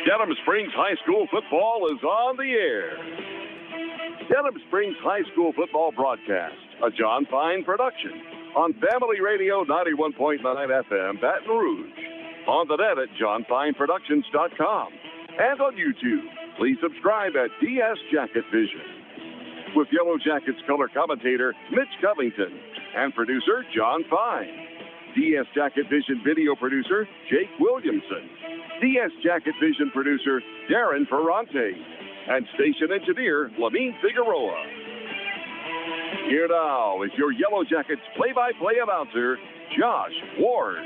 Denham Springs High School football is on the air. Denham Springs High School football broadcast, a John Fine production, on Family Radio 91.9 FM, Baton Rouge, on the net at johnfineproductions.com, and on YouTube. Please subscribe at DS Jacket Vision. With Yellow Jackets color commentator Mitch Covington and producer John Fine. DS Jacket Vision video producer Jake Williamson. DS Jacket Vision producer Darren Ferrante. And station engineer Lamine Figueroa. Here now is your Yellow Jackets play-by-play announcer, Josh Ward.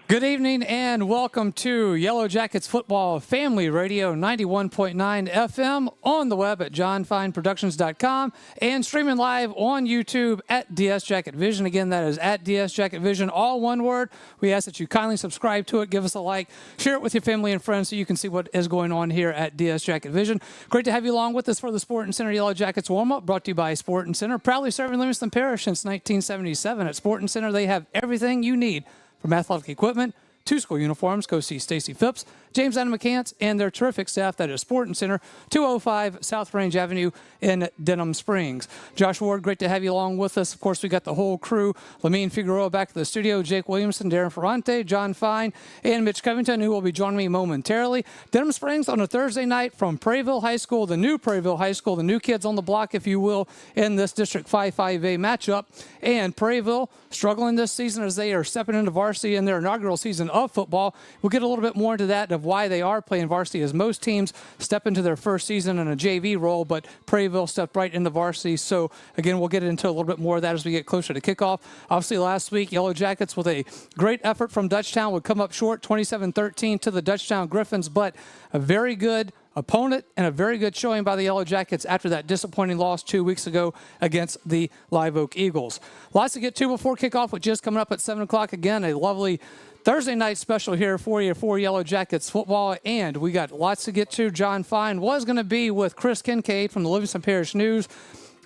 Good evening and welcome to Yellow Jackets Football Family Radio 91.9 FM on the web at johnfineproductions.com and streaming live on YouTube at DS Jacket Vision. Again, that is at DS Jacket Vision, all one word. We ask that you kindly subscribe to it, give us a like, share it with your family and friends so you can see what is going on here at DS Jacket Vision. Great to have you along with us for the Sporting Center Yellow Jackets warm-up, brought to you by Sporting Center, proudly serving Livingston Parish since 1977. At Sporting Center, they have everything you need from athletic equipment to school uniforms. Go see Stacy Phipps, James Adam McCants, and their terrific staff. That is Sporting Center, 205 South Range Avenue in Denham Springs. Josh Ward, great to have you along with us. Of course, we got the whole crew. Lamine Figueroa back to the studio, Jake Williamson, Darren Ferrante, John Fine, and Mitch Covington, who will be joining me momentarily. Denham Springs on a Thursday night from Prairieville High School, the new Prairieville High School, the new kids on the block, if you will, in this District 5-5A matchup. And Prairieville struggling this season as they are stepping into varsity in their inaugural season of football. We'll get a little bit more into that, of why they are playing varsity, as most teams step into their first season in a JV role, but Prairieville stepped right into varsity. So again, we'll get into a little bit more of that as we get closer to kickoff. Obviously, last week, Yellow Jackets with a great effort from Dutchtown would come up short, 27-13 to the Dutchtown Griffins, but a very good opponent and a very good showing by the Yellow Jackets after that disappointing loss 2 weeks ago against the Live Oak Eagles. Lots to get to before kickoff, which is coming up at 7 o'clock. Again, a lovely Thursday night special here for you for Yellow Jackets football, and we got lots to get to. John Fine was going to be with Chris Kincaid from the Livingston Parish News.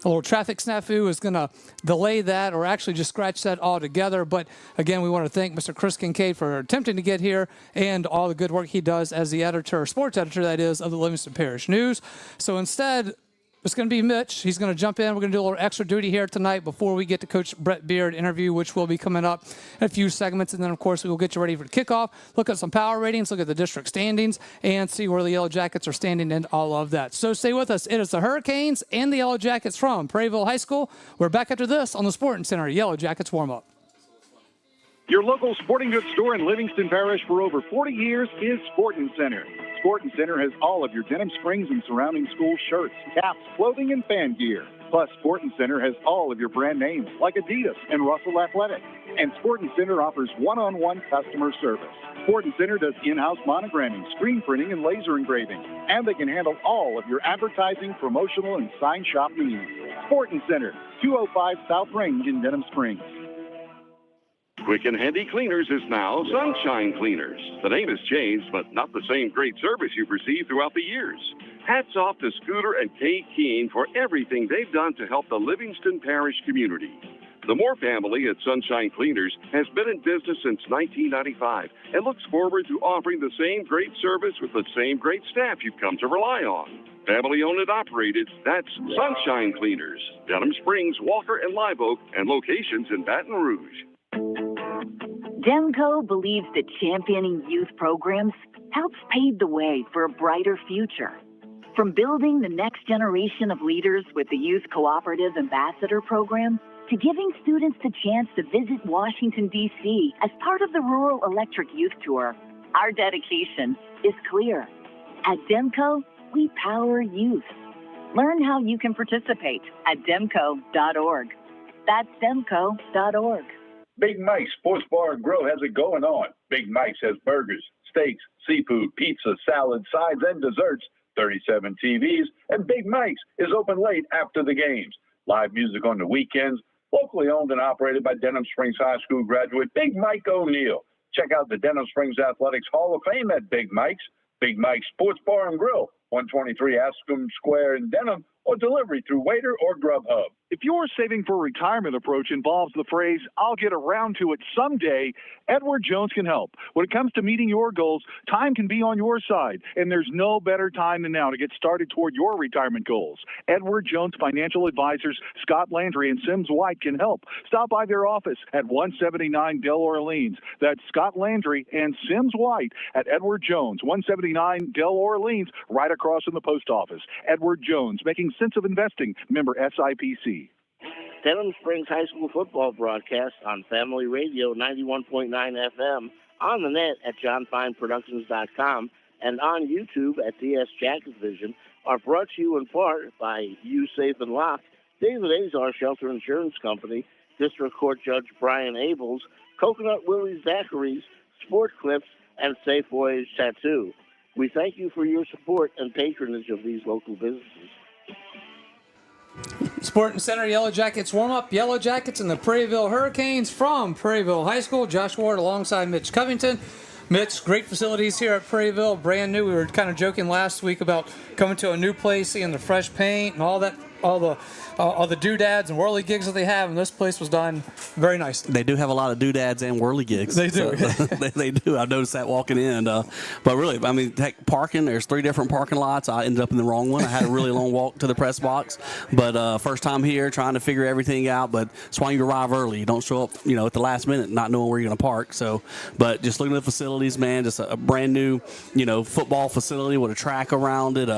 A little traffic snafu is going to delay that, or actually just scratch that altogether. But again, we want to thank Mr. Chris Kincaid for attempting to get here and all the good work he does as the editor, sports editor, that is, of the Livingston Parish News. So instead, it's going to be Mitch. He's going to jump in. We're going to do a little extra duty here tonight before we get to Coach Brett Beard interview, which will be coming up in a few segments. And then, of course, we will get you ready for the kickoff, look at some power ratings, look at the district standings, and see where the Yellow Jackets are standing in all of that. So stay with us. It is the Hurricanes and the Yellow Jackets from Prairieville High School. We're back after this on the Sporting Center Yellow Jackets warm-up. Your local sporting goods store in Livingston Parish for over 40 years is Sporting Center. Sporting Center has all of your Denham Springs and surrounding school shirts, caps, clothing, and fan gear. Plus, Sporting Center has all of your brand names like Adidas and Russell Athletic. And Sporting Center offers one-on-one customer service. Sporting Center does in-house monogramming, screen printing, and laser engraving. And they can handle all of your advertising, promotional, and sign shop needs. Sporting Center, 205 South Range in Denham Springs. Quick and Handy Cleaners is now Sunshine Cleaners. The name has changed, but not the same great service you've received throughout the years. Hats off to Scooter and Kay Keene for everything they've done to help the Livingston Parish community. The Moore family at Sunshine Cleaners has been in business since 1995 and looks forward to offering the same great service with the same great staff you've come to rely on. Family owned and operated, that's Sunshine Cleaners. Denham Springs, Walker, and Live Oak, and locations in Baton Rouge. Demco believes that championing youth programs helps pave the way for a brighter future. From building the next generation of leaders with the Youth Cooperative Ambassador Program, to giving students the chance to visit Washington, D.C. as part of the Rural Electric Youth Tour, our dedication is clear. At Demco, we power youth. Learn how you can participate at demco.org. That's demco.org. Big Mike's Sports Bar and Grill has it going on. Big Mike's has burgers, steaks, seafood, pizza, salad, sides, and desserts, 37 TVs, and Big Mike's is open late after the games. Live music on the weekends, locally owned and operated by Denham Springs High School graduate Big Mike O'Neill. Check out the Denham Springs Athletics Hall of Fame at Big Mike's. Big Mike's Sports Bar and Grill, 123 Ascom Square in Denham, or delivery through Waiter or Grubhub. If your saving for retirement approach involves the phrase, "I'll get around to it someday," Edward Jones can help. When it comes to meeting your goals, time can be on your side, and there's no better time than now to get started toward your retirement goals. Edward Jones Financial Advisors Scott Landry and Sims White can help. Stop by their office at 179 Del Orleans. That's Scott Landry and Sims White at Edward Jones, 179 Del Orleans, right across from the post office. Edward Jones, making sense of investing, member SIPC. Denham Springs High School football broadcast on Family Radio 91.9 FM, on the net at johnfineproductions.com, and on YouTube at DS Jackets Vision are brought to you in part by You Safe and Lock, David Azar Shelter Insurance Company, District Court Judge Brian Abels, Coconut Willie's Zachary's, Sport Clips, and Safe Voyage Tattoo. We thank you for your support and patronage of these local businesses. Sporting Center Yellow Jackets warm-up. Yellow Jackets and the Prairieville Hurricanes from Prairieville High School. Josh Ward alongside Mitch Covington. Mitch, great facilities here at Prairieville, brand new. We were kind of joking last week about coming to a new place, seeing the fresh paint and all that, all the doodads and whirly gigs that they have, and this place was done very nicely. They do have a lot of doodads and whirly gigs. They do. So, they do. I noticed that walking in. But really, I mean, heck, parking, there's 3 different parking lots. I ended up in the wrong one. I had a really long walk to the press box. But first time here, trying to figure everything out. But that's why you arrive early. You don't show up, at the last minute not knowing where you're going to park. So, but just looking at the facilities, man, just a brand new, football facility with a track around it.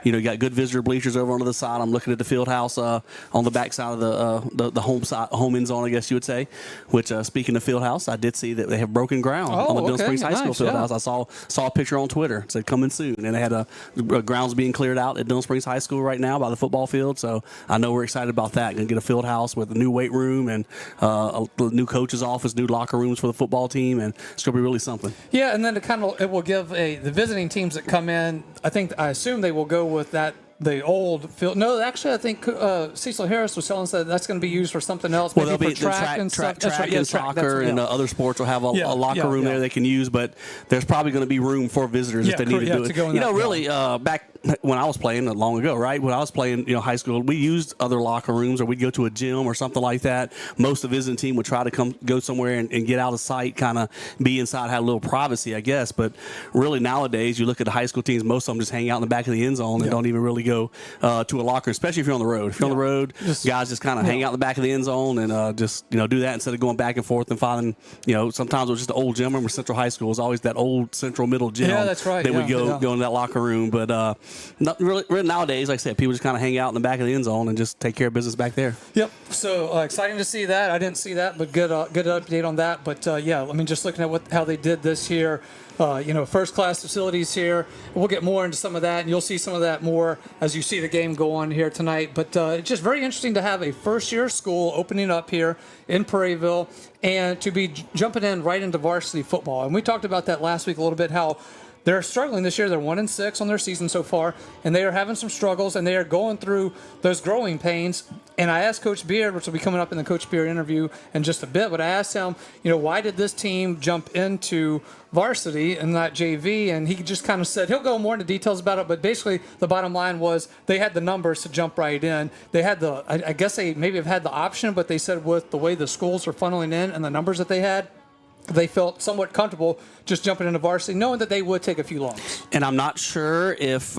You got good visitor bleachers over on the other side. I'm looking at the field house on the back side of the home end zone, I guess you would say. Which, speaking of field house, I did see that they have broken ground on the Denham Springs High School field house. I saw a picture on Twitter. It said coming soon, and they had grounds being cleared out at Denham Springs High School right now by the football field. So I know we're excited about that. Going to get a field house with a new weight room and a new coach's office, new locker rooms for the football team, and it's going to be really something. Yeah, and then it will give the visiting teams that come in. I assume they will go with the old field. No, actually, I think Cecil Harris was telling us that that's going to be used for something else. Well, maybe there'll be for track and stuff. Track and soccer and other sports will have a locker room there they can use, but there's probably going to be room for visitors if they need to do it. Really, back when I was playing long ago, right? When I was playing, high school, we used other locker rooms, or we'd go to a gym or something like that. Most of the visiting team would try to go somewhere and get out of sight, kind of be inside, have a little privacy, I guess. But really nowadays, you look at the high school teams, most of them just hang out in the back of the end zone and don't even really go to a locker, especially if you're on the road. If you're on the road, guys just kind of hang out in the back of the end zone and just do that instead of going back and forth and finding, sometimes it was just an old gym. I remember Central High School was always that old Central Middle gym. Yeah, that's right. That we go into that locker room. But not really nowadays, like I said, people just kind of hang out in the back of the end zone and just take care of business back there. Yep. So exciting to see that. I didn't see that, but good update on that. But just looking at how they did this here. First class facilities here. We'll get more into some of that, and you'll see some of that more as you see the game go on here tonight. But it's just very interesting to have a first-year school opening up here in Prairieville and to be jumping in right into varsity football. And we talked about that last week a little bit, how they're struggling this year. They're 1-6 on their season so far, and they are having some struggles, and they are going through those growing pains. And I asked Coach Beard, which will be coming up in the Coach Beard interview in just a bit, but I asked him, why did this team jump into varsity and not JV? And he just kind of said, he'll go more into details about it, but basically the bottom line was they had the numbers to jump right in. They had I guess they maybe have had the option, but they said with the way the schools are funneling in and the numbers that they had, they felt somewhat comfortable just jumping into varsity, knowing that they would take a few lumps. And I'm not sure if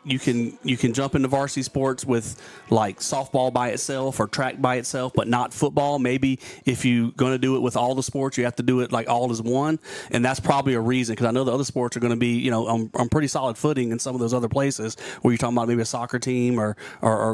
you can jump into varsity sports with like softball by itself or track by itself, but not football. Maybe if you're going to do it with all the sports, you have to do it like all as one, and that's probably a reason, because I know the other sports are going to be on pretty solid footing in some of those other places where you're talking about maybe a soccer team or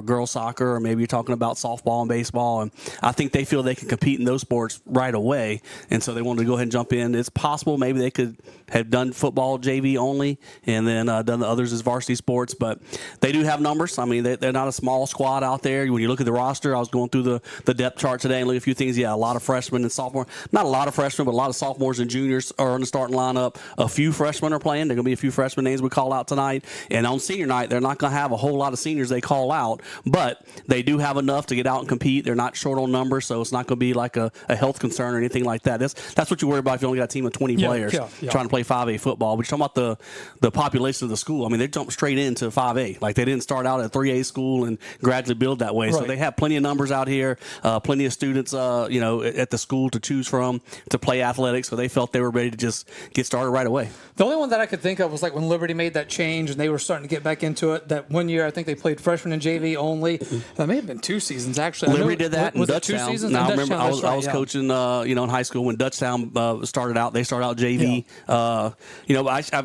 girls soccer, or maybe you're talking about softball and baseball, and I think they feel they can compete in those sports right away, and so they wanted to go ahead and jump in. It's possible maybe they could have done football JV only and then done the others as varsity sports, but they do have numbers. I mean, they're not a small squad out there. When you look at the roster, I was going through the depth chart today and look at a few things. Yeah, a lot of freshmen and sophomores. Not a lot of freshmen, but a lot of sophomores and juniors are in the starting lineup. A few freshmen are playing. There are going to be a few freshman names we call out tonight. And on senior night, they're not going to have a whole lot of seniors they call out, but they do have enough to get out and compete. They're not short on numbers, so it's not going to be like a health concern or anything like that. That's what what you worry about if you only got a team of 20 players trying to play 5A football. But you're talking about the population of the school. I mean, they jumped straight into 5A. Like, they didn't start out at a 3A school and gradually build that way. Right. So they have plenty of numbers out here, plenty of students, at the school to choose from to play athletics. So they felt they were ready to just get started right away. The only one that I could think of was like when Liberty made that change and they were starting to get back into it. That one year, I think they played freshman and JV only. That may have been 2 seasons, actually. Liberty did that in Dutchtown. 2 seasons? Now, I remember I was coaching, in high school when Dutchtown started out. They started out JV. Yeah.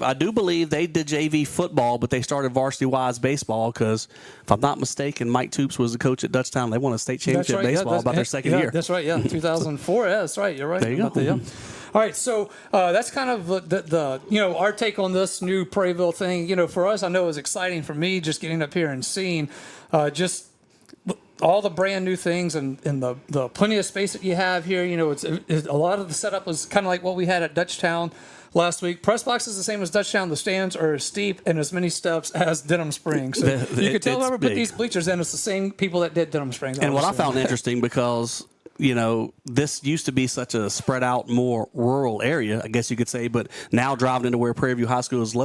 I do believe they did JV football, but they started varsity-wise baseball because, if I'm not mistaken, Mike Toops was the coach at Dutchtown. They won a state championship baseball about their second year. That's right, 2004. Yeah, that's right. You're right. There you go. All right, so that's kind of the our take on this new Prairieville thing. For us, I know it was exciting for me just getting up here and seeing just all the brand new things and the plenty of space that you have here. It's a lot of the setup was kind of like what we had at Dutchtown last week. Press box is the same as Dutchtown. The stands are steep and as many steps as Denham Springs. So you could tell whoever put these bleachers in, it's the same people that did Denham Springs. And what I found interesting, because this used to be such a spread out, more rural area, I guess you could say, but now driving into where Prairieville High School is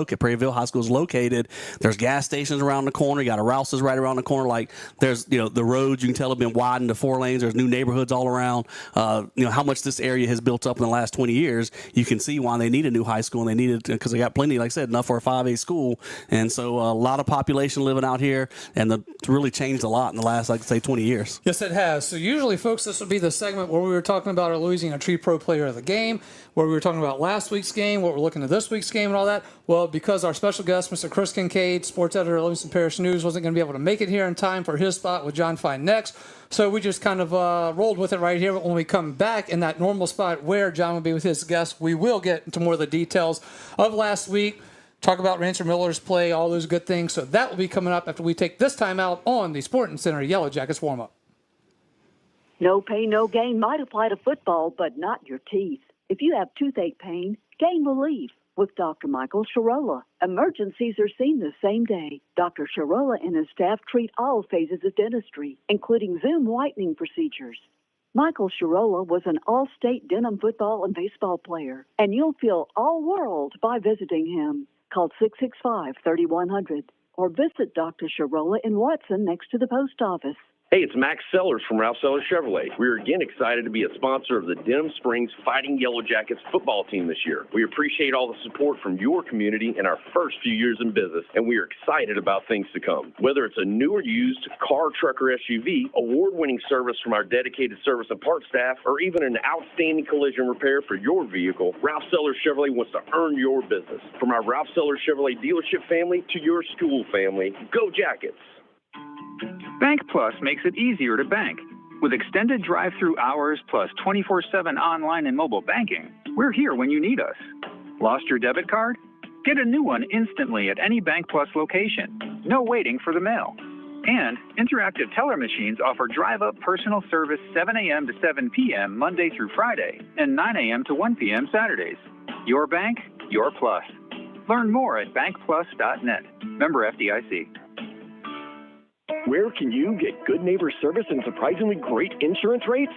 located, there's gas stations around the corner. You got a Rouse's right around the corner. Like, there's, the roads, you can tell, have been widened to 4 lanes. There's new neighborhoods all around. How much this area has built up in the last 20 years. You can see why they need a new high school, and they need it because they got plenty, like I said, enough for a 5A school. And so a lot of population living out here, and it's really changed a lot in the last, 20 years. Yes, it has. So usually, folks, this would be the segment where we were talking about our Louisiana Tree Pro player of the game, where we were talking about last week's game, what we're looking at this week's game and all that. Well, because our special guest, Mr. Chris Kincaid, sports editor at Livingston Parish News, wasn't going to be able to make it here in time for his spot with John Fine next. So we just kind of rolled with it right here. But when we come back in that normal spot where John will be with his guest, we will get into more of the details of last week, talk about Rancher Miller's play, all those good things. So that will be coming up after we take this time out on the Sporting Center Yellow Jackets warm-up. No pain, no gain might apply to football, but not your teeth. If you have toothache pain, gain relief with Dr. Michael Sharola. Emergencies are seen the same day. Dr. Sharola and his staff treat all phases of dentistry, including Zoom whitening procedures. Michael Sharola was an all-state Denham football and baseball player, and you'll feel all world by visiting him. Call 665-3100 or visit Dr. Sharola in Watson next to the post office. Hey, it's Max Sellers from Ralph Sellers Chevrolet. We're again excited to be a sponsor of the Denham Springs Fighting Yellow Jackets football team this year. We appreciate all the support from your community in our first few years in business, and we are excited about things to come. Whether it's a new or used car, truck, or SUV, award-winning service from our dedicated service and parts staff, or even an outstanding collision repair for your vehicle, Ralph Sellers Chevrolet wants to earn your business. From our Ralph Sellers Chevrolet dealership family to your school family, go Jackets! Bank Plus makes it easier to bank. With extended drive-through hours plus 24/7 online and mobile banking, we're here when you need us. Lost your debit card? Get a new one instantly at any Bank Plus location. No waiting for the mail. And interactive teller machines offer drive-up personal service 7 a.m. to 7 p.m. Monday through Friday and 9 a.m. to 1 p.m. Saturdays. Your bank, your plus. Learn more at bankplus.net. Member FDIC. Where can you get good neighbor service and surprisingly great insurance rates?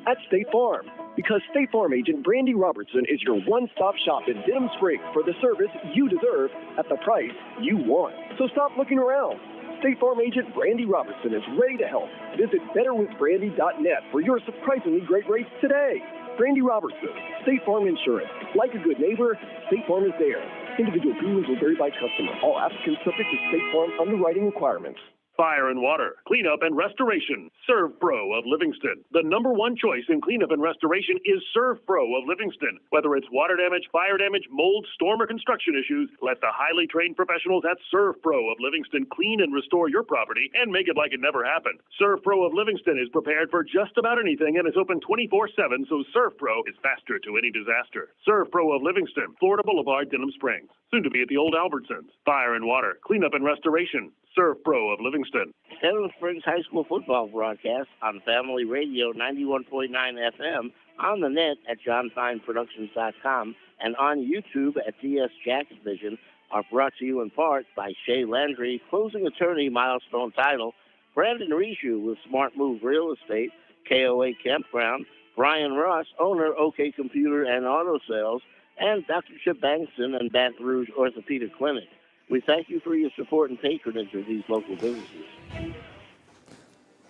At State Farm. Because State Farm agent Brandy Robertson is your one-stop shop in Denham Springs for the service you deserve at the price you want. So stop looking around. State Farm agent Brandy Robertson is ready to help. Visit betterwithbrandy.net for your surprisingly great rates today. Brandy Robertson, State Farm Insurance. Like a good neighbor, State Farm is there. Individual premiums will vary by customer. All applicants subject to State Farm underwriting requirements. Fire and water, cleanup and restoration. Serve Pro of Livingston. The number one choice in cleanup and restoration is Serve Pro of Livingston. Whether it's water damage, fire damage, mold, storm, or construction issues, let the highly trained professionals at Serve Pro of Livingston clean and restore your property and make it like it never happened. Serve Pro of Livingston is prepared for just about anything and is open 24/7, so Serve Pro is faster to any disaster. Serve Pro of Livingston, Florida Boulevard, Denham Springs. Soon to be at the old Albertsons. Fire and water, cleanup and restoration. Serve Pro of Livingston. Denham Springs High School football broadcast on Family Radio 91.9 FM, on the net at johnfineproductions.com, and on YouTube at DS Jackets Vision are brought to you in part by Shay Landry, closing attorney, Milestone Title, Brandon Rishu with Smart Move Real Estate, KOA Campground, Brian Ross, owner, OK Computer and Auto Sales, and Dr. Chip Bankston and Baton Rouge Orthopedic Clinic. We thank you for your support and patronage of these local businesses.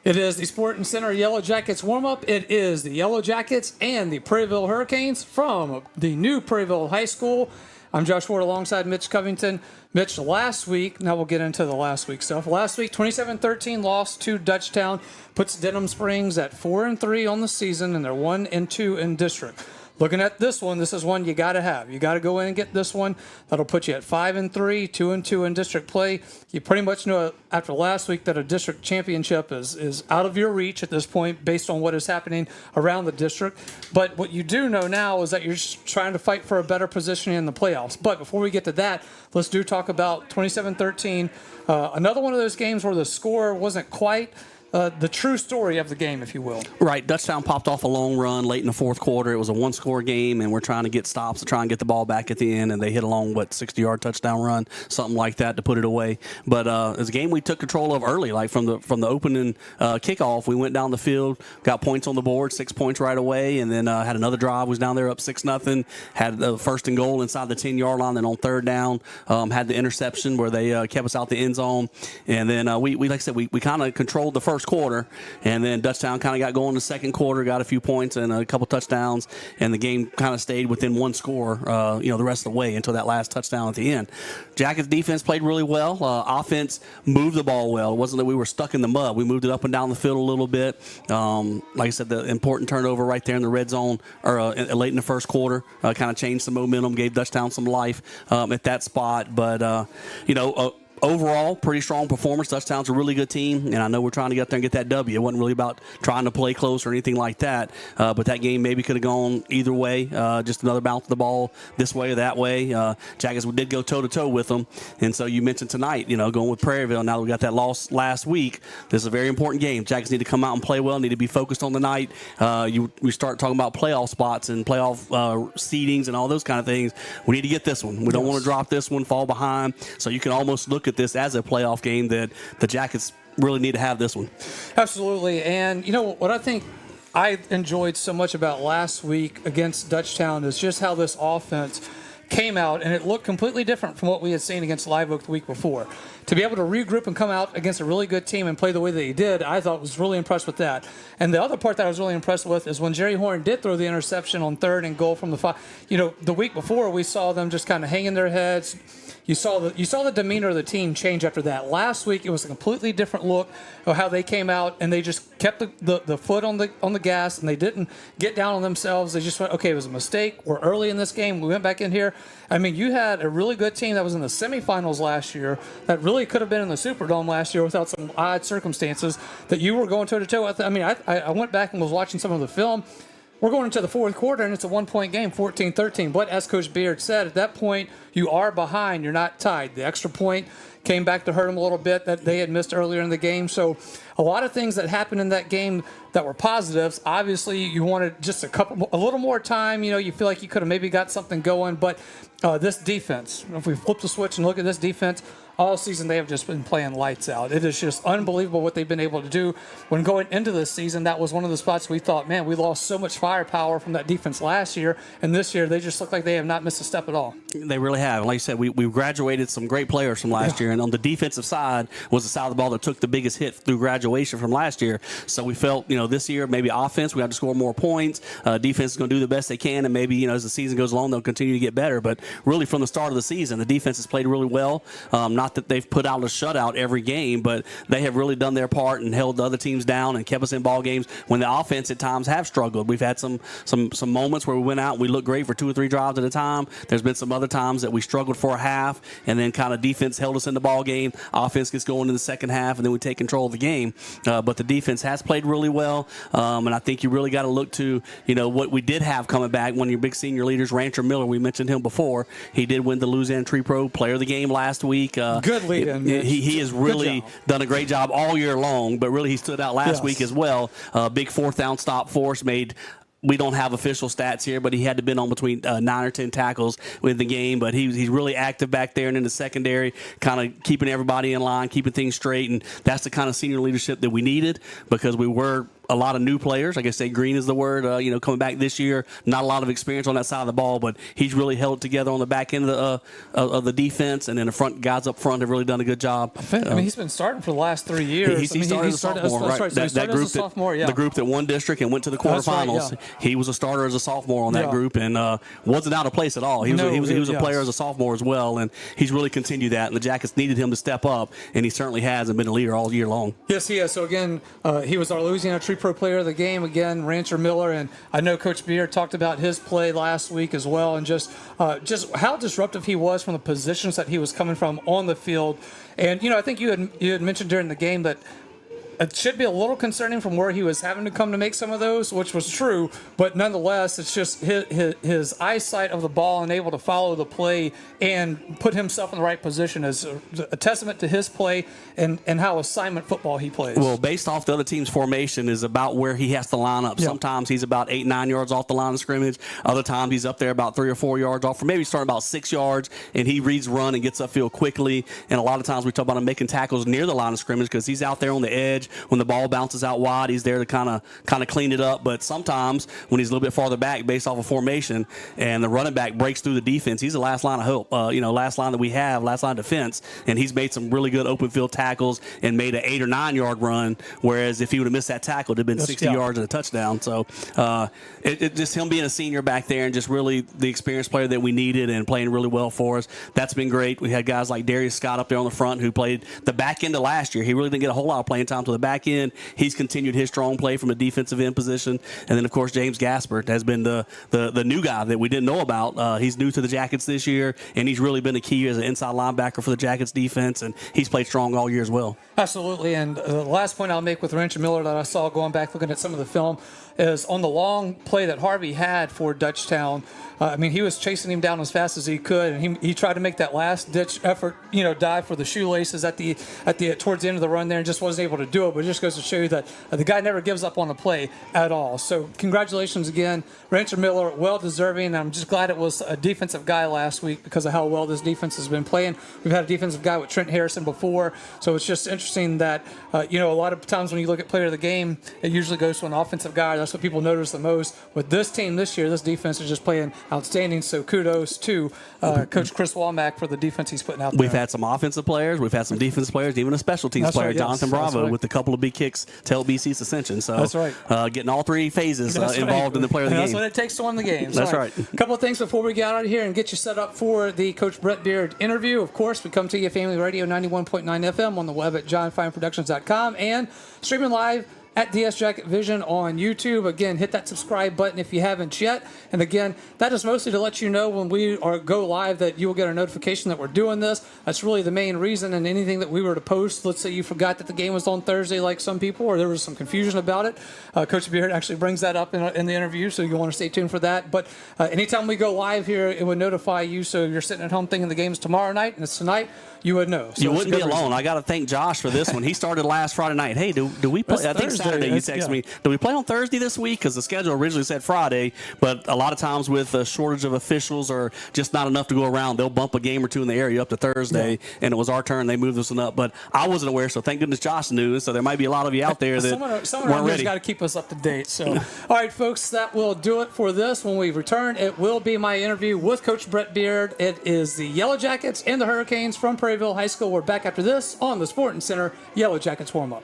It is the Sporting Center Yellow Jackets warm-up. It is the Yellow Jackets and the Prairieville Hurricanes from the new Prairieville High School. I'm Josh Ward alongside Mitch Covington. Mitch, last week, now we'll get into the last week stuff. Last week, 27-13 loss to Dutchtown, puts Denham Springs at 4-3 on the season, and they're 1-2 in district. Looking at this one, this is one you got to have. You got to go in and get this one. That'll put you at 5-3, 2-2 in district play. You pretty much know after last week that a district championship is out of your reach at this point based on what is happening around the district. But what you do know now is that you're just trying to fight for a better position in the playoffs. But before we get to that, let's talk about 27-13. Another one of those games where the score wasn't quite the true story of the game, if you will. Right. Dutchtown popped off a long run late in the fourth quarter. It was a one-score game, and we're trying to get stops to try and get the ball back at the end, and they hit a long, 60-yard touchdown run, something like that to put it away. But it was a game we took control of early, like from the opening kickoff. We went down the field, got points on the board, 6 points right away, and then had another drive, was down there up 6-0, had the first and goal inside the 10-yard line, then on third down, had the interception where they kept us out the end zone. And then we like I said, we kind of controlled the first quarter, and then Dutchtown kind of got going in the second quarter, got a few points and a couple touchdowns, and the game kind of stayed within one score, the rest of the way until that last touchdown at the end. Jackets defense played really well. Offense moved the ball well. It wasn't that we were stuck in the mud. We moved it up and down the field a little bit. Like I said, the important turnover right there in the red zone or late in the first quarter kind of changed some momentum, gave Dutchtown some life at that spot. But, overall, pretty strong performance. Dutchtown's a really good team, and I know we're trying to get up there and get that W. It wasn't really about trying to play close or anything like that, but that game maybe could have gone either way, just another bounce of the ball this way or that way. Jackets did go toe-to-toe with them, and so you mentioned tonight, going with Prairieville. Now that we got that loss last week, this is a very important game. Jackets need to come out and play well, need to be focused on the night. We start talking about playoff spots and playoff seedings and all those kind of things. We need to get this one. We don't want to drop this one, fall behind, so you can almost look at this as a playoff game that the Jackets really need to have this one. Absolutely. And what I think I enjoyed so much about last week against Dutchtown is just how this offense came out, and it looked completely different from what we had seen against Live Oak the week before. To be able to regroup and come out against a really good team and play the way that he did, I thought was really impressed with that. And the other part that I was really impressed with is when Jerry Horn did throw the interception on third and goal from the 5. The week before we saw them just kind of hanging their heads. You saw the demeanor of the team change after that. Last week it was a completely different look of how they came out, and they just kept the foot on the gas, and they didn't get down on themselves. They just went, okay, it was a mistake. We're early in this game. We went back in here. I mean, you had a really good team that was in the semifinals last year that really could have been in the Superdome last year without some odd circumstances that you were going toe-to-toe with. I mean, I went back and was watching some of the film. We're going into the fourth quarter, and it's a one-point game, 14-13. But as Coach Beard said, at that point, you are behind. You're not tied. The extra point came back to hurt them a little bit that they had missed earlier in the game. So a lot of things that happened in that game that were positives. Obviously, you wanted just a little more time. You feel like you could have maybe got something going. But this defense, if we flip the switch and look at this defense, all season they have just been playing lights out. It is just unbelievable what they've been able to do. When going into this season, that was one of the spots we thought, man, we lost so much firepower from that defense last year, and this year they just look like they have not missed a step at all. They really have. Like you said, we graduated some great players from last year, and on the defensive side was the side of the ball that took the biggest hit through graduation from last year. So we felt, this year maybe offense, we have to score more points. Defense is going to do the best they can, and maybe, as the season goes along, they'll continue to get better. But really from the start of the season, the defense has played really well. Not that they've put out a shutout every game, but they have really done their part and held the other teams down and kept us in ball games when the offense at times have struggled. We've had some moments where we went out and we looked great for 2 or 3 drives at a time. There's been some other times that we struggled for a half, and then kind of defense held us in the ball game. Offense gets going in the second half, and then we take control of the game. But the defense has played really well, and I think you really got to look to what we did have coming back. One of your big senior leaders, Rancher Miller, we mentioned him before. He did win the Louisiana Tree Pro Player of the Game last week. Good lead in. He has really done a great job all year long, but really he stood out last week as well. Big fourth down stop for us, we don't have official stats here, but he had to been on between 9 or 10 tackles with the game. But he's really active back there and in the secondary, kind of keeping everybody in line, keeping things straight. And that's the kind of senior leadership that we needed, because we were a lot of new players. I guess say green is the word. Coming back this year, not a lot of experience on that side of the ball, but he's really held it together on the back end of the defense, and then the front guys up front have really done a good job. He's been starting for the last 3 years. He started as a sophomore, right? That group, the group that won district and went to the quarterfinals. Right, yeah. He was a starter as a sophomore on that group, and wasn't out of place at all. He was a player as a sophomore as well, and he's really continued that. And the Jackets needed him to step up, and he certainly has, and been a leader all year long. Yes, he has. So again, he was our Louisiana Tree Pro Player of the game. Again, Rancher Miller, and I know Coach Beard talked about his play last week as well, and just how disruptive he was from the positions that he was coming from on the field. And I think you had mentioned during the game that it should be a little concerning from where he was having to come to make some of those, which was true, but nonetheless, it's just his eyesight of the ball and able to follow the play and put himself in the right position is a testament to his play and how assignment football he plays. Well, based off the other team's formation is about where he has to line up. Sometimes he's about 8-9 yards off the line of scrimmage. Other times he's up there about 3 or 4 yards off, or maybe starting about 6 yards, and he reads run and gets upfield quickly. And a lot of times we talk about him making tackles near the line of scrimmage because he's out there on the edge. When the ball bounces out wide, he's there to kind of clean it up. But sometimes when he's a little bit farther back based off of formation and the running back breaks through the defense, he's the last line of hope, last line that we have, last line of defense. And he's made some really good open field tackles and made an 8 or 9 yard run, whereas if he would have missed that tackle, it would have been 60 yards and a touchdown. So it just him being a senior back there and just really the experienced player that we needed and playing really well for us, that's been great. We had guys like Darius Scott up there on the front who played the back end of last year. He really didn't get a whole lot of playing time to the back end. He's continued his strong play from a defensive end position. And then, of course, James Gaspert has been the new guy that we didn't know about. He's new to the Jackets this year, and he's really been a key as an inside linebacker for the Jackets defense, and he's played strong all year as well. Absolutely. And the last point I'll make with Rancher Miller that I saw going back looking at some of the film is on the long play that Harvey had for Dutchtown. He was chasing him down as fast as he could, and he tried to make that last ditch effort, dive for the shoelaces at the towards the end of the run there, and just wasn't able to do it. But it just goes to show you that the guy never gives up on the play at all. So congratulations again, Rancher Miller, well deserving. And I'm just glad it was a defensive guy last week because of how well this defense has been playing. We've had a defensive guy with Trent Harrison before, so it's just interesting that a lot of times when you look at player of the game, it usually goes to an offensive guy. That's what people notice the most. With this team this year, this defense is just playing outstanding. So kudos to Coach Chris Womack for the defense he's putting out there. We've had some offensive players, we've had some defensive players, even a special teams player, Jonathan Bravo, with a couple of big kicks to help BC's ascension. So that's right. Getting all three phases involved in the player of the game. That's what it takes to win the game. That's right. A couple of things before we get out of here and get you set up for the Coach Brett Beard interview. Of course, we come to you Family Radio 91.9 FM on the web at johnfineproductions.com and streaming live at DS Jacket Vision on YouTube. Again, hit that subscribe button if you haven't yet. And again, that is mostly to let you know when we go live that you will get a notification that we're doing this. That's really the main reason. And anything that we were to post, let's say you forgot that the game was on Thursday like some people, or there was some confusion about it, Coach Beard actually brings that up in the interview, so you want to stay tuned for that. But anytime we go live here, it would notify you, so if you're sitting at home thinking the game's tomorrow night and it's tonight, you would know. So you wouldn't be alone. I got to thank Josh for this one. He started last Friday night. Hey, do we play? I think Saturday you texted me. Do we play on Thursday this week? Because the schedule originally said Friday, but a lot of times with a shortage of officials or just not enough to go around, they'll bump a game or two in the area up to Thursday, and it was our turn. They moved this one up, but I wasn't aware, so thank goodness Josh knew. So there might be a lot of you out there that someone weren't ready. Got to keep us up to date. So, all right, folks, that will do it for this. When we return, it will be my interview with Coach Brett Beard. It is the Yellow Jackets and the Hurricanes from Prairieville High School. We're back after this on the Sporting Center Yellow Jackets warm-up.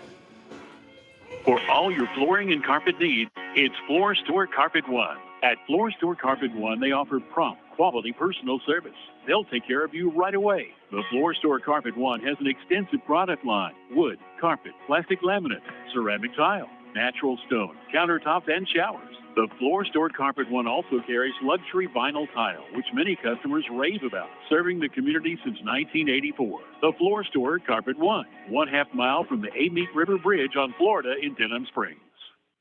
For all your flooring and carpet needs, it's Floor Store Carpet One. At Floor Store Carpet One, they offer prompt, quality personal service. They'll take care of you right away. The Floor Store Carpet One has an extensive product line: wood, carpet, plastic laminate, ceramic tile, natural stone, countertops, and showers. The Floor Store Carpet One also carries luxury vinyl tile, which many customers rave about, serving the community since 1984. The Floor Store Carpet One, 1/2 mile from the Amite River Bridge on Florida in Denham Springs.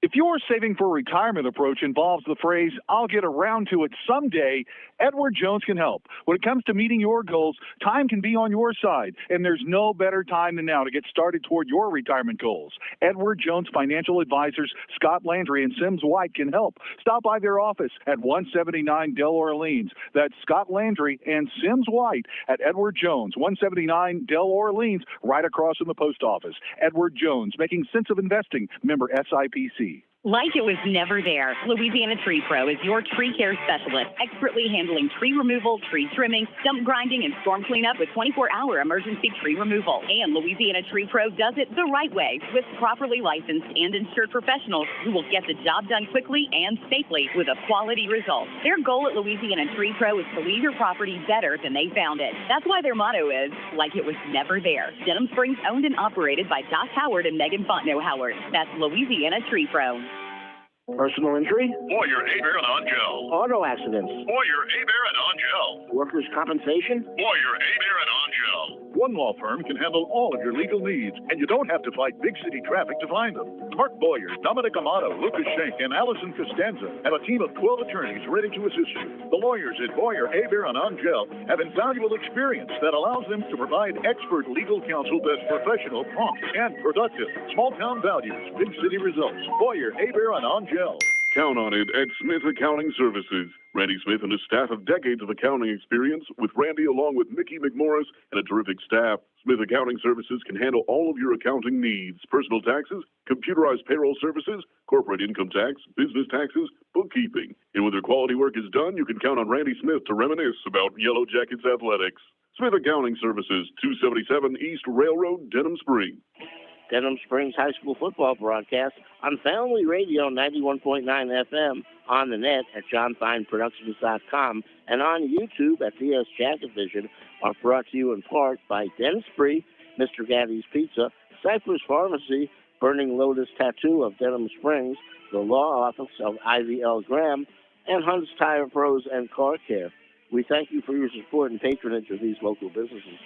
If your saving for retirement approach involves the phrase, "I'll get around to it someday," Edward Jones can help. When it comes to meeting your goals, time can be on your side, and there's no better time than now to get started toward your retirement goals. Edward Jones financial advisors Scott Landry and Sims White can help. Stop by their office at 179 Del Orleans. That's Scott Landry and Sims White at Edward Jones, 179 Del Orleans, right across from the post office. Edward Jones, making sense of investing, member SIPC. Like it was never there. Louisiana Tree Pro is your tree care specialist, expertly handling tree removal, tree trimming, stump grinding, and storm cleanup with 24-hour emergency tree removal. And Louisiana Tree Pro does it the right way with properly licensed and insured professionals who will get the job done quickly and safely with a quality result. Their goal at Louisiana Tree Pro is to leave your property better than they found it. That's why their motto is, like it was never there. Denham Springs owned and operated by Josh Howard and Megan Fontenot Howard. That's Louisiana Tree Pro. Personal injury? Boyer, Abear, and Angel. Auto accidents? Boyer, Abear, and Angel. Workers' compensation? Boyer, Abear, and Angel. One law firm can handle all of your legal needs, and you don't have to fight big city traffic to find them. Mark Boyer, Dominic Amato, Lucas Schenk, and Allison Costanza have a team of 12 attorneys ready to assist you. The lawyers at Boyer, Abear, and Angel have invaluable experience that allows them to provide expert legal counsel that's professional, prompt, and productive. Small town values, big city results. Boyer, Abear, and Angel. Count on it at Smith Accounting Services. Randy Smith and his staff have decades of accounting experience, with Randy along with Mickey McMorris and a terrific staff. Smith Accounting Services can handle all of your accounting needs: personal taxes, computerized payroll services, corporate income tax, business taxes, bookkeeping. And when their quality work is done, you can count on Randy Smith to reminisce about Yellow Jackets athletics. Smith Accounting Services, 277 East Railroad, Denham Springs. Denham Springs High School football broadcast on Family Radio 91.9 FM, on the net at johnfineproductions.com, and on YouTube at DS Jacket Vision are brought to you in part by Dentistry, Mr. Gaddy's Pizza, Cypress Pharmacy, Burning Lotus Tattoo of Denham Springs, the Law Office of Ivy L. Graham, and Hunt's Tire Pros and Car Care. We thank you for your support and patronage of these local businesses.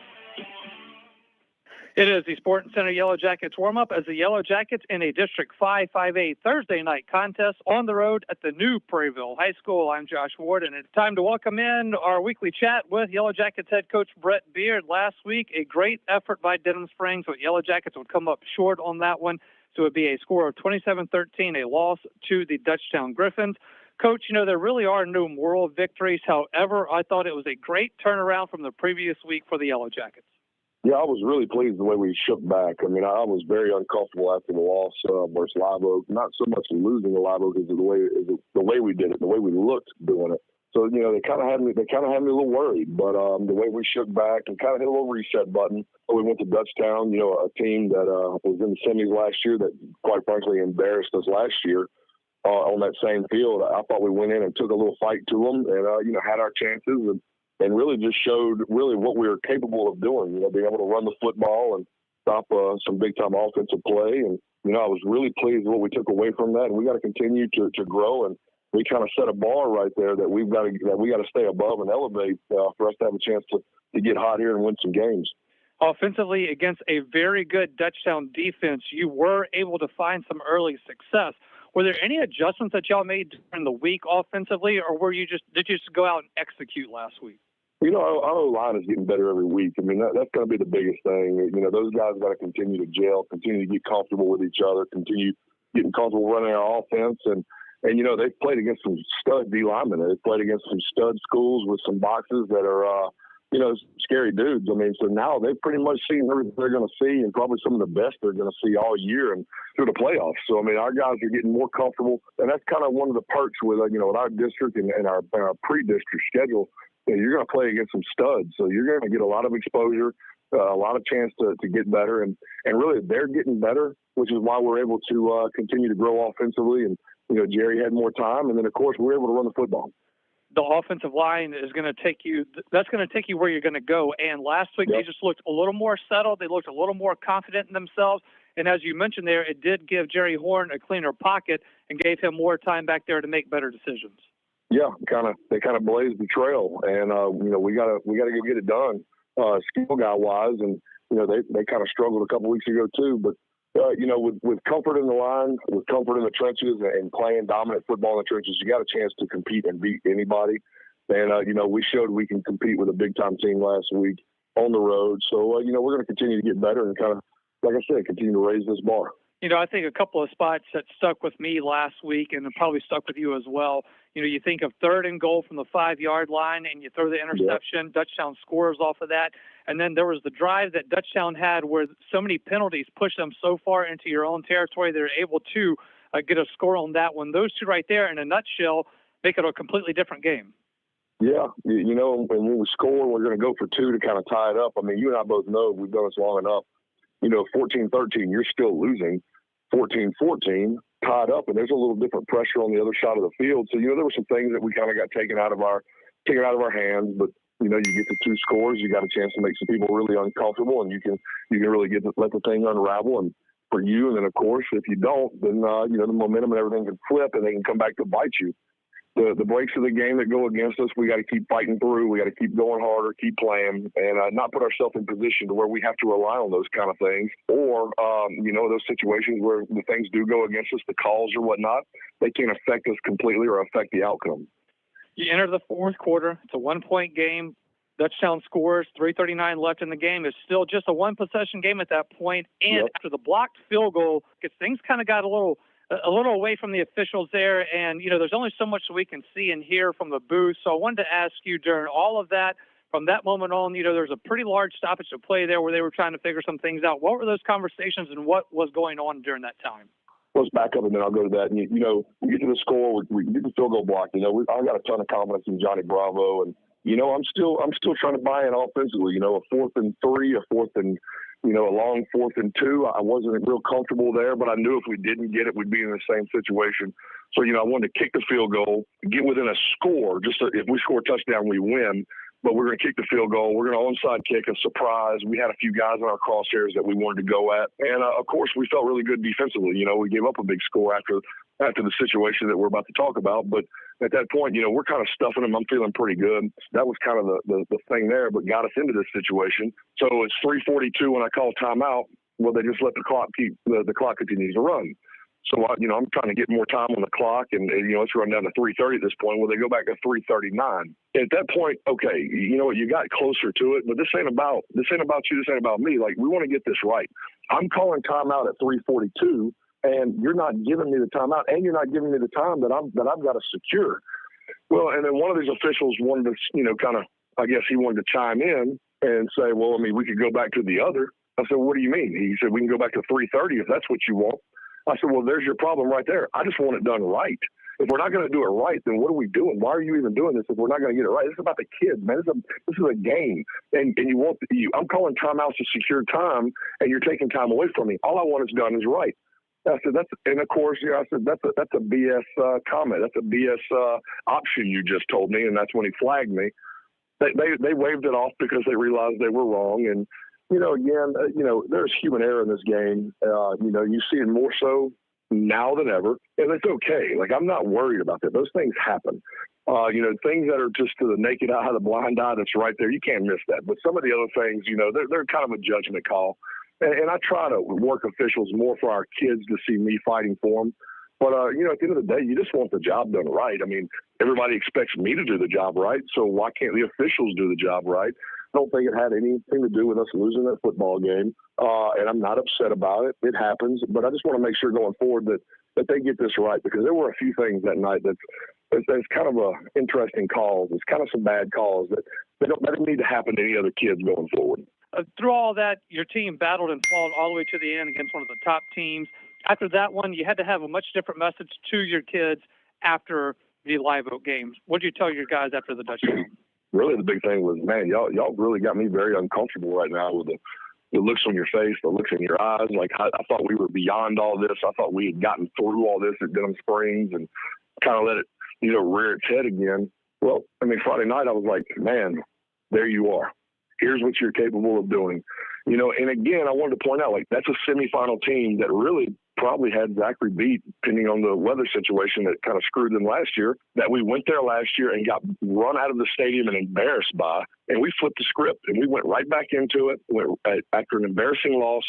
It is the Sporting Center Yellow Jackets warm-up as the Yellow Jackets in a District 5-5A Thursday night contest on the road at the new Prairieville High School. I'm Josh Ward, and it's time to welcome in our weekly chat with Yellow Jackets head coach Brett Beard. Last week, a great effort by Denham Springs, but Yellow Jackets would come up short on that one, so it would be a score of 27-13, a loss to the Dutchtown Griffins. Coach, there really are no moral victories. However, I thought it was a great turnaround from the previous week for the Yellow Jackets. Yeah, I was really pleased the way we shook back. I mean, I was very uncomfortable after the loss versus Live Oak. Not so much losing to Live Oak as the way we did it, the way we looked doing it. So they kind of had me a little worried. But the way we shook back and kind of hit a little reset button. We went to Dutchtown, a team that was in the semis last year that, quite frankly, embarrassed us last year on that same field. I thought we went in and took a little fight to them, and had our chances and really just showed really what we were capable of doing, being able to run the football and stop some big-time offensive play. And, I was really pleased with what we took away from that. And we got to continue to grow. And we kind of set a bar right there that we got to stay above and elevate for us to have a chance to get hot here and win some games. Offensively, against a very good Dutchtown defense, you were able to find some early success. Were there any adjustments that y'all made during the week offensively, or did you just go out and execute last week? Our O-line is getting better every week. I mean, that's going to be the biggest thing. Those guys got to continue to gel, continue to get comfortable with each other, continue getting comfortable running our offense. And they've played against some stud D linemen. They've played against some stud schools with some boxes that are, scary dudes. I mean, so now they've pretty much seen everything they're going to see, and probably some of the best they're going to see all year and through the playoffs. So, I mean, our guys are getting more comfortable. And that's kind of one of the perks with, with our district and our pre-district schedule. You're going to play against some studs, so you're going to get a lot of exposure, a lot of chance to get better, and really they're getting better, which is why we're able to continue to grow offensively. And Jerry had more time, and then of course we're able to run the football. The offensive line is going to take you. That's going to take you where you're going to go. And last week They just looked a little more settled. They looked a little more confident in themselves. And as you mentioned there, it did give Jerry Horn a cleaner pocket and gave him more time back there to make better decisions. Yeah, they kind of blazed the trail, and we gotta go get it done, skill guy wise, and they kind of struggled a couple weeks ago too. But with comfort in the line, with comfort in the trenches, and playing dominant football in the trenches, you got a chance to compete and beat anybody. And we showed we can compete with a big time team last week on the road. So we're going to continue to get better and kind of, like I said, continue to raise this bar. I think a couple of spots that stuck with me last week and probably stuck with you as well. You think of 3rd and goal from the 5-yard line and you throw the interception. Yeah. Dutchtown scores off of that. And then there was the drive that Dutchtown had where so many penalties pushed them so far into your own territory. They're able to get a score on that one. Those two right there, in a nutshell, make it a completely different game. Yeah, you know, and when we score, we're going to go for two to kind of tie it up. I mean, you and I both know we've done this long enough. You know, 14-13, you're still losing. 14-14, tied up, and there's a little different pressure on the other side of the field. So, you know, there were some things that we kind of got taken out of our hands, but you know, you get the two scores, you got a chance to make some people really uncomfortable, and you can really let the thing unravel. And for you, and then of course, if you don't, then you know, the momentum and everything can flip, and they can come back to bite you. The breaks of the game that go against us, we got to keep fighting through. We got to keep going harder, keep playing, and not put ourselves in position to where we have to rely on those kind of things. Or, you know, those situations where the things do go against us, the calls or whatnot, they can affect us completely or affect the outcome. You enter the fourth quarter. It's a 1-point game. Touchdown scores, 3:39 left in the game. It's still just a one-possession game at that point. And after the blocked field goal, because things kind of got a little away from the officials there. And, you know, there's only so much we can see and hear from the booth. So I wanted to ask you, during all of that, from that moment on, you know, there's a pretty large stoppage of play there where they were trying to figure some things out. What were those conversations and what was going on during that time? Let's back up and then I'll go to that. And, you know, we get to the score, we get the field goal block. You know, I got a ton of confidence in Johnny Bravo. And, you know, I'm still trying to buy in offensively. You know, a 4th and 3, a 4th and, you know, a long 4th and 2. I wasn't real comfortable there, but I knew if we didn't get it, we'd be in the same situation. So, you know, I wanted to kick the field goal, get within a score. Just if we score a touchdown, we win. But we're going to kick the field goal. We're going to onside kick, a surprise. We had a few guys in our crosshairs that we wanted to go at. And, of course, we felt really good defensively. You know, we gave up a big score after the situation that we're about to talk about. But at that point, you know, we're kind of stuffing them. I'm feeling pretty good. That was kind of the thing there, but got us into this situation. So it's 3:42 when I call timeout. Well, they just let the clock the clock continues to run. So, you know, I'm trying to get more time on the clock, and you know, it's run down to 3:30 at this point. Well, they go back to 3:39. At that point, okay, you know what, you got closer to it, but this ain't about you, this ain't about me. Like, we want to get this right. I'm calling timeout at 3:42, and you're not giving me the timeout, and you're not giving me the time that I've got to secure. Well, and then one of these officials wanted to, you know, kind of, I guess he wanted to chime in and say, well, I mean, we could go back to the other. I said, what do you mean? He said, we can go back to 3:30 if that's what you want. I said, well, there's your problem right there. I just want it done right. If we're not going to do it right, then what are we doing? Why are you even doing this if we're not going to get it right? This is about the kids, man. This is a game. And I'm calling timeouts to secure time, and you're taking time away from me. All I want is done is right. I said, and of course, I said, that's a BS comment. That's a BS option you just told me, and that's when he flagged me. They waved it off because they realized they were wrong. And, you know, again, you know, there's human error in this game. You know, you see it more so now than ever, and it's okay. Like, I'm not worried about that. Those things happen. You know, things that are just to the naked eye, the blind eye that's right there, you can't miss that. But some of the other things, you know, they're kind of a judgment call. And I try to work officials more for our kids to see me fighting for them. But, you know, at the end of the day, you just want the job done right. I mean, everybody expects me to do the job right, so why can't the officials do the job right? I don't think it had anything to do with us losing that football game, and I'm not upset about it. It happens, but I just want to make sure going forward that they get this right, because there were a few things that night that's kind of a interesting calls. It's kind of some bad calls that don't need to happen to any other kids going forward. Through all that, your team battled and fought all the way to the end against one of the top teams. After that one, you had to have a much different message to your kids after the Live Oak games. What did you tell your guys after the Dutch game? Really, the big thing was, man, y'all really got me very uncomfortable right now with the looks on your face, the looks in your eyes. Like, I thought we were beyond all this. I thought we had gotten through all this at Denham Springs and kind of let it, you know, rear its head again. Well, I mean, Friday night I was like, man, there you are. Here's what you're capable of doing. You know, and again, I wanted to point out, like, that's a semifinal team that really probably had Zachary beat, depending on the weather situation that kind of screwed them last year, that we went there last year and got run out of the stadium and embarrassed by, and we flipped the script, and we went right back into it. After an embarrassing loss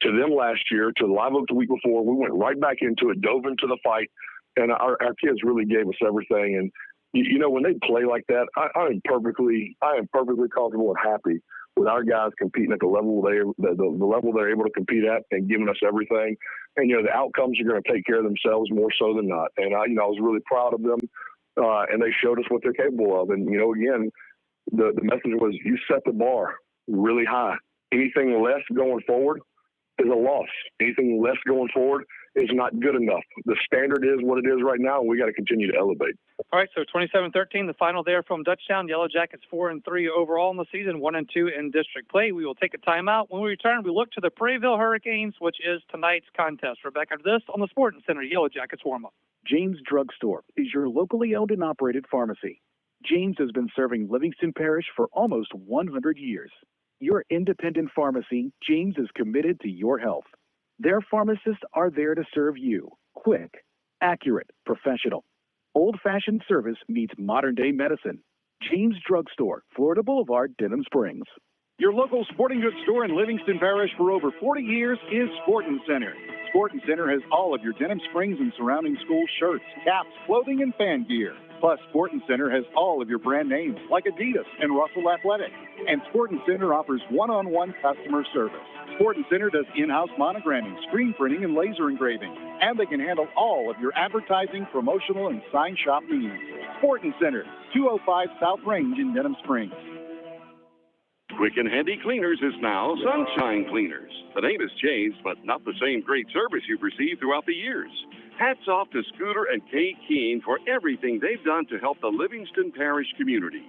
to them last year, to Live Oak the week before, we went right back into it, dove into the fight, and our kids really gave us everything. And, you know, when they play like that, I am perfectly comfortable and happy with our guys competing at the level the level they're able to compete at and giving us everything. And, you know, the outcomes are going to take care of themselves more so than not. And I was really proud of them, and they showed us what they're capable of. And, you know, again, the message was, you set the bar really high. Anything less going forward is a loss. Anything less going forward is not good enough. The standard is what it is right now, and we got to continue to elevate. All right, so 27-13, the final there from Dutchtown. Yellow Jackets 4-3 overall in the season, 1-2 in district play. We will take a timeout. When we return, we look to the Prairieville Hurricanes, which is tonight's contest. Right back after this on the Sporting Center Yellow Jackets warm-up. James Drug Store is your locally owned and operated pharmacy. James has been serving Livingston Parish for almost 100 years. Your independent pharmacy, James is committed to your health. Their pharmacists are there to serve you. Quick, accurate, professional. Old-fashioned service meets modern-day medicine. James Drug Store, Florida Boulevard, Denham Springs. Your local sporting goods store in Livingston Parish for over 40 years is Sporting Center. Sporting Center has all of your Denham Springs and surrounding school shirts, caps, clothing, and fan gear. Plus, Sporting Center has all of your brand names like Adidas and Russell Athletic. And Sporting Center offers one-on-one customer service. Sporting Center does in-house monogramming, screen printing, and laser engraving. And they can handle all of your advertising, promotional, and sign shop needs. Sporting Center, 205 South Range in Denham Springs. Quick and Handy Cleaners is now Sunshine Cleaners. The name has changed, but not the same great service you've received throughout the years. Hats off to Scooter and Kay Keene for everything they've done to help the Livingston Parish community.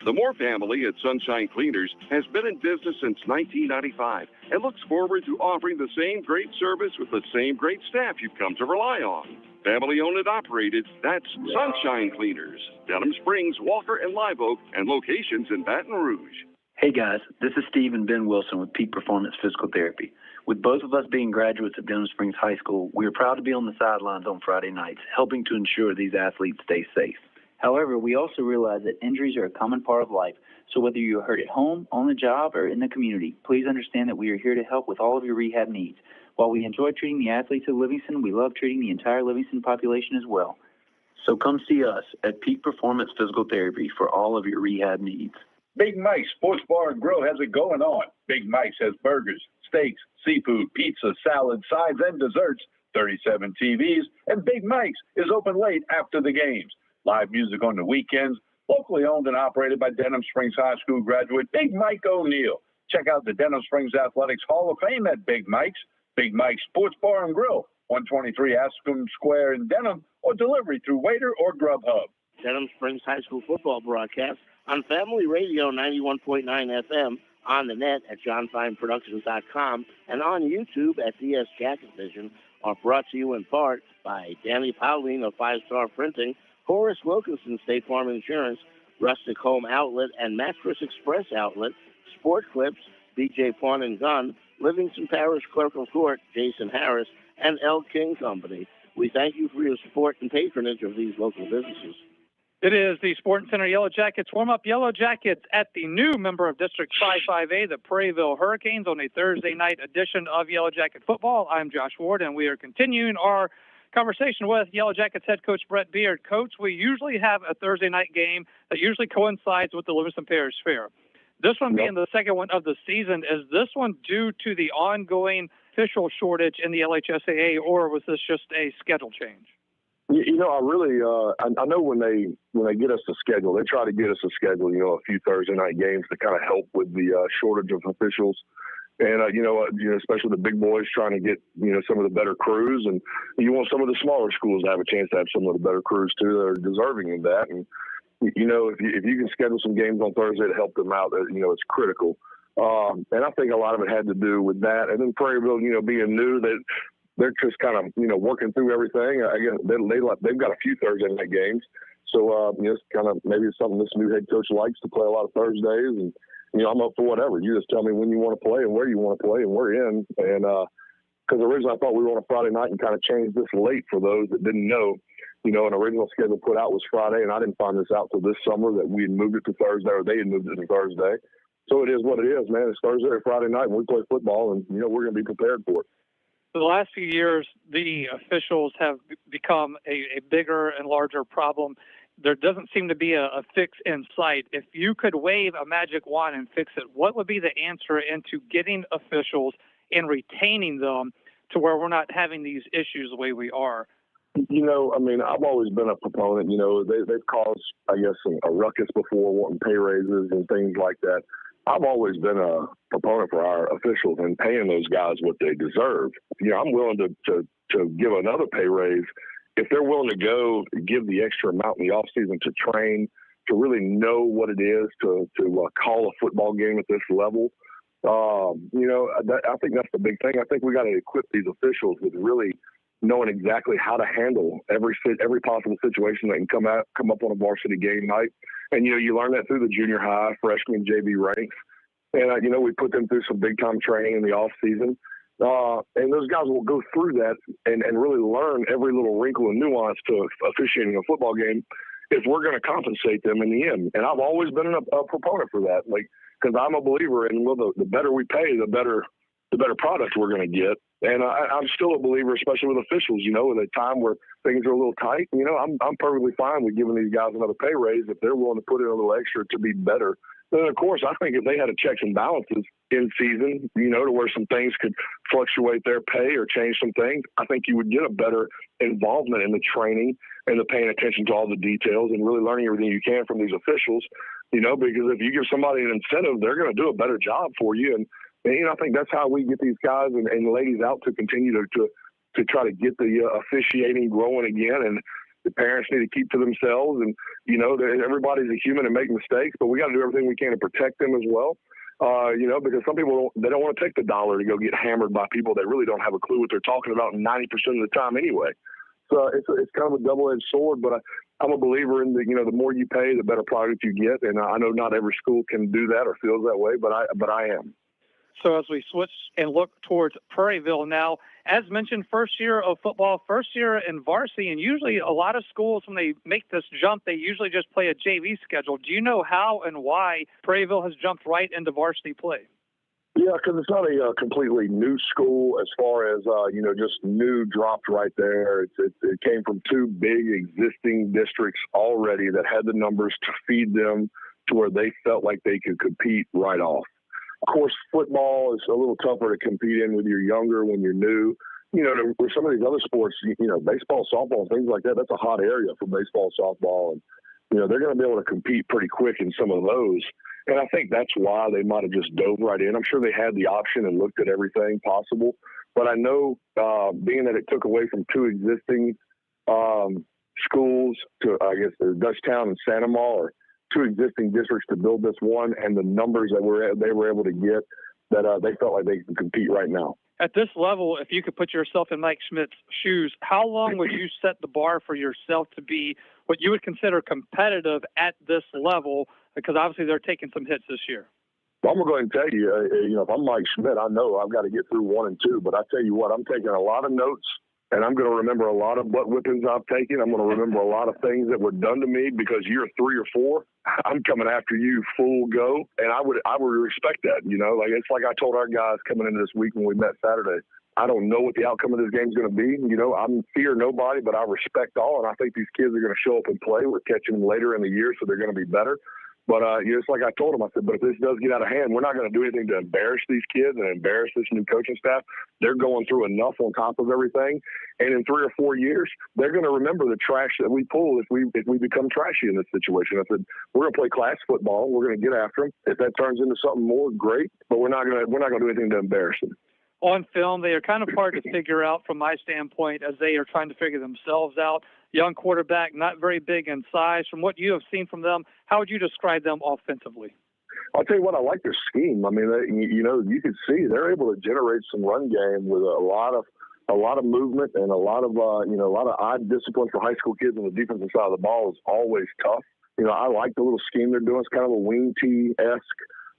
The Moore family at Sunshine Cleaners has been in business since 1995 and looks forward to offering the same great service with the same great staff you've come to rely on. Family owned and operated, that's Sunshine Cleaners. Denham Springs, Walker, and Live Oak, and locations in Baton Rouge. Hey guys, this is Steve and Ben Wilson with Peak Performance Physical Therapy. With both of us being graduates of Denham Springs High School, we are proud to be on the sidelines on Friday nights, helping to ensure these athletes stay safe. However, we also realize that injuries are a common part of life, so whether you're hurt at home, on the job, or in the community, please understand that we are here to help with all of your rehab needs. While we enjoy treating the athletes of Livingston, we love treating the entire Livingston population as well. So come see us at Peak Performance Physical Therapy for all of your rehab needs. Big Mike's Sports Bar and Grill has it going on. Big Mike's has burgers, steaks, seafood, pizza, salad, sides, and desserts, 37 TVs, and Big Mike's is open late after the games. Live music on the weekends, locally owned and operated by Denham Springs High School graduate Big Mike O'Neill. Check out the Denham Springs Athletics Hall of Fame at Big Mike's. Big Mike's Sports Bar and Grill, 123 Ascom Square in Denham, or delivery through Waiter or Grubhub. Denham Springs High School football broadcast on Family Radio 91.9 FM, on the net at johnfineproductions.com, and on YouTube at DS Jacket Vision, are brought to you in part by Danny Powling of 5 Star Printing, Horace Wilkinson State Farm Insurance, Rustic Home Outlet and Mattress Express Outlet, Sport Clips, BJ Pawn and Gun, Livingston Parish Clerk of Court, Jason Harris, and L. King Company. We thank you for your support and patronage of these local businesses. It is the Sporting Center Yellow Jackets warm-up. Yellow Jackets at the new member of District 5-5A, the Prairieville Hurricanes, on a Thursday night edition of Yellow Jacket Football. I'm Josh Ward, and we are continuing our conversation with Yellow Jackets head coach Brett Beard. Coach, we usually have a Thursday night game that usually coincides with the Livingston Parish Fair. This one being the second one of the season, is this one due to the ongoing official shortage in the LHSAA, or was this just a schedule change? You know, I really, I know when they get us a schedule, they try to get us a schedule, you know, a few Thursday night games to kind of help with the shortage of officials. And, you know, especially the big boys trying to get, you know, some of the better crews. And you want some of the smaller schools to have a chance to have some of the better crews, too, that are deserving of that. And, you know, if you can schedule some games on Thursday to help them out, you know, it's critical. And I think a lot of it had to do with that. And then Prairieville, you know, being new, that they're just kind of, you know, working through everything. I guess they've got a few Thursday night games. So, you know, it's kind of maybe it's something this new head coach likes to play a lot of Thursdays. And, you know, I'm up for whatever. You just tell me when you want to play and where you want to play, and we're in. And because originally I thought we were on a Friday night and kind of changed this late for those that didn't know. You know, an original schedule put out was Friday, and I didn't find this out till this summer that we had moved it to Thursday, or they had moved it to Thursday. So it is what it is, man. It's Thursday or Friday night, and we play football, and, you know, we're going to be prepared for it. For the last few years, the officials have become a bigger and larger problem. There doesn't seem to be a fix in sight. If you could wave a magic wand and fix it, what would be the answer into getting officials and retaining them to where we're not having these issues the way we are? You know, I mean, I've always been a proponent. You know, they've caused, I guess, a ruckus before, wanting pay raises and things like that. I've always been a proponent for our officials and paying those guys what they deserve. I'm willing to give another pay raise if they're willing to go give the extra amount in the offseason to train, to really know what it is to call a football game at this level. I think that's the big thing. I think we got to equip these officials with really knowing exactly how to handle every possible situation that can come up on a varsity game night. And, you learn that through the junior high, freshman, JV ranks. And, we put them through some big-time training in the off season. And those guys will go through that and really learn every little wrinkle and nuance to officiating a football game if we're going to compensate them in the end. And I've always been a proponent for that, because I'm a believer in, the better we pay, the better product we're going to get. And I'm still a believer, especially with officials, at a time where things are a little tight. I'm perfectly fine with giving these guys another pay raise if they're willing to put in a little extra to be better. Then, of course, I think if they had a checks and balances in season, to where some things could fluctuate their pay or change some things, I think you would get a better involvement in the training and the paying attention to all the details and really learning everything you can from these officials, because if you give somebody an incentive, they're going to do a better job for you. And I think that's how we get these guys and ladies out to continue to try to get the officiating growing again. And the parents need to keep to themselves. And, everybody's a human and make mistakes, but we got to do everything we can to protect them as well. Because some people, they don't want to take the dollar to go get hammered by people that really don't have a clue what they're talking about 90% of the time anyway. So it's kind of a double-edged sword, but I'm a believer in the more you pay, the better product you get. And I know not every school can do that or feels that way, but I am. So as we switch and look towards Prairieville now, as mentioned, first year of football, first year in varsity, and usually a lot of schools, when they make this jump, they usually just play a JV schedule. Do you know how and why Prairieville has jumped right into varsity play? Yeah, because it's not a completely new school as far as, just new dropped right there. It came from two big existing districts already that had the numbers to feed them to where they felt like they could compete right off. Of course, football is a little tougher to compete in when you're younger, when you're new. With some of these other sports, baseball, softball, things like that, that's a hot area for baseball, softball. And, they're going to be able to compete pretty quick in some of those. And I think that's why they might have just dove right in. I'm sure they had the option and looked at everything possible. But I know, being that it took away from two existing schools to, I guess, Dutchtown and Santa Ma, or two existing districts to build this one, and the numbers that they were able to get, that they felt like they can compete right now. At this level, if you could put yourself in Mike Schmidt's shoes, how long would you set the bar for yourself to be what you would consider competitive at this level? Because obviously they're taking some hits this year. Well, I'm going to go ahead and tell you, if I'm Mike Schmidt, I know I've got to get through 1 and 2. But I tell you what, I'm taking a lot of notes. And I'm going to remember a lot of butt whippings I've taken. I'm going to remember a lot of things that were done to me, because year 3 or 4, I'm coming after you full go. And I would respect that, it's like I told our guys coming into this week when we met Saturday. I don't know what the outcome of this game is going to be. I'm fear nobody, but I respect all. And I think these kids are going to show up and play. We're catching them later in the year, so they're going to be better. But it's like I told them, I said, but if this does get out of hand, we're not going to do anything to embarrass these kids and embarrass this new coaching staff. They're going through enough on top of everything. And in 3 or 4 years, they're going to remember the trash that we pull if we become trashy in this situation. I said, we're going to play class football. We're going to get after them. If that turns into something more, great. But we're not going to do anything to embarrass them. On film, they are kind of hard to figure out from my standpoint, as they are trying to figure themselves out. Young quarterback, not very big in size. From what you have seen from them, how would you describe them offensively? I'll tell you what, I like their scheme. I mean, you can see they're able to generate some run game with a lot of movement and a lot of eye discipline for high school kids on the defensive side of the ball is always tough. I like the little scheme they're doing. It's kind of a wing tee-esque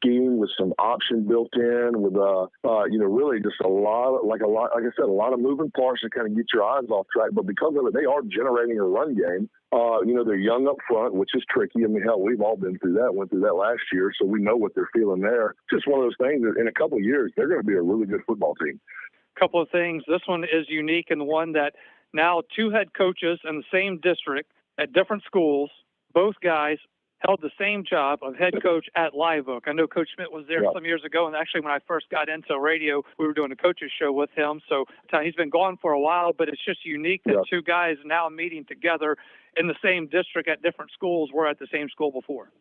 scheme with some option built in, with really just a lot, like I said, a lot of moving parts to kind of get your eyes off track. But because of it, they are generating a run game. They're young up front, which is tricky. I mean, hell, we've all been through that. Went through that last year, so we know what they're feeling there. Just one of those things that in a couple of years they're going to be a really good football team. Couple of things. This one is unique in the one that now 2 head coaches in the same district at different schools, both guys held the same job of head coach at Live Oak. I know Coach Schmidt was there some years ago, and actually when I first got into radio, we were doing a coaches show with him. So he's been gone for a while, but it's just unique that 2 guys now meeting together in the same district at different schools were at the same school before.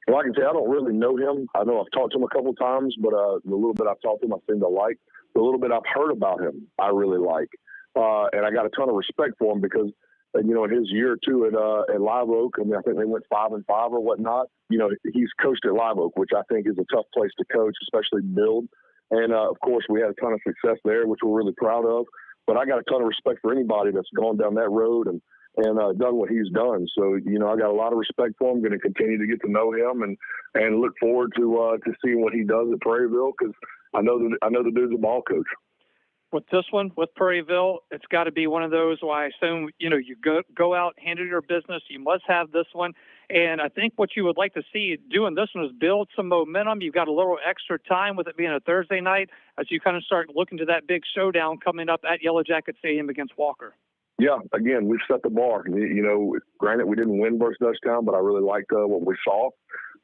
Well, I can say I don't really know him. I know I've talked to him a couple of times, but the little bit I've talked to him, I seem to like. The little bit I've heard about him, I really like. And I got a ton of respect for him because, in his year or two at Live Oak, I think they went 5-5 or whatnot. He's coached at Live Oak, which I think is a tough place to coach, especially build. And, of course, we had a ton of success there, which we're really proud of. But I got a ton of respect for anybody that's gone down that road and done what he's done. So, I got a lot of respect for him. Going to continue to get to know him and look forward to seeing what he does at Prairieville because I know the dude's a ball coach. With this one, with Prairieville, it's got to be one of those where I assume, you go out, handle your business. You must have this one. And I think what you would like to see doing this one is build some momentum. You've got a little extra time with it being a Thursday night as you kind of start looking to that big showdown coming up at Yellow Jacket Stadium against Walker. Yeah, again, we've set the bar. Granted, we didn't win versus Dutchtown, but I really liked what we saw.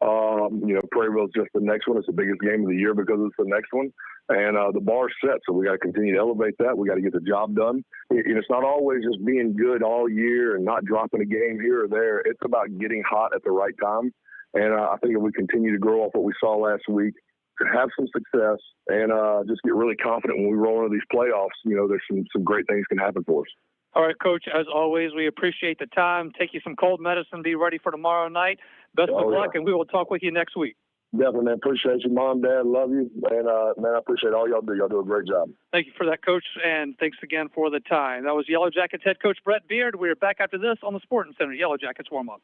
Prairieville's just the next one. It's the biggest game of the year because it's the next one. And the bar's set, so we got to continue to elevate that. We got to get the job done. It's not always just being good all year and not dropping a game here or there. It's about getting hot at the right time. And I think if we continue to grow off what we saw last week, to have some success and just get really confident when we roll into these playoffs, there's some great things can happen for us. All right, Coach, as always, we appreciate the time. Take you some cold medicine. Be ready for tomorrow night. Best of luck, and we will talk with you next week. Definitely, man. Appreciate you, Mom, Dad. Love you. And, man, I appreciate all y'all do. Y'all do a great job. Thank you for that, Coach, and thanks again for the time. That was Yellow Jackets head coach Brett Beard. We are back after this on the Sporting Center Yellow Jackets warm-up.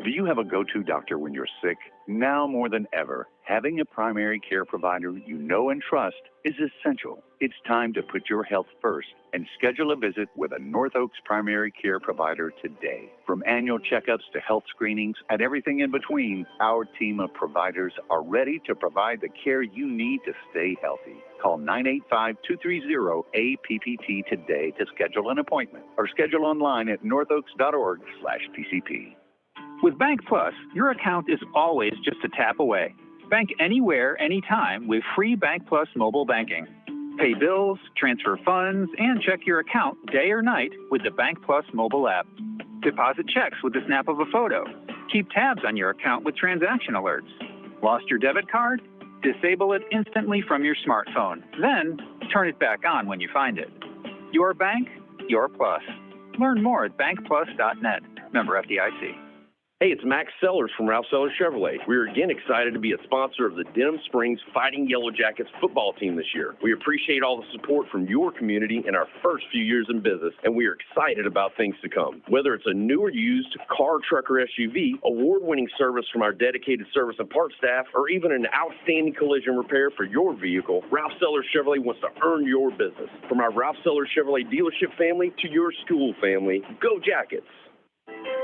Do you have a go-to doctor when you're sick? Now more than ever, having a primary care provider you know and trust is essential. It's time to put your health first and schedule a visit with a North Oaks primary care provider today. From annual checkups to health screenings and everything in between, our team of providers are ready to provide the care you need to stay healthy. Call 985-230-APPT today to schedule an appointment or schedule online at northoaks.org/PCP. With Bank Plus, your account is always just a tap away. Bank anywhere, anytime with free Bank Plus mobile banking. Pay bills, transfer funds, and check your account day or night with the Bank Plus mobile app. Deposit checks with the snap of a photo. Keep tabs on your account with transaction alerts. Lost your debit card? Disable it instantly from your smartphone. Then, turn it back on when you find it. Your bank, your plus. Learn more at bankplus.net. Member FDIC. Hey, it's Max Sellers from Ralph Sellers Chevrolet. We are again excited to be a sponsor of the Denham Springs Fighting Yellow Jackets football team this year. We appreciate all the support from your community in our first few years in business, and we are excited about things to come. Whether it's a new or used car, truck, or SUV, award-winning service from our dedicated service and parts staff, or even an outstanding collision repair for your vehicle, Ralph Sellers Chevrolet wants to earn your business. From our Ralph Sellers Chevrolet dealership family to your school family, go Jackets!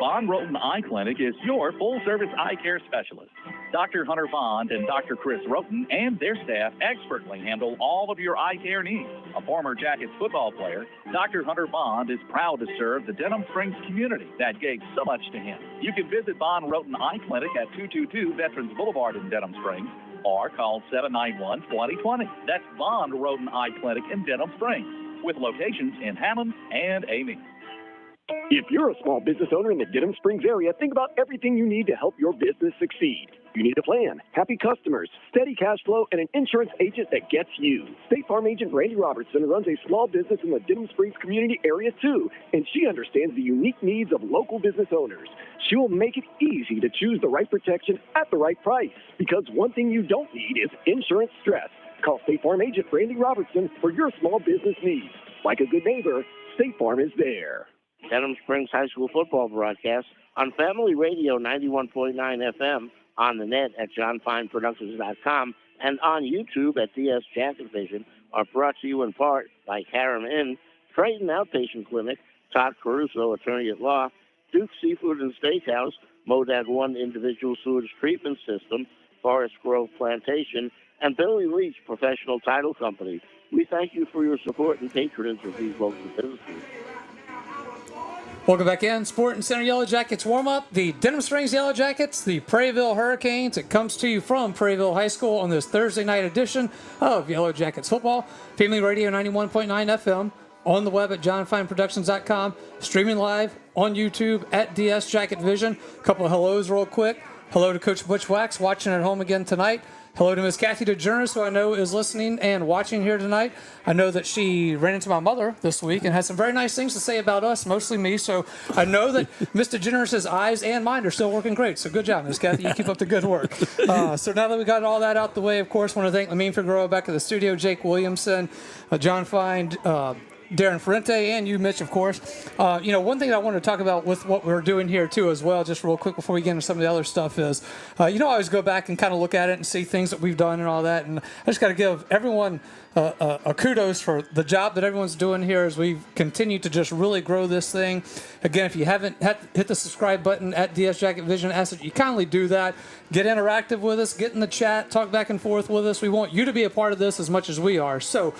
Bond Roten Eye Clinic is your full-service eye care specialist. Dr. Hunter Bond and Dr. Chris Roten and their staff expertly handle all of your eye care needs. A former Jackets football player, Dr. Hunter Bond is proud to serve the Denham Springs community that gave so much to him. You can visit Bond Roten Eye Clinic at 222 Veterans Boulevard in Denham Springs or call 791-2020. That's Bond Roten Eye Clinic in Denham Springs with locations in Hammond and Amy. If you're a small business owner in the Denham Springs area, think about everything you need to help your business succeed. You need a plan, happy customers, steady cash flow, and an insurance agent that gets you. State Farm agent Randy Robertson runs a small business in the Denham Springs community area too, and she understands the unique needs of local business owners. She will make it easy to choose the right protection at the right price, because one thing you don't need is insurance stress. Call State Farm agent Randy Robertson for your small business needs. Like a good neighbor, State Farm is there. Denham Springs High School football broadcast on Family Radio 91.9 FM, on the net at johnfineproductions.com, and on YouTube at DS Jacket Vision are brought to you in part by Karam Inn, Triton Outpatient Clinic, Todd Caruso, Attorney at Law, Duke Seafood and Steakhouse, Modad 1 Individual Sewage Treatment System, Forest Grove Plantation, and Billy Leach Professional Title Company. We thank you for your support and patronage of these local businesses. Welcome back in. Sporting Center Yellow Jackets warm-up. The Denham Springs Yellow Jackets, the Prairieville Hurricanes. It comes to you from Prairieville High School on this Thursday night edition of Yellow Jackets football. Family Radio 91.9 FM, on the web at johnfineproductions.com, streaming live on YouTube at DS Jacket Vision. A couple of hellos real quick. Hello to Coach Butch Wax watching at home again tonight. Hello to Miss Kathy DeJournas, who I know is listening and watching here tonight. I know that she ran into my mother this week and had some very nice things to say about us, mostly me. So I know that Miss DeJournas' eyes and mine are still working great. So good job, Miss Kathy. You keep up the good work. So now that we got all that out the way, of course, I want to thank Lamine Figueroa back at the studio, Jake Williamson, John Fine, Darren Ferrente, and you, Mitch, of course. One thing I want to talk about with what we're doing here, too, as well, just real quick before we get into some of the other stuff is, I always go back and kind of look at it and see things that we've done and all that. And I just got to give everyone a kudos for the job that everyone's doing here as we continue to just really grow this thing. Again, if you haven't hit the subscribe button at DS Jacket Vision, I ask that you kindly do that. Get interactive with us, get in the chat, talk back and forth with us. We want you to be a part of this as much as we are. So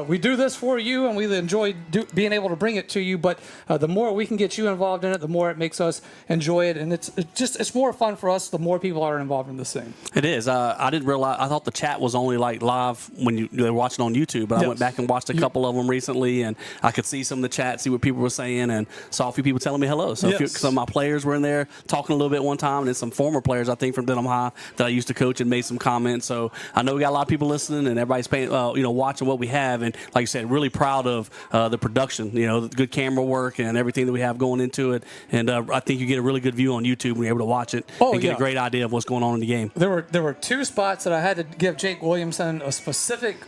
we do this for you, and we enjoy being able to bring it to you. But the more we can get you involved in it, the more it makes us enjoy it. And it's more fun for us the more people are involved in this thing. It is. I didn't realize. I thought the chat was only like live when they were watching on YouTube. But I went back and watched a couple of them recently, and I could see some of the chat, see what people were saying, and saw a few people telling me hello. So some of my players were in there talking a little bit one time, and then some former players, I think, from Denham High that I used to coach and made some comments. So I know we got a lot of people listening, and everybody's paying, watching what we have. And like you said, really proud of the production, the good camera work and everything that we have going into it. And I think you get a really good view on YouTube when you're able to watch it and get a great idea of what's going on in the game. There were two spots that I had to give Jake Williamson a specific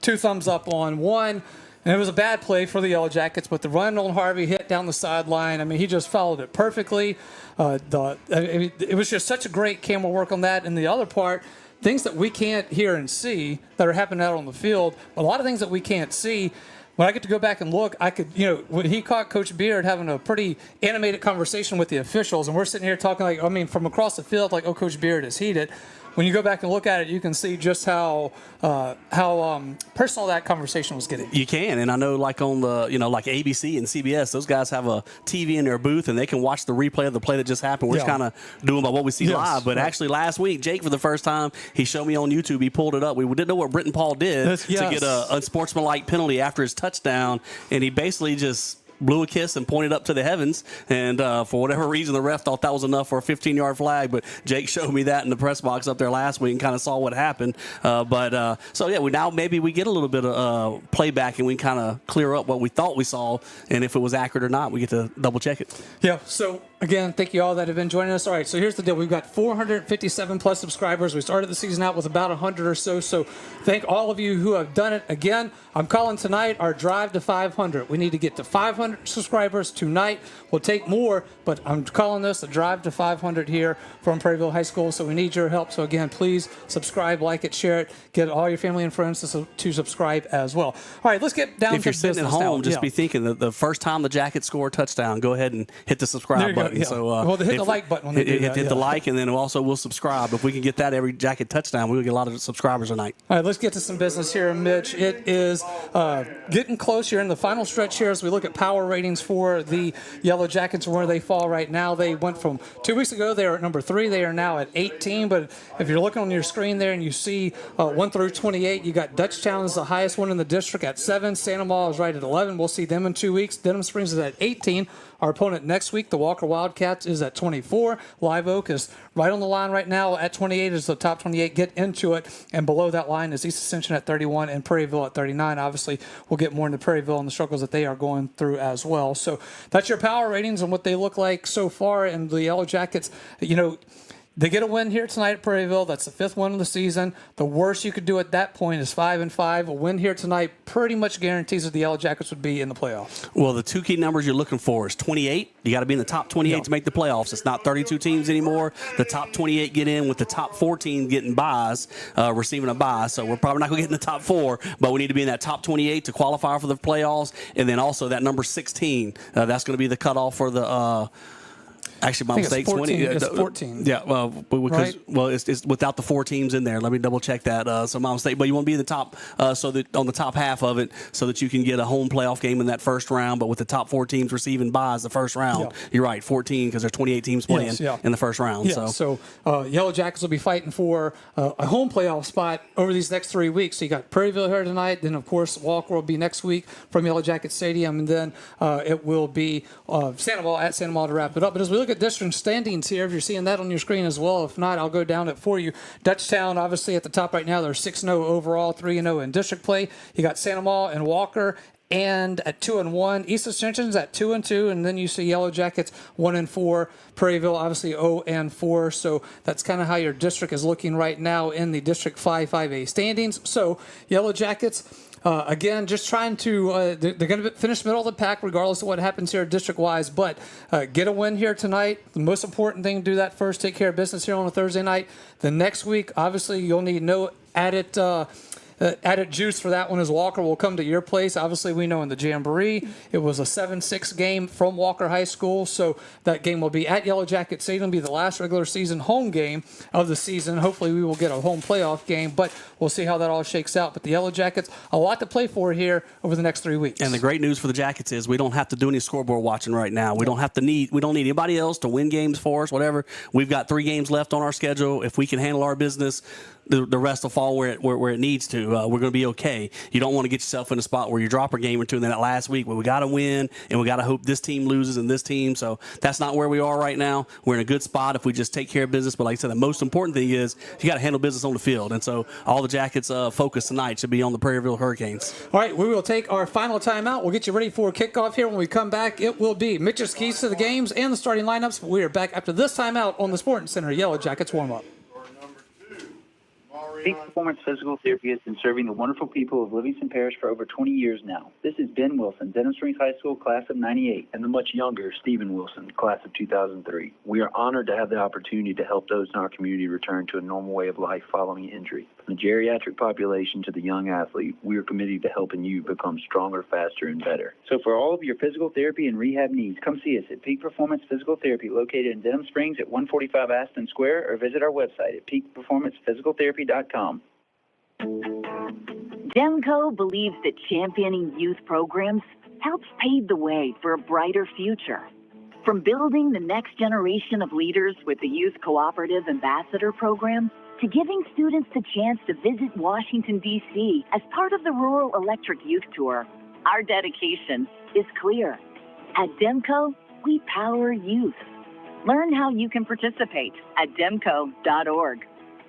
2 thumbs up on. One, and it was a bad play for the Yellow Jackets, but the run on Harvey hit down the sideline. I mean, he just followed it perfectly. It was just such a great camera work on that. And the other part, things that we can't hear and see that are happening out on the field, a lot of things that we can't see. When I get to go back and look, I could, when he caught Coach Beard having a pretty animated conversation with the officials, and we're sitting here talking from across the field, like, oh, Coach Beard is heated. When you go back and look at it, you can see just how personal that conversation was getting. You can, and I know like on the, like ABC and CBS, those guys have a TV in their booth, and they can watch the replay of the play that just happened. We're just kind of doing by what we see live. But actually last week, Jake, for the first time, he showed me on YouTube, he pulled it up. We didn't know what Britton Paul did to get a unsportsmanlike penalty after his touchdown, and he basically just blew a kiss and pointed up to the heavens, and for whatever reason the ref thought that was enough for a 15-yard flag, but Jake showed me that in the press box up there last week and kind of saw what happened. Maybe we get a little bit of playback and we kind of clear up what we thought we saw, and if it was accurate or not, we get to double check it. Yeah, so again, thank you all that have been joining us. All right, so here's the deal. We've got 457 plus subscribers. We started the season out with about 100 or so, so thank all of you who have done it. Again, I'm calling tonight our drive to 500. We need to get to 500 subscribers tonight. We'll take more, but I'm calling this a drive to 500 here from Prairieville High School, so we need your help. So again, please subscribe, like it, share it, get all your family and friends to subscribe as well. All right, let's get down to business. If you're sitting at home, just be thinking that the first time the Jackets score a touchdown, go ahead and hit the subscribe button. Yeah. So hit the like button when they do that. Hit the like, and then also we'll subscribe. If we can get that every Jacket touchdown, we'll get a lot of subscribers tonight. All right, let's get to some business here, Mitch. It is getting close. You're in the final stretch here as we look at power ratings for the Yellow Jackets and where they fall right now. They went from 2 weeks ago, they were at number 3. They are now at 18. But if you're looking on your screen there and you see 1 through 28, you got Dutchtown is the highest one in the district at 7. Santa Maula is right at 11. We'll see them in 2 weeks. Denham Springs is at 18. Our opponent next week, the Walker Wildcats, is at 24. Live Oak is right on the line right now at 28 as the top 28 get into it. And below that line is East Ascension at 31 and Prairieville at 39. Obviously, we'll get more into Prairieville and the struggles that they are going through as well. So that's your power ratings and what they look like so far. And the Yellow Jackets, they get a win here tonight at Prairieville. That's the 5th one of the season. The worst you could do at that point is 5-5. A win here tonight pretty much guarantees that the Yellow Jackets would be in the playoffs. Well, the 2 key numbers you're looking for is 28. You got to be in the top 28 to make the playoffs. It's not 32 teams anymore. The top 28 get in with the top 14 getting buys, receiving a bye. So we're probably not going to get in the top 4, but we need to be in that top 28 to qualify for the playoffs. And then also that number 16, that's going to be the cutoff for the actually, my mistake. 20. It's 14. Yeah, it's without the 4 teams in there. Let me double check that. So my mistake. But you want to be in the top, so that on the top half of it, so that you can get a home playoff game in that first round. But with the top 4 teams receiving buys the first round, you're right, 14 because there's 28 teams playing in the first round. Yeah. So Yellow Jackets will be fighting for a home playoff spot over these next 3 weeks. So you got Prairieville here tonight. Then of course Walker will be next week from Yellow Jacket Stadium, and then it will be Santa Maula at Santa Maula to wrap it up. But as we look look at district standings here, if you're seeing that on your screen as well. If not, I'll go down it for you. Dutchtown, obviously, at the top right now. They're 6-0 overall, 3-0 in district play. You got Santa Maria and Walker, and at 2-1, East Ascension's at 2-2, and then you see Yellow Jackets 1-4, Prairieville obviously 0-4. So that's kind of how your district is looking right now in the District 5-5A standings. So Yellow Jackets, again, just trying to, they're going to finish middle of the pack regardless of what happens here district-wise, but get a win here tonight. The most important thing, do that first, take care of business here on a Thursday night. The next week, obviously, you'll need no added juice for that one as Walker will come to your place. Obviously, we know in the Jamboree, it was a 7-6 game from Walker High School, so that game will be at Yellow Jacket Stadium. It'll be the last regular season home game of the season. Hopefully, we will get a home playoff game, but we'll see how that all shakes out. But the Yellow Jackets, a lot to play for here over the next 3 weeks. And the great news for the Jackets is we don't have to do any scoreboard watching right now. We don't need anybody else to win games for us, whatever. We've got 3 games left on our schedule. If we can handle our business, the rest will fall where it needs to. We're going to be okay. You don't want to get yourself in a spot where you drop a game or two in that last week where we got to win and we got to hope this team loses and this team. So that's not where we are right now. We're in a good spot if we just take care of business. But like I said, the most important thing is you got to handle business on the field. And so all the Jackets' focus tonight should be on the Prairieville Hurricanes. All right, we will take our final timeout. We'll get you ready for kickoff here. When we come back, it will be Mitch's keys to the games and the starting lineups. We are back after this timeout on the Sporting Center Yellow Jackets warm-up. Peak Performance Physical Therapy has been serving the wonderful people of Livingston Parish for over 20 years now. This is Ben Wilson, Denham Springs High School, class of 98, and the much younger Stephen Wilson, class of 2003. We are honored to have the opportunity to help those in our community return to a normal way of life following injury. From the geriatric population to the young athlete, we are committed to helping you become stronger, faster, and better. So for all of your physical therapy and rehab needs, come see us at Peak Performance Physical Therapy, located in Denham Springs at 145 Aston Square, or visit our website at peakperformancephysicaltherapy.com. Demco believes that championing youth programs helps pave the way for a brighter future. From building the next generation of leaders with the Youth Cooperative Ambassador Program to giving students the chance to visit Washington, D.C. as part of the Rural Electric Youth Tour, our dedication is clear. At Demco, we power youth. Learn how you can participate at demco.org.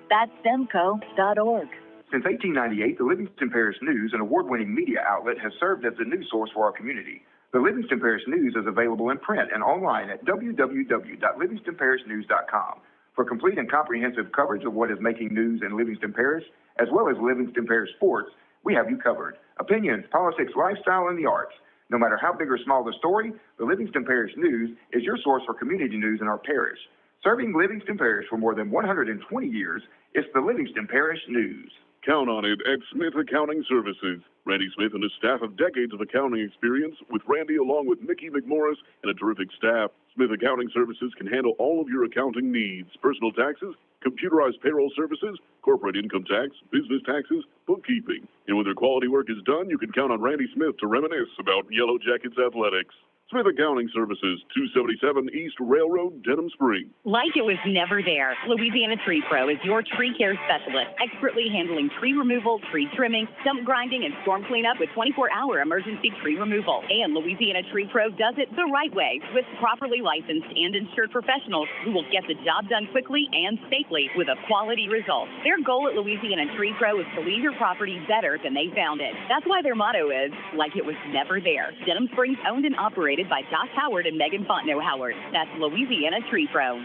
That's demco.org. Since 1898, the Livingston Parish News, an award-winning media outlet, has served as the news source for our community. The Livingston Parish News is available in print and online at www.livingstonparishnews.com. For complete and comprehensive coverage of what is making news in Livingston Parish, as well as Livingston Parish sports, we have you covered. Opinions, politics, lifestyle, and the arts. No matter how big or small the story, the Livingston Parish News is your source for community news in our parish. Serving Livingston Parish for more than 120 years, it's the Livingston Parish News. Count on it at Smith Accounting Services. Randy Smith and his staff have decades of accounting experience, with Randy along with Mickey McMorris and a terrific staff. Smith Accounting Services can handle all of your accounting needs: personal taxes, computerized payroll services, corporate income tax, business taxes, bookkeeping. And when their quality work is done, you can count on Randy Smith to reminisce about Yellow Jackets athletics. Smith Accounting Services, 277 East Railroad, Denham Springs. Like it was never there, Louisiana Tree Pro is your tree care specialist, expertly handling tree removal, tree trimming, stump grinding, and storm cleanup with 24-hour emergency tree removal. And Louisiana Tree Pro does it the right way with properly licensed and insured professionals who will get the job done quickly and safely with a quality result. Their goal at Louisiana Tree Pro is to leave your property better than they found it. That's why their motto is, like it was never there. Denham Springs owned and operated by Josh Howard and Megan Fontenot Howard. That's Louisiana Tree Pro.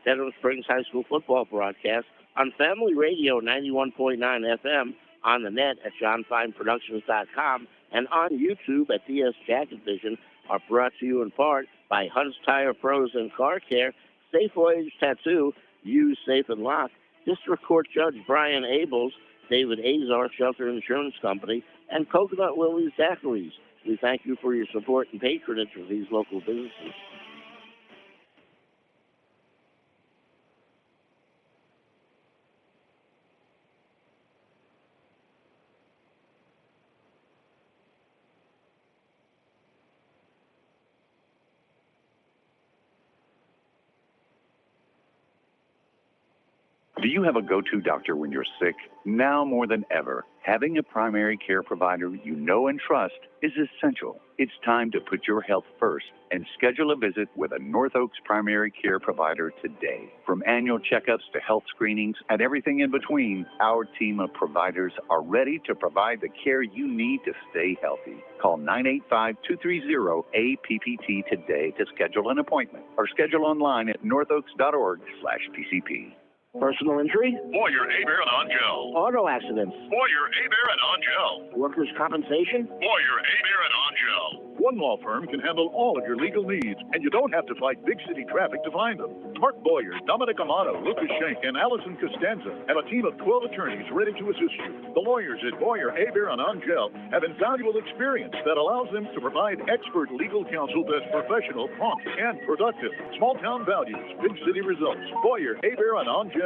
Denham Springs High School football broadcast on Family Radio 91.9 FM, on the net at johnfineproductions.com, and on YouTube at DS Jacket Vision are brought to you in part by Hunt's Tire Pros and Car Care, Safe Voyage Tattoo, Use Safe and Lock, District Court Judge Brian Abels, David Azar Shelter Insurance Company, and Coconut Willie's Daiquiris. We thank you for your support and patronage of these local businesses. Do you have a go-to doctor when you're sick? Now more than ever, Having a primary care provider you know and trust is essential. It's time to put your health first and schedule a visit with a North Oaks primary care provider today. From annual checkups to health screenings and everything in between, our team of providers are ready to provide the care you need to stay healthy. Call 985-230-APPT today to schedule an appointment or schedule online at northoaks.org/PCP. Personal injury? Boyer, Abear, and Angel. Auto accidents? Boyer, Abear, and Angel. Workers' compensation? Boyer, Abear, and Angel. One law firm can handle all of your legal needs, and you don't have to fight big city traffic to find them. Mark Boyer, Dominic Amato, Lucas Schenk, and Allison Costanza have a team of 12 attorneys ready to assist you. The lawyers at Boyer, Abear, and Angel have invaluable experience that allows them to provide expert legal counsel that's professional, prompt, and productive. Small town values, big city results. Boyer, Abear, and Angel.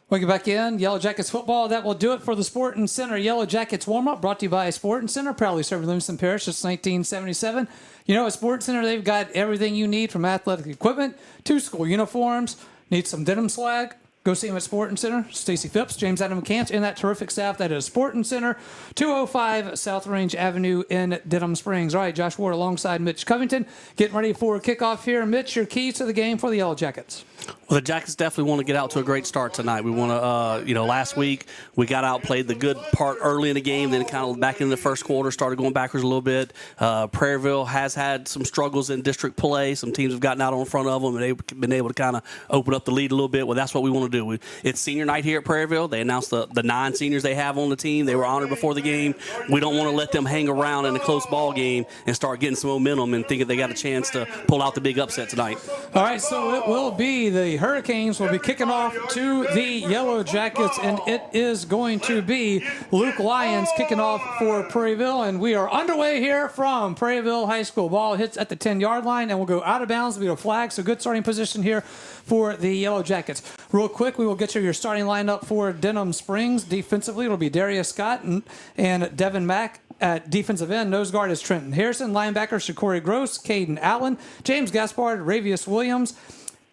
Welcome back in. Yellow Jackets football. That will do it for the Sporting Center Yellow Jackets warm-up, brought to you by Sporting Center, proudly serving Livingston Parish since 1977. You know, at Sporting Center, they've got everything you need, from athletic equipment to school uniforms. Need some denim swag? Go see them at Sporting Center. Stacy Phipps, James Adam McCants, and that terrific staff that is Sporting Center, 205 South Range Avenue in Denham Springs. All right, Josh Ward alongside Mitch Covington, getting ready for kickoff here. Mitch, your keys to the game for the Yellow Jackets. Well, the Jackets definitely want to get out to a great start tonight. We want to, last week we got out, played the good part early in the game, then kind of back in the first quarter, started going backwards a little bit. Prairieville has had some struggles in district play. Some teams have gotten out on front of them, and they've been able to kind of open up the lead a little bit. Well, that's what we want to do. It's senior night here at Prairieville. They announced the 9 seniors they have on the team. They were honored before the game. We don't want to let them hang around in a close ball game and start getting some momentum and thinking they got a chance to pull out the big upset tonight. All right, so it will be the Hurricanes will be kicking off to the Yellow Jackets, and it is going to be Luke Lyons kicking off for Prairieville, and we are underway here from Prairieville High School. Ball hits at the 10-yard line, and we'll go out of bounds. We'll be a flag, so good starting position here for the Yellow Jackets. Real quick, we will get you your starting lineup for Denham Springs. Defensively, it'll be Darius Scott and Devin Mack. At defensive end, nose guard is Trenton Harrison. Linebacker, Shakori Gross, Caden Allen, James Gaspard, Ravius Williams.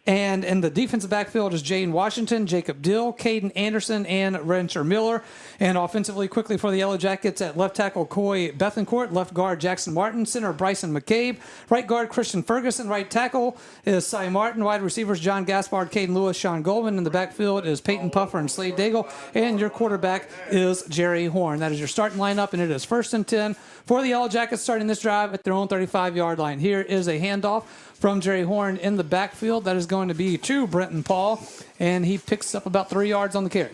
And in the defensive backfield is Jaden Washington, Jacob Dill, Caden Anderson, and Rencher Miller. And offensively, quickly for the Yellow Jackets, at left tackle, Coy Bethencourt, left guard, Jackson Martin, center, Bryson McCabe, right guard, Christian Ferguson, right tackle is Cy Martin, wide receivers, John Gaspard, Caden Lewis, Sean Goldman. In the backfield is Peyton Puffer and Slade Daigle, and your quarterback is Jerry Horn. That is your starting lineup, and it is 1st and 10 for the Yellow Jackets starting this drive at their own 35-yard line. Here is a handoff from Jerry Horn in the backfield. That is going to be to Brenton Paul, and he picks up about 3 yards on the carry.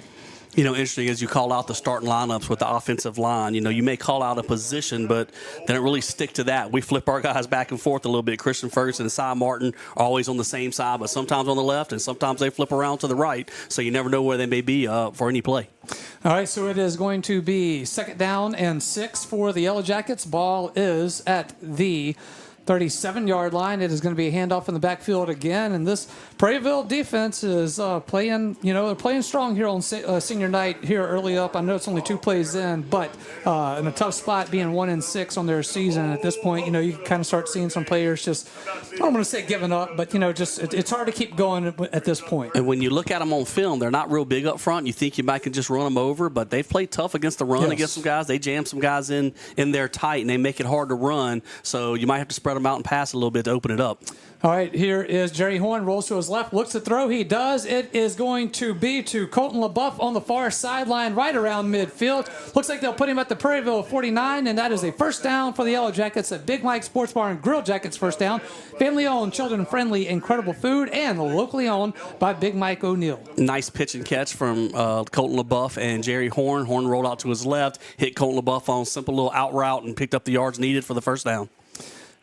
You know, interesting as you call out the starting lineups with the offensive line. You know, you may call out a position, but they don't really stick to that. We flip our guys back and forth a little bit. Christian Ferguson and Cy Martin are always on the same side, but sometimes on the left, and sometimes they flip around to the right, so you never know where they may be for any play. All right, so it is going to be 2nd down and 6 for the Yellow Jackets. Ball is at the 37-yard line. It is going to be a handoff in the backfield again, and this Prairieville defense is playing, they're playing strong here on senior night here early up. I know it's only 2 plays in, but in a tough spot being 1-6 on their season at this point, you can kind of start seeing some players just, I don't want to say giving up, but, it's hard to keep going at this point. And when you look at them on film, they're not real big up front. You think you might can just run them over, but they've played tough against the run against some guys. They jam some guys in there tight, and they make it hard to run, so you might have to spread them out and pass a little bit to open it up. All right, here is Jerry Horn, rolls to his left, looks to throw. He does. It is going to be to Colton LaBeouf on the far sideline, right around midfield. Looks like they'll put him at the Prairieville 49, and that is a 1st down for the Yellow Jackets at Big Mike Sports Bar and Grill Jackets. 1st down. Family-owned, children-friendly, incredible food, and locally owned by Big Mike O'Neill. Nice pitch and catch from Colton LaBeouf and Jerry Horn. Horn rolled out to his left, hit Colton LaBeouf on a simple little out route, and picked up the yards needed for the 1st down.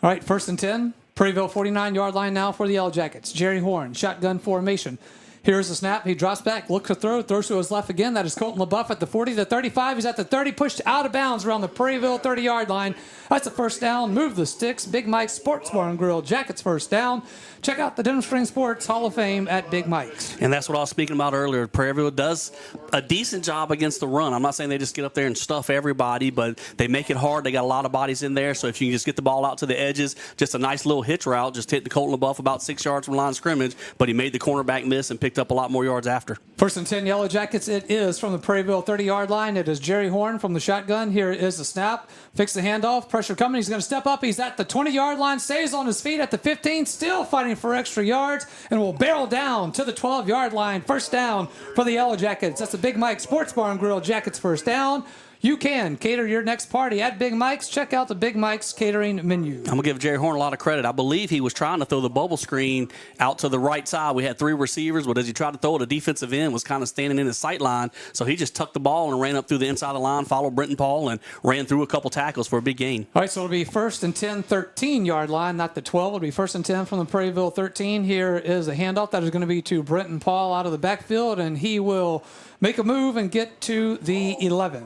All right, 1st and 10. Prairieville 49-yard line now for the Yellow Jackets. Jerry Horn, shotgun formation. Here's the snap. He drops back, looks to throw, throws to his left again. That is Colton LaBeouf at the 40, the 35. He's at the 30, pushed out of bounds around the Prairieville 30-yard line. That's a 1st down. Move the sticks. Big Mike's Sports Bar and Grill Jackets 1st down. Check out the Denham Springs Sports Hall of Fame at Big Mike's. And that's what I was speaking about earlier. Prairieville does a decent job against the run. I'm not saying they just get up there and stuff everybody, but they make it hard. They got a lot of bodies in there, so if you can just get the ball out to the edges, just a nice little hitch route, just hit the Colton LaBeouf about 6 yards from line of scrimmage, but he made the cornerback miss and picked picked up a lot more yards after. First and 10 Yellow Jackets. It is from the Prairieville 30-yard line. It is Jerry Horn from the shotgun. Here is the snap. Fix the handoff. Pressure coming. He's going to step up. He's at the 20-yard line. Stays on his feet at the 15. Still fighting for extra yards. And will barrel down to the 12-yard line. First down for the Yellow Jackets. That's the Big Mike Sports Bar and Grill Jackets first down. You can cater your next party at Big Mike's. Check out the Big Mike's catering menu. I'm going to give Jerry Horn a lot of credit. I believe he was trying to throw the bubble screen out to the right side. We had 3 receivers, but as he tried to throw it, a defensive end was kind of standing in his sight line. So he just tucked the ball and ran up through the inside of the line, followed Brenton Paul, and ran through a couple tackles for a big gain. All right, so it'll be first and 10, 13-yard line, not the 12. It'll be first and 10 from the Prairieville 13. Here is a handoff that is going to be to Brenton Paul out of the backfield, and he will make a move and get to the 11.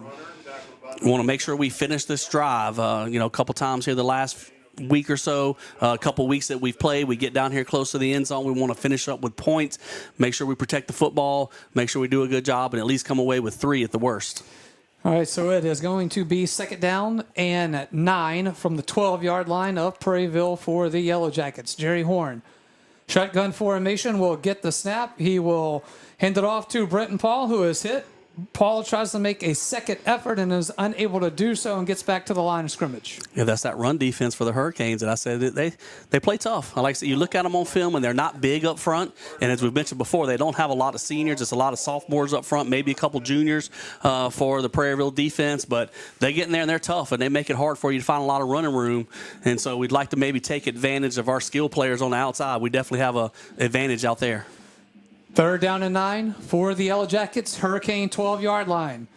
We want to make sure we finish this drive. A couple times here the last week or so, a couple weeks that we've played, we get down here close to the end zone. We want to finish up with points, make sure we protect the football, make sure we do a good job, and at least come away with 3 at the worst. All right, so it is going to be second down and 9 from the 12-yard line of Prairieville for the Yellow Jackets. Jerry Horn, shotgun formation, will get the snap. He will hand it off to Brenton Paul, who is hit. Paul tries to make a second effort and is unable to do so and gets back to the line of scrimmage. Yeah, that's that run defense for the Hurricanes. And I said they play tough. I like to say, you look at them on film and they're not big up front. And as we've mentioned before, they don't have a lot of seniors. It's a lot of sophomores up front, maybe a couple juniors for the Prairieville defense. But they get in there and they're tough and they make it hard for you to find a lot of running room. And so we'd like to maybe take advantage of our skill players on the outside. We definitely have an advantage out there. Third down and 9 for the Yellow Jackets. Hurricane 12-yard line.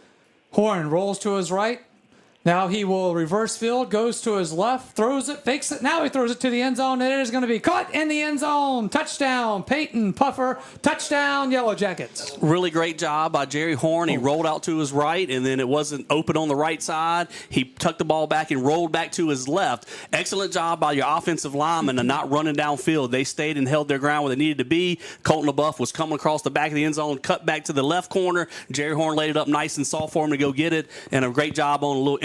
Horn rolls to his right. Now he will reverse field, goes to his left, throws it, fakes it. Now he throws it to the end zone, and it is going to be caught in the end zone. Touchdown, Peyton Puffer. Touchdown, Yellow Jackets. Really great job by Jerry Horn. He rolled out to his right, and then it wasn't open on the right side. He tucked the ball back and rolled back to his left. Excellent job by your offensive linemen and not running downfield. They stayed and held their ground where they needed to be. Colton LaBeouf was coming across the back of the end zone, cut back to the left corner. Jerry Horn laid it up nice and soft for him to go get it, and a great job on a little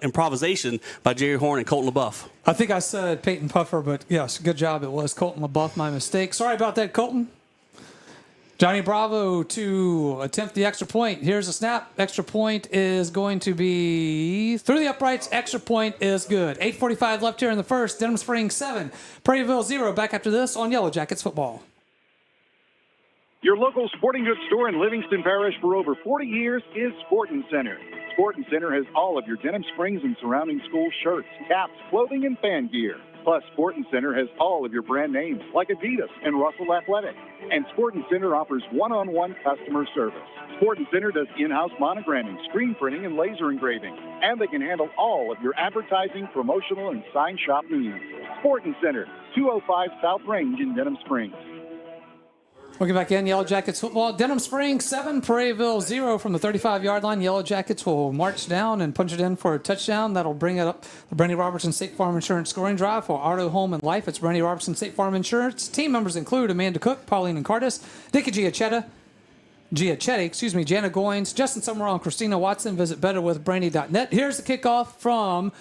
improvisation by Jerry Horn and Colton LaBeouf. I think I said Peyton Puffer, but yes, good job. It was Colton LaBeouf, my mistake. Sorry about that, Colton. Johnny Bravo to attempt the extra point. Here's a snap. Extra point is going to be through the uprights. Extra point is good. 8:45 left here in the first. Denham Springs 7, Prairieville 0. Back after this on Yellow Jackets football. Your local sporting goods store in Livingston Parish for over 40 years is Sportin' Center. Sportin' Center has all of your Denham Springs and surrounding school shirts, caps, clothing, and fan gear. Plus, Sportin' Center has all of your brand names like Adidas and Russell Athletic. And Sportin' Center offers one-on-one customer service. Sportin' Center does in-house monogramming, screen printing, and laser engraving. And they can handle all of your advertising, promotional, and sign shop needs. Sportin' Center, 205 South Range in Denham Springs. Welcome back in, Yellow Jackets football. Denham Springs 7, Prairieville 0 from the 35-yard line. Yellow Jackets will march down and punch it in for a touchdown. That'll bring it up the Brandy Robertson State Farm Insurance scoring drive for Auto, Home, and Life. It's Brandy Robertson State Farm Insurance. Team members include Amanda Cook, Pauline and Cardis, Dickie Giacchetti, Jana Goins, Justin Summerall, and Christina Watson. Visit betterwithbrandy.net. Here's the kickoff from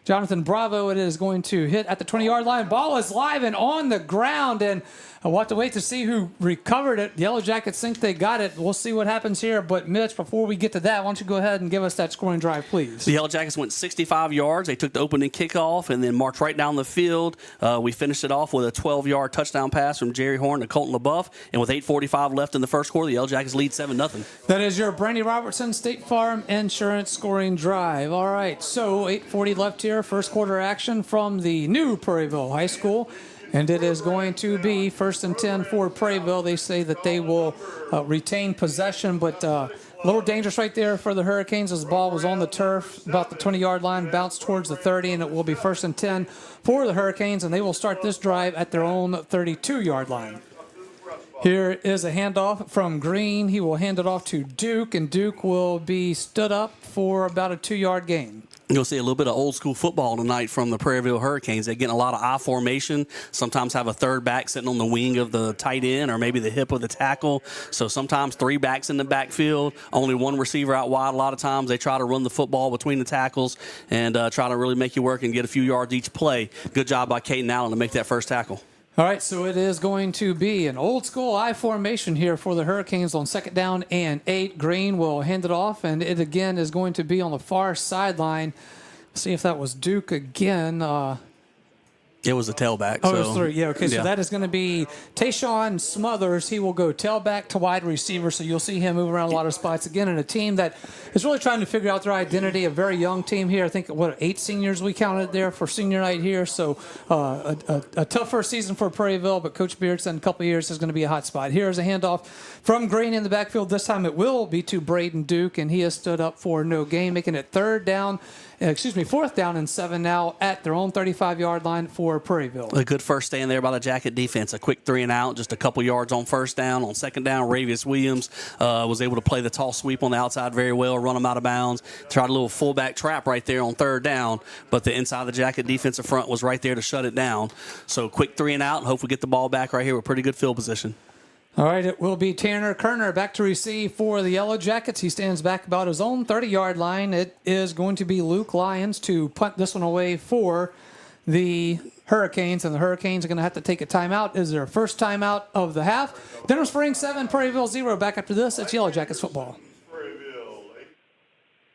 Jonathan Bravo. It is going to hit at the 20-yard line. Ball is live and on the ground, and we'll have to wait to see who recovered it. The Yellow Jackets think they got it. We'll see what happens here. But, Mitch, before we get to that, why don't you go ahead and give us that scoring drive, please? The Yellow Jackets went 65 yards. They took the opening kickoff and then marched right down the field. We finished it off with a 12-yard touchdown pass from Jerry Horn to Colton LaBeouf. And with 8:45 left in the first quarter, the Yellow Jackets lead 7-0. That is your Brandy Robertson State Farm Insurance scoring drive. All right, so 8:40 left here. First quarter action from the new Prairieville High School. And it is going to be first and 10 for Prairieville. They say that they will retain possession, but a little dangerous right there for the Hurricanes as the ball was on the turf, about the 20-yard line, bounced towards the 30, and it will be first and 10 for the Hurricanes, and they will start this drive at their own 32-yard line. Here is a handoff from Green. He will hand it off to Duke, and Duke will be stood up for about a 2-yard gain. You'll see a little bit of old school football tonight from the Prairieville Hurricanes. They're getting a lot of I formation, sometimes have a third back sitting on the wing of the tight end or maybe the hip of the tackle. So sometimes 3 backs in the backfield, only 1 receiver out wide. A lot of times they try to run the football between the tackles and try to really make you work and get a few yards each play. Good job by Caden Allen to make that first tackle. All right, so it is going to be an old school I formation here for the Hurricanes on 2nd down and 8. Green will hand it off, and it again is going to be on the far sideline. See if that was Duke again. It was a tailback. Oh, it was 3. Yeah, okay. So that is going to be Tayshawn Smothers. He will go tailback to wide receiver, so you'll see him move around a lot of spots. Again, in a team that is really trying to figure out their identity, a very young team here. I think, 8 seniors we counted there for senior night here. So a tough first season for Prairieville, but Coach Beard's in a couple of years is going to be a hot spot. Here's a handoff from Green in the backfield. This time it will be to Braden Duke, and he has stood up for no gain, making it 4th down and 7 now at their own 35-yard line for Prairieville. A good first stand there by the Jacket defense. A quick 3 and out, just a couple yards on 1st down. On 2nd down, Ravius Williams was able to play the toss sweep on the outside very well, run them out of bounds. Tried a little fullback trap right there on 3rd down, but the inside of the Jacket defensive front was right there to shut it down. So quick 3 and out, and hopefully get the ball back right here with pretty good field position. All right, it will be Tanner Kerner back to receive for the Yellow Jackets. He stands back about his own 30-yard line. It is going to be Luke Lyons to punt this one away for the Hurricanes, and the Hurricanes are going to have to take a timeout. Is their first timeout of the half. Denham Springs 7, Prairieville 0. Back after this, it's Yellow Jackets football.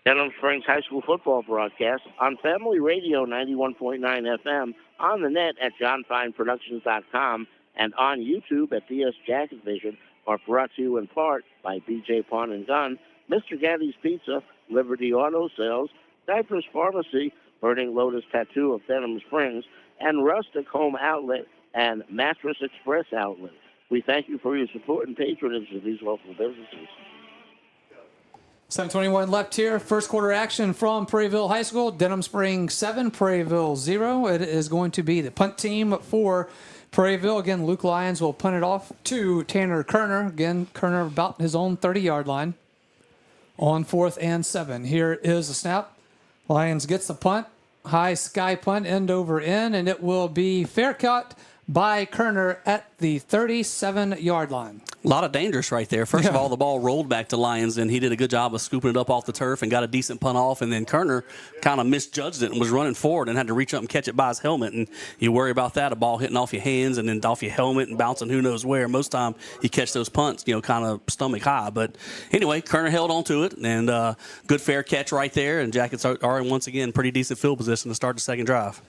Denham Springs High School football broadcast on Family Radio 91.9 FM, on the net at johnfineproductions.com, and on YouTube at DS Jacket Vision, are brought to you in part by BJ Pawn and Gun, Mr. Gaddy's Pizza, Liberty Auto Sales, Diapers Pharmacy, Burning Lotus Tattoo of Denham Springs, and Rustic Home Outlet and Mattress Express Outlet. We thank you for your support and patronage of these local businesses. 7:21 left here. First quarter action from Prairieville High School. Denham Springs 7, Prairieville 0. It is going to be the punt team for Prairieville. Again, Luke Lyons will punt it off to Tanner Kerner. Again, Kerner about his own 30-yard line on 4th and 7. Here is the snap. Lyons gets the punt. High sky punt, end over end, and it will be fair caught by Kerner at the 37-yard line. A lot of dangers right there. First of all, the ball rolled back to Lyons, and he did a good job of scooping it up off the turf and got a decent punt off. And then Kerner kind of misjudged it and was running forward and had to reach up and catch it by his helmet. And you worry about that, a ball hitting off your hands and then off your helmet and bouncing who knows where. Most time you catch those punts, kind of stomach high. But anyway, Kerner held on to it, and good fair catch right there. And Jackets are in, once again, pretty decent field position to start the second drive.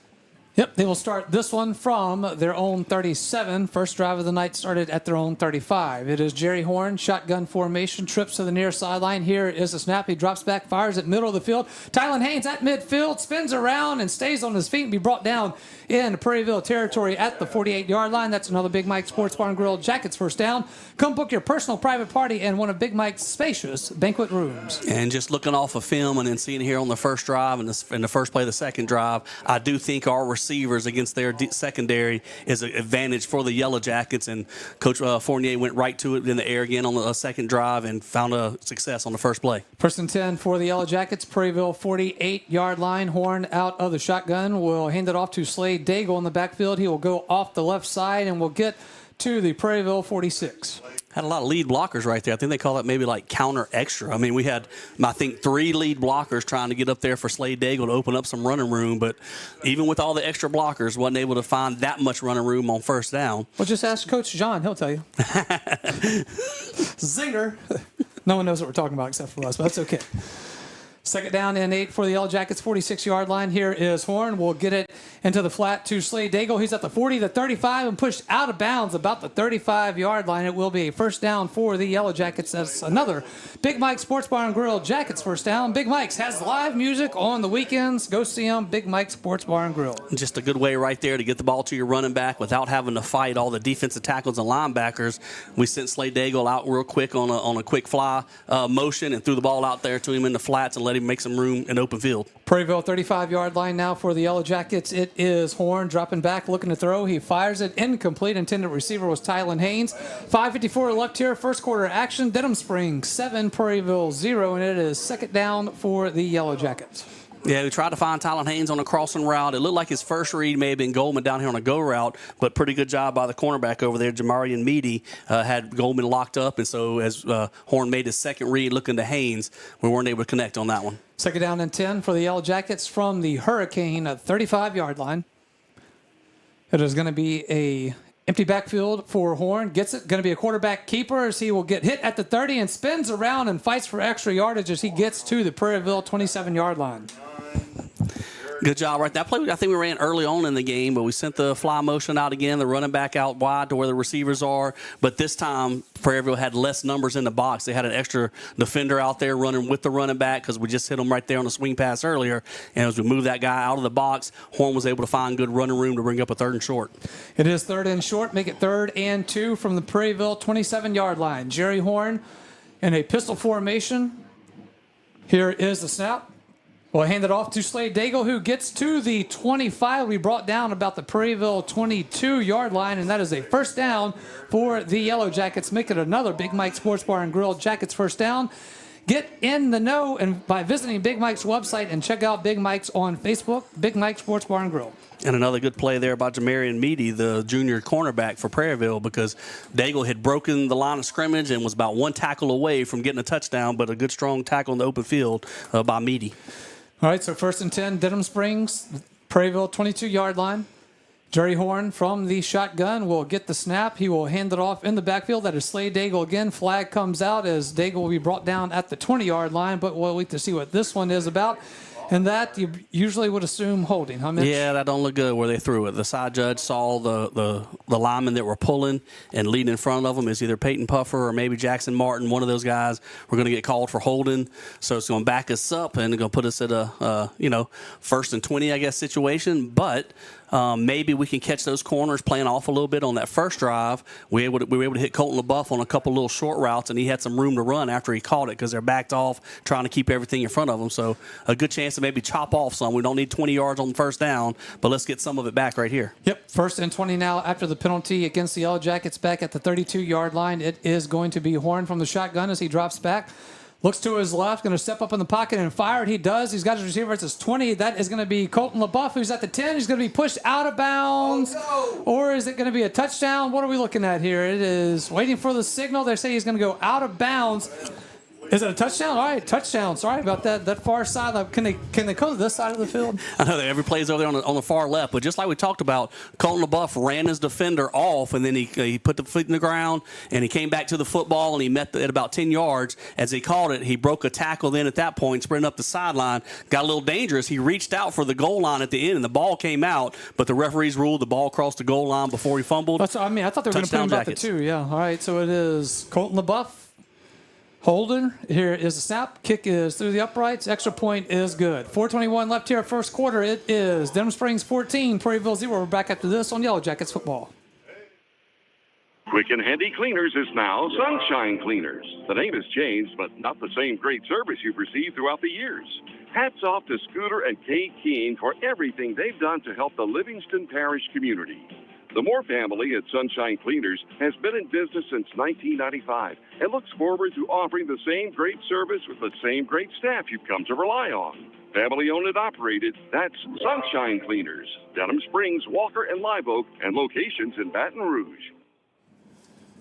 Yep, they will start this one from their own 37. First drive of the night started at their own 35. It is Jerry Horn, shotgun formation, trips to the near sideline. Here is the snap. He drops back, fires at middle of the field. Tylen Haynes at midfield, spins around and stays on his feet and be brought down in Prairieville territory at the 48-yard line. That's another Big Mike Sports Bar and Grill Jackets first down. Come book your personal private party in one of Big Mike's spacious banquet rooms. And just looking off of film and then seeing here on the first drive and the first play of the second drive, I do think our receivers against their secondary is an advantage for the Yellow Jackets, and Coach Fournier went right to it in the air again on the second drive and found a success on the first play. First and 10 for the Yellow Jackets, Prairieville 48-yard line. Horn out of the shotgun will hand it off to Slade Daigle in the backfield. He will go off the left side and will get to the Prairieville 46. Had a lot of lead blockers right there. I think they call that maybe like counter extra. I mean, we had, I think, 3 lead blockers trying to get up there for Slade Daigle to open up some running room. But even with all the extra blockers, wasn't able to find that much running room on first down. Well, just ask Coach John. He'll tell you. Zinger. No one knows what we're talking about except for us, but that's okay. Second down and 8 for the Yellow Jackets, 46-yard line. Here is Horn. We'll get it into the flat to Slade Daigle. He's at the 40, the 35, and pushed out of bounds about the 35-yard line. It will be a first down for the Yellow Jackets. That's another Big Mike Sports Bar and Grill Jackets first down. Big Mike's has live music on the weekends. Go see them, Big Mike Sports Bar and Grill. Just a good way right there to get the ball to your running back without having to fight all the defensive tackles and linebackers. We sent Slade Daigle out real quick on a quick fly motion and threw the ball out there to him in the flats and let him make some room in open field. Prairieville 35-yard line now for the Yellow Jackets. It is Horn dropping back, looking to throw. He fires it incomplete. Intended receiver was Tylen Haynes. 5:54 left here. First quarter action. Denham Springs 7, Prairieville 0, and it is second down for the Yellow Jackets. Yeah, we tried to find Tylen Haynes on a crossing route. It looked like his first read may have been Goldman down here on a go route, but pretty good job by the cornerback over there. Jamarian Meady had Goldman locked up, and so as Horn made his second read looking to Haynes, we weren't able to connect on that one. Second down and 10 for the Yellow Jackets from the Hurricane at 35-yard line. It is going to be a Empty backfield for Horn. Gets it. Going to be a quarterback keeper as he will get hit at the 30 and spins around and fights for extra yardage as he gets to the Prairieville 27-yard line. Good job right. That play, I think we ran early on in the game, but we sent the fly motion out again, the running back out wide to where the receivers are. But this time, Prairieville had less numbers in the box. They had an extra defender out there running with the running back because we just hit him right there on the swing pass earlier. And as we moved that guy out of the box, Horn was able to find good running room to bring up a 3rd and short. It is 3rd and short. Make it 3rd and 2 from the Prairieville 27-yard line. Jerry Horn in a pistol formation. Here is the snap. We'll hand it off to Slade Daigle, who gets to the 25. We brought down about the Prairieville 22-yard line, and that is a first down for the Yellow Jackets. Make it another Big Mike Sports Bar and Grill Jackets first down. Get in the know and by visiting Big Mike's website and check out Big Mike's on Facebook, Big Mike Sports Bar and Grill. And another good play there by Jamarian Meady, the junior cornerback for Prairieville, because Daigle had broken the line of scrimmage and was about 1 tackle away from getting a touchdown, but a good strong tackle in the open field by Meady. All right, so 1st and 10, Denham Springs, Prairieville 22-yard line. Jerry Horn from the shotgun will get the snap. He will hand it off in the backfield. That is Slade Daigle again. Flag comes out as Daigle will be brought down at the 20-yard line, but we'll wait to see what this one is about. And that you usually would assume holding, huh, Mitch? Yeah, that don't look good where they threw it. The side judge saw the linemen that were pulling and leading in front of them is either Peyton Puffer or maybe Jackson Martin. One of those guys were going to get called for holding. So it's going to back us up and going to put us at a 1st and 20, I guess, situation. But maybe we can catch those corners playing off a little bit on that first drive. We were able to hit Colton LaBeouf on a couple little short routes, and he had some room to run after he caught it because they're backed off trying to keep everything in front of them. So a good chance to maybe chop off some. We don't need 20 yards on the first down, but let's get some of it back right here. Yep, 1st and 20 now after the penalty against the Yellow Jackets back at the 32-yard line. It is going to be Horn from the shotgun as he drops back. Looks to his left, going to step up in the pocket and fire. He does. He's got his receiver at his 20. That is going to be Colton LaBeouf, who's at the 10. He's going to be pushed out of bounds. Oh, no. Or is it going to be a touchdown? What are we looking at here? It is waiting for the signal. They say he's going to go out of bounds. Is it a touchdown? All right, touchdown. Sorry about that. That far side. Can they come to this side of the field? I know that every play is over there on the far left, but just like we talked about, Colton LaBeouf ran his defender off, and then he put the foot in the ground, and he came back to the football, and he met at about 10 yards. As he called it, he broke a tackle then at that point, sprinting up the sideline. Got a little dangerous. He reached out for the goal line at the end, and the ball came out, but the referees ruled the ball crossed the goal line before he fumbled. I thought they were going to put him back at 2. Yeah, all right, so it is Colton LaBeouf. Holden, here is the snap. Kick is through the uprights. Extra point is good. 4:21 left here, first quarter. It is Denham Springs 14, Prairieville 0. We're back after this on Yellow Jackets football. Quick and Handy Cleaners is now Sunshine Cleaners. The name has changed, but not the same great service you've received throughout the years. Hats off to Scooter and Kay Keene for everything they've done to help the Livingston Parish community. The Moore family at Sunshine Cleaners has been in business since 1995 and looks forward to offering the same great service with the same great staff you've come to rely on. Family owned and operated, that's Sunshine Cleaners, Denham Springs, Walker, and Live Oak, and locations in Baton Rouge.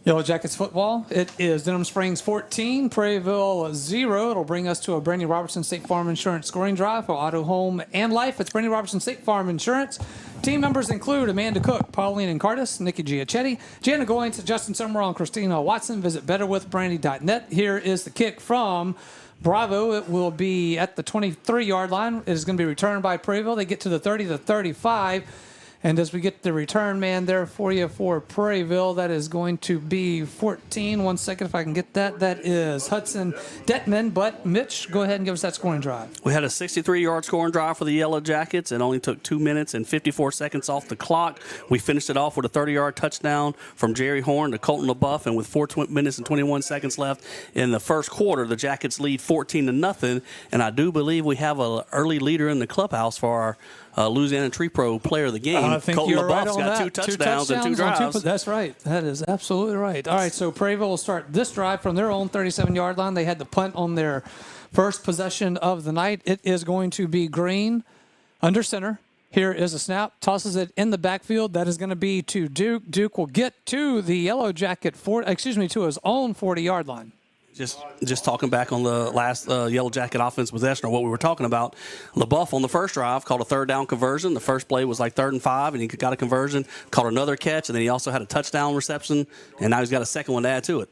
Yellow Jackets football. It is Denham Springs 14, Prairieville 0. It'll bring us to a Brandy Robertson State Farm Insurance scoring drive for auto, home, and life. It's Brandy Robertson State Farm Insurance. Team members include Amanda Cook, Pauline Cardis, Nikki Giachetti, Jana Goins, Justin Summerall, and Christina Watson. Visit betterwithbrandy.net. Here is the kick from Bravo. It will be at the 23-yard line. It is going to be returned by Prairieville. They get to the 30 to 35. And as we get the return man there for you for Prairieville, that is going to be 14. 1 second if I can get that. That is Hudson Detman. But, Mitch, go ahead and give us that scoring drive. We had a 63-yard scoring drive for the Yellow Jackets. It only took 2 minutes and 54 seconds off the clock. We finished it off with a 30-yard touchdown from Jerry Horn to Colton LaBeouf. And with 4 minutes and 21 seconds left in the first quarter, the Jackets lead 14-0. And I do believe we have an early leader in the clubhouse for our Louisiana Tree Pro player of the game. I think Colton you're right LaBeouf's on got that. 2 touchdowns and 2 drives. That's right. That is absolutely right. All right, so Prairieville will start this drive from their own 37-yard line. They had the punt on their first possession of the night. It is going to be Green under center. Here is a snap. Tosses it in the backfield. That is going to be to Duke. Duke will get to the Yellow Jacket to his own 40-yard line. Just talking back on the last Yellow Jacket offense possession, or what we were talking about, LaBeouf on the first drive called a third down conversion. The first play was like 3rd and 5, and he got a conversion, caught another catch, and then he also had a touchdown reception, and now he's got a second one to add to it.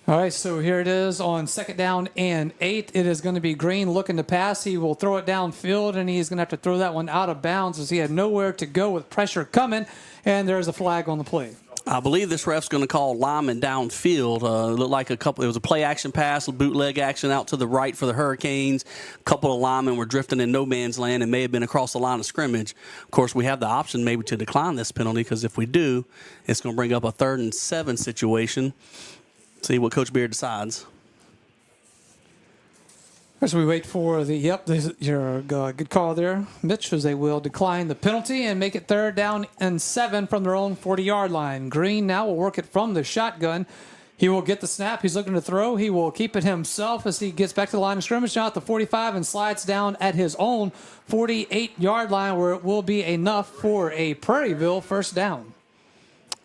All right, so here it is on 2nd down and 8. It is going to be Green looking to pass. He will throw it downfield, and he's going to have to throw that one out of bounds as he had nowhere to go with pressure coming, and there's a flag on the play. I believe this ref's going to call lineman downfield. It looked like it was a play action pass, a bootleg action out to the right for the Hurricanes. A couple of linemen were drifting in no man's land and may have been across the line of scrimmage. Of course, we have the option maybe to decline this penalty, because if we do, it's going to bring up a 3rd and 7 situation. See what Coach Beard decides. As we wait for your good call there, Mitch, as they will decline the penalty and make it 3rd down and 7 from their own 40-yard line. Green now will work it from the shotgun. He will get the snap. He's looking to throw. He will keep it himself as he gets back to the line of scrimmage now at the 45 and slides down at his own 48-yard line, where it will be enough for a Prairieville first down.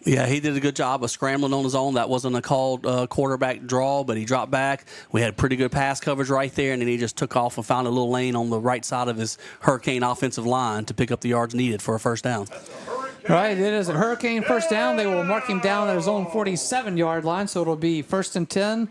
Yeah, he did a good job of scrambling on his own. That wasn't a called quarterback draw, but he dropped back. We had pretty good pass coverage right there, and then he just took off and found a little lane on the right side of his Hurricane offensive line to pick up the yards needed for a first down. Right, it is a Hurricane first down. They will mark him down at his own 47-yard line, so it'll be 1st and 10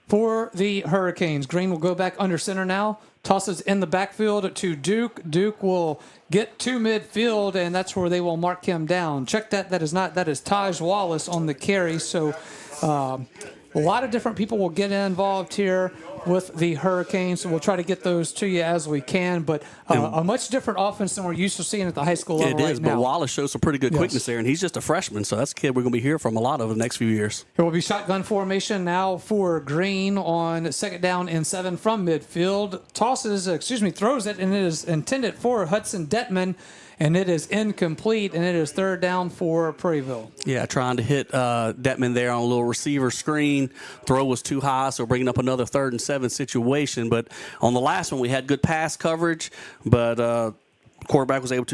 for the Hurricanes. Green will go back under center now. Tosses in the backfield to Duke. Duke will get to midfield, and that's where they will mark him down. Check that. That is Taj Wallace on the carry. So a lot of different people will get involved here with the Hurricanes, so we'll try to get those to you as we can. But a much different offense than we're used to seeing at the high school level right now. It is, but Wallace shows some pretty good quickness there, and he's just a freshman, so that's a kid we're going to be hearing from a lot over the next few years. It will be shotgun formation now for Green on 2nd down and 7 from midfield. Throws it, and it is intended for Hudson Detman, and it is incomplete, and it is 3rd down for Prairieville. Yeah, trying to hit Detman there on a little receiver screen. Throw was too high, so bringing up another 3rd and 7 situation. But on the last one, we had good pass coverage, but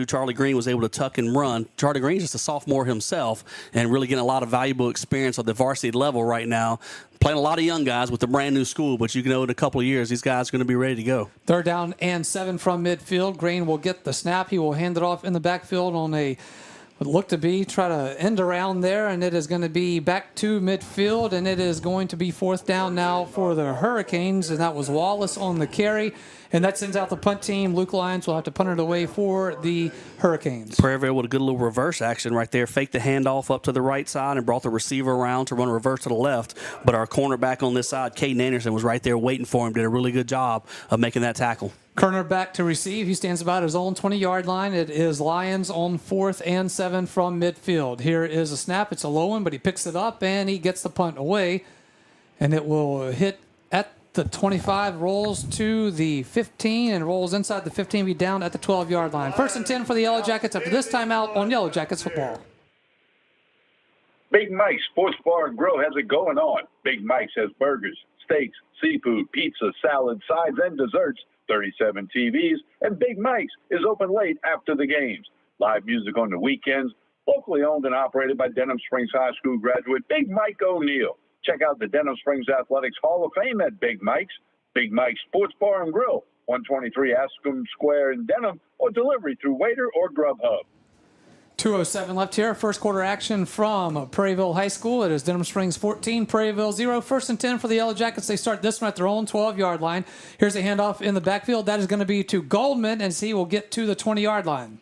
Charlie Green was able to tuck and run. Charlie Green's just a sophomore himself and really getting a lot of valuable experience at the varsity level right now. Playing a lot of young guys with a brand new school, but you know in a couple of years, these guys are going to be ready to go. 3rd down and 7 from midfield. Green will get the snap. He will hand it off in the backfield on a try to end around there, and it is going to be back to midfield, and it is going to be 4th down now for the Hurricanes, and that was Wallace on the carry. And that sends out the punt team. Luke Lyons will have to punt it away for the Hurricanes. Prairieville with a good little reverse action right there. Faked the handoff up to the right side and brought the receiver around to run a reverse to the left. But our cornerback on this side, Caden Anderson, was right there waiting for him. Did a really good job of making that tackle. Kerner back to receive. He stands about his own 20-yard line. It is Lyons on 4th and 7 from midfield. Here is a snap. It's a low one, but he picks it up, and he gets the punt away. And it will hit at the 25, rolls to the 15, and rolls inside the 15, be down at the 12-yard line. 1st and 10 for the Yellow Jackets after this timeout on Yellow Jackets football. Big Mike's Sports Bar and Grill has it going on. Big Mike's has burgers, steaks, seafood, pizza, salad, sides, and desserts, 37 TVs, and Big Mike's is open late after the games. Live music on the weekends, locally owned and operated by Denham Springs High School graduate Big Mike O'Neill. Check out the Denham Springs Athletics Hall of Fame at Big Mike's. Big Mike's Sports Bar and Grill, 123 Ascom Square in Denham, or delivery through Waiter or Grubhub. 2:07 left here. First quarter action from Prairieville High School. It is Denham Springs 14, Prairieville 0. 1st and 10 for the Yellow Jackets. They start this one at their own 12-yard line. Here's a handoff in the backfield. That is going to be to Goldman, as he will get to the 20-yard line.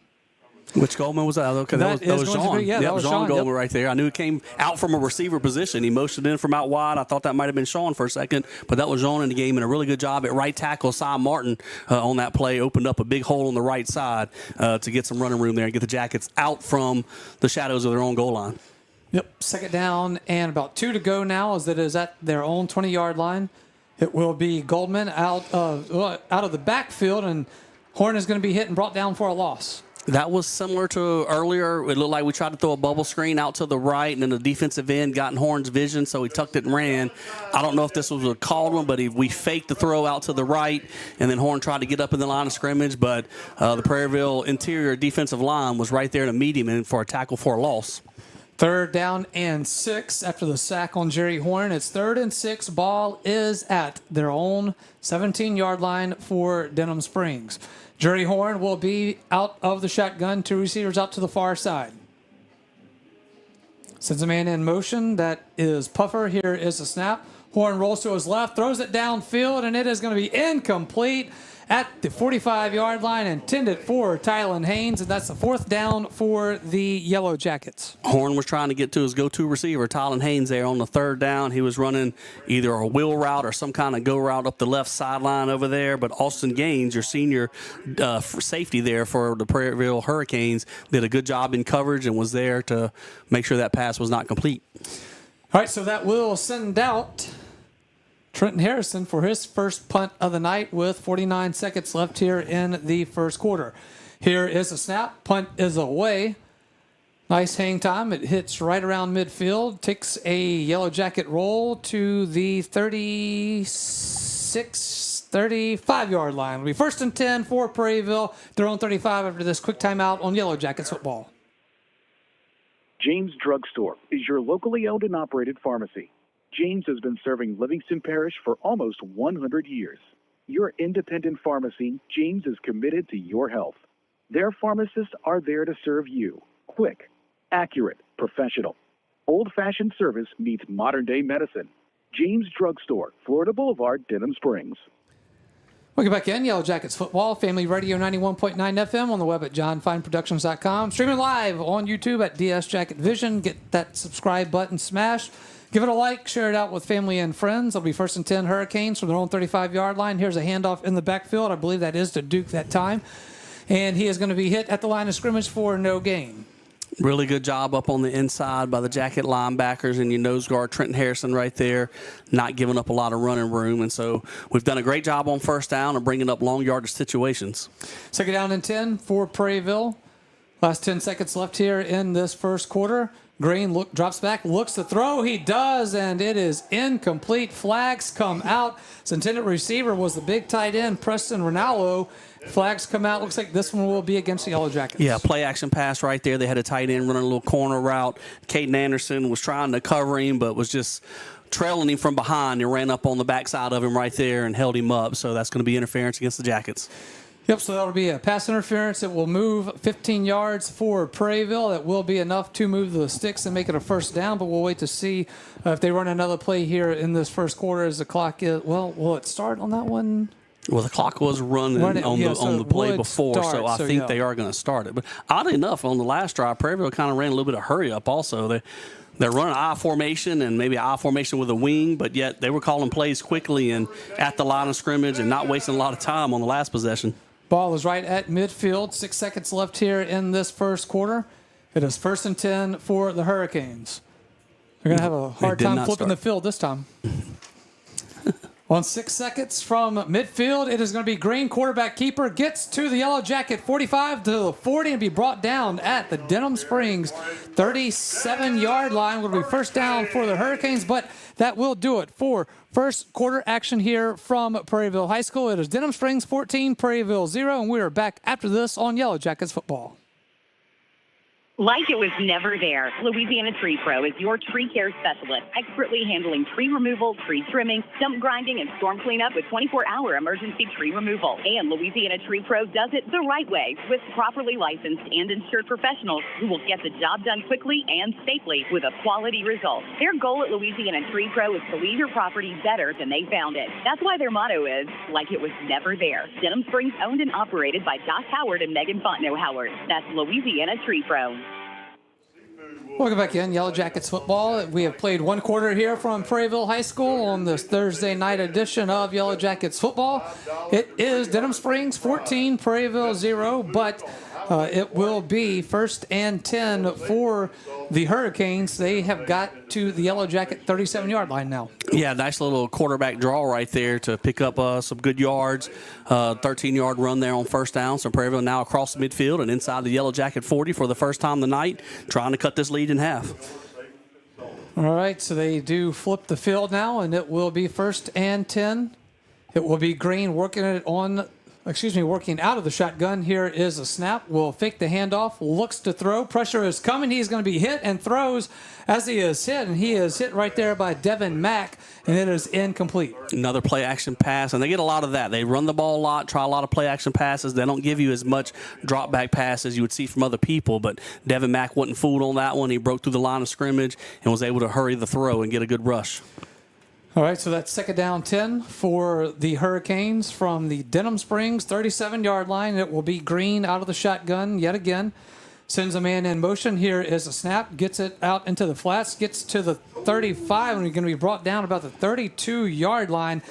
Which Goldman was that? Okay, that was Sean. That was Sean Goldman right there. I knew it came out from a receiver position. He motioned in from out wide. I thought that might have been Sean for a second, but that was Sean in the game, and a really good job at right tackle. Cy Martin on that play opened up a big hole on the right side to get some running room there and get the Jackets out from the shadows of their own goal line. Yep, 2nd down and about 2 to go now, as it is at their own 20-yard line. It will be Goldman out of the backfield, and Horn is going to be hit and brought down for a loss. That was similar to earlier. It looked like we tried to throw a bubble screen out to the right, and then the defensive end got in Horn's vision, so he tucked it and ran. I don't know if this was a called one, but we faked the throw out to the right, and then Horn tried to get up in the line of scrimmage, but the Prairieville interior defensive line was right there to meet him and for a tackle for a loss. Third down and 6 after the sack on Jerry Horn. It's 3rd and 6. Ball is at their own 17-yard line for Denham Springs. Jerry Horn will be out of the shotgun. 2 receivers out to the far side. Sends a man in motion. That is Puffer. Here is a snap. Horn rolls to his left, throws it downfield, and it is going to be incomplete at the 45-yard line, intended for Tylen Haynes, and that's the 4th down for the Yellow Jackets. Horn was trying to get to his go-to receiver, Tylen Haynes, there on the 3rd down. He was running either a wheel route or some kind of go route up the left sideline over there, but Austin Gaines, your senior safety there for the Prairieville Hurricanes, did a good job in coverage and was there to make sure that pass was not complete. All right, so that will send out Trenton Harrison for his first punt of the night with 49 seconds left here in the first quarter. Here is a snap. Punt is away. Nice hang time. It hits right around midfield. Takes a Yellow Jacket roll to the 35-yard line. It'll be 1st and 10 for Prairieville. Their own 35 after this quick timeout on Yellow Jackets football. James Drug Store is your locally owned and operated pharmacy. James has been serving Livingston Parish for almost 100 years. Your independent pharmacy, James is committed to your health. Their pharmacists are there to serve you. Quick, accurate, professional. Old-fashioned service meets modern-day medicine. James Drug Store, Florida Boulevard, Denham Springs. Welcome back in. Yellow Jackets football, Family Radio 91.9 FM on the web at johnfineproductions.com. Streaming live on YouTube at DS Jacket Vision. Get that subscribe button smashed. Give it a like, share it out with family and friends. It'll be 1st and 10 Hurricanes from their own 35-yard line. Here's a handoff in the backfield. I believe that is to Duke that time. And he is going to be hit at the line of scrimmage for no gain. Really good job up on the inside by the Jacket linebackers and your nose guard, Trenton Harrison, right there, not giving up a lot of running room. And so we've done a great job on 1st down and bringing up long yardage situations. 2nd down and 10 for Prairieville. Last 10 seconds left here in this first quarter. Green drops back, looks to throw. He does, and it is incomplete. Flags come out. His intended receiver was the big tight end, Preston Ronaldo. Flags come out. Looks like this one will be against the Yellow Jackets. Yeah, play action pass right there. They had a tight end running a little corner route. Caden Anderson was trying to cover him, but was just trailing him from behind and ran up on the backside of him right there and held him up. So that's going to be interference against the Jackets. Yep, so that'll be a pass interference. It will move 15 yards for Prairieville. That will be enough to move the sticks and make it a 1st down, but we'll wait to see if they run another play here in this first quarter as the clock is. Well, will it start on that one? Well, the clock was running on the play before, so I think they are going to start it. But oddly enough, on the last drive, Prairieville kind of ran a little bit of hurry up also. They're running I formation and maybe I formation with a wing, but yet they were calling plays quickly and at the line of scrimmage and not wasting a lot of time on the last possession. Ball is right at midfield. 6 seconds left here in this first quarter. It is 1st and 10 for the Hurricanes. They're going to have a hard time flipping the field this time. On 6 seconds from midfield, it is going to be Green, quarterback keeper, gets to the Yellow Jacket 45 to the 40 and be brought down at the Denham Springs 37-yard line. Will be 1st down for the Hurricanes, but that will do it for first quarter action here from Prairieville High School. It is Denham Springs 14, Prairieville 0, and we are back after this on Yellow Jackets football. Like it was never there, Louisiana Tree Pro is your tree care specialist, expertly handling tree removal, tree trimming, stump grinding, and storm cleanup with 24-hour emergency tree removal. And Louisiana Tree Pro does it the right way with properly licensed and insured professionals who will get the job done quickly and safely with a quality result. Their goal at Louisiana Tree Pro is to leave your property better than they found it. That's why their motto is, like it was never there. Denham Springs owned and operated by Josh Howard and Megan Fontenot Howard. That's Louisiana Tree Pro. Welcome back in, Yellow Jackets football. We have played one quarter here from Prairieville High School on this Thursday night edition of Yellow Jackets football. It is Denham Springs 14, Prairieville 0, but it will be 1st and 10 for the Hurricanes. They have got to the Yellow Jacket 37-yard line now. Yeah, nice little quarterback draw right there to pick up some good yards. 13-yard run there on 1st down. So Prairieville now across the midfield and inside the Yellow Jacket 40 for the first time tonight, trying to cut this lead in half. All right, so they do flip the field now, and it will be 1st and 10. It will be Green working it on working out of the shotgun. Here is a snap. Will fake the handoff. Looks to throw. Pressure is coming. He's going to be hit and throws as he is hit. And he is hit right there by Devin Mack. And it is incomplete. Another play action pass. And they get a lot of that. They run the ball a lot, try a lot of play action passes. They don't give you as much drop back passes you would see from other people. But Devin Mack wasn't fooled on that one. He broke through the line of scrimmage and was able to hurry the throw and get a good rush. All right, so that's second down 10 for the Hurricanes from the Denham Springs 37-yard line. It will be Green out of the shotgun yet again. Sends a man in motion. Here is a snap. Gets it out into the flats. Gets to the 35, and he's going to be brought down about the 32-yard line.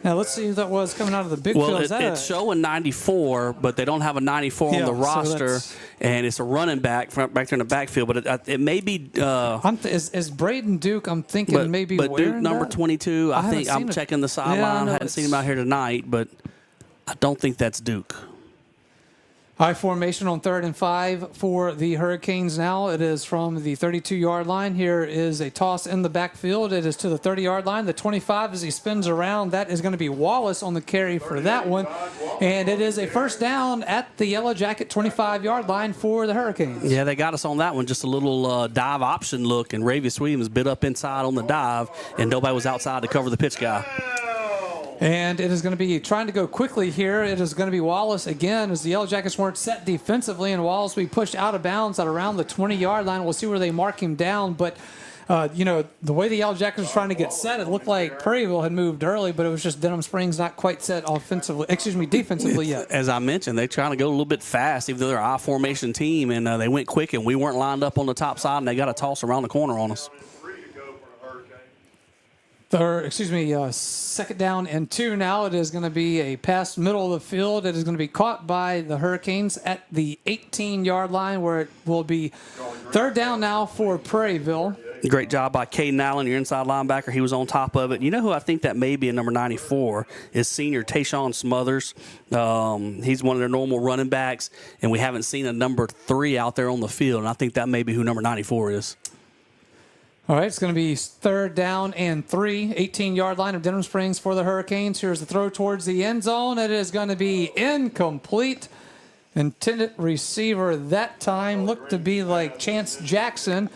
Now, let's see who that was coming out of the big field. Well, it's showing 94, but they don't have a 94 on the roster, and it's a running back back there in the backfield. But it may be is Braden Duke, I'm thinking maybe but wearing Duke, number that? 22, I think I'm checking the sideline. I hadn't seen him out here tonight, but I don't think that's Duke. High formation on 3rd and 5 for the Hurricanes now. It is from the 32-yard line. Here is a toss in the backfield. It is to the 30-yard line. The 25 as he spins around. That is going to be Wallace on the carry for that one. And it is a first down at the Yellow Jacket 25-yard line for the Hurricanes. Yeah, they got us on that one. Just a little dive option look, and Ravius Williams bit up inside on the dive, and nobody was outside to cover the pitch guy. And it is going to be trying to go quickly here. It is going to be Wallace again as the Yellow Jackets weren't set defensively, and Wallace will be pushed out of bounds at around the 20-yard line. We'll see where they mark him down. But, the way the Yellow Jackets were trying to get set, it looked like Prairieville had moved early, but it was just Denham Springs not quite set defensively yet. As I mentioned, they're trying to go a little bit fast, even though they're an I-formation team, and they went quick, and we weren't lined up on the top side, and they got a toss around the corner on us. Second down and 2 now. It is going to be a pass middle of the field. It is going to be caught by the Hurricanes at the 18-yard line, where it will be third down now for Prairieville. Great job by Caden Allen, your inside linebacker. He was on top of it. You know who I think that may be in number 94 is senior Tayshawn Smothers. He's one of their normal running backs, and we haven't seen a number 3 out there on the field, and I think that may be who number 94 is. All right, it's going to be third down and 3, 18-yard line of Denham Springs for the Hurricanes. Here's the throw towards the end zone. It is going to be incomplete. Intended receiver that time looked to be like Chance Jackson,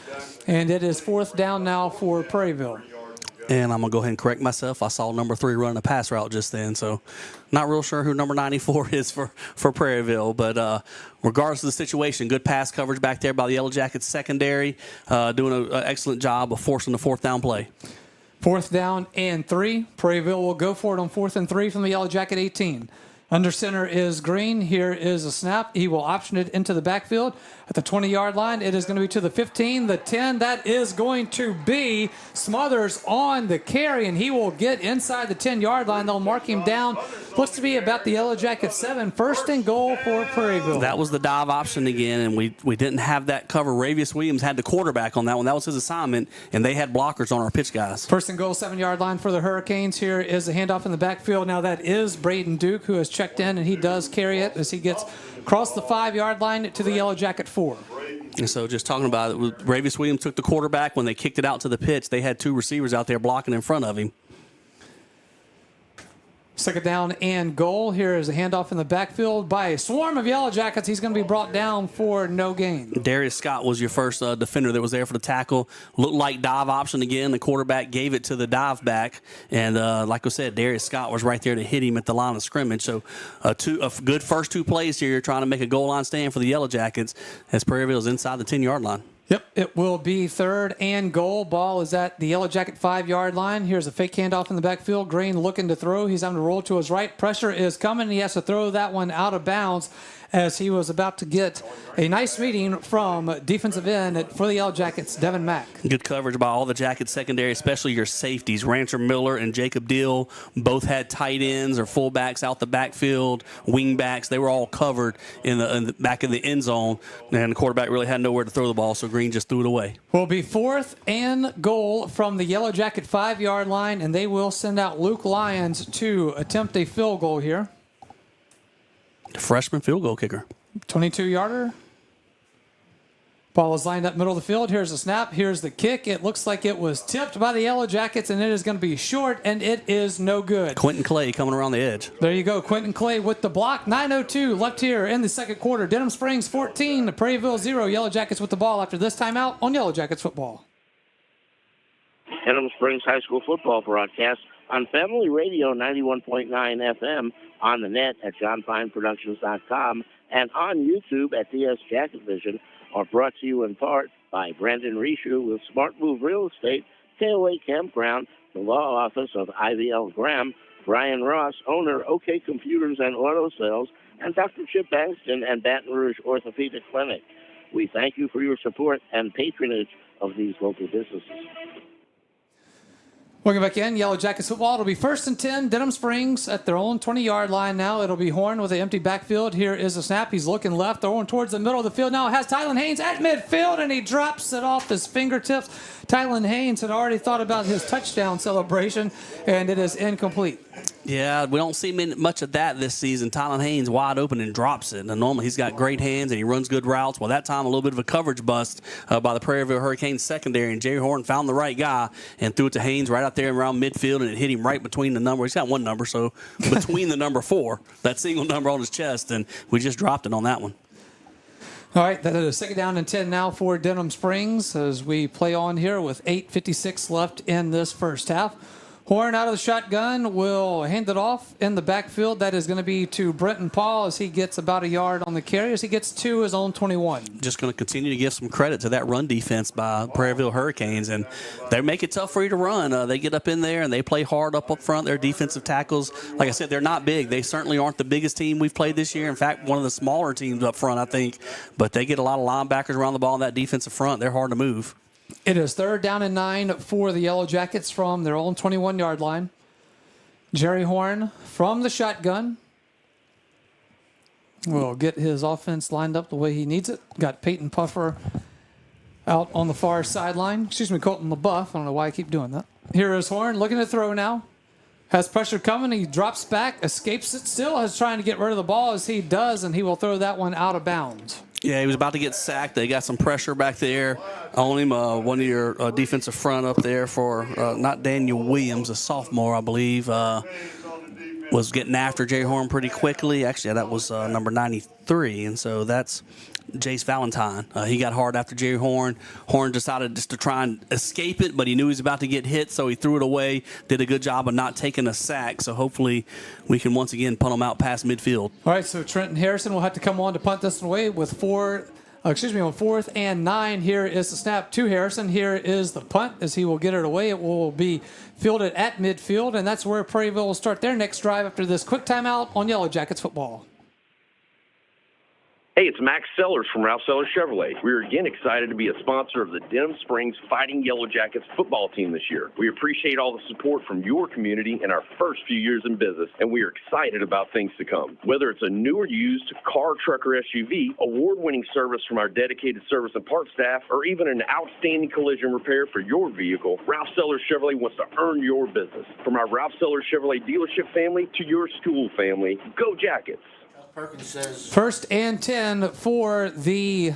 and it is fourth down now for Prairieville. And I'm going to go ahead and correct myself. I saw number 3 running a pass route just then, so not real sure who number 94 is for Prairieville. But regardless of the situation, good pass coverage back there by the Yellow Jackets secondary, doing an excellent job of forcing the fourth down play. Fourth down and 3. Prairieville will go for it on 4th and 3 from the Yellow Jacket 18. Under center is Green. Here is a snap. He will option it into the backfield at the 20-yard line. It is going to be to the 15, the 10. That is going to be Smothers on the carry, and he will get inside the 10-yard line. They'll mark him down. Looks to be about the Yellow Jacket 7. First and goal for Prairieville. That was the dive option again, and we didn't have that cover. Ravius Williams had the quarterback on that one. That was his assignment, and they had blockers on our pitch guys. First and goal, 7-yard line for the Hurricanes. Here is a handoff in the backfield. Now that is Braden Duke, who has checked in, and he does carry it as he gets across the 5-yard line to the Yellow Jacket 4. And so just talking about it, Ravius Williams took the quarterback. When they kicked it out to the pitch, they had 2 receivers out there blocking in front of him. Second down and goal. Here is a handoff in the backfield by a swarm of Yellow Jackets. He's going to be brought down for no gain. Darius Scott was your first defender that was there for the tackle. Looked like dive option again. The quarterback gave it to the dive back. And like I said, Darius Scott was right there to hit him at the line of scrimmage. So a good first 2 plays here. You're trying to make a goal line stand for the Yellow Jackets as Prairieville is inside the 10-yard line. Yep, it will be third and goal. Ball is at the Yellow Jacket 5-yard line. Here's a fake handoff in the backfield. Green looking to throw. He's having to roll to his right. Pressure is coming. He has to throw that one out of bounds as he was about to get a nice meeting from defensive end for the Yellow Jackets, Devin Mack. Good coverage by all the Jackets secondary, especially your safeties. Rancher Miller and Jacob Deal both had tight ends or fullbacks out the backfield, wing backs. They were all covered in the back of the end zone, and the quarterback really had nowhere to throw the ball, so Green just threw it away. Will be fourth and goal from the Yellow Jacket 5-yard line, and they will send out Luke Lyons to attempt a field goal here. Freshman field goal kicker. 22-yarder. Ball is lined up middle of the field. Here's the snap. Here's the kick. It looks like it was tipped by the Yellow Jackets, and it is going to be short, and it is no good. Quentin Clay coming around the edge. There you go. Quentin Clay with the block. 9:02 left here in the second quarter. Denham Springs 14, Prairieville 0. Yellow Jackets with the ball after this timeout on Yellow Jackets football. Denham Springs High School football broadcast on Family Radio 91.9 FM, on the net at johnfineproductions.com, and on YouTube at DS Jacket Vision, are brought to you in part by Brandon Rishu with Smart Move Real Estate, KOA Campground, the law office of IVL Graham, Brian Ross, owner, OK Computers and Auto Sales, and Dr. Chip Bankston and Baton Rouge Orthopedic Clinic. We thank you for your support and patronage of these local businesses. Welcome back in. Yellow Jackets football. It'll be 1st and 10. Denham Springs at their own 20-yard line now. It'll be Horn with an empty backfield. Here is a snap. He's looking left, throwing towards the middle of the field. Now it has Tylen Haynes at midfield, and he drops it off his fingertips. Tylen Haynes had already thought about his touchdown celebration, and it is incomplete. Yeah, we don't see much of that this season. Tylen Haynes wide open and drops it. And normally he's got great hands and he runs good routes. Well, that time a little bit of a coverage bust by the Prairieville Hurricanes secondary, and Jerry Horn found the right guy and threw it to Haynes right out there around midfield, and it hit him right between the number. He's got one number, so between the number 4, that single number on his chest, and we just dropped it on that one. All right, that is 2nd down and 10 now for Denham Springs as we play on here with 8:56 left in this first half. Horn out of the shotgun will hand it off in the backfield. That is going to be to Brenton Paul as he gets about a yard on the carry as he gets to his own 21. Just going to continue to give some credit to that run defense by Prairieville Hurricanes, and they make it tough for you to run. They get up in there and they play hard up front. Their defensive tackles, like I said, they're not big. They certainly aren't the biggest team we've played this year. In fact, one of the smaller teams up front, I think. But they get a lot of linebackers around the ball in that defensive front. They're hard to move. It is 3rd down and 9 for the Yellow Jackets from their own 21-yard line. Jerry Horn from the shotgun will get his offense lined up the way he needs it. Got Peyton Puffer out on the far sideline. Colton LaBeouf. I don't know why I keep doing that. Here is Horn looking to throw now. Has pressure coming. He drops back, escapes it, still is trying to get rid of the ball as he does, and he will throw that one out of bounds. Yeah, he was about to get sacked. They got some pressure back there on him. One of your defensive front up there for not Daniel Williams, a sophomore, I believe, was getting after Jay Horn pretty quickly. Actually, that was number 93, and so that's Jace Valentine. He got hard after Jerry Horn. Horn decided just to try and escape it, but he knew he was about to get hit, so he threw it away. Did a good job of not taking a sack, so hopefully we can once again punt him out past midfield. All right, so Trenton Harrison will have to come on to punt this one away with on 4th and 9. Here is the snap to Harrison. Here is the punt as he will get it away. It will be fielded at midfield, and that's where Prairieville will start their next drive after this quick timeout on Yellow Jackets football. Hey, it's Max Sellers from Ralph Sellers Chevrolet. We're again excited to be a sponsor of the Denham Springs Fighting Yellow Jackets football team this year. We appreciate all the support from your community in our first few years in business, and we are excited about things to come. Whether it's a new or used car, truck, or SUV, award-winning service from our dedicated service and parts staff, or even an outstanding collision repair for your vehicle, Ralph Sellers Chevrolet wants to earn your business. From our Ralph Sellers Chevrolet dealership family to your school family, go Jackets! Perkins says 1st and 10 for the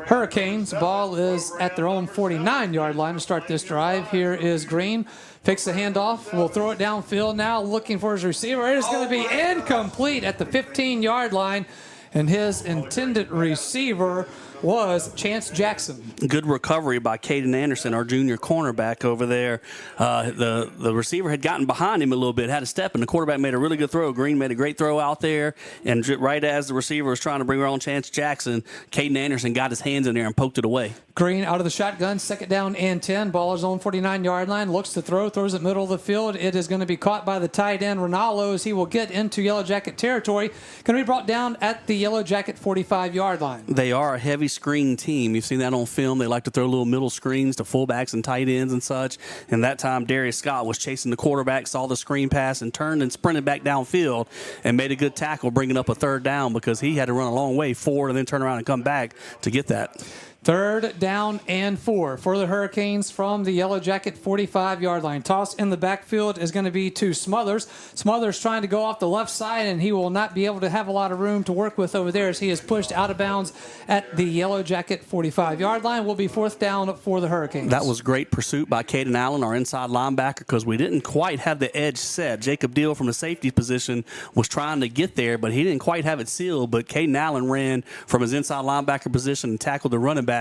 Hurricanes. Ball is at their own 49-yard line to start this drive. Here is Green. Fakes the handoff. Will throw it downfield now, looking for his receiver. It is going to be incomplete at the 15-yard line, and his intended receiver was Chance Jackson. Good recovery by Caden Anderson, our junior cornerback over there. The receiver had gotten behind him a little bit, had a step, and the quarterback made a really good throw. Green made a great throw out there, and right as the receiver was trying to bring around Chance Jackson, Caden Anderson got his hands in there and poked it away. Green out of the shotgun, 2nd down and 10. Ball is on 49-yard line, looks to throw, throws it middle of the field. It is going to be caught by the tight end, Ronaldo, as he will get into Yellow Jacket territory. Going to be brought down at the Yellow Jacket 45-yard line. They are a heavy screen team. You've seen that on film. They like to throw little middle screens to fullbacks and tight ends and such. And that time, Darius Scott was chasing the quarterback, saw the screen pass, and turned and sprinted back downfield and made a good tackle, bringing up a 3rd down because he had to run a long way forward and then turn around and come back to get that. 3rd down and 4 for the Hurricanes from the Yellow Jacket 45-yard line. Toss in the backfield is going to be to Smothers. Smothers trying to go off the left side, and he will not be able to have a lot of room to work with over there as he is pushed out of bounds at the Yellow Jacket 45-yard line. Will be 4th down for the Hurricanes. That was great pursuit by Caden Allen, our inside linebacker, because we didn't quite have the edge set. Jacob Deal from the safety position was trying to get there, but he didn't quite have it sealed. But Caden Allen ran from his inside linebacker position and tackled the running back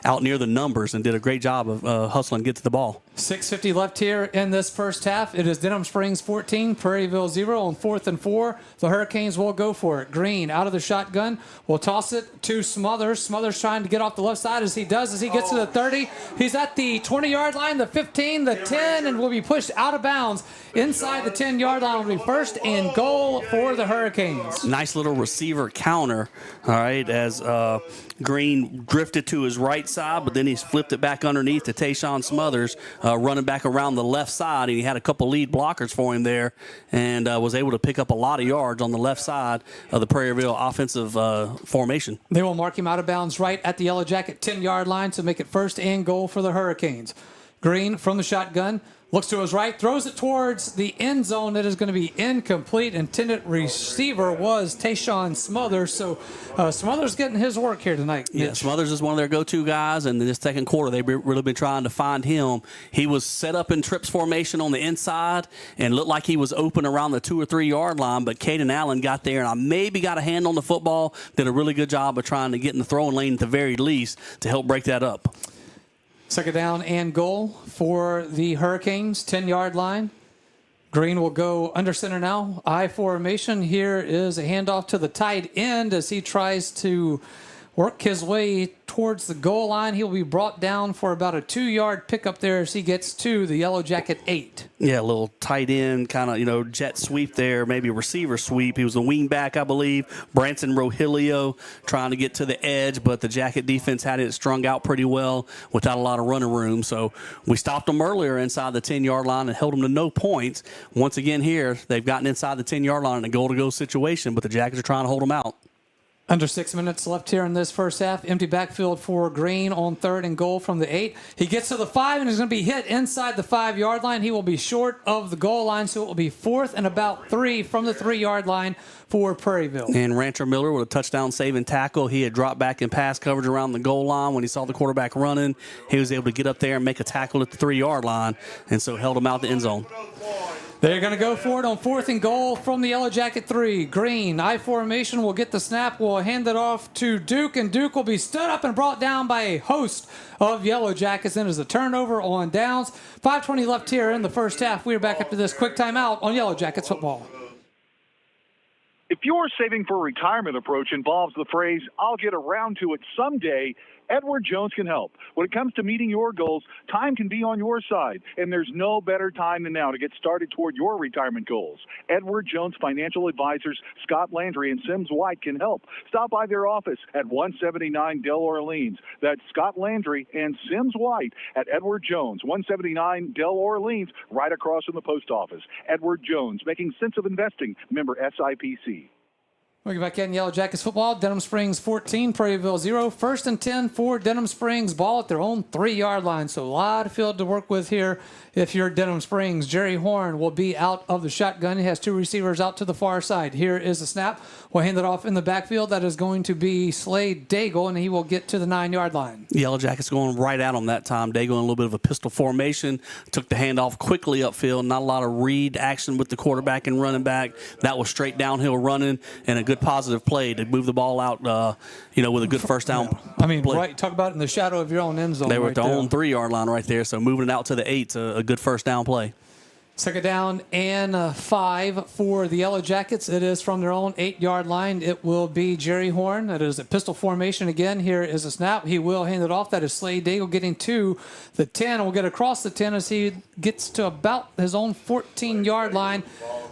out near the numbers and did a great job of hustling to get to the ball. 6:50 left here in this first half. It is Denham Springs 14, Prairieville 0 on 4th and 4. The Hurricanes will go for it. Green out of the shotgun will toss it to Smothers. Smothers trying to get off the left side as he gets to the 30. He's at the 20-yard line, the 15, the 10, and will be pushed out of bounds. Inside the 10-yard line will be 1st and goal for the Hurricanes. Nice little receiver counter, all right, as Green drifted to his right side, but then he's flipped it back underneath to Tayshawn Smothers, running back around the left side, and he had a couple lead blockers for him there and was able to pick up a lot of yards on the left side of the Prairieville offensive formation. They will mark him out of bounds right at the Yellow Jacket 10-yard line to make it 1st and goal for the Hurricanes. Green from the shotgun. Looks to his right, throws it towards the end zone. It is going to be incomplete. Intended receiver was Tayshawn Smothers. So Smothers getting his work here tonight. Yeah, Smothers is one of their go-to guys, and in this second quarter, they've really been trying to find him. He was set up in trips formation on the inside and looked like he was open around the 2 or 3 yard line, but Caden Allen got there, and I maybe got a hand on the football, did a really good job of trying to get in the throwing lane at the very least to help break that up. 2nd down and goal for the Hurricanes, 10-yard line. Green will go under center now. I formation. Here is a handoff to the tight end as he tries to work his way towards the goal line. He'll be brought down for about a 2-yard pickup there as he gets to the Yellow Jacket 8. Yeah, a little tight end kind of, jet sweep there, maybe a receiver sweep. He was a wing back, I believe. Branson Rogelio trying to get to the edge, but the Jacket defense had it strung out pretty well without a lot of running room. So we stopped them earlier inside the 10-yard line and held them to no points. Once again here, they've gotten inside the 10-yard line in a goal-to-go situation, but the Jackets are trying to hold them out. Under 6 minutes left here in this first half. Empty backfield for Green on 3rd and goal from the 8. He gets to the 5 and is going to be hit inside the 5-yard line. He will be short of the goal line, so it will be 4th and about 3 from the 3-yard line for Prairieville. And Rancher Miller with a touchdown saving tackle. He had dropped back in pass coverage around the goal line when he saw the quarterback running. He was able to get up there and make a tackle at the 3-yard line, and so held him out the end zone. They're going to go for it on 4th and goal from the Yellow Jacket 3. Green, I formation, will get the snap, will hand it off to Duke, and Duke will be stood up and brought down by a host of Yellow Jackets. And as a turnover on downs. 5:20 left here in the first half. We are back after this quick timeout on Yellow Jackets football. If your saving for retirement approach involves the phrase, "I'll get around to it someday," Edward Jones can help. When it comes to meeting your goals, time can be on your side, and there's no better time than now to get started toward your retirement goals. Edward Jones Financial Advisors Scott Landry and Sims White can help. Stop by their office at 179 Del Orleans. That's Scott Landry and Sims White at Edward Jones, 179 Del Orleans, right across from the post office. Edward Jones, making sense of investing. Member SIPC. We'll get back in Yellow Jackets football. Denham Springs 14, Prairieville 0. 1st and 10 for Denham Springs. Ball at their own 3-yard line. So a lot of field to work with here if you're Denham Springs. Jerry Horn will be out of the shotgun. He has 2 receivers out to the far side. Here is the snap. We'll hand it off in the backfield. That is going to be Slade Daigle, and he will get to the 9-yard line. Yellow Jackets going right at him that time. Daigle in a little bit of a pistol formation. Took the handoff quickly upfield. Not a lot of read action with the quarterback and running back. That was straight downhill running and a good positive play to move the ball out, with a good first down play. Right, talk about it in the shadow of your own end zone. They were right at their there. own 3-yard line right there, so moving it out to the 8's a good first down play. 2nd down and 5 for the Yellow Jackets. It is from their own 8-yard line. It will be Jerry Horn. That is a pistol formation again. Here is a snap. He will hand it off. That is Slade Daigle getting to the 10. Will get across the 10 as he gets to about his own 14-yard line.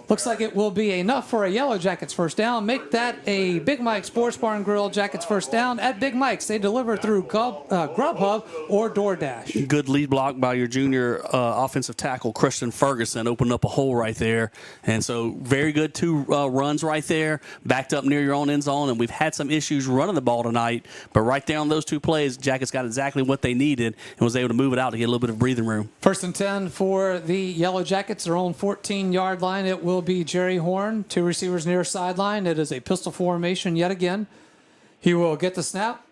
Looks like it will be enough for a Yellow Jackets first down. Make that a Big Mike Sports Bar and Grill Jackets first down at Big Mike's. They deliver through Grubhub or DoorDash. Good lead block by your junior offensive tackle, Christian Ferguson. Nicholson opened up a hole right there. And so very good 2 runs right there, backed up near your own end zone. And we've had some issues running the ball tonight. But right there on those 2 plays, Jackets got exactly what they needed and was able to move it out to get a little bit of breathing room. 1st and 10 for the Yellow Jackets. Their own 14-yard line. It will be Jerry Horn, 2 receivers near sideline. It is a pistol formation yet again. He will get the snap.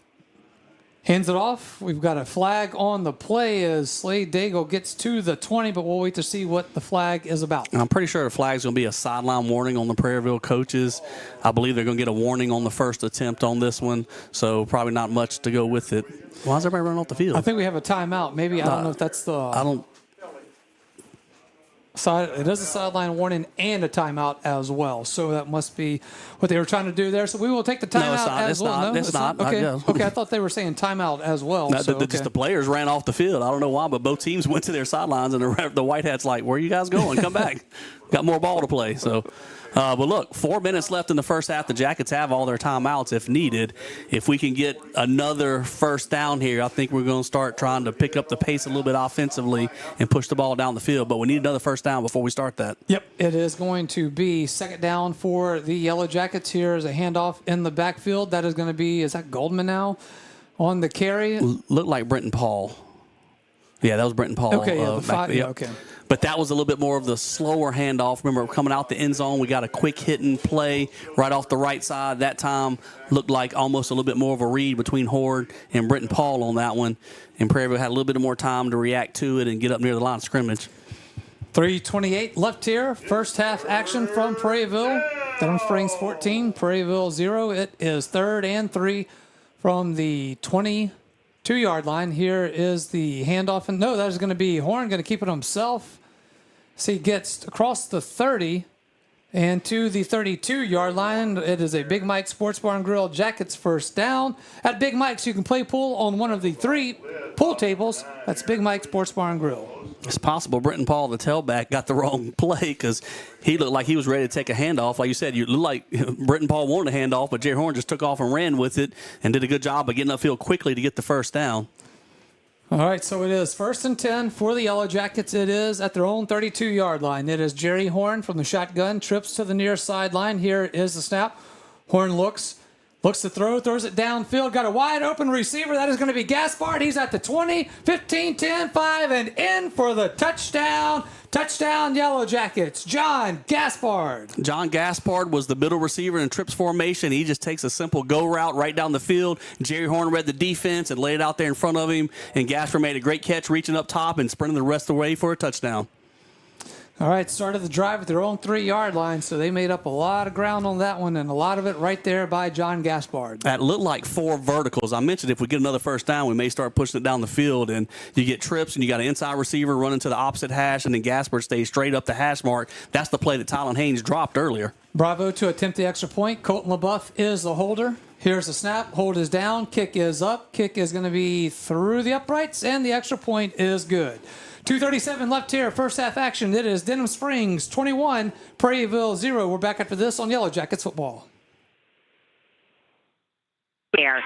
Hands it off. We've got a flag on the play as Slade Daigle gets to the 20, but we'll wait to see what the flag is about. I'm pretty sure the flag's going to be a sideline warning on the Prairieville coaches. I believe they're going to get a warning on the first attempt on this one, so probably not much to go with it. Why is everybody running off the field? I think we have a timeout. Maybe, I don't know if that's the... I don't... It is a sideline warning and a timeout as well. So that must be what they were trying to do there. So we will take the timeout as well. It's not. Okay. Okay. I thought they were saying timeout as well. No, just the players ran off the field. I don't know why, but both teams went to their sidelines, and the White Hats like, where are you guys going? Come back. Got more ball to play. So, but look, 4 minutes left in the first half. The Jackets have all their timeouts if needed. If we can get another first down here, I think we're going to start trying to pick up the pace a little bit offensively and push the ball down the field. But we need another first down before we start that. Yep, it is going to be 2nd down for the Yellow Jackets. Here is a handoff in the backfield. That is going to be, is that Goldman now on the carry? Looked like Brenton Paul. Yeah, that was Brenton Paul. Okay, okay. But that was a little bit more of the slower handoff. Remember, coming out the end zone, we got a quick hitting play right off the right side. That time looked like almost a little bit more of a read between Horde and Brenton Paul on that one. And Prairieville had a little bit more time to react to it and get up near the line of scrimmage. 3:28 left here. First half action from Prairieville. Denham Springs 14, Prairieville 0. It is 3rd and 3 from the 22-yard line. Here is the handoff. And no, that is going to be Horn going to keep it himself. So he gets across the 30 and to the 32-yard line. It is a Big Mike Sports Bar and Grill Jackets first down. At Big Mike's, you can play pool on one of the 3 pool tables. That's Big Mike Sports Bar and Grill. It's possible Brenton Paul, the tailback, got the wrong play because he looked like he was ready to take a handoff. Like you said, you look like Brenton Paul wanted a handoff, but Jerry Horn just took off and ran with it and did a good job of getting upfield quickly to get the first down. All right, so it is 1st and 10 for the Yellow Jackets. It is at their own 32-yard line. It is Jerry Horn from the shotgun, trips to the near sideline. Here is the snap. Horn looks to throw, throws it downfield, got a wide open receiver. That is going to be Gaspard. He's at the 20, 15, 10, 5, and in for the touchdown. Touchdown, Yellow Jackets. John Gaspard. John Gaspard was the middle receiver in trips formation. He just takes a simple go route right down the field. Jerry Horn read the defense and laid it out there in front of him, and Gaspard made a great catch reaching up top and sprinting the rest of the way for a touchdown. All right, started the drive at their own 3-yard line, so they made up a lot of ground on that one, and a lot of it right there by John Gaspard. That looked like 4 verticals. I mentioned if we get another first down, we may start pushing it down the field, and you get trips, and you got an inside receiver running to the opposite hash, and then Gaspard stays straight up the hash mark. That's the play that Tylen Haynes dropped earlier. Bravo to attempt the extra point. Colton LaBeouf is the holder. Here's the snap. Hold is down. Kick is up. Kick is going to be through the uprights, and the extra point is good. 2:37 left here, first half action. It is Denham Springs 21, Prairieville 0. We're back after this on Yellow Jackets football.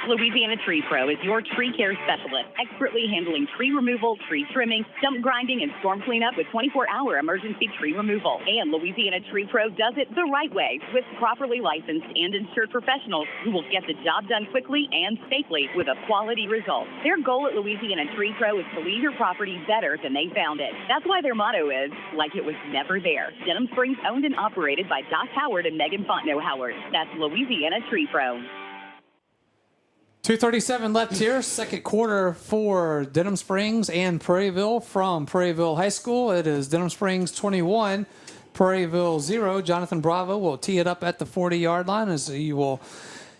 Louisiana Tree Pro is your tree care specialist, expertly handling tree removal, tree trimming, stump grinding, and storm cleanup with 24-hour emergency tree removal. And Louisiana Tree Pro does it the right way with properly licensed and insured professionals who will get the job done quickly and safely with a quality result. Their goal at Louisiana Tree Pro is to leave your property better than they found it. That's why their motto is, like it was never there. Denham Springs owned and operated by Doc Howard and Megan Fontenot Howard. That's Louisiana Tree Pro. 2:37 left here, second quarter for Denham Springs and Prairieville from Prairieville High School. It is Denham Springs 21, Prairieville 0. Jonathan Bravo will tee it up at the 40-yard line as he will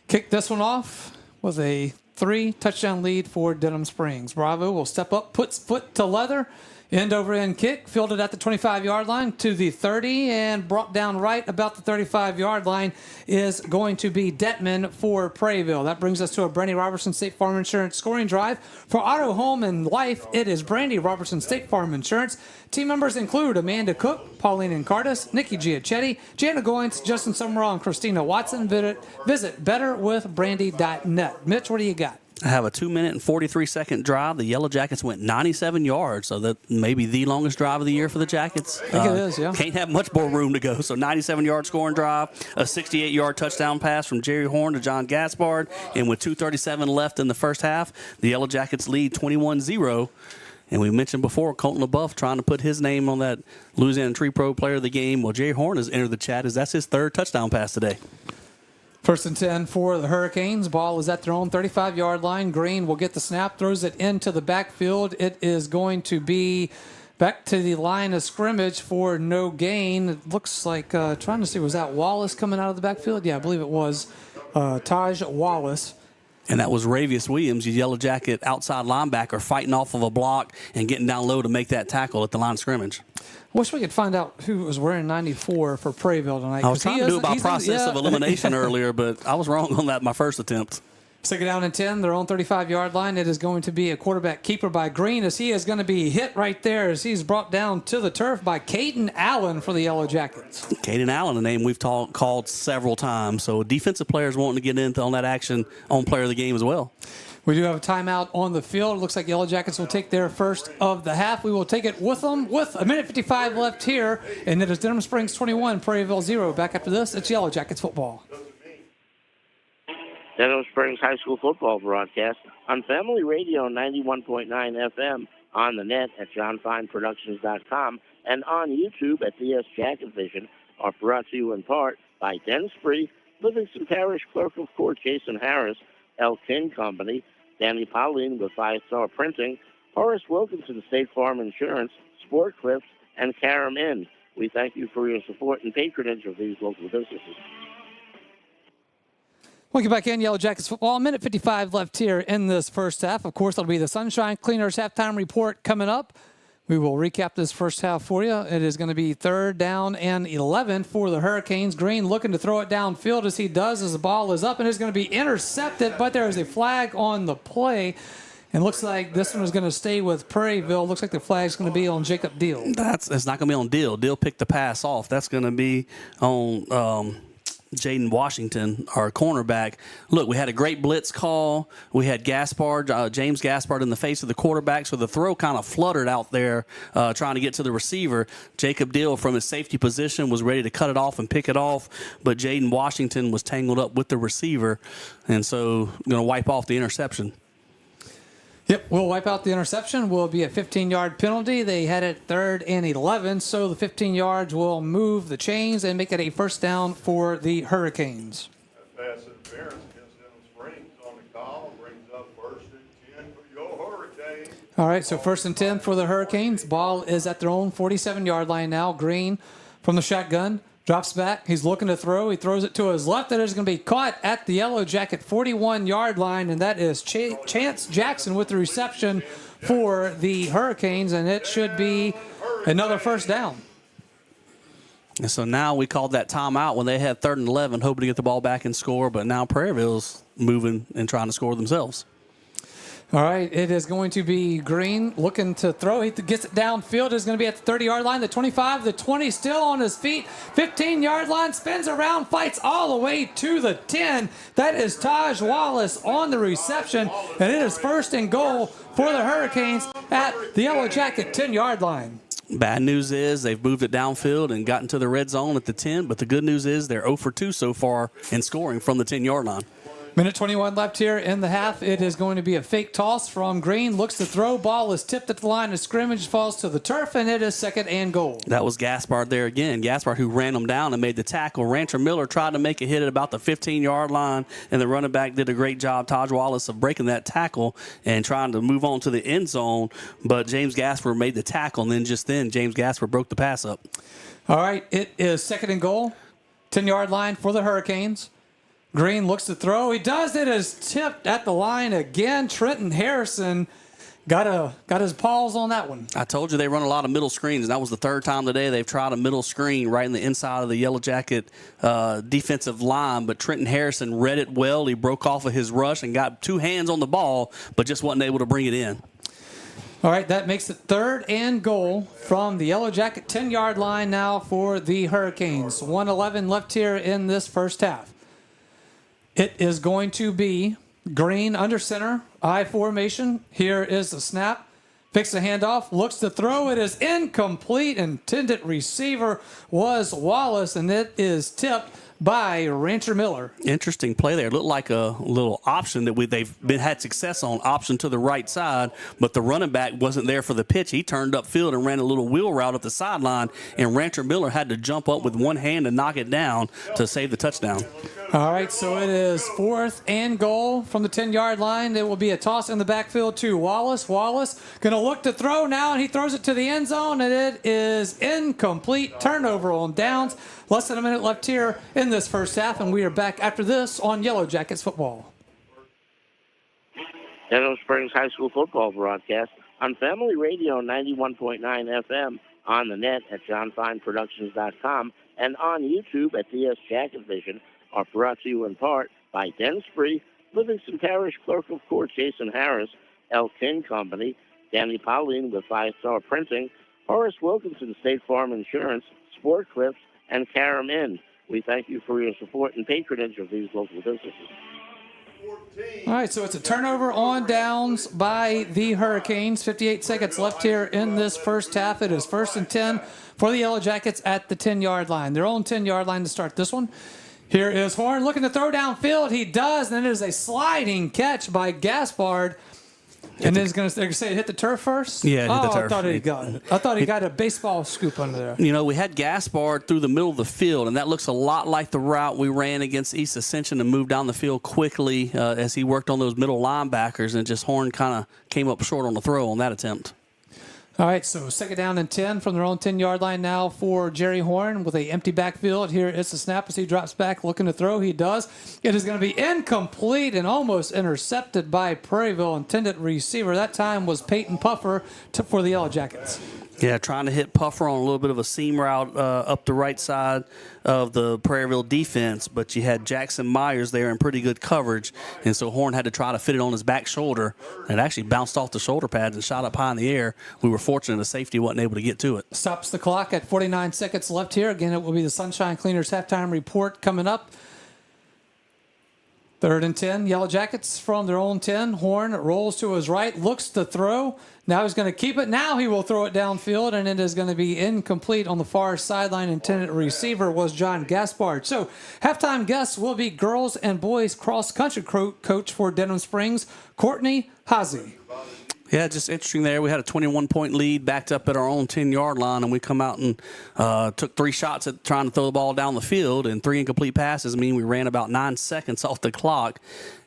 kick this one off with a 3-touchdown lead for Denham Springs. Bravo will step up, puts foot to leather, end-over-end kick, fielded at the 25-yard line to the 30, and brought down right about the 35-yard line is going to be Detman for Prairieville. That brings us to a Brandy Robertson State Farm Insurance scoring drive. For Auto, Home, and Life, it is Brandy Robertson State Farm Insurance. Team members include Amanda Cook, Pauline Incardis, Nikki Giachetti, Jana Goins, Justin Summerall, and Christina Watson. Visit betterwithbrandy.net. Mitch, what do you got? have a 2-minute and 43-second drive. The Yellow Jackets went 97 yards, so that may be the longest drive of the year for the Jackets. I think it is, yeah. Can't have much more room to go. So 97-yard scoring drive, a 68-yard touchdown pass from Jerry Horn to John Gaspard, and with 2:37 left in the first half, the Yellow Jackets lead 21-0. And we mentioned before, Colton LaBeouf trying to put his name on that Louisiana Tree Pro Player of the Game. Well, Jerry Horn has entered the chat as that's his third touchdown pass today. 1st and 10 for the Hurricanes. Ball is at their own 35-yard line. Green will get the snap, throws it into the backfield. It is going to be back to the line of scrimmage for no gain. It looks like, trying to see, was that Wallace coming out of the backfield? Yeah, I believe it was Taj Wallace. And that was Ravius Williams, the Yellow Jacket outside linebacker, fighting off of a block and getting down low to make that tackle at the line of scrimmage. I wish we could find out who was wearing 94 for Prairieville tonight. I was trying to do it by process of elimination earlier, but I was wrong on that my first attempt. 2nd down and 10, their own 35-yard line. It is going to be a quarterback keeper by Green as he is going to be hit right there as he's brought down to the turf by Caden Allen for the Yellow Jackets. Caden Allen, a name we've called several times. So defensive players wanting to get into on that action on player of the game as well. We do have a timeout on the field. It looks like Yellow Jackets will take their first of the half. We will take it with them with a minute 55 left here. And it is Denham Springs 21, Prairieville 0. Back after this, it's Yellow Jackets football. Denham Springs High School football broadcast on Family Radio 91.9 FM, on the net at johnfineproductions.com, and on YouTube at DS Jacket Vision are brought to you in part by Den Spree, Livingston Parish Clerk of Court Jason Harris, El King Company, Danny Pauline with 5 Star Printing, Horace Wilkinson State Farm Insurance, Sport Clips, and Karam Inn. We thank you for your support and patronage of these local businesses. Welcome back in, Yellow Jackets football. A minute 55 left here in this first half. Of course, that'll be the Sunshine Cleaners halftime report coming up. We will recap this first half for you. It is going to be 3rd down and 11 for the Hurricanes. Green looking to throw it downfield as he does as the ball is up and is going to be intercepted, but there is a flag on the play. And looks like this one is going to stay with Prairieville. Looks like the flag's going to be on Jacob Deal. It's not going to be on Deal. Deal picked the pass off. That's going to be on Jaden Washington, our cornerback. Look, we had a great blitz call. We had Gaspard, James Gaspard in the face of the quarterback, so the throw kind of fluttered out there trying to get to the receiver. Jacob Deal from his safety position was ready to cut it off and pick it off, but Jaden Washington was tangled up with the receiver, and so going to wipe off the interception. Yep, we'll wipe out the interception. Will be a 15-yard penalty. They had it 3rd and 11, so the 15 yards will move the chains and make it a 1st down for the Hurricanes. Pass interference against Denham Springs on the call brings up 1st and 10 for your Hurricanes. All right, so 1st and 10 for the Hurricanes. Ball is at their own 47-yard line now. Green from the shotgun. Drops back. He's looking to throw. He throws it to his left. That is going to be caught at the Yellow Jacket 41-yard line, and that is Chance Jackson with the reception for the Hurricanes, and it should be another 1st down. And so now we called that timeout when they had 3rd and 11, hoping to get the ball back and score, but now Prairieville's moving and trying to score themselves. All right, it is going to be Green looking to throw. He gets it downfield. It's going to be at the 30-yard line, the 25, the 20, still on his feet. 15-yard line, spins around, fights all the way to the 10. That is Taj Wallace on the reception, and it is 1st and goal for the Hurricanes at the Yellow Jacket 10-yard line. Bad news is they've moved it downfield and gotten to the red zone at the 10, but the good news is they're 0 for 2 so far in scoring from the 10-yard line. Minute 21 left here in the half. It is going to be a fake toss from Green. Looks to throw. Ball is tipped at the line of scrimmage, falls to the turf, and it is 2nd and goal. That was Gaspard there again. Gaspard who ran him down and made the tackle. Rancher Miller tried to make a hit at about the 15-yard line, and the running back did a great job, Taj Wallace, of breaking that tackle and trying to move on to the end zone. But James Gaspard made the tackle, and then James Gaspard broke the pass up. All right, it is 2nd and goal. 10-yard line for the Hurricanes. Green looks to throw. He does. It is tipped at the line again. Trenton Harrison got his paws on that one. I told you they run a lot of middle screens, and that was the 3rd time today they've tried a middle screen right in the inside of the Yellow Jacket defensive line. But Trenton Harrison read it well. He broke off of his rush and got 2 hands on the ball, but just wasn't able to bring it in. All right, that makes it 3rd and goal from the Yellow Jacket 10-yard line now for the Hurricanes. 1:11 left here in this first half. It is going to be Green under center, I formation. Here is the snap. Picks the handoff, looks to throw. It is incomplete. Intended receiver was Wallace, and it is tipped by Rancher Miller. Interesting play there. It looked like a little option that they've had success on, option to the right side, but the running back wasn't there for the pitch. He turned upfield and ran a little wheel route up the sideline, and Rancher Miller had to jump up with one hand and knock it down to save the touchdown. All right, so it is 4th and goal from the 10-yard line. It will be a toss in the backfield to Wallace. Wallace going to look to throw now, and he throws it to the end zone, and it is incomplete. Turnover on downs. Less than a minute left here in this first half, and we are back after this on Yellow Jackets football. Denham Springs High School football broadcast on Family Radio 91.9 FM, on the net at johnfineproductions.com, and on YouTube at DS Jacket Vision, are brought to you in part by Denham Springs, Livingston Parish Clerk of Court Jason Harris, El King Company, Danny Pauline with 5 Star Printing, Horace Wilkinson State Farm Insurance, Sport Clips, and Karam Inn. We thank you for your support and patronage of these local businesses. All right, so it's a turnover on downs by the Hurricanes. 58 seconds left here in this first half. It is 1st and 10 for the Yellow Jackets at the 10-yard line. Their own 10-yard line to start this one. Here is Horn looking to throw downfield. He does, and it is a sliding catch by Gaspard. And then they're going to say hit the turf first? Yeah, hit the turf. I thought he got a baseball scoop under there. You know, we had Gaspard through the middle of the field, and that looks a lot like the route we ran against East Ascension and moved down the field quickly as he worked on those middle linebackers, and just Horn kind of came up short on the throw on that attempt. All right, so 2nd down and 10 from their own 10-yard line now for Jerry Horn with an empty backfield. Here is the snap as he drops back, looking to throw. He does. It is going to be incomplete and almost intercepted by Prairieville. Intended receiver that time was Peyton Puffer for the Yellow Jackets. Yeah, trying to hit Puffer on a little bit of a seam route up the right side of the Prairieville defense, but you had Jackson Myers there in pretty good coverage, and so Horn had to try to fit it on his back shoulder. It actually bounced off the shoulder pads and shot up high in the air. We were fortunate the safety wasn't able to get to it. Stops the clock at 49 seconds left here. Again, it will be the Sunshine Cleaners halftime report coming up. 3rd and 10, Yellow Jackets from their own 10. Horn rolls to his right, looks to throw. Now he's going to keep it. Now he will throw it downfield, and it is going to be incomplete on the far sideline. Intended receiver was John Gaspard. So halftime guests will be girls and boys cross-country coach for Denham Springs, Courtney Hazy. Yeah, just interesting there. We had a 21-point lead backed up at our own 10-yard line, and we come out and took 3 shots at trying to throw the ball down the field, and 3 incomplete passes mean we ran about 9 seconds off the clock.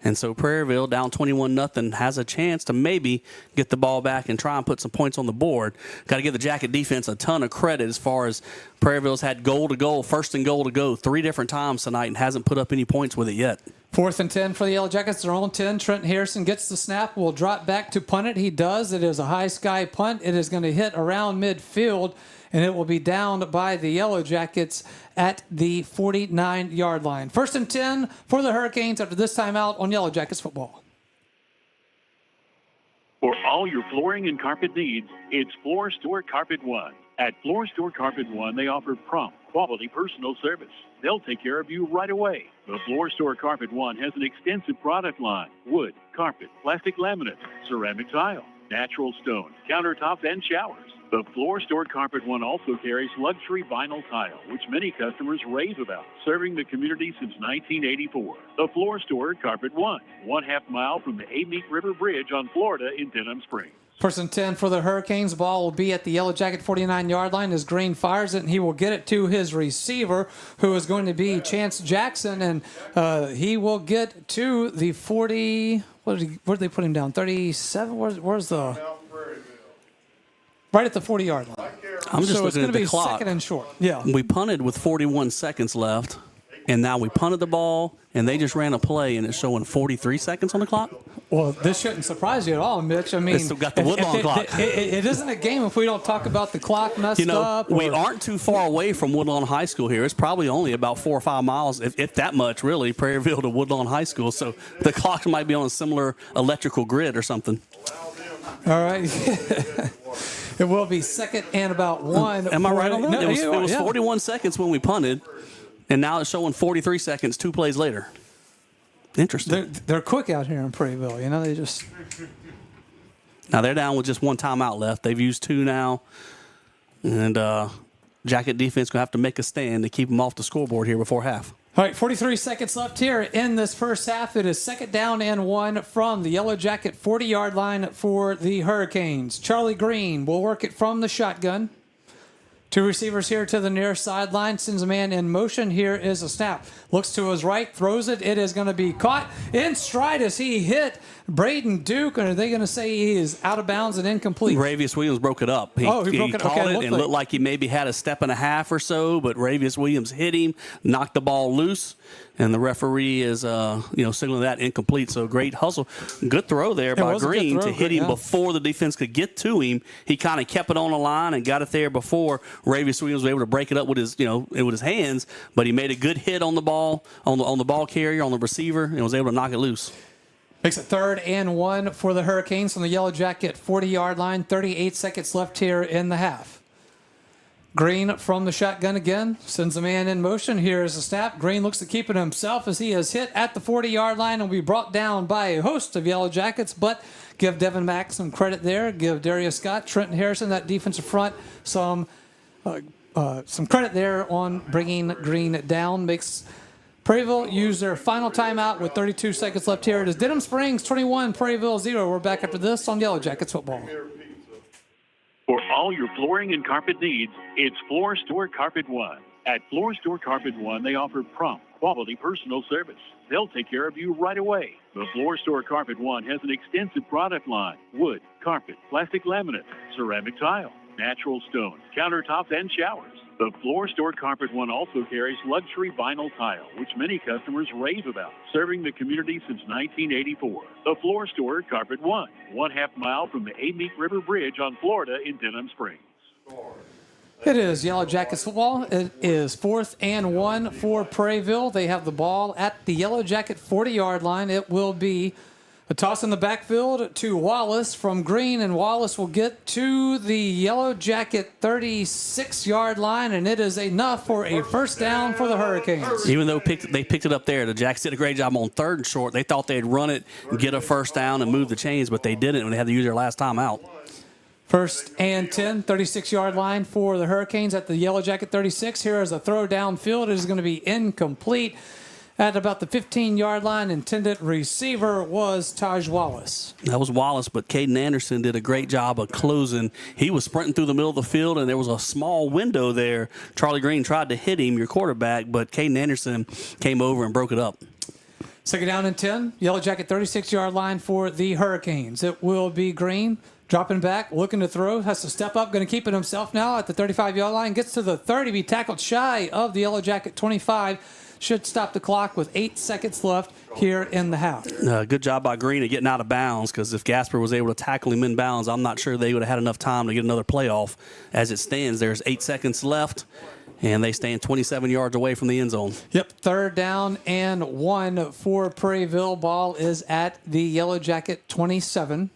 And so Prairieville, down 21-0, has a chance to maybe get the ball back and try and put some points on the board. Got to give the Jacket defense a ton of credit as far as Prairieville's had goal to goal, 1st and goal to go 3 different times tonight and hasn't put up any points with it yet. 4th and 10 for the Yellow Jackets. Their own 10. Trent Harrison gets the snap. Will drop back to punt it. He does. It is a high sky punt. It is going to hit around midfield, and it will be downed by the Yellow Jackets at the 49-yard line. 1st and 10 for the Hurricanes after this timeout on Yellow Jackets football. For all your flooring and carpet needs, it's Floor Store Carpet One. At Floor Store Carpet One, they offer prompt, quality personal service. They'll take care of you right away. The Floor Store Carpet One has an extensive product line: wood, carpet, plastic laminate, ceramic tile, natural stone, countertops, and showers. The Floor Store Carpet One also carries luxury vinyl tile, which many customers rave about, serving the community since 1984. The Floor Store Carpet One, 1/2 mile from the Amite River Bridge on Florida in Denham Springs. 1st and 10 for the Hurricanes. Ball will be at the Yellow Jacket 49-yard line as Green fires it, and he will get it to his receiver, who is going to be Chance Jackson, and he will get to the 40. Where did they put him down? 37? Where's the? Right at the 40-yard line. I'm just looking at the clock. So it's going to be 2nd and short. Yeah. We punted with 41 seconds left, and now we punted the ball, and they just ran a play, and it's showing 43 seconds on the clock. Well, this shouldn't surprise you at all, Mitch. I mean, it's still got the Woodlawn clock. It isn't a game if we don't talk about the clock messed up. We aren't too far away from Woodlawn High School here. It's probably only about 4 or 5 miles, if that much, really, Prairieville to Woodlawn High School. So the clock might be on a similar electrical grid or something. All right. It will be 2nd and about 1. Am I right on that? No, it was 41 seconds when we punted, and now it's showing 43 seconds 2 plays later. Interesting. They're quick out here in Prairieville. You know, they just. Now they're down with just one timeout left. They've used 2 now, and Jacket defense going to have to make a stand to keep them off the scoreboard here before half. All right, 43 seconds left here in this first half. It is 2nd down and 1 from the Yellow Jacket 40-yard line for the Hurricanes. Charlie Green will work it from the shotgun. 2 receivers here to the near sideline. Sends a man in motion. Here is a snap. Looks to his right. Throws it. It is going to be caught in stride as he hit Braden Duke. Or are they going to say he is out of bounds and incomplete? Ravius Williams broke it up. He broke it. Caught Okay, it and looked like he maybe had a step and a half or so, but Ravius Williams hit him, knocked the ball loose, and the referee is signaling that incomplete. So great hustle. Good throw there by Green to hit him before the defense could get to him. He kind of kept it on the line and got it there before Ravius Williams was able to break it up with his hands, but he made a good hit on the ball, on the ball carrier, on the receiver, and was able to knock it loose. Makes it 3rd and 1 for the Hurricanes on the Yellow Jacket 40-yard line. 38 seconds left here in the half. Green from the shotgun again. Sends a man in motion. Here is a snap. Green looks to keep it himself as he is hit at the 40-yard line and will be brought down by a host of Yellow Jackets. But give Devin Mack some credit there. Give Darius Scott, Trenton Harrison, that defensive front, some credit there on bringing Green down. Makes Prairieville use their final timeout with 32 seconds left here. It is Denham Springs 21, Prairieville 0. We're back after this on Yellow Jackets football. For all your flooring and carpet needs, it's Floor Store Carpet One. At Floor Store Carpet One, they offer prompt, quality personal service. They'll take care of you right away. The Floor Store Carpet One has an extensive product line: wood, carpet, plastic laminate, ceramic tile, natural stone, countertops, and showers. The Floor Store Carpet One also carries luxury vinyl tile, which many customers rave about, serving the community since 1984. The Floor Store Carpet One, 1/2 mile from the Amite River Bridge on Florida in Denham Springs. It is Yellow Jackets football. It is 4th and 1 for Prairieville. They have the ball at the Yellow Jacket 40-yard line. It will be a toss in the backfield to Wallace from Green, and Wallace will get to the Yellow Jacket 36-yard line, and it is enough for a first down for the Hurricanes. Even though they picked it up there, the Jackets did a great job on 3rd and short. They thought they'd run it and get a first down and move the chains, but they didn't when they had to use their last time out. 1st and 10, 36-yard line for the Hurricanes at the Yellow Jacket 36. Here is a throw downfield. It is going to be incomplete. At about the 15-yard line, intended receiver was Taj Wallace. That was Wallace, but Caden Anderson did a great job of closing. He was sprinting through the middle of the field, and there was a small window there. Charlie Green tried to hit him, your quarterback, but Caden Anderson came over and broke it up. 2nd down and 10, Yellow Jacket 36-yard line for the Hurricanes. It will be Green. Dropping back, looking to throw, has to step up, going to keep it himself now at the 35-yard line. Gets to the 30, be tackled shy of the Yellow Jacket 25. Should stop the clock with 8 seconds left here in the half. Good job by Green at getting out of bounds, because if Gasper was able to tackle him in bounds, I'm not sure they would have had enough time to get another play off. As it stands, there's 8 seconds left, and they stand 27 yards away from the end zone. Yep, 3rd down and 1 for Prairieville. Ball is at the Yellow Jacket 27.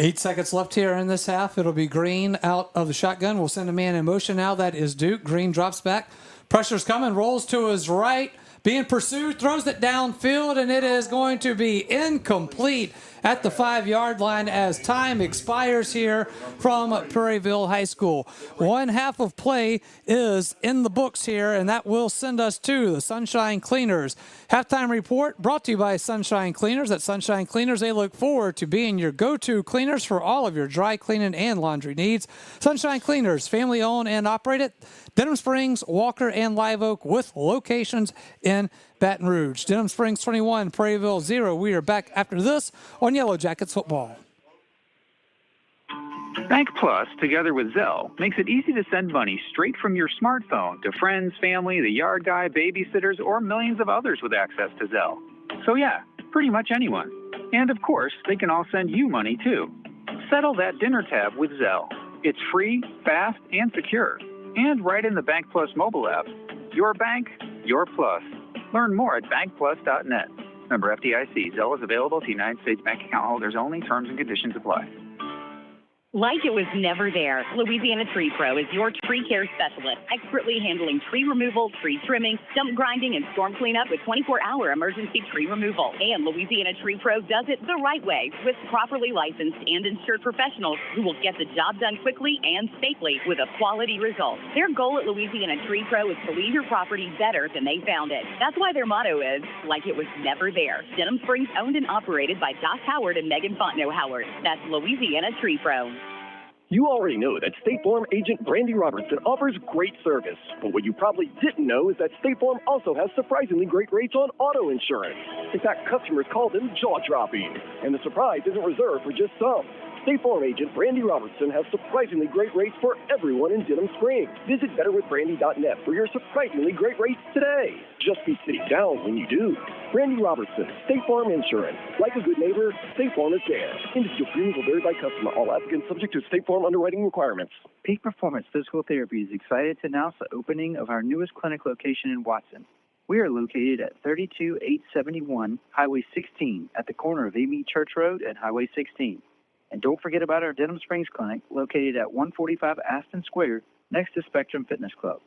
8 seconds left here in this half. It'll be Green out of the shotgun. We'll send a man in motion now. That is Duke. Green drops back. Pressure's coming. Rolls to his right. Being pursued. Throws it downfield, and it is going to be incomplete at the 5-yard line as time expires here from Prairieville High School. 1 half of play is in the books here, and that will send us to the Sunshine Cleaners. Halftime report brought to you by Sunshine Cleaners. At Sunshine Cleaners, they look forward to being your go-to cleaners for all of your dry cleaning and laundry needs. Sunshine Cleaners, family-owned and operated. Denham Springs, Walker, and Live Oak with locations in Baton Rouge. Denham Springs 21, Prairieville 0. We are back after this on Yellow Jackets football. Bank Plus, together with Zelle, makes it easy to send money straight from your smartphone to friends, family, the yard guy, babysitters, or millions of others with access to Zelle. So yeah, pretty much anyone. And of course, they can all send you money too. Settle that dinner tab with Zelle. It's free, fast, and secure. And right in the Bank Plus mobile app. Your bank, your plus. Learn more at bankplus.net. Member FDIC. Zelle is available to United States bank account holders only. Terms and conditions apply. Like it was never there, Louisiana Tree Pro is your tree care specialist, expertly handling tree removal, tree trimming, stump grinding, and storm cleanup with 24-hour emergency tree removal. And Louisiana Tree Pro does it the right way with properly licensed and insured professionals who will get the job done quickly and safely with a quality result. Their goal at Louisiana Tree Pro is to leave your property better than they found it. That's why their motto is, like it was never there. Denham Springs owned and operated by Doc Howard and Megan Fontenot Howard. That's Louisiana Tree Pro. You already know that State Farm agent Brandy Robertson offers great service. But what you probably didn't know is that State Farm also has surprisingly great rates on auto insurance. In fact, customers call them jaw-dropping. And the surprise isn't reserved for just some. State Farm agent Brandy Robertson has surprisingly great rates for everyone in Denham Springs. Visit betterwithbrandy.net for your surprisingly great rates today. Just be sitting down when you do. Brandy Robertson, State Farm Insurance. Like a good neighbor, State Farm is there. Individual premiums will vary by customer. All applicants subject to State Farm underwriting requirements. Peak Performance Physical Therapy is excited to announce the opening of our newest clinic location in Watson. We are located at 32871 Highway 16 at the corner of Amy Church Road and Highway 16. And don't forget about our Denham Springs Clinic located at 145 Aston Square next to Spectrum Fitness Club.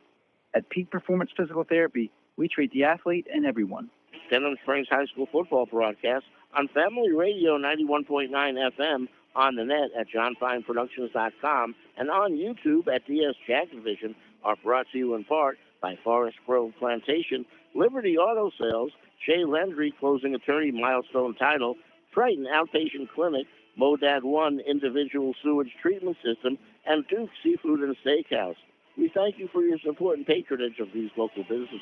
At Peak Performance Physical Therapy, we treat the athlete and everyone. Denham Springs High School football broadcast on Family Radio 91.9 FM, on the net at johnfineproductions.com, and on YouTube at DS Jacket Vision are brought to you in part by Forest Grove Plantation, Liberty Auto Sales, Shea Landry Closing Attorney Milestone Title, Triton Outpatient Clinic, Modad 1 Individual Sewage Treatment System, and Duke Seafood and Steakhouse. We thank you for your support and patronage of these local businesses.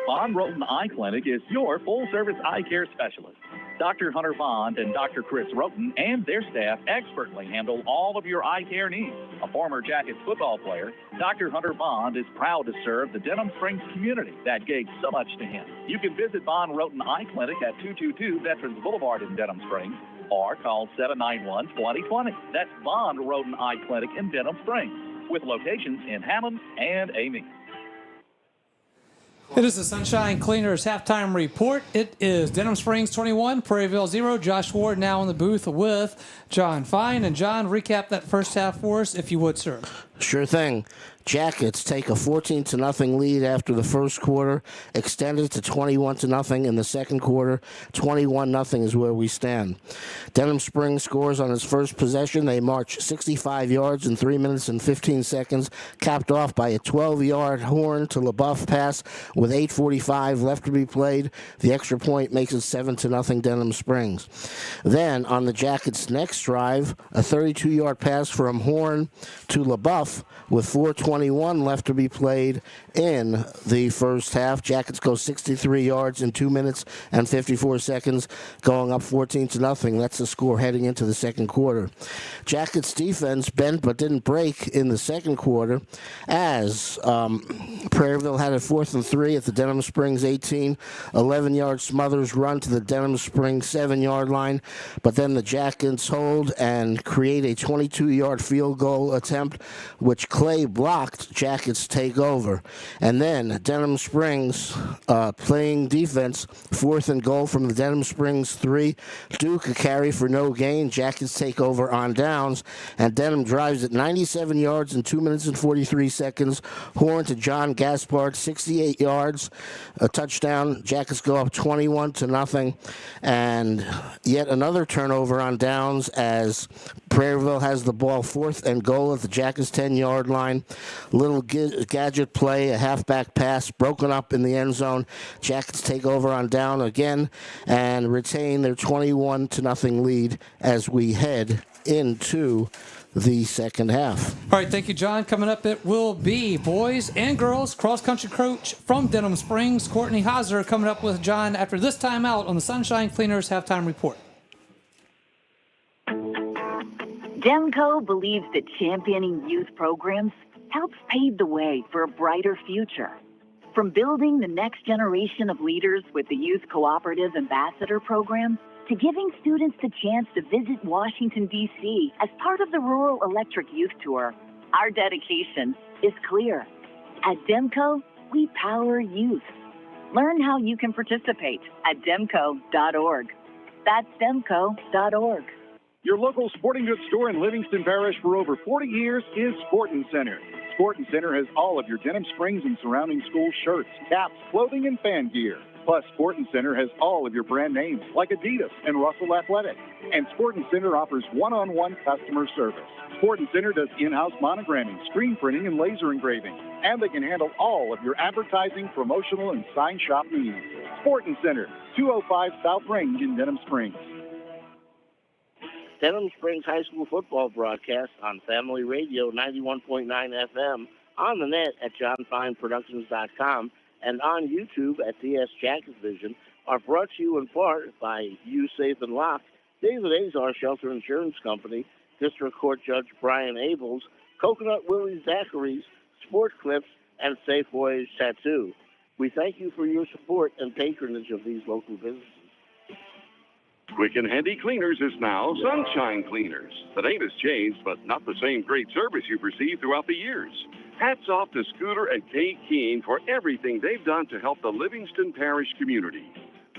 Von Roten Eye Clinic is your full-service eye care specialist. Dr. Hunter Bond and Dr. Chris Roten and their staff expertly handle all of your eye care needs. A former Jackets football player, Dr. Hunter Bond is proud to serve the Denham Springs community that gave so much to him. You can visit Von Roten Eye Clinic at 222 Veterans Boulevard in Denham Springs or call 791-2020. That's Von Roten Eye Clinic in Denham Springs with locations in Hammond and Amy. It is the Sunshine Cleaners halftime report. It is Denham Springs 21, Prairieville 0. Josh Ward now in the booth with John Fine. And John, recap that first half for us, if you would, sir. Sure thing. Jackets take a 14-0 lead after the first quarter, extended to 21-0 in the second quarter. 21-0 is where we stand. Denham Springs scores on its first possession. They march 65 yards in 3 minutes and 15 seconds, capped off by a 12-yard Horn to LaBeouf pass with 8:45 left to be played. The extra point makes it 7-0 Denham Springs. Then, on the Jackets' next drive, a 32-yard pass from Horn to LaBeouf with 4:21 left to be played in the first half. Jackets go 63 yards in 2 minutes and 54 seconds, going up 14-0. That's the score heading into the second quarter. Jackets defense bent but didn't break in the second quarter as Prairieville had a 4th and 3 at the Denham Springs 18. 11-yard Smothers run to the Denham Springs 7-yard line, but then the Jackets hold and create a 22-yard field goal attempt, which Clay blocked. Jackets take over. And then Denham Springs playing defense, 4th and goal from the Denham Springs 3. Duke a carry for no gain. Jackets take over on downs, and Denham drives at 97 yards in 2 minutes and 43 seconds. Horn to John Gaspard, 68 yards, a touchdown. Jackets go up 21-0, and yet another turnover on downs as Prairieville has the ball, 4th and goal at the Jackets 10-yard line. Little gadget play, a halfback pass broken up in the end zone. Jackets take over on down again and retain their 21-0 lead as we head into the second half. All right, thank you, John. Coming up, it will be boys and girls cross-country coach from Denham Springs, Courtney Hauser, coming up with John after this timeout on the Sunshine Cleaners halftime report. Demco believes that championing youth programs helps pave the way for a brighter future. From building the next generation of leaders with the Youth Cooperative Ambassador Program to giving students the chance to visit Washington, D.C. as part of the Rural Electric Youth Tour, our dedication is clear. At Demco, we power youth. Learn how you can participate at demco.org. That's demco.org. Your local sporting goods store in Livingston Parish for over 40 years is Sporting Center. Sporting Center has all of your Denham Springs and surrounding school shirts, caps, clothing, and fan gear. Plus, Sporting Center has all of your brand names like Adidas and Russell Athletic. And Sporting Center offers one-on-one customer service. Sporting Center does in-house monogramming, screen printing, and laser engraving. And they can handle all of your advertising, promotional, and sign shop needs. Sporting Center, 205 South Range in Denham Springs. Denham Springs High School football broadcast on Family Radio 91.9 FM, on the net at johnfineproductions.com, and on YouTube at DS Jackets Vision are brought to you in part by You Safe and Lock, David Azar Shelter Insurance Company, District Court Judge Brian Abels, Coconut Willie Zachary's, Sport Clips, and Safeway's Tattoo. We thank you for your support and patronage of these local businesses. Quick and Handy Cleaners is now Sunshine Cleaners. The name has changed, but not the same great service you've received throughout the years. Hats off to Scooter and Kay Keene for everything they've done to help the Livingston Parish community.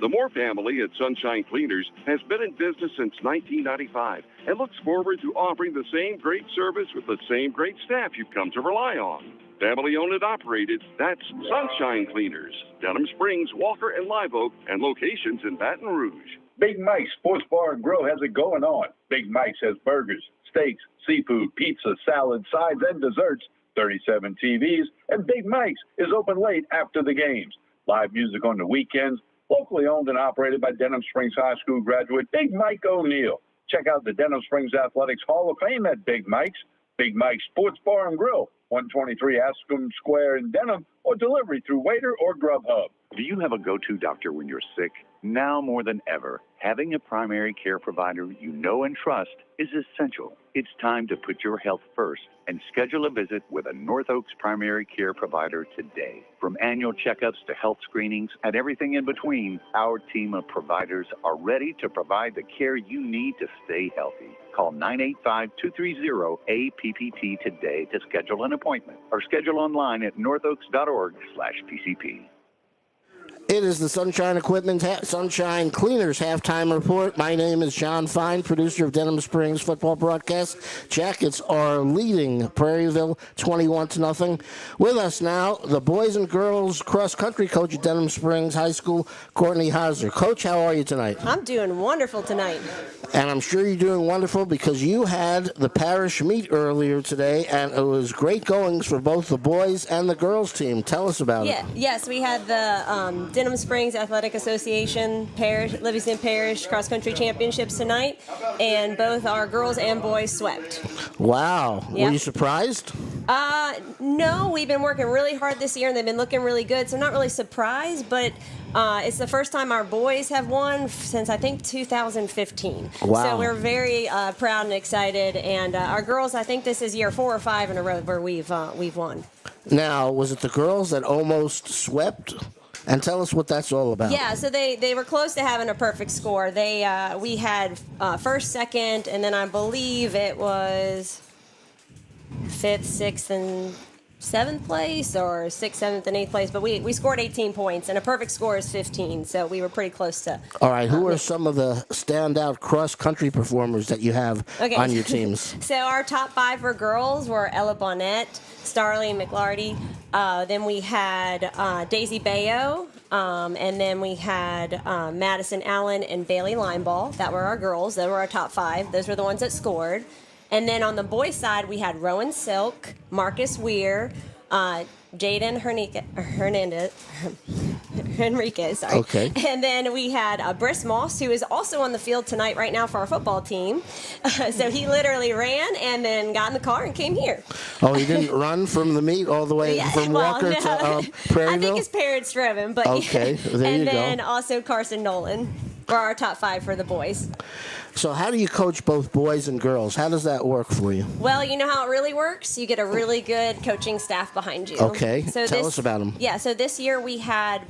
The Moore family at Sunshine Cleaners has been in business since 1995 and looks forward to offering the same great service with the same great staff you've come to rely on. Family owned and operated, that's Sunshine Cleaners, Denham Springs, Walker, and Live Oak, and locations in Baton Rouge. Big Mike's Sports Bar and Grill has it going on. Big Mike's has burgers, steaks, seafood, pizza, salad, sides, and desserts, 37 TVs, and Big Mike's is open late after the games. Live music on the weekends, locally owned and operated by Denham Springs High School graduate Big Mike O'Neill. Check out the Denham Springs Athletics Hall of Fame at Big Mike's. Big Mike's Sports Bar and Grill, 123 Ascom Square in Denham, or delivery through Waiter or Grubhub. Do you have a go-to doctor when you're sick? Now more than ever, having a primary care provider you know and trust is essential. It's time to put your health first and schedule a visit with a North Oaks primary care provider today. From annual checkups to health screenings and everything in between, our team of providers are ready to provide the care you need to stay healthy. Call 985-230-APPT today to schedule an appointment or schedule online at northoaks.org/PCP. It is the Sunshine Sunshine Cleaners halftime report. My name is John Fine, producer of Denham Springs football broadcast. Jackets are leading Prairieville 21-0. With us now, the boys and girls cross-country coach at Denham Springs High School, Courtney Hauser. Coach, how are you tonight? I'm doing wonderful tonight. And I'm sure you're doing wonderful because you had the parish meet earlier today, and it was great goings for both the boys and the girls team. Tell us about it. Yes, we had the Denham Springs Athletic Association Livingston Parish Cross Country Championships tonight, and both our girls and boys swept. Wow. Yep. Were you surprised? No, we've been working really hard this year, and they've been looking really good, so I'm not really surprised, but it's the first time our boys have won since, I think, 2015. Wow. So we're very proud and excited, and our girls, I think this is year 4 or 5 in a row where we've won. Now, was it the girls that almost swept? And tell us what that's all about. Yeah, so they were close to having a perfect score. We had first, second, and then I believe it was 5th, 6th, and 7th place, or 6th, 7th, and 8th place. But we scored 18 points, and a perfect score is 15, so we were pretty close to. All right, who are some of the standout cross-country performers that you have on your teams? So our top 5 for girls were Ella Bonnet, Starling McLarty. Then we had Daisy Bayo, and then we had Madison Allen and Bailey Lineball. That were our girls. Those were our top 5. Those were the ones that scored. And then on the boys' side, we had Rowan Silk, Marcus Weir, Jaden Henriquez, sorry. Okay. And then we had Briss Moss, who is also on the field tonight right now for our football team. So he literally ran and then got in the car and came here. Oh, he didn't run from the meet all the way from Walker to Prairieville? I think his parents drove him. But okay, there you and go. then also Carson Nolan were our top 5 for the boys. So how do you coach both boys and girls? How does that work for you? Well, you know how it really works? You get a really good coaching staff behind you. Okay, tell us about them. Yeah, so this year we have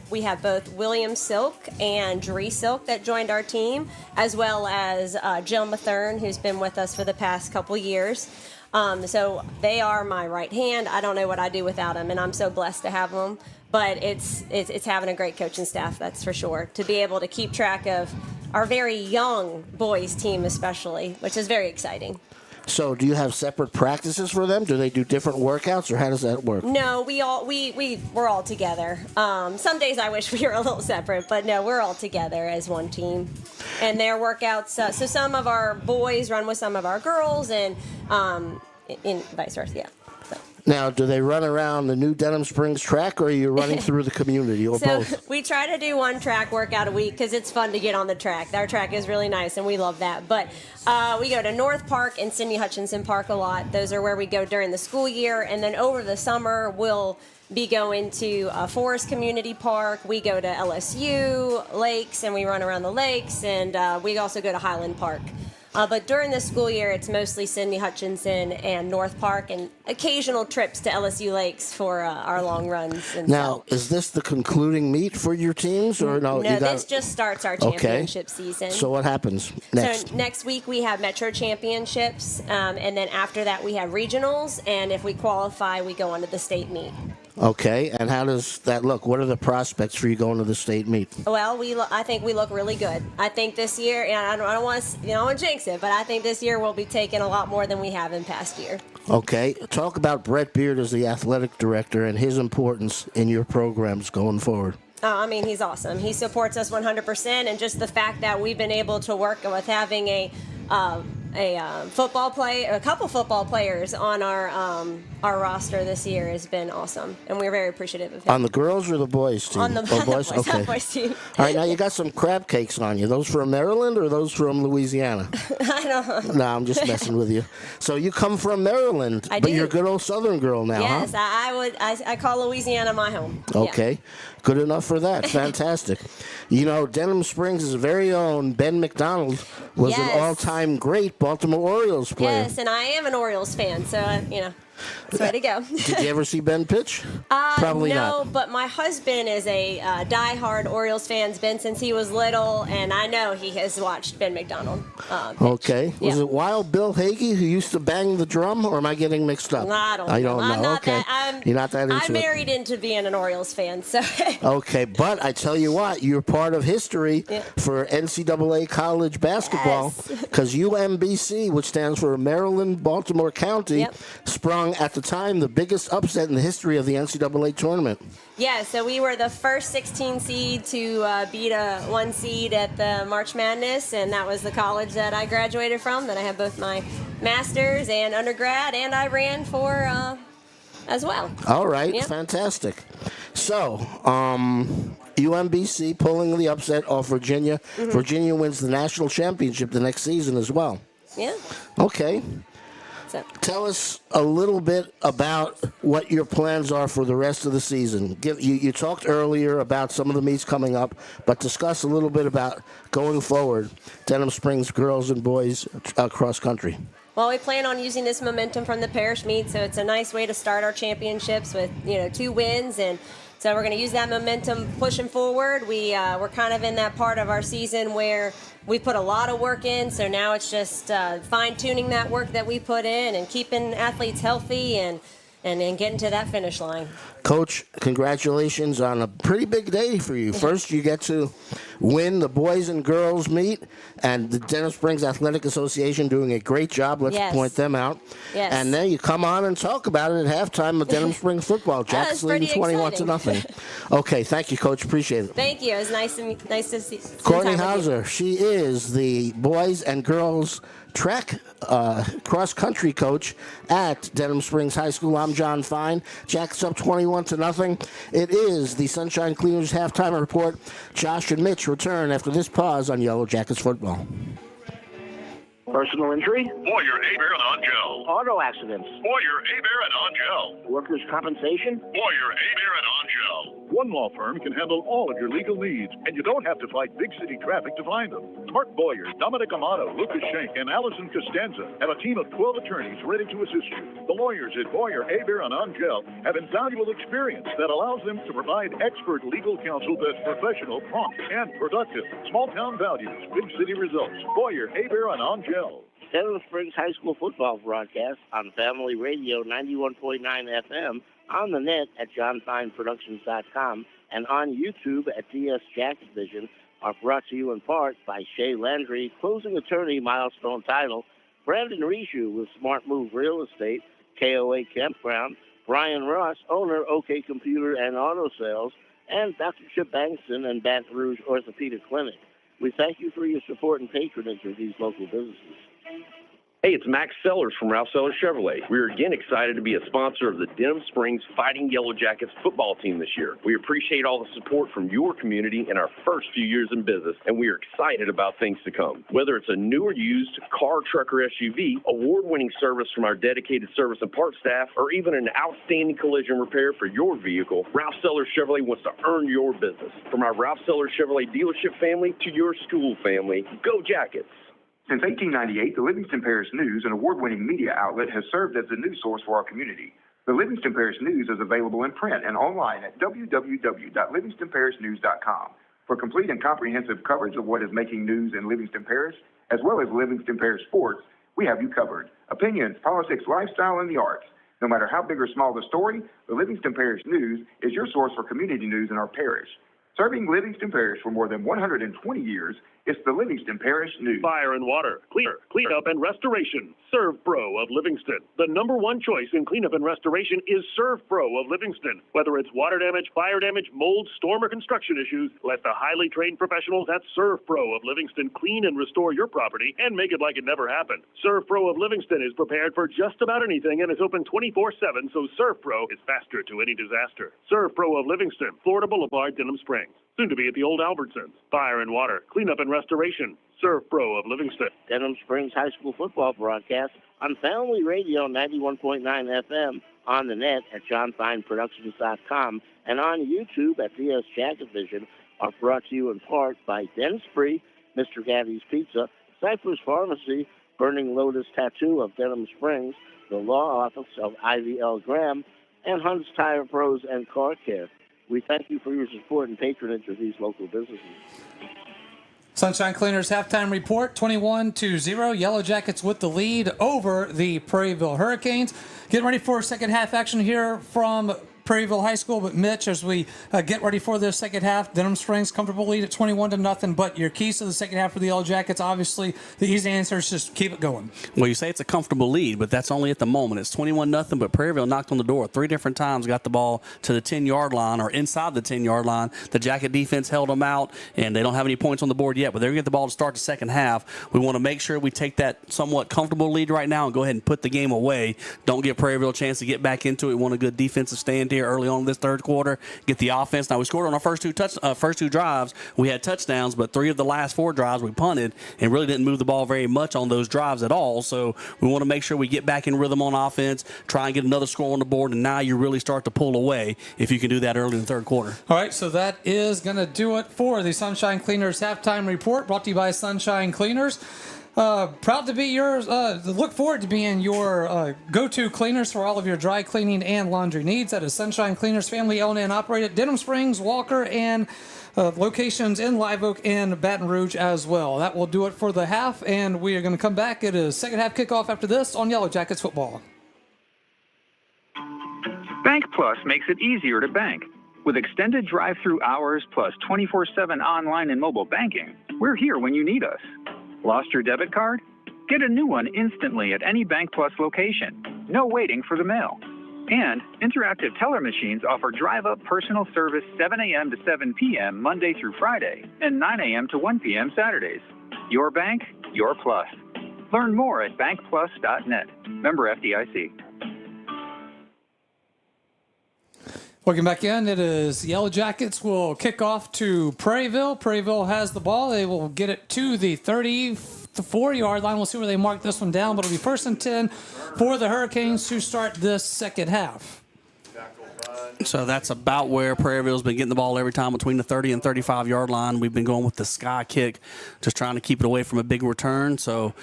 both William Silk and Dree Silk that joined our team, as well as Jill Mathern, who's been with us for the past couple years. So they are my right hand. I don't know what I'd do without them, and I'm so blessed to have them. But it's having a great coaching staff, that's for sure, to be able to keep track of our very young boys team especially, which is very exciting. So, do you have separate practices for them? Do they do different workouts, or how does that work? No, we're all together. Some days I wish we were a little separate, but no, we're all together as one team. And their workouts. So some of our boys run with some of our girls, and in vice versa. Yeah. Now, do they run around the new Denham Springs track, or are you running through the community, or both? We try to do one track workout a week because it's fun to get on the track. Our track is really nice, and we love that. But we go to North Park and Sidney Hutchinson Park a lot. Those are where we go during the school year. And then over the summer, we'll be going to Forest Community Park. We go to LSU lakes, and we run around the lakes. And we also go to Highland Park. But during the school year, it's mostly Sidney Hutchinson and North Park, and occasional trips to LSU Lakes for our long runs. And now, is this the concluding meet for your teams, or no? No, this just starts our championship season. So what happens next? So next week we have Metro Championships, and then after that we have regionals, and if we qualify, we go on to the state meet. Okay, and how does that look? What are the prospects for you going to the state meet? Well, I think we look really good. I think this year, and I don't want to jinx it, but I think this year we'll be taking a lot more than we have in past year. Okay, talk about Brett Beard as the athletic director and his importance in your programs going forward. I mean, he's awesome. He supports us 100%, and just the fact that we've been able to work with having a couple football players on our roster this year has been awesome, and we're very appreciative of him. On the girls or the boys team? On the boys. Okay. Boys team. All right, now you got some crab cakes on you. Those from Maryland or those from Louisiana? I don't. No, I'm just messing with you. So you come from Maryland, I but do. you're a good old Southern girl now, yes, huh? I call Louisiana my home. Okay. Yeah. Good enough for that. Fantastic. You know, Denham Springs' very own Ben McDonald was an all-time great Baltimore Orioles player. Yes, and I am an Orioles fan, so, it's way to go. Did you ever see Ben pitch? Probably no, not. No, but my husband is a diehard Orioles fan. He's been since he was little, and I know he has watched Ben McDonald pitch. Okay. Was Yeah. it Wild Bill Hagee who used to bang the drum, or am I getting mixed up? I don't know. I'm not okay. You're not that into I'm it? married into being an Orioles fan, so. Okay, but I tell you what, you're part of history for NCAA college basketball because UMBC, which stands for Maryland Baltimore County, sprung at the time the biggest upset in the history of the NCAA tournament. Yeah, so we were the first 16 seed to beat a 1 seed at the March Madness, and that was the college that I graduated from. Then I have both my master's and undergrad, and I ran for as well. All right, fantastic. So, UMBC pulling the upset off Virginia. Mm-hmm. Virginia wins the national championship the next season as well. Yeah. Okay. Tell us a little bit about what your plans are for the rest of the season. You talked earlier about some of the meets coming up, but discuss a little bit about going forward, Denham Springs girls and boys cross country. Well, we plan on using this momentum from the parish meet, so it's a nice way to start our championships with 2 wins, and so we're going to use that momentum pushing forward. We're kind of in that part of our season where we put a lot of work in, so now it's just fine-tuning that work that we put in and keeping athletes healthy and getting to that finish line. Coach, congratulations on a pretty big day for you. First, you get to win the boys and girls meet, and the Denham Springs Athletic Association doing a great job. Let's point them out. Yes. And then you come on and talk about it at halftime of Denham Springs football. Jackets leading 21-0. Okay, thank you, Coach. Appreciate it. Thank you. It was nice to see. Courtney Hauser, she is the boys and girls track cross-country coach at Denham Springs High School. I'm John Fine. Jackets up 21-0. It is the Sunshine Cleaners halftime report. Josh and Mitch return after this pause on Yellow Jackets football. Personal injury? Boyer, Abear, and Angel. Auto accidents? Boyer, Abear, and Angel. Workers' compensation? Boyer, Abear, and Angel. One law firm can handle all of your legal needs, and you don't have to fight big city traffic to find them. Mark Boyer, Dominic Amato, Lucas Schenk, and Allison Costanza have a team of 12 attorneys ready to assist you. The lawyers at Boyer, Abear, and Angel have invaluable experience that allows them to provide expert legal counsel that's professional, prompt, and productive. Small town values, big city results. Boyer, Abear, and Angel. Denham Springs High School football broadcast on Family Radio 91.9 FM, on the net at johnfineproductions.com, and on YouTube at DS Jackets Vision, are brought to you in part by Shea Landry, closing attorney, Milestone Title, Brandon Rishu with Smart Move Real Estate, KOA Campground, Brian Ross, owner, OK Computer and Auto Sales, and Dr. Chip Bankston and Baton Rouge Orthopedic Clinic. We thank you for your support and patronage of these local businesses. Hey, it's Max Sellers from Ralph Sellers Chevrolet. We're again excited to be a sponsor of the Denham Springs Fighting Yellow Jackets football team this year. We appreciate all the support from your community in our first few years in business, and we are excited about things to come. Whether it's a new or used car, truck, or SUV, award-winning service from our dedicated service and parts staff, or even an outstanding collision repair for your vehicle, Ralph Sellers Chevrolet wants to earn your business. From our Ralph Sellers Chevrolet dealership family to your school family, go Jackets! Since 1898, the Livingston Parish News, an award-winning media outlet, has served as the news source for our community. The Livingston Parish News is available in print and online at www.livingstonparishnews.com. For complete and comprehensive coverage of what is making news in Livingston Parish, as well as Livingston Parish sports, we have you covered. Opinions, politics, lifestyle, and the arts. No matter how big or small the story, the Livingston Parish News is your source for community news in our parish. Serving Livingston Parish for more than 120 years, it's the Livingston Parish News. Fire and water, cleanup and restoration. Serve Pro of Livingston. The number one choice in cleanup and restoration is Serve Pro of Livingston. Whether it's water damage, fire damage, mold, storm, or construction issues, let the highly trained professionals at Serve Pro of Livingston clean and restore your property and make it like it never happened. Serve Pro of Livingston is prepared for just about anything and is open 24/7, so Serve Pro is faster to any disaster. Serve Pro of Livingston, Florida Boulevard, Denham Springs. Soon to be at the old Albertsons. Fire and water, cleanup and restoration. Serve Pro of Livingston. Denham Springs High School football broadcast on Family Radio 91.9 FM, on the net at johnfineproductions.com, and on YouTube at DS Jacket Vision are brought to you in part by Den Spree, Mr. Gaddy's Pizza, Cypress Pharmacy, Burning Lotus Tattoo of Denham Springs, the Law Office of Ivy L. Graham, and Hunt's Tire Pros and Car Care. We thank you for your support and patronage of these local businesses. Sunshine Cleaners halftime report, 21-0. Yellow Jackets with the lead over the Prairieville Hurricanes. Getting ready for second half action here from Prairieville High School, but Mitch, as we get ready for this second half, Denham Springs comfortable lead at 21-0. But your keys to the second half for the Yellow Jackets, obviously, the easy answer is just keep it going. Well, you say it's a comfortable lead, but that's only at the moment. It's 21-0, but Prairieville knocked on the door 3 different times, got the ball to the 10-yard line or inside the 10-yard line. The Jacket defense held them out, and they don't have any points on the board yet, but they're going to get the ball to start the second half. We want to make sure we take that somewhat comfortable lead right now and go ahead and put the game away. Don't give Prairieville a chance to get back into it. We want a good defensive stand here early on in this third quarter, get the offense. Now, we scored on our first two drives. We had touchdowns, but 3 of the last 4 drives we punted and really didn't move the ball very much on those drives at all. So we want to make sure we get back in rhythm on offense, try and get another score on the board, and now you really start to pull away if you can do that early in the third quarter. All right, so that is going to do it for the Sunshine Cleaners halftime report, brought to you by Sunshine Cleaners. Proud to be yours. Look forward to being your go-to cleaners for all of your dry cleaning and laundry needs. That is Sunshine Cleaners, family owned and operated, Denham Springs, Walker, and locations in Live Oak and Baton Rouge as well. That will do it for the half, and we are going to come back. It is second half kickoff after this on Yellow Jackets football. Bank Plus makes it easier to bank. With extended drive-through hours plus 24/7 online and mobile banking, we're here when you need us. Lost your debit card? Get a new one instantly at any Bank Plus location. No waiting for the mail. And interactive teller machines offer drive-up personal service 7 a.m. to 7 p.m. Monday through Friday and 9 a.m. to 1 p.m. Saturdays. Your bank, your plus. Learn more at bankplus.net. Member FDIC. Welcome back in. It is Yellow Jackets will kick off to Prairieville. Prairieville has the ball. They will get it to the 34-yard line. We'll see where they mark this one down, but it'll be 1st and 10 for the Hurricanes to start this second half. So that's about where Prairieville's been getting the ball every time, between the 30 and 35-yard line. We've been going with the sky kick, just trying to keep it away from a big return. So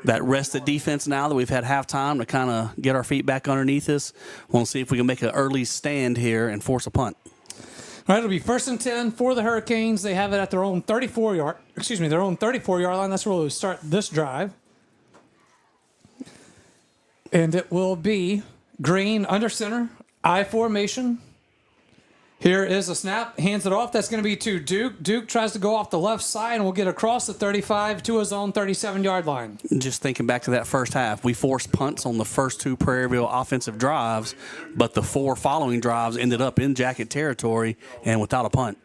that rested defense now that we've had halftime to kind of get our feet back underneath us. We'll see if we can make an early stand here and force a punt. All right, it'll be 1st and 10 for the Hurricanes. They have it at their own 34-yard line. That's where we'll start this drive. And it will be green under center, I formation. Here is a snap, hands it off. That's going to be to Duke. Duke tries to go off the left side and will get across the 35 to his own 37-yard line. Just thinking back to that first half, we forced punts on the first 2 Prairieville offensive drives, but the 4 following drives ended up in Jacket territory and without a punt.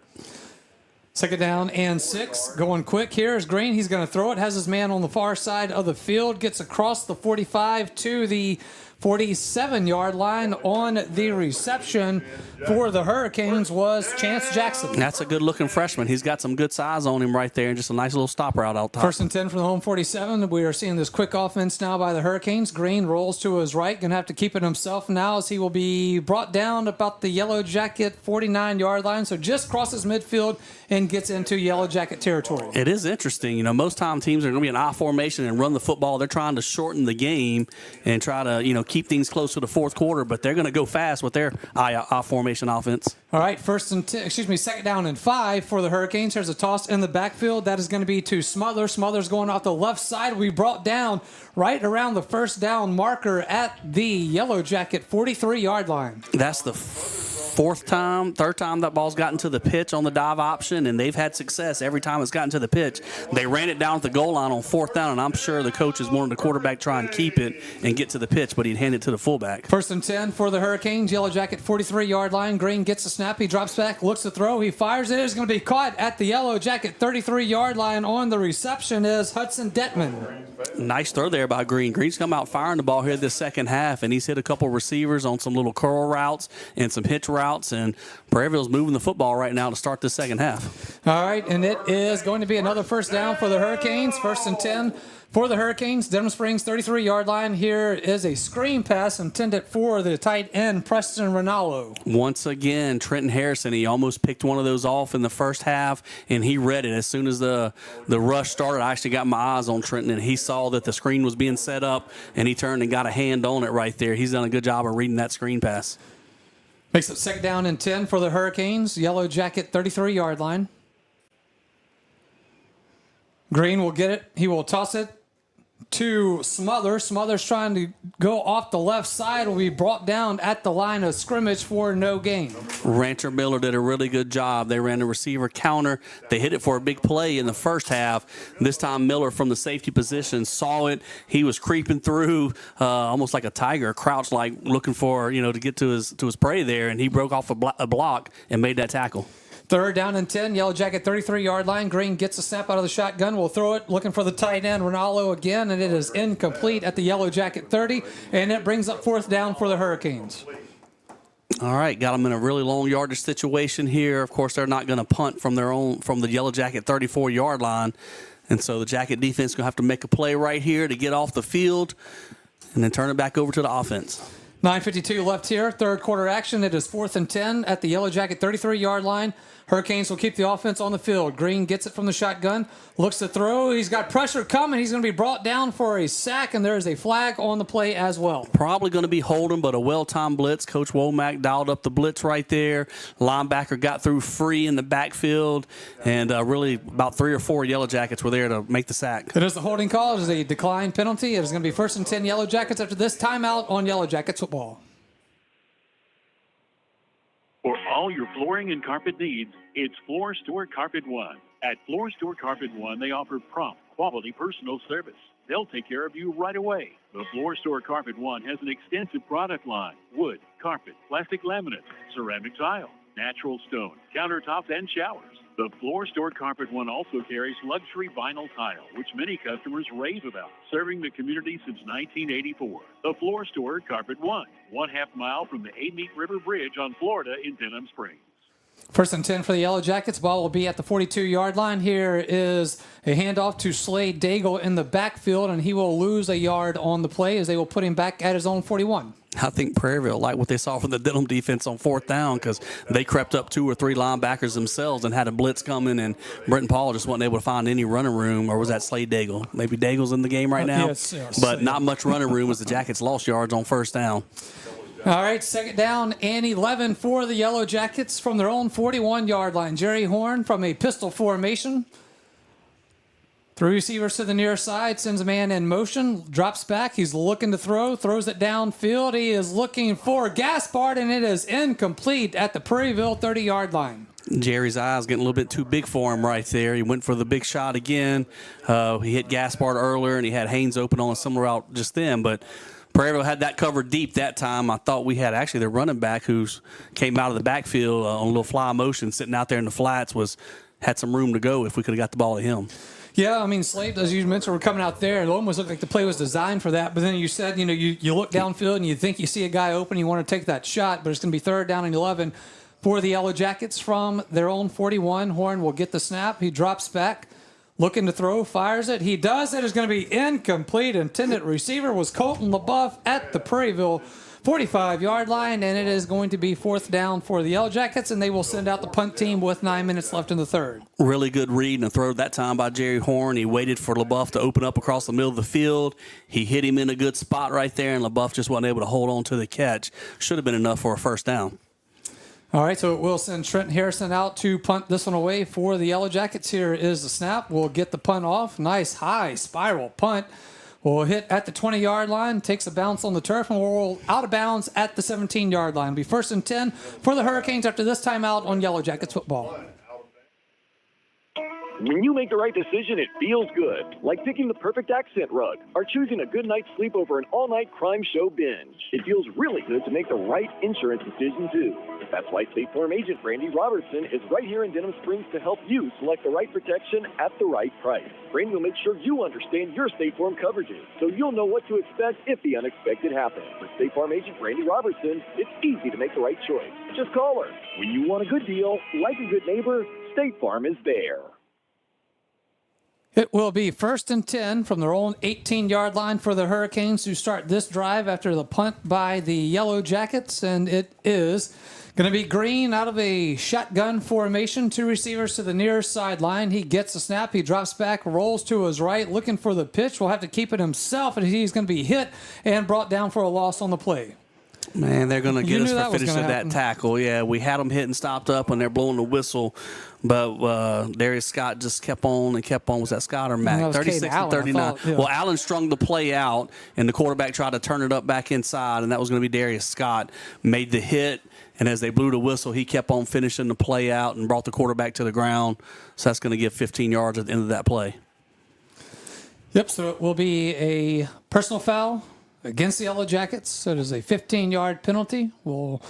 2nd down and 6. Going quick here is Green. He's going to throw it. Has his man on the far side of the field. Gets across the 45 to the 47-yard line. On the reception for the Hurricanes was Chance Jackson. That's a good-looking freshman. He's got some good size on him right there and just a nice little stop route out top. 1st and 10 from the home 47. We are seeing this quick offense now by the Hurricanes. Green rolls to his right. Going to have to keep it himself now as he will be brought down about the Yellow Jacket 49-yard line. So just crosses midfield and gets into Yellow Jacket territory. It is interesting. Most time teams are going to be in I formation and run the football. They're trying to shorten the game and try to, keep things close to the fourth quarter, but they're going to go fast with their I formation offense. All right, 2nd down and 5 for the Hurricanes. Here's a toss in the backfield. That is going to be to Smothers. Smothers going off the left side. We brought down right around the 1st down marker at the Yellow Jacket 43-yard line. That's the third time that ball's gotten to the pitch on the dive option, and they've had success every time it's gotten to the pitch. They ran it down at the goal line on 4th down, and I'm sure the coaches wanted the quarterback try and keep it and get to the pitch, but he'd hand it to the fullback. 1st and 10 for the Hurricanes. Yellow Jacket 43-yard line. Green gets the snap. He drops back, looks to throw. He fires it. It's going to be caught at the Yellow Jacket 33-yard line. On the reception is Hudson Detman. Nice throw there by Green. Green's come out firing the ball here this second half, and he's hit a couple receivers on some little curl routes and some hitch routes, and Prairieville's moving the football right now to start the second half. All right, and it is going to be another 1st down for the Hurricanes. 1st and 10 for the Hurricanes. Denham Springs 33-yard line. Here is a screen pass intended for the tight end, Preston Ronaldo. Once again, Trenton Harrison, he almost picked one of those off in the first half, and he read it. As soon as the rush started, I actually got my eyes on Trenton, and he saw that the screen was being set up, and he turned and got a hand on it right there. He's done a good job of reading that screen pass. Makes it 2nd down and 10 for the Hurricanes. Yellow Jacket 33-yard line. Green will get it. He will toss it to Smothers. Smothers trying to go off the left side, will be brought down at the line of scrimmage for no gain. Rancher Miller did a really good job. They ran the receiver counter. They hit it for a big play in the first half. This time Miller from the safety position saw it. He was creeping through almost like a tiger, crouched like looking for, to get to his prey there, and he broke off a block and made that tackle. 3rd down and 10, Yellow Jacket 33-yard line. Green gets a snap out of the shotgun. Will throw it, looking for the tight end, Ronaldo again, and it is incomplete at the Yellow Jacket 30, and it brings up 4th down for the Hurricanes. All right, got them in a really long yardage situation here. Of course, they're not going to punt from the Yellow Jacket 34-yard line, and so the Jacket defense is going to have to make a play right here to get off the field and then turn it back over to the offense. 9:52 left here, 3rd quarter action. It is 4th and 10 at the Yellow Jacket 33-yard line. Hurricanes will keep the offense on the field. Green gets it from the shotgun, looks to throw. He's got pressure coming. He's going to be brought down for a sack, and there is a flag on the play as well. Probably going to be holding, but a well-timed blitz. Coach Womack dialed up the blitz right there. Linebacker got through free in the backfield, and really about 3 or 4 Yellow Jackets were there to make the sack. It is a holding call. It is a decline penalty. It is going to be 1st and 10 Yellow Jackets after this timeout on Yellow Jackets football. For all your flooring and carpet needs, it's Floor Store Carpet One. At Floor Store Carpet One, they offer prompt, quality personal service. They'll take care of you right away. The Floor Store Carpet One has an extensive product line: wood, carpet, plastic laminate, ceramic tile, natural stone, countertops, and showers. The Floor Store Carpet One also carries luxury vinyl tile, which many customers rave about, serving the community since 1984. The Floor Store Carpet One, 1/2 mile from the Amite River Bridge on Florida in Denham Springs. 1st and 10 for the Yellow Jackets. Ball will be at the 42-yard line. Here is a handoff to Slade Daigle in the backfield, and he will lose a yard on the play as they will put him back at his own 41. I think Prairieville liked what they saw from the Denham defense on 4th down because they crept up 2 or 3 linebackers themselves and had a blitz coming, and Brenton Paul just wasn't able to find any running room. Or was that Slade Daigle? Maybe Daigle's in the game right now. Yes, but not much running room as the Jackets lost yards on 1st down. All right, 2nd down and 11 for the Yellow Jackets from their own 41-yard line. Jerry Horn from a pistol formation Three receivers to the near side, sends a man in motion, drops back. He's looking to throw, throws it downfield. He is looking for Gaspard, and it is incomplete at the Prairieville 30-yard line. Jerry's eyes getting a little bit too big for him right there. He went for the big shot again. He hit Gaspard earlier, and he had Haynes open on a similar route just then. But Prairieville had that covered deep that time. I thought we had actually their running back who came out of the backfield on a little fly motion, sitting out there in the flats, had some room to go if we could have got the ball to him. Yeah, I mean, Slade, as you mentioned, we're coming out there. It almost looked like the play was designed for that. But then you said, you look downfield and you think you see a guy open, you want to take that shot, but it's going to be 3rd down and 11 for the Yellow Jackets from their own 41. Horn will get the snap. He drops back, looking to throw, fires it. He does. It is going to be incomplete. Intended receiver was Colton LaBeouf at the Prairieville 45-yard line, and it is going to be 4th down for the Yellow Jackets, and they will send out the punt team with 9 minutes left in the 3rd. Really good read and a throw that time by Jerry Horn. He waited for LaBeouf to open up across the middle of the field. He hit him in a good spot right there, and LaBeouf just wasn't able to hold on to the catch. Should have been enough for a 1st down. All right, so it will send Trent Harrison out to punt this one away for the Yellow Jackets. Here is the snap. We'll get the punt off. Nice high spiral punt. Will hit at the 20-yard line, takes a bounce on the turf, and will roll out of bounds at the 17-yard line. It'll be 1st and 10 for the Hurricanes after this timeout on Yellow Jackets football. When you make the right decision, it feels good. Like picking the perfect accent rug or choosing a good night's sleep over an all-night crime show binge. It feels really good to make the right insurance decision, too. That's why State Farm agent Brandy Robertson is right here in Denham Springs to help you select the right protection at the right price. Brandy will make sure you understand your State Farm coverages, so you'll know what to expect if the unexpected happens. With State Farm agent Brandy Robertson, it's easy to make the right choice. Just call her. When you want a good deal, like a good neighbor, State Farm is there. It will be 1st and 10 from their own 18-yard line for the Hurricanes to start this drive after the punt by the Yellow Jackets. And it is going to be Green out of a shotgun formation. 2 receivers to the near sideline. He gets the snap. He drops back, rolls to his right, looking for the pitch. Will have to keep it himself, and he's going to be hit and brought down for a loss on the play. Man, they're going to get us for finishing that tackle. Yeah, we had them hit and stopped up when they're blowing the whistle. But Darius Scott just kept on and kept on. Was that Scott or Mack? 36 and 39. Yeah. Well, Allen strung the play out, and the quarterback tried to turn it up back inside, and that was going to be Darius Scott. Made the hit, and as they blew the whistle, he kept on finishing the play out and brought the quarterback to the ground. So that's going to give 15 yards at the end of that play. Yep, so it will be a personal foul against the Yellow Jackets. So it is a 15-yard penalty. Will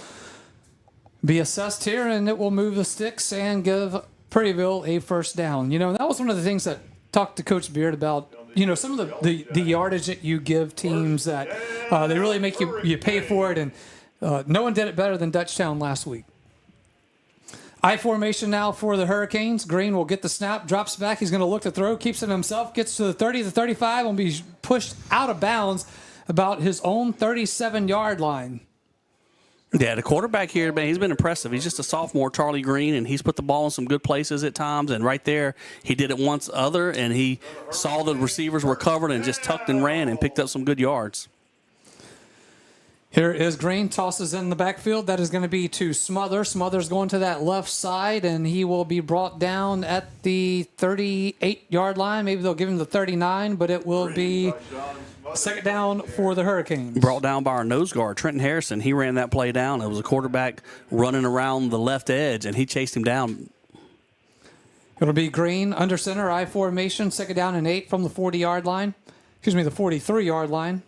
be assessed here, and it will move the sticks and give Prairieville a 1st down. That was one of the things that talked to Coach Beard about, some of the yardage that you give teams that they really make you pay for it, and no one did it better than Dutchtown last week. I formation now for the Hurricanes. Green will get the snap, drops back. He's going to look to throw, keeps it himself, gets to the 30, the 35, will be pushed out of bounds about his own 37-yard line. Yeah, the quarterback here, man, he's been impressive. He's just a sophomore, Charlie Green, and he's put the ball in some good places at times. And right there, he did it once other, and he saw the receivers were covered and just tucked and ran and picked up some good yards. Here is Green, tosses in the backfield. That is going to be to Smother. Smother's going to that left side, and he will be brought down at the 38-yard line. Maybe they'll give him the 39, but it will be 2nd down for the Hurricanes. Brought down by our nose guard, Trenton Harrison. He ran that play down. It was a quarterback running around the left edge, and he chased him down. It'll be Green under center, I formation, 2nd down and 8 from the 40-yard line. The 43-yard line.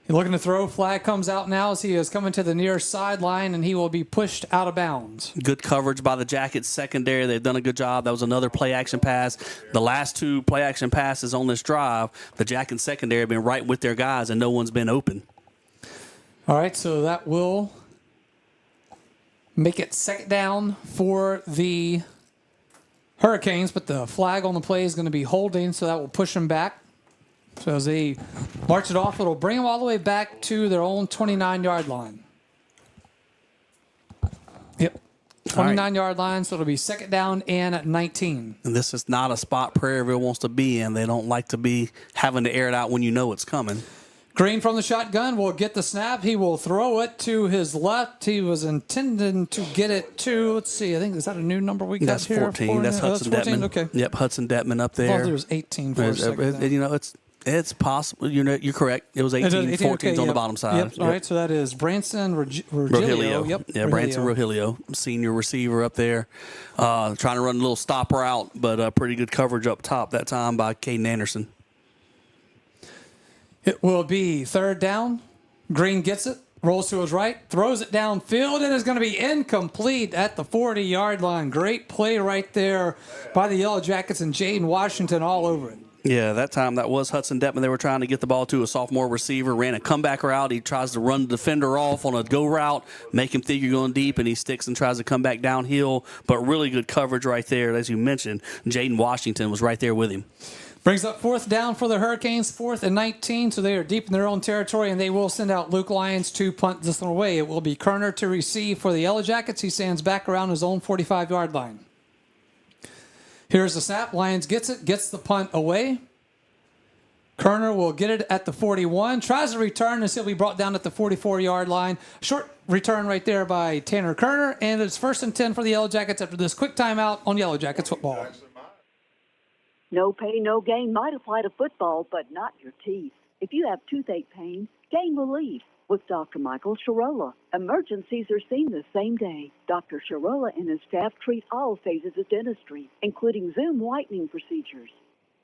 He's looking to throw. Flag comes out now as he is coming to the near sideline, and he will be pushed out of bounds. Good coverage by the Jackets secondary. They've done a good job. That was another play-action pass. The last 2 play-action passes on this drive, the Jackets secondary have been right with their guys, and no one's been open. All right, so that will make it 2nd down for the Hurricanes, but the flag on the play is going to be holding, so that will push them back. So as they march it off, it'll bring them all the way back to their own 29-yard line. Yep. 29-yard line, so it'll be 2nd down and 19. And this is not a spot Prairieville wants to be in. They don't like to be having to air it out when you know it's coming. Green from the shotgun will get the snap. He will throw it to his left. He was intending to get it to, let's see, I think, is that a new number we got That's here? 14. That's Hudson 14? Detman. Okay. Yep, Hudson Detman up there. I thought there was 18 for a second. You know, it's possible. You're correct. It was 18. 14 okay, on the bottom side. Yep. All right, so that is Branson Rogelio. Rogelio. Yep. Yeah, Branson Rogelio, senior receiver up there. Trying to run a little stop route, but pretty good coverage up top that time by Caden Anderson. It will be third down. Green gets it, rolls to his right, throws it downfield, and is going to be incomplete at the 40-yard line. Great play right there by the Yellow Jackets and Jaden Washington all over it. Yeah, that time that was Hudson Detman. They were trying to get the ball to a sophomore receiver, ran a comeback route. He tries to run the defender off on a go route, make him think you're going deep, and he sticks and tries to come back downhill. But really good coverage right there. As you mentioned, Jaden Washington was right there with him. Brings up fourth down for the Hurricanes, 4th and 19, so they are deep in their own territory, and they will send out Luke Lyons to punt this one away. It will be Kerner to receive for the Yellow Jackets. He stands back around his own 45-yard line. Here's the snap. Lyons gets it, gets the punt away. Kerner will get it at the 41, tries to return, and he'll be brought down at the 44-yard line. Short return right there by Tanner Kerner, and it's 1st and 10 for the Yellow Jackets after this quick timeout on Yellow Jackets football. No pain, no gain might apply to football, but not your teeth. If you have toothache pain, gain relief with Dr. Michael Sharola. Emergencies are seen the same day. Dr. Sharola and his staff treat all phases of dentistry, including Zoom whitening procedures.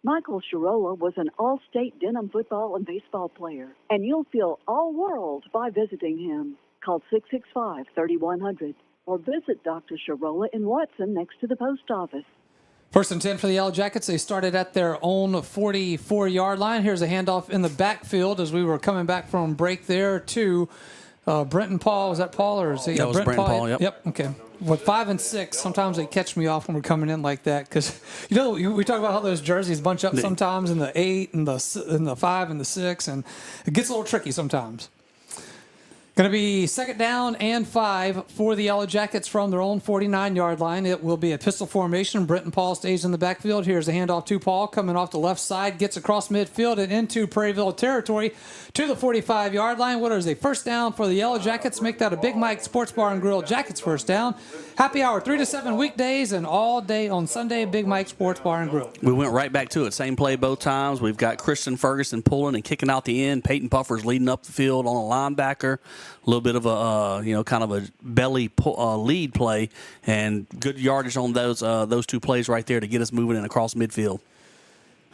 Michael Sharola was an all-state Denham football and baseball player, and you'll feel all world by visiting him. Call 665-3100 or visit Dr. Sharola in Watson next to the post office. 1st and 10 for the Yellow Jackets. They started at their own 44-yard line. Here's a handoff in the backfield as we were coming back from break there to Brenton Paul. Was that Paul or is he? That was Brenton Paul, yep. Yep, okay. With 5 and 6, sometimes they catch me off when we're coming in like that because, you know, we talk about how those jerseys bunch up sometimes in the 8 and the 5 and the 6, and it gets a little tricky sometimes. Going to be 2nd down and 5 for the Yellow Jackets from their own 49-yard line. It will be a pistol formation. Brenton Paul stays in the backfield. Here's a handoff to Paul coming off the left side, gets across midfield and into Prairieville territory to the 45-yard line. What is a 1st down for the Yellow Jackets? Make that a Big Mike Sports Bar and Grill Jackets 1st down. Happy hour 3 to 7 weekdays and all day on Sunday, Big Mike Sports Bar and Grill. We went right back to it. Same play both times. We've got Christian Ferguson pulling and kicking out the end. Peyton Puffer's leading up the field on a linebacker. A little bit of a kind of a belly lead play, and good yardage on those two plays right there to get us moving in across midfield.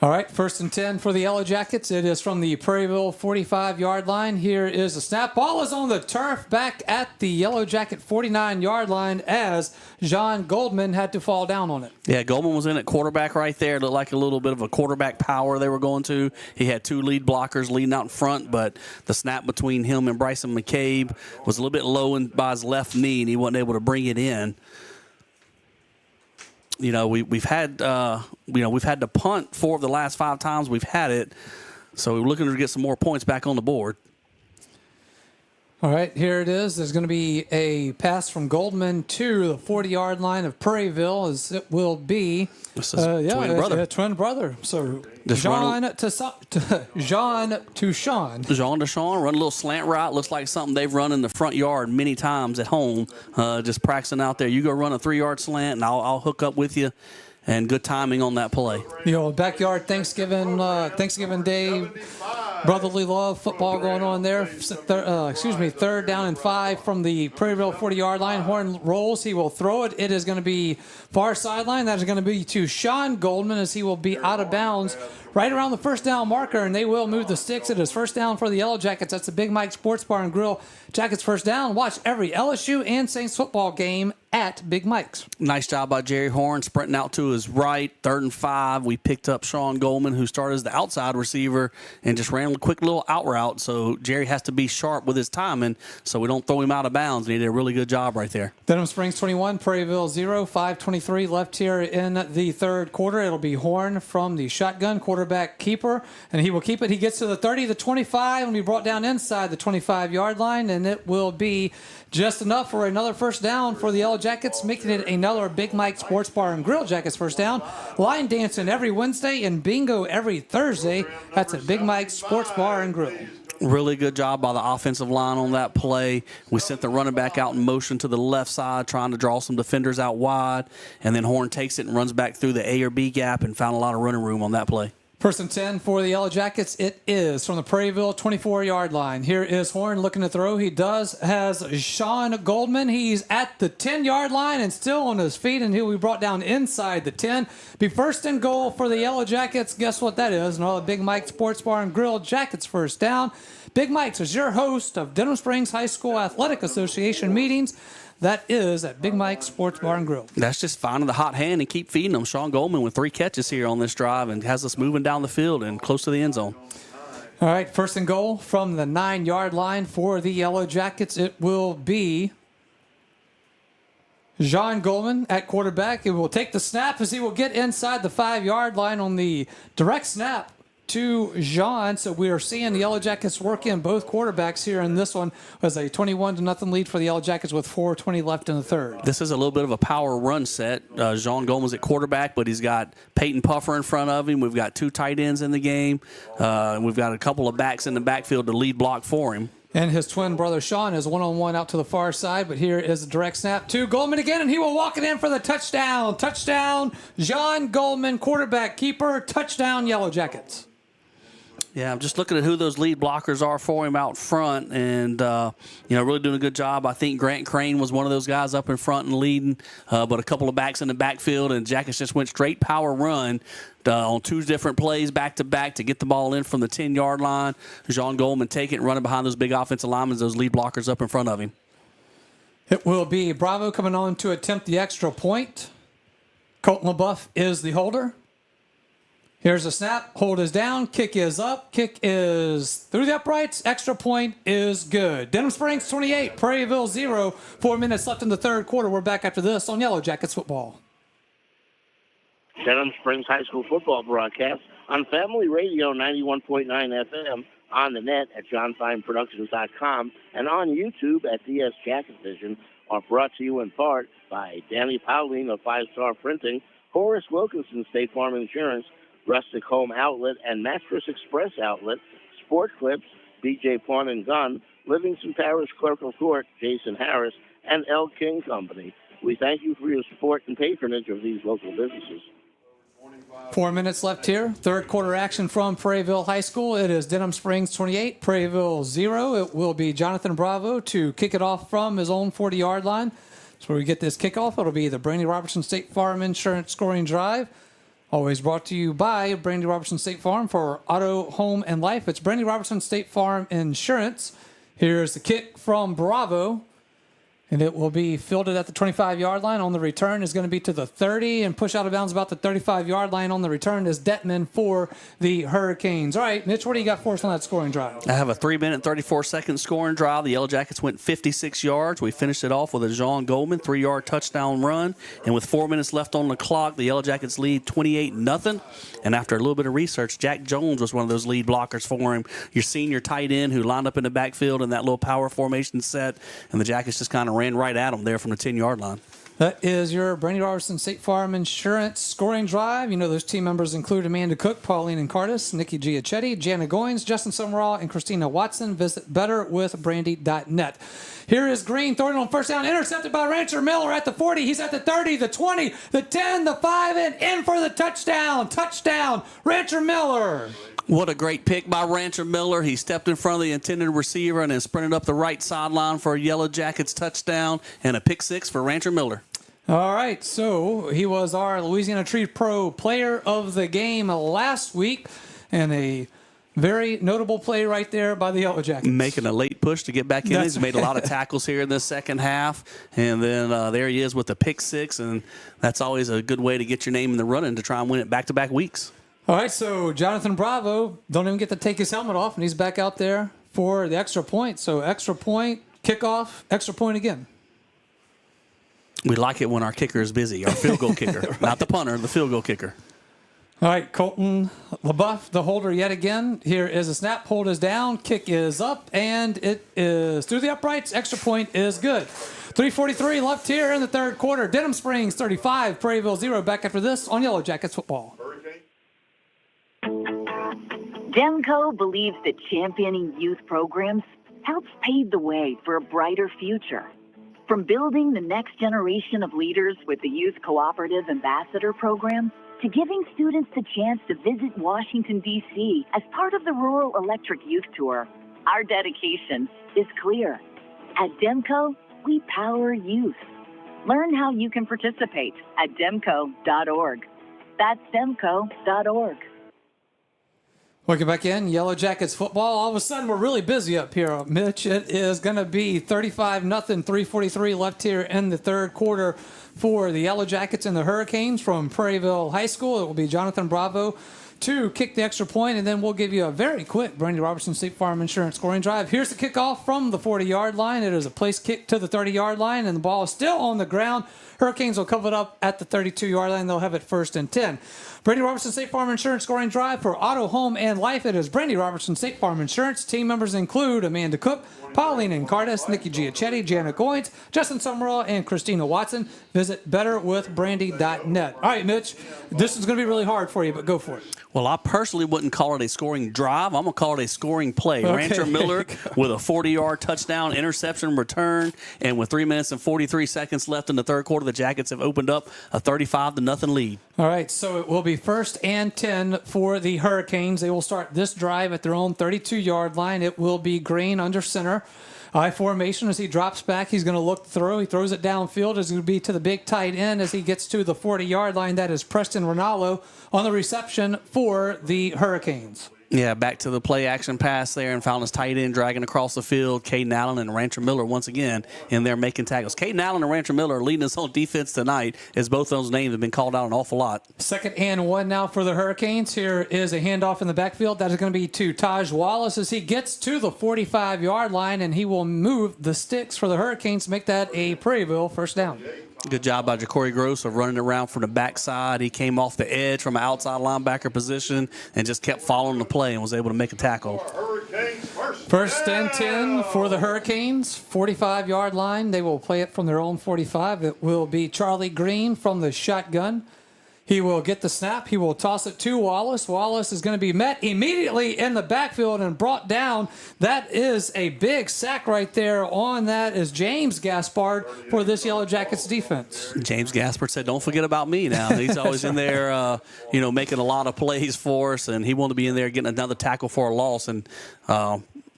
All right, 1st and 10 for the Yellow Jackets. It is from the Prairieville 45-yard line. Here is the snap. Ball is on the turf back at the Yellow Jacket 49-yard line as John Goldman had to fall down on it. Yeah, Goldman was in at quarterback right there. It looked like a little bit of a quarterback power they were going to. He had 2 lead blockers leading out in front, but the snap between him and Bryson McCabe was a little bit low by his left knee, and he wasn't able to bring it in. You know, we've had to punt 4 of the last 5 times we've had it, so we're looking to get some more points back on the board. All right, here it is. There's going to be a pass from Goldman to the 40-yard line of Prairieville, as it will be. This is twin brother. Twin brother. So Jean to Sean. Jean to Sean, run a little slant route. Looks like something they've run in the front yard many times at home. Just practicing out there. You go run a 3-yard slant, and I'll hook up with you. And good timing on that play. You know, backyard Thanksgiving Day, brotherly love football going on there. 3rd down and 5 from the Prairieville 40-yard line. Horn rolls. He will throw it. It is going to be far sideline. That is going to be to Sean Goldman as he will be out of bounds right around the 1st down marker, and they will move the sticks. It is 1st down for the Yellow Jackets. That's the Big Mike Sports Bar and Grill Jackets 1st down. Watch every LSU and Saints football game at Big Mike's. Nice job by Jerry Horn, sprinting out to his right, 3rd and 5. We picked up Sean Goldman, who started as the outside receiver, and just ran a quick little out route. So Jerry has to be sharp with his timing so we don't throw him out of bounds, and he did a really good job right there. Denham Springs 21, Prairieville 0, 5:23 left here in the 3rd quarter. It'll be Horn from the shotgun, quarterback keeper, and he will keep it. He gets to the 30, the 25, and be brought down inside the 25-yard line, and it will be just enough for another 1st down for the Yellow Jackets. Jackets, making it another Big Mike Sports Bar and Grill Jackets first down. Line dancing every Wednesday and bingo every Thursday. That's at Big Mike Sports Bar and Grill. Really good job by the offensive line on that play. We sent the running back out in motion to the left side, trying to draw some defenders out wide, and then Horn takes it and runs back through the A or B gap and found a lot of running room on that play. First and 10 for the Yellow Jackets. It is from the Prairieville 24-yard line. Here is Horn looking to throw. He has Sean Goldman. He's at the 10-yard line and still on his feet, and he'll be brought down inside the 10. Be first and goal for the Yellow Jackets. Guess what that is? Another Big Mike Sports Bar and Grill Jackets first down. Big Mike's is your host of Denham Springs High School Athletic Association meetings. That is at Big Mike Sports Bar and Grill. That's just finding the hot hand and keep feeding them. Sean Goldman with 3 catches here on this drive and has us moving down the field and close to the end zone. All right, first and goal from the 9-yard line for the Yellow Jackets. It will be Sean Goldman at quarterback. He will take the snap as he will get inside the 5-yard line on the direct snap to Jean. So we are seeing the Yellow Jackets work in both quarterbacks here, and this one was a 21-0 lead for the Yellow Jackets with 4:20 left in the third. This is a little bit of a power run set. Jean Goldman's at quarterback, but he's got Peyton Puffer in front of him. We've got 2 tight ends in the game. We've got a couple of backs in the backfield to lead block for him. And his twin brother Sean is one-on-one out to the far side, but here is a direct snap to Goldman again, and he will walk it in for the touchdown. Touchdown, Jean Goldman, quarterback keeper, touchdown, Yellow Jackets. Yeah, I'm just looking at who those lead blockers are for him out front, and really doing a good job. I think Grant Crane was one of those guys up in front and leading, but a couple of backs in the backfield, and Jackets just went straight power run on 2 different plays back-to-back to get the ball in from the 10-yard line. Jean Goldman take it and running behind those big offensive linemen, those lead blockers up in front of him. It will be Bravo coming on to attempt the extra point. Colton LaBeouf is the holder. Here's a snap. Hold is down. Kick is up. Kick is through the uprights. Extra point is good. Denham Springs 28, Prairieville 0. 4 minutes left in the third quarter. We're back after this on Yellow Jackets football. Denham Springs High School football broadcast on Family Radio 91.9 FM, on the net at johnfineproductions.com, and on YouTube at DS Jacket Vision, are brought to you in part by Danny Powling of 5 Star Printing, Horace Wilkinson State Farm Insurance, Rustic Home Outlet and Mattress Express Outlet, Sport Clips, BJ Pawn and Gun, Livingston Parish Clerk of Court, Jason Harris, and L. King Company. We thank you for your support and patronage of these local businesses. 4 minutes left here. Third quarter action from Prairieville High School. It is Denham Springs 28, Prairieville 0. It will be Jonathan Bravo to kick it off from his own 40-yard line. That's where we get this kickoff. It'll be the Brandy Robertson State Farm Insurance scoring drive. Always brought to you by Brandy Robertson State Farm for auto, home, and life. It's Brandy Robertson State Farm Insurance. Here's the kick from Bravo. And it will be fielded at the 25-yard line. On the return is going to be to the 30 and push out of bounds about the 35-yard line. On the return is Detman for the Hurricanes. All right, Mitch, what do you got for us on that scoring drive? I have a 3-minute, 34-second scoring drive. The Yellow Jackets went 56 yards. We finished it off with a Jean Goldman 3-yard touchdown run. And with 4 minutes left on the clock, the Yellow Jackets lead 28-0. And after a little bit of research, Jack Jones was one of those lead blockers for him. Your senior tight end who lined up in the backfield in that little power formation set. And the Jackets just kind of ran right at him there from the 10-yard line. That is your Brandy Robertson State Farm Insurance scoring drive. You know those team members include Amanda Cook, Pauline and Cardis, Nikki Giachetti, Jana Goins, Justin Summerall, and Christina Watson. Visit betterwithbrandy.net. Here is Green throwing on first down, intercepted by Rancher Miller at the 40. He's at the 30, the 20, the 10, the 5, and in for the touchdown. Touchdown, Rancher Miller. What a great pick by Rancher Miller. He stepped in front of the intended receiver and then sprinted up the right sideline for a Yellow Jackets touchdown and a pick 6 for Rancher Miller. All right, so he was our Louisiana Tree Pro player of the game last week, and a very notable play right there by the Yellow Jackets. Making a late push to get back in. He's made a lot of tackles here in the second half, and then there he is with the pick 6, and that's always a good way to get your name in the running to try and win it back-to-back weeks. All right, so Jonathan Bravo don't even get to take his helmet off, and he's back out there for the extra point. So extra point, kickoff, extra point again. We like it when our kicker is busy, our field goal kicker. Not the punter, the field goal kicker. All right, Colton LaBeouf, the holder yet again. Here is a snap. Hold is down. Kick is up, and it is through the uprights. Extra point is good. 3:43 left here in the third quarter. Denham Springs 35, Prairieville 0. Back after this on Yellow Jackets football. Demco believes that championing youth programs helps pave the way for a brighter future. From building the next generation of leaders with the Youth Cooperative Ambassador Program, to giving students the chance to visit Washington, D.C. as part of the Rural Electric Youth Tour, our dedication is clear. At Demco, we power youth. Learn how you can participate at demco.org. That's demco.org. Welcome back in. Yellow Jackets football. All of a sudden, we're really busy up here, Mitch. It is going to be 35-0, 3:43 left here in the third quarter for the Yellow Jackets and the Hurricanes from Prairieville High School. It will be Jonathan Bravo to kick the extra point, and then we'll give you a very quick Brandy Robertson State Farm Insurance scoring drive. Here's the kickoff from the 40-yard line. It is a place kick to the 30-yard line, and the ball is still on the ground. Hurricanes will cover it up at the 32-yard line. They'll have it 1st and 10. Brandy Robertson State Farm Insurance scoring drive for auto, home, and life. It is Brandy Robertson State Farm Insurance. Team members include Amanda Cook, Pauline Incardis, Nikki Giachetti, Janet Goins, Justin Summerall, and Christina Watson. Visit betterwithbrandy.net. All right, Mitch, this is going to be really hard for you, but go for it. Well, I personally wouldn't call it a scoring drive. I'm going to call it a scoring play. Okay. Rancher Miller with a 40-yard touchdown, interception, return, and with 3 minutes and 43 seconds left in the third quarter, the Jackets have opened up a 35-0 lead. All right, so it will be 1st and 10 for the Hurricanes. They will start this drive at their own 32-yard line. It will be Green under center. I formation as he drops back. He's going to look to throw. He throws it downfield. It's going to be to the big tight end as he gets to the 40-yard line. That is Preston Ronaldo on the reception for the Hurricanes. Yeah, back to the play action pass there and found his tight end dragging across the field. Caden Allen and Rancher Miller once again in there making tackles. Caden Allen and Rancher Miller are leading us on defense tonight as both those names have been called out an awful lot. 2nd and 1 now for the Hurricanes. Here is a handoff in the backfield. That is going to be to Taj Wallace as he gets to the 45-yard line, and he will move the sticks for the Hurricanes to make that a Prairieville 1st down. Good job by Ja'Cory Gross of running around from the backside. He came off the edge from an outside linebacker position and just kept following the play and was able to make a tackle. 1st and 10 for the Hurricanes. 45-yard line. They will play it from their own 45. It will be Charlie Green from the shotgun. He will get the snap. He will toss it to Wallace. Wallace is going to be met immediately in the backfield and brought down. That is a big sack right there. On that is James Gaspard for this Yellow Jackets defense. James Gaspard said, don't forget about me now. He's always in there, making a lot of plays for us, and he wanted to be in there getting another tackle for a loss. And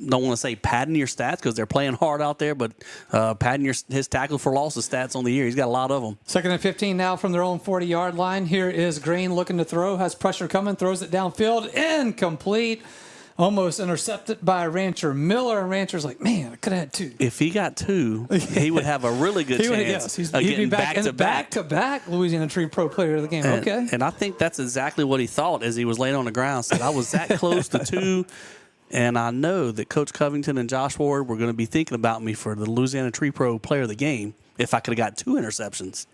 don't want to say padding your stats because they're playing hard out there, but padding his tackle for losses stats on the year. He's got a lot of them. 2nd and 15 now from their own 40-yard line. Here is Green looking to throw, has pressure coming, throws it downfield, incomplete. Almost intercepted by Rancher Miller, and Rancher's like, man, I could have had 2. If he got 2, he would have a really good chance of getting back-to-back Louisiana Tree Pro Player of the game. And I think that's exactly what he thought as he was laying on the ground. Said, I was that close to 2. And I know that Coach Covington and Josh Ward were going to be thinking about me for the Louisiana Tree Pro Player of the Game if I could have got 2 interceptions.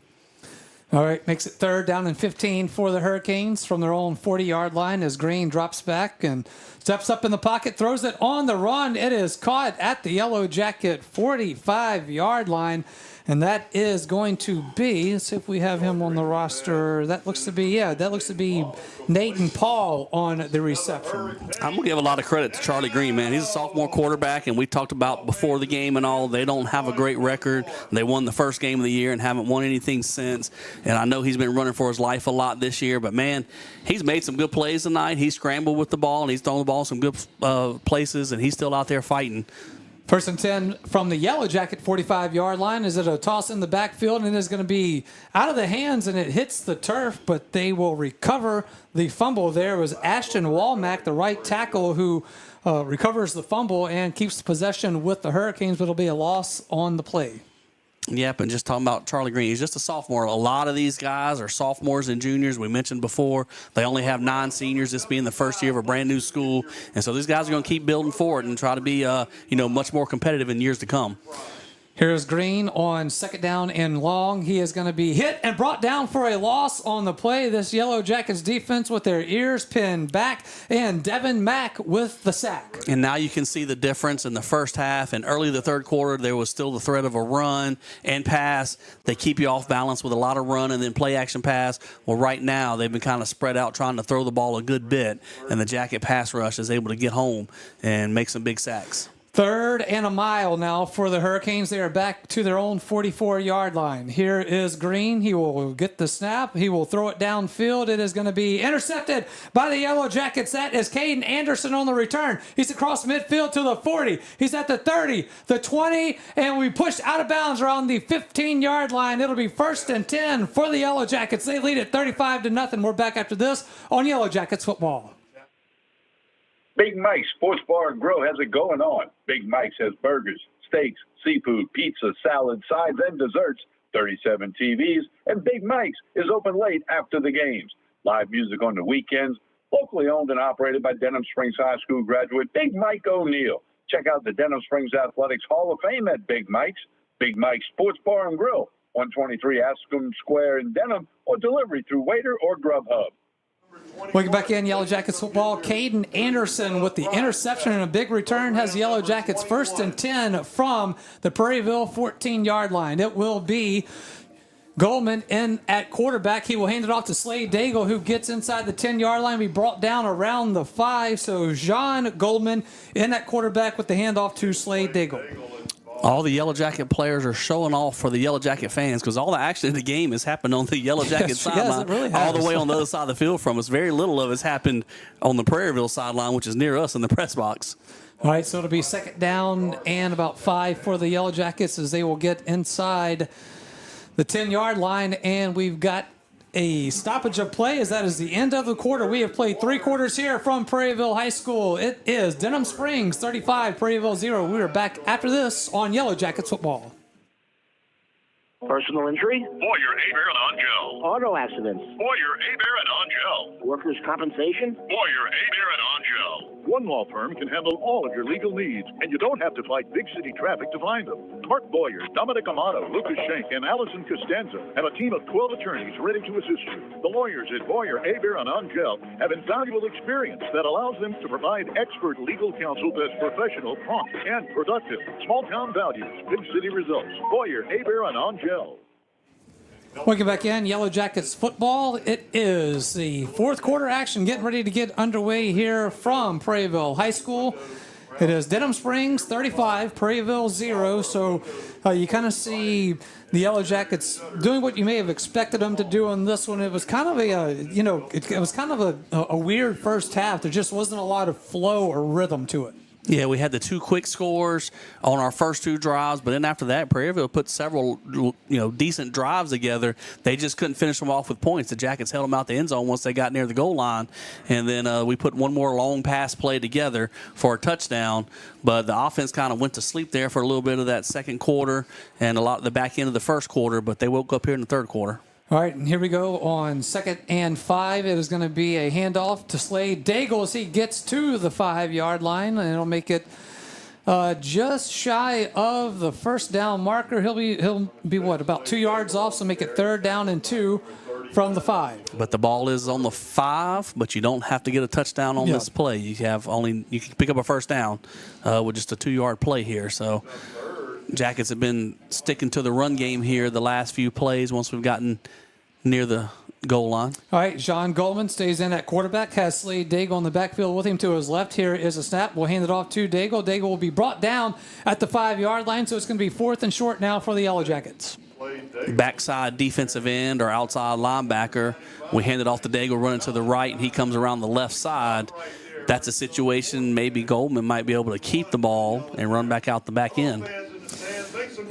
All right, makes it 3rd down and 15 for the Hurricanes from their own 40-yard line as Green drops back and steps up in the pocket, throws it on the run. It is caught at the Yellow Jacket 45-yard line. And that is going to be, let's see if we have him on the roster. That looks to be Nate and Paul on the reception. I'm going to give a lot of credit to Charlie Green, man. He's a sophomore quarterback, and we talked about before the game and all, they don't have a great record. They won the first game of the year and haven't won anything since. And I know he's been running for his life a lot this year, but, man, he's made some good plays tonight. He scrambled with the ball, and he's thrown the ball in some good places, and he's still out there fighting. 1st and 10 from the Yellow Jacket 45-yard line. Is it a toss in the backfield, and it is going to be out of the hands, and it hits the turf, but they will recover the fumble. There was Ashton Walmack, the right tackle, who recovers the fumble and keeps possession with the Hurricanes, but it'll be a loss on the play. Yep, and just talking about Charlie Green, he's just a sophomore. A lot of these guys are sophomores and juniors. We mentioned before they only have 9 seniors, this being the first year of a brand new school. And so these guys are going to keep building forward and try to be, much more competitive in years to come. Here's Green on second down and long. He is going to be hit and brought down for a loss on the play. This Yellow Jackets defense with their ears pinned back, and Devin Mack with the sack. And now you can see the difference in the first half. And early the third quarter, there was still the threat of a run and pass. They keep you off balance with a lot of run and then play action pass. Well, right now they've been kind of spread out trying to throw the ball a good bit, and the Jacket pass rush is able to get home and make some big sacks. 3rd and a mile now for the Hurricanes. They are back to their own 44-yard line. Here is Green. He will get the snap. He will throw it downfield. It is going to be intercepted by the Yellow Jackets. That is Caden Anderson on the return. He's across midfield to the 40. He's at the 30, the 20, and we pushed out of bounds around the 15-yard line. It'll be 1st and 10 for the Yellow Jackets. They lead it 35-0. We're back after this on Yellow Jackets football. Big Mike's Sports Bar and Grill has it going on. Big Mike's has burgers, steaks, seafood, pizza, salad, sides, and desserts, 37 TVs, and Big Mike's is open late after the games. Live music on the weekends, locally owned and operated by Denham Springs High School graduate Big Mike O'Neill. Check out the Denham Springs Athletics Hall of Fame at Big Mike's. Big Mike's Sports Bar and Grill, 123 Ascom Square in Denham, or delivery through Waiter or Grubhub. Welcome back in Yellow Jackets football. Caden Anderson with the interception and a big return has the Yellow Jackets 1st and 10 from the Prairieville 14-yard line. It will be Goldman in at quarterback. He will hand it off to Slade Daigle, who gets inside the 10-yard line. Be brought down around the 5. So John Goldman in at quarterback with the handoff to Slade Daigle. All the Yellow Jacket players are showing off for the Yellow Jacket fans because all the action in the game has happened on the Yellow Jacket sideline, really all the way on the other side of the field from us. Very little of it's happened on the Prairieville sideline, which is near us in the press box. All right, so it'll be 2nd down and about 5 for the Yellow Jackets as they will get inside the 10-yard line, and we've got a stoppage of play as that is the end of the quarter. We have played 3 quarters here from Prairieville High School. It is Denham Springs 35, Prairieville 0. We are back after this on Yellow Jackets football. Personal injury? Boyer, Abear, and Angel. Auto accidents? Boyer, Abear, and Angel. Workers' compensation? Boyer, Abear, and Angel. One law firm can handle all of your legal needs, and you don't have to fight big city traffic to find them. Mark Boyer, Dominic Amato, Lucas Schenk, and Allison Costanza have a team of 12 attorneys ready to assist you. The lawyers at Boyer, Abear, and Angel have invaluable experience that allows them to provide expert legal counsel that's professional, prompt, and productive. Small town values, big city results. Boyer, Abear, and Angel. Welcome back in Yellow Jackets football. It is the 4th quarter action getting ready to get underway here from Prairieville High School. It is Denham Springs 35, Prairieville 0. So you kind of see the Yellow Jackets doing what you may have expected them to do in this one. It was kind of it was kind of a weird first half. There just wasn't a lot of flow or rhythm to it. Yeah, we had the 2 quick scores on our first 2 drives, but then after that, Prairieville put several, decent drives together. They just couldn't finish them off with points. The Jackets held them out the end zone once they got near the goal line, and then we put one more long pass play together for a touchdown. But the offense kind of went to sleep there for a little bit of that second quarter and a lot of the back end of the first quarter, but they woke up here in the third quarter. All right, and here we go on 2nd and 5. It is going to be a handoff to Slade Daigle as he gets to the 5-yard line, and it'll make it just shy of the first down marker. He'll be what, about 2 yards off, so make it 3rd down and 2 from the 5. But the ball is on the 5, but you don't have to get a touchdown on this play. You can pick up a first down with just a 2-yard play here. So Jackets have been sticking to the run game here the last few plays once we've gotten near the goal line. All right, John Goldman stays in at quarterback, has Slade Daigle on the backfield with him to his left. Here is a snap. We'll hand it off to Daigle. Daigle will be brought down at the 5-yard line, so it's going to be 4th and short now for the Yellow Jackets. Backside defensive end or outside linebacker. We hand it off to Daigle running to the right, and he comes around the left side. That's a situation maybe Goldman might be able to keep the ball and run back out the back end.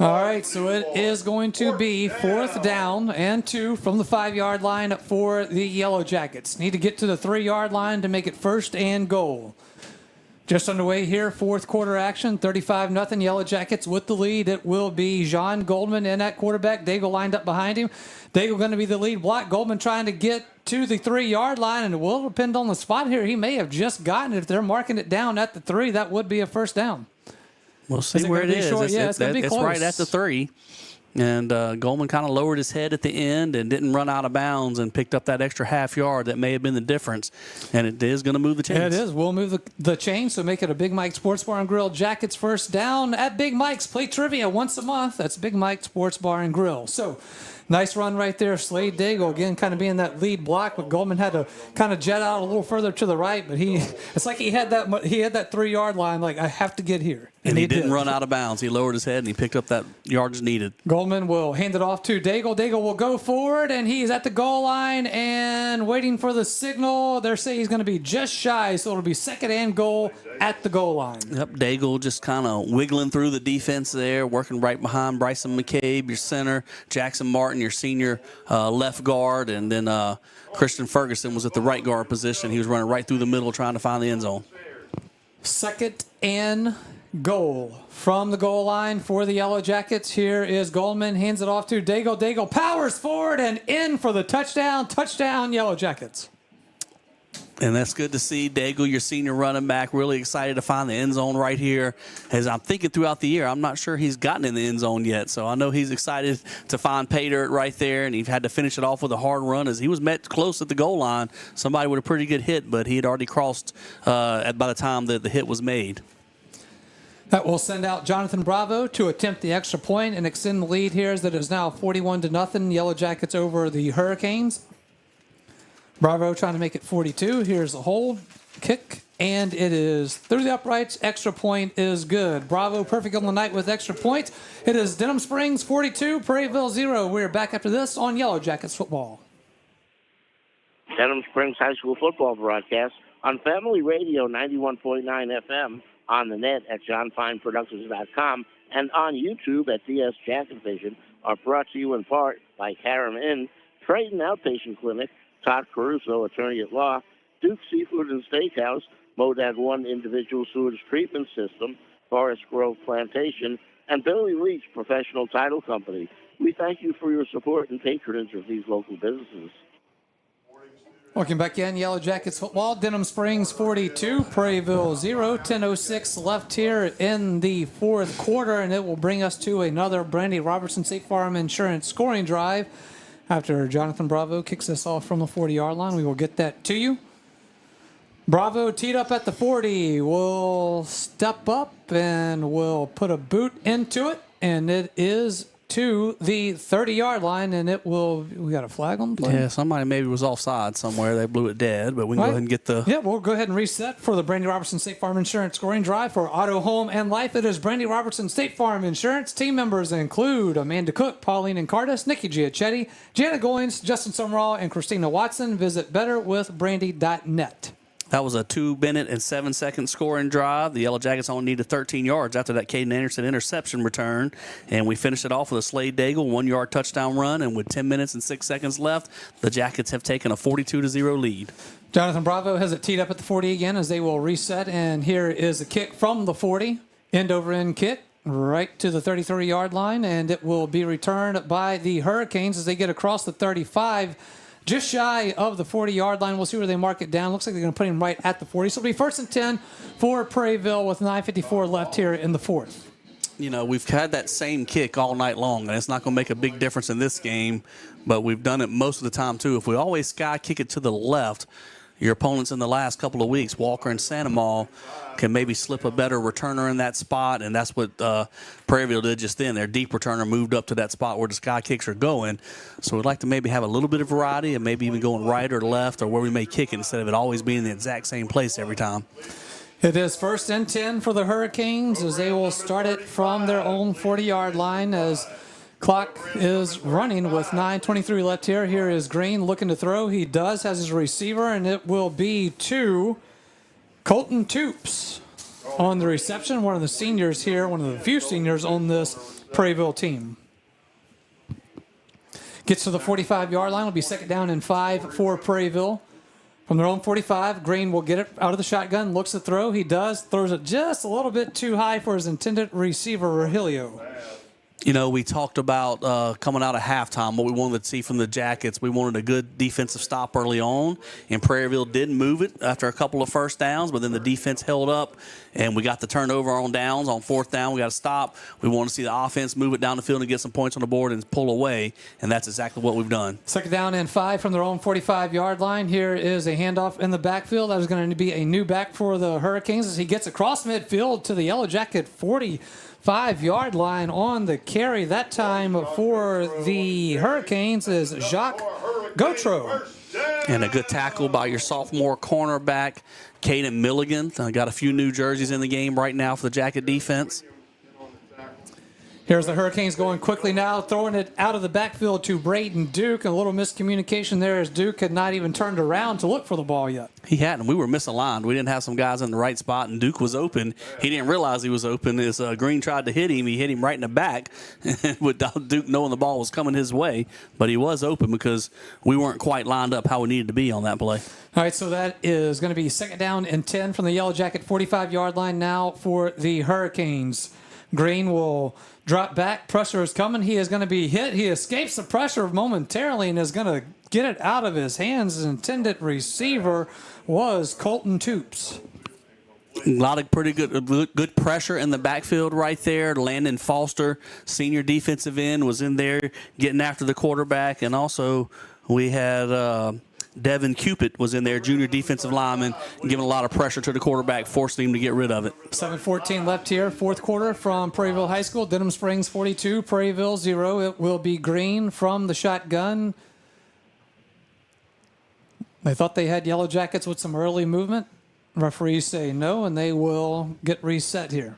All right, so it is going to be 4th down and 2 from the 5-yard line for the Yellow Jackets. Need to get to the 3-yard line to make it 1st and goal. Just underway here, 4th quarter action, 35-0 Yellow Jackets with the lead. It will be John Goldman in at quarterback. Daigle lined up behind him. Daigle going to be the lead block. Goldman trying to get to the 3-yard line, and it will depend on the spot here. He may have just gotten it. If they're marking it down at the 3, that would be a first down. We'll see where it is. It's going to be close. It's right at the 3. And Goldman kind of lowered his head at the end and didn't run out of bounds and picked up that extra half yard that may have been the difference. And it is going to move the chains. It is. We'll move the chains, so make it a Big Mike Sports Bar and Grill Jackets first down at Big Mike's. Play trivia once a month. That's Big Mike Sports Bar and Grill. So nice run right there. Slade Daigle, again, kind of being that lead block, but Goldman had to kind of jet out a little further to the right. But it's like he had that 3-yard line, like, I have to get here. And he didn't run out of bounds. He lowered his head, and he picked up that yardage needed. Goldman will hand it off to Daigle. Daigle will go forward, and he's at the goal line and waiting for the signal. They're saying he's going to be just shy, so it'll be 2nd and goal at the goal line. Yep, Daigle just kind of wiggling through the defense there, working right behind Bryson McCabe, your center, Jackson Martin, your senior left guard, and then Christian Ferguson was at the right guard position. He was running right through the middle trying to find the end zone. 2nd and goal from the goal line for the Yellow Jackets. Here is Goldman, hands it off to Daigle. Daigle powers forward and in for the touchdown. Touchdown, Yellow Jackets. And that's good to see. Daigle, your senior running back, really excited to find the end zone right here. As I'm thinking throughout the year, I'm not sure he's gotten in the end zone yet. So I know he's excited to find pay dirt right there, and he had to finish it off with a hard run as he was met close at the goal line. Somebody with a pretty good hit, but he had already crossed by the time that the hit was made. That will send out Jonathan Bravo to attempt the extra point and extend the lead here, as that is now 41-0. Yellow Jackets over the Hurricanes. Bravo trying to make it 42. Here's the hold, kick, and it is through the uprights. Extra point is good. Bravo perfect on the night with extra points. It is Denham Springs 42, Prairieville 0. We're back after this on Yellow Jackets football. Denham Springs High School football broadcast on Family Radio 91.9 FM, on the net at johnfineproductions.com, and on YouTube at DS Jacket Vision, are brought to you in part by Karam Inn, Triton Outpatient Clinic, Todd Caruso, attorney at law, Duke Seafood and Steakhouse, Modad 1 Individual Sewage Treatment System, Forest Grove Plantation, and Billy Leach Professional Title Company. We thank you for your support and patronage of these local businesses. Welcome back in, Yellow Jackets football. Denham Springs 42, Prairieville 0. 10:06 left here in the 4th quarter, and it will bring us to another Brandy Robertson State Farm Insurance scoring drive. After Jonathan Bravo kicks us off from the 40-yard line, we will get that to you. Bravo teed up at the 40. Will step up and will put a boot into it, and it is to the 30-yard line, and it will. We got a flag on the play. Yeah, somebody maybe was offside somewhere. They blew it dead, but we can go ahead and get the. Yeah, we'll go ahead and reset for the Brandy Robertson State Farm Insurance scoring drive for auto, home, and life. It is Brandy Robertson State Farm Insurance. Team members include Amanda Cook, Pauline and Cardis, Nikki Giachetti, Jana Goins, Justin Summerall, and Christina Watson. Visit betterwithbrandy.net. That was a 2-minute and 7-second scoring drive. The Yellow Jackets only needed 13 yards after that Caden Anderson interception return. And we finished it off with a Slade Daigle 1-yard touchdown run. And with 10 minutes and 6 seconds left, the Jackets have taken a 42-0 lead. Jonathan Bravo has it teed up at the 40 again as they will reset. And here is a kick from the 40. End-over-end kick right to the 33-yard line. And it will be returned by the Hurricanes as they get across the 35. Just shy of the 40-yard line. We'll see where they mark it down. Looks like they're going to put him right at the 40. So it'll be 1st and 10 for Prairieville with 9:54 left here in the 4th. You know, we've had that same kick all night long, and it's not going to make a big difference in this game, but we've done it most of the time, too. If we always sky kick it to the left, your opponents in the last couple of weeks, Walker and Sandomal, can maybe slip a better returner in that spot, and that's what Prairieville did just then. Their deep returner moved up to that spot where the sky kicks are going. So we'd like to maybe have a little bit of variety and maybe even going right or left or where we may kick it instead of it always being in the exact same place every time. It is 1st and 10 for the Hurricanes as they will start it from their own 40-yard line as clock is running with 9:23 left here. Here is Green looking to throw. He does, has his receiver, and it will be to Colton Toops on the reception. One of the seniors here, one of the few seniors on this Prairieville team. Gets to the 45-yard line. It'll be 2nd down and 5 for Prairieville. From their own 45, Green will get it out of the shotgun, looks to throw. He does, throws it just a little bit too high for his intended receiver, Virgilio. You know, we talked about coming out of halftime, what we wanted to see from the Jackets. We wanted a good defensive stop early on, and Prairieville did move it after a couple of first downs, but then the defense held up, and we got the turnover on downs. On fourth down, we got to stop. We want to see the offense move it down the field and get some points on the board and pull away, and that's exactly what we've done. 2nd down and 5 from their own 45-yard line. Here is a handoff in the backfield. That is going to be a new back for the Hurricanes as he gets across midfield to the Yellow Jacket 45-yard line on the carry. That time for the Hurricanes is Jacques Gautreau. And a good tackle by your sophomore cornerback, Caden Milligan. Got a few new jerseys in the game right now for the Jacket defense. Here's the Hurricanes going quickly now, throwing it out of the backfield to Braden Duke. A little miscommunication there as Duke had not even turned around to look for the ball yet. He hadn't. We were misaligned. We didn't have some guys in the right spot, and Duke was open. He didn't realize he was open. As Green tried to hit him, he hit him right in the back without Duke knowing the ball was coming his way. But he was open because we weren't quite lined up how we needed to be on that play. All right, so that is going to be 2nd down and 10 from the Yellow Jacket 45-yard line now for the Hurricanes. Green will drop back. Pressure is coming. He is going to be hit. He escapes the pressure momentarily and is going to get it out of his hands. His intended receiver was Colton Toops. A lot of pretty good pressure in the backfield right there. Landon Foster, senior defensive end, was in there getting after the quarterback. And also we had Devin Cupid was in there, junior defensive lineman, giving a lot of pressure to the quarterback, forcing him to get rid of it. 7:14 left here, 4th quarter from Prairieville High School. Denham Springs 42, Prairieville 0. It will be Green from the shotgun. They thought they had Yellow Jackets with some early movement. Referees say no, and they will get reset here.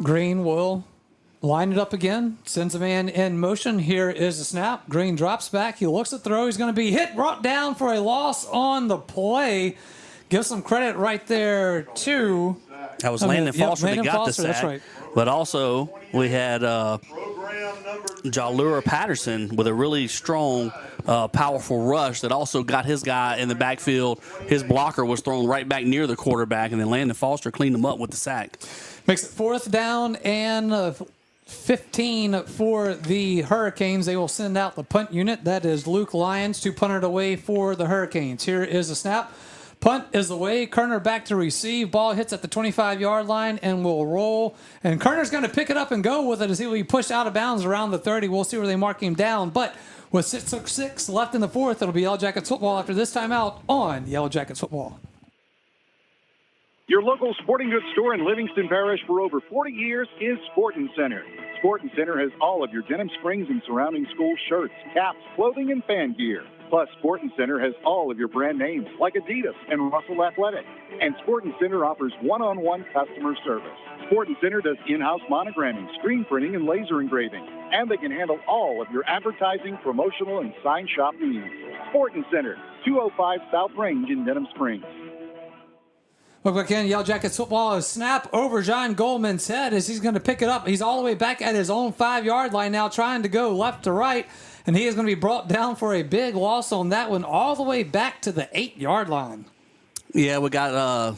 Green will line it up again, sends a man in motion. Here is the snap. Green drops back. He looks at throw. He's going to be hit, brought down for a loss on the play. Give some credit right there to... That was Landon Foster that got the sack. That's right. But also, we had Jalura Patterson with a really strong, powerful rush that also got his guy in the backfield. His blocker was thrown right back near the quarterback, and then Landon Foster cleaned him up with the sack. Makes it 4th down and 15 for the Hurricanes. They will send out the punt unit. That is Luke Lyons to punt it away for the Hurricanes. Here is the snap. Punt is away. Kerner back to receive. Ball hits at the 25-yard line and will roll. And Kerner's going to pick it up and go with it as he will be pushed out of bounds around the 30. We'll see where they mark him down. But with 6:06 left in the 4th, it'll be Yellow Jackets football after this timeout on Yellow Jackets football. Your local sporting goods store in Livingston Parish for over 40 years is Sportin' Center. Sportin' Center has all of your Denham Springs and surrounding school shirts, caps, clothing, and fan gear. Plus, Sportin' Center has all of your brand names like Adidas and Russell Athletic. And Sportin' Center offers one-on-one customer service. Sportin' Center does in-house monogramming, screen printing, and laser engraving. And they can handle all of your advertising, promotional, and sign shop needs. Sportin' Center, 205 South Range in Denham Springs. Look again, Yellow Jackets football is snap over John Goldman's head as he's going to pick it up. He's all the way back at his own 5-yard line now, trying to go left to right, and he is going to be brought down for a big loss on that one, all the way back to the 8-yard line. Yeah, we got a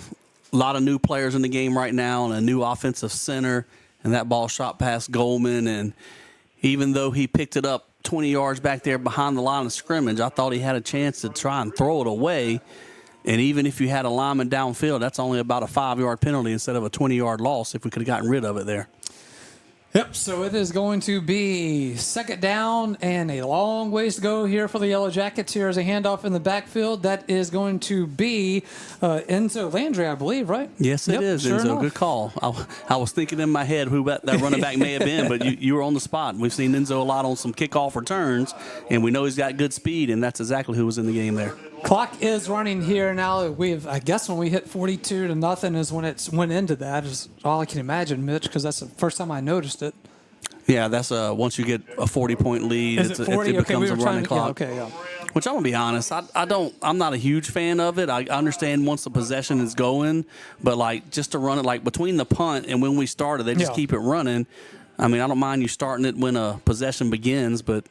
lot of new players in the game right now and a new offensive center, and that ball shot past Goldman, and even though he picked it up 20 yards back there behind the line of scrimmage, I thought he had a chance to try and throw it away. And even if you had a lineman downfield, that's only about a 5-yard penalty instead of a 20-yard loss if we could have gotten rid of it there. Yep, so it is going to be 2nd down and a long ways to go here for the Yellow Jackets. Here is a handoff in the backfield. That is going to be Enzo Landry, I believe, right? Yes, it is, sure Enzo. enough. Good call. I was thinking in my head who that running back may have been, but you were on the spot. We've seen Enzo a lot on some kickoff returns, and we know he's got good speed, and that's exactly who was in the game there. Clock is running here now. I guess when we hit 42-0 is when it went into that. Is all I can imagine, Mitch, because that's the first time I noticed it. Yeah, that's once you get a 40-point lead, Is it 40? it becomes a running clock. Yeah, okay, yeah. Which I'm gonna be honest, I'm not a huge fan of it. I understand once the possession is going, but like just to run it like between the punt and when we started, they just keep it running. I mean, I don't mind you starting it when a possession begins, but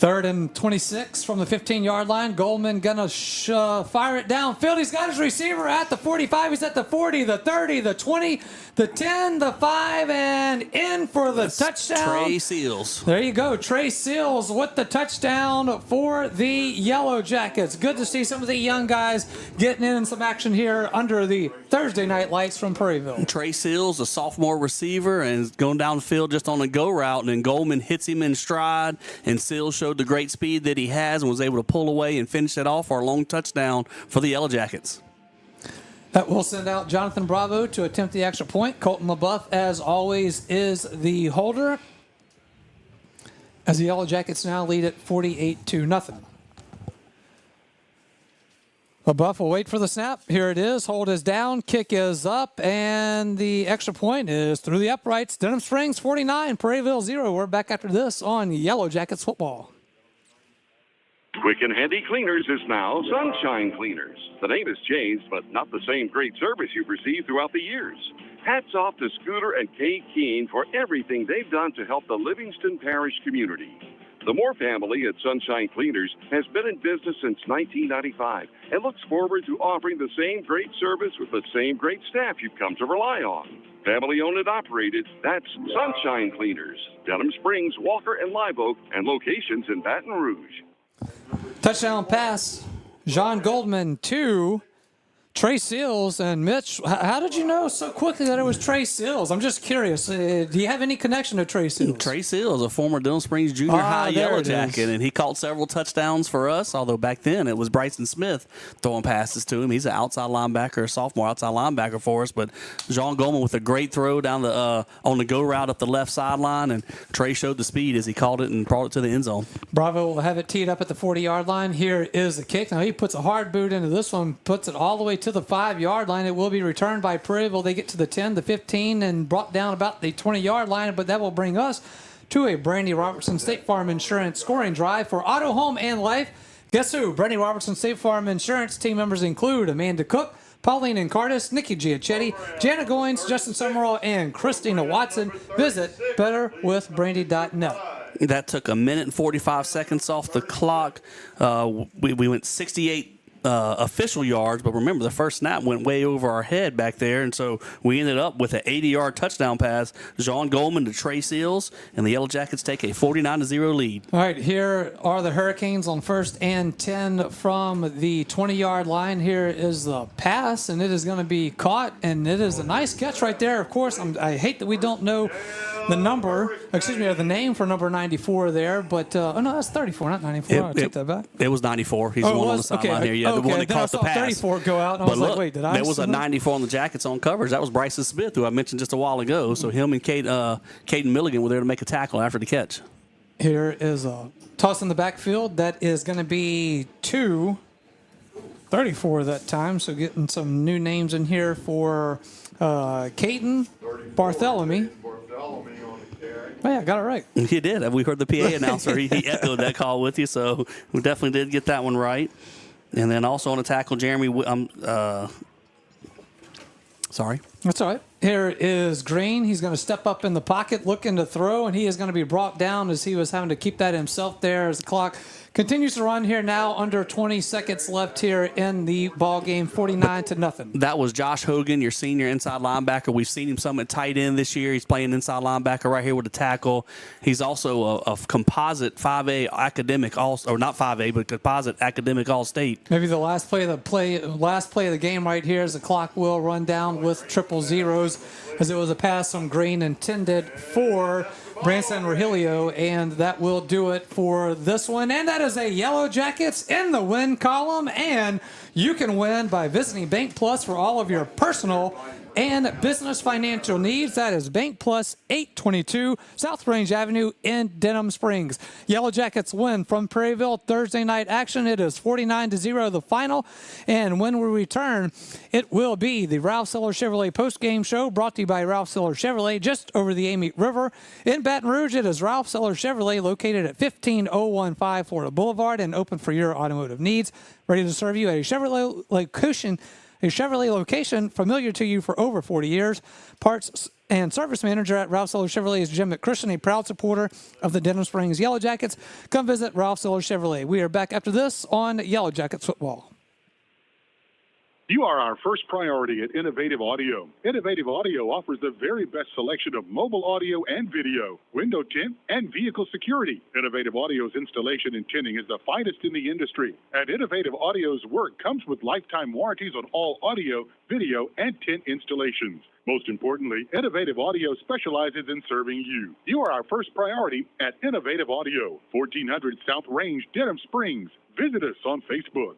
3rd and 26 from the 15-yard line. Goldman gonna fire it downfield. He's got his receiver at the 45. He's at the 40, the 30, the 20, the 10, the 5, and in for the touchdown. Trey Seals. There you go. Trey Seals with the touchdown for the Yellow Jackets. Good to see some of the young guys getting in some action here under the Thursday night lights from Prairieville. Trey Seals, a sophomore receiver, and going down the field just on a go route, and then Goldman hits him in stride, and Seals showed the great speed that he has and was able to pull away and finish it off for a long touchdown for the Yellow Jackets. That will send out Jonathan Bravo to attempt the extra point. Colton LaBeouf, as always, is the holder, as the Yellow Jackets now lead at 48-0. LaBeouf will wait for the snap. Here it is. Hold is down. Kick is up. And the extra point is through the uprights. Denham Springs 49, Prairieville 0. We're back after this on Yellow Jackets football. Quick and Handy Cleaners is now Sunshine Cleaners. The name has changed, but not the same great service you've received throughout the years. Hats off to Scooter and Kay Keene for everything they've done to help the Livingston Parish community. The Moore family at Sunshine Cleaners has been in business since 1995 and looks forward to offering the same great service with the same great staff you've come to rely on. Family owned and operated, that's Sunshine Cleaners. Denham Springs, Walker, and Live Oak, and locations in Baton Rouge. Touchdown pass, John Goldman to Trey Seals. And Mitch, how did you know so quickly that it was Trey Seals? I'm just curious. Do you have any connection to Trey Seals? Trey Seals, a former Denham Springs junior high Yellow Jacket, and he caught several touchdowns for us, although back then it was Bryson Smith throwing passes to him. He's an outside linebacker, a sophomore outside linebacker for us, but John Goldman with a great throw down the on the go route up the left sideline, and Trey showed the speed as he caught it and brought it to the end zone. Bravo will have it teed up at the 40-yard line. Here is the kick. Now he puts a hard boot into this one, puts it all the way to the 5-yard line. It will be returned by Prairieville. They get to the 10, the 15, and brought down about the 20-yard line, but that will bring us to a Brandy Robertson State Farm Insurance scoring drive for Auto, Home, and Life. Guess who? Brandy Robertson State Farm Insurance team members include Amanda Cook, Pauline Incardis, Nikki Giachetti, Janet Goins, Justin Summerall, and Christina Watson. Visit betterwithbrandy.net. That took a minute and 45 seconds off the clock. We went 68 official yards, but remember the first snap went way over our head back there, and so we ended up with an 80-yard touchdown pass. John Goldman to Trey Seals, and the Yellow Jackets take a 49-0 lead. All right, here are the Hurricanes on 1st and 10 from the 20-yard line. Here is the pass, and it is going to be caught, and it is a nice catch right there. Of course, I hate that we don't know the number, or the name for number 94 there, but oh no, that's 34, not 94. I'll take that back. It was 94. He's the one on the sideline here. Yeah, the one that caught the pass. 34 go out, and I was like, wait, did I? There was a 94 on the Jackets on coverage. That was Bryson Smith, who I mentioned just a while ago. So him and Caden Milligan were there to make a tackle after the catch. Here is a toss in the backfield. That is going to be 34 that time. So getting some new names in here for Caden Bartholomew. Oh, yeah, got it right. He did. We heard the PA announcer. He echoed that call with you, so we definitely did get that one right. And then also on a tackle, Jeremy. Sorry. That's all right. Here is Green. He's going to step up in the pocket, looking to throw, and he is going to be brought down as he was having to keep that himself there as the clock continues to run here now. Under 20 seconds left here in the ball game, 49-0. That was Josh Hogan, your senior inside linebacker. We've seen him some at tight end this year. He's playing inside linebacker right here with the tackle. He's also a composite 5A academic or not 5A, but composite academic All-State. Maybe the last play of the game right here as the clock will run down with triple zeros, as it was a pass from Green intended for Branson Regilio, and that will do it for this one. And that is a Yellow Jackets in the win column, and you can win by visiting Bank Plus for all of your personal and business financial needs. That is Bank Plus, 822 South Range Avenue in Denham Springs. Yellow Jackets win from Prairieville. Thursday night action. It is 49-0 the final. And when we return, it will be the Ralph Seller Chevrolet postgame show brought to you by Ralph Seller Chevrolet just over the Amite River. In Baton Rouge, it is Ralph Seller Chevrolet located at 15015 Florida Boulevard and open for your automotive needs. Ready to serve you at a Chevrolet location familiar to you for over 40 years. Parts And service manager at Ralph Siller Chevrolet is Jim McChristian, a proud supporter of the Denham Springs Yellow Jackets. Come visit Ralph Siller Chevrolet. We are back after this on Yellow Jackets football. You are our first priority at Innovative Audio. Innovative Audio offers the very best selection of mobile audio and video, window tint, and vehicle security. Innovative Audio's installation and tinting is the finest in the industry. And Innovative Audio's work comes with lifetime warranties on all audio, video, and tint installations. Most importantly, Innovative Audio specializes in serving you. You are our first priority at Innovative Audio, 1400 South Range, Denham Springs. Visit us on Facebook.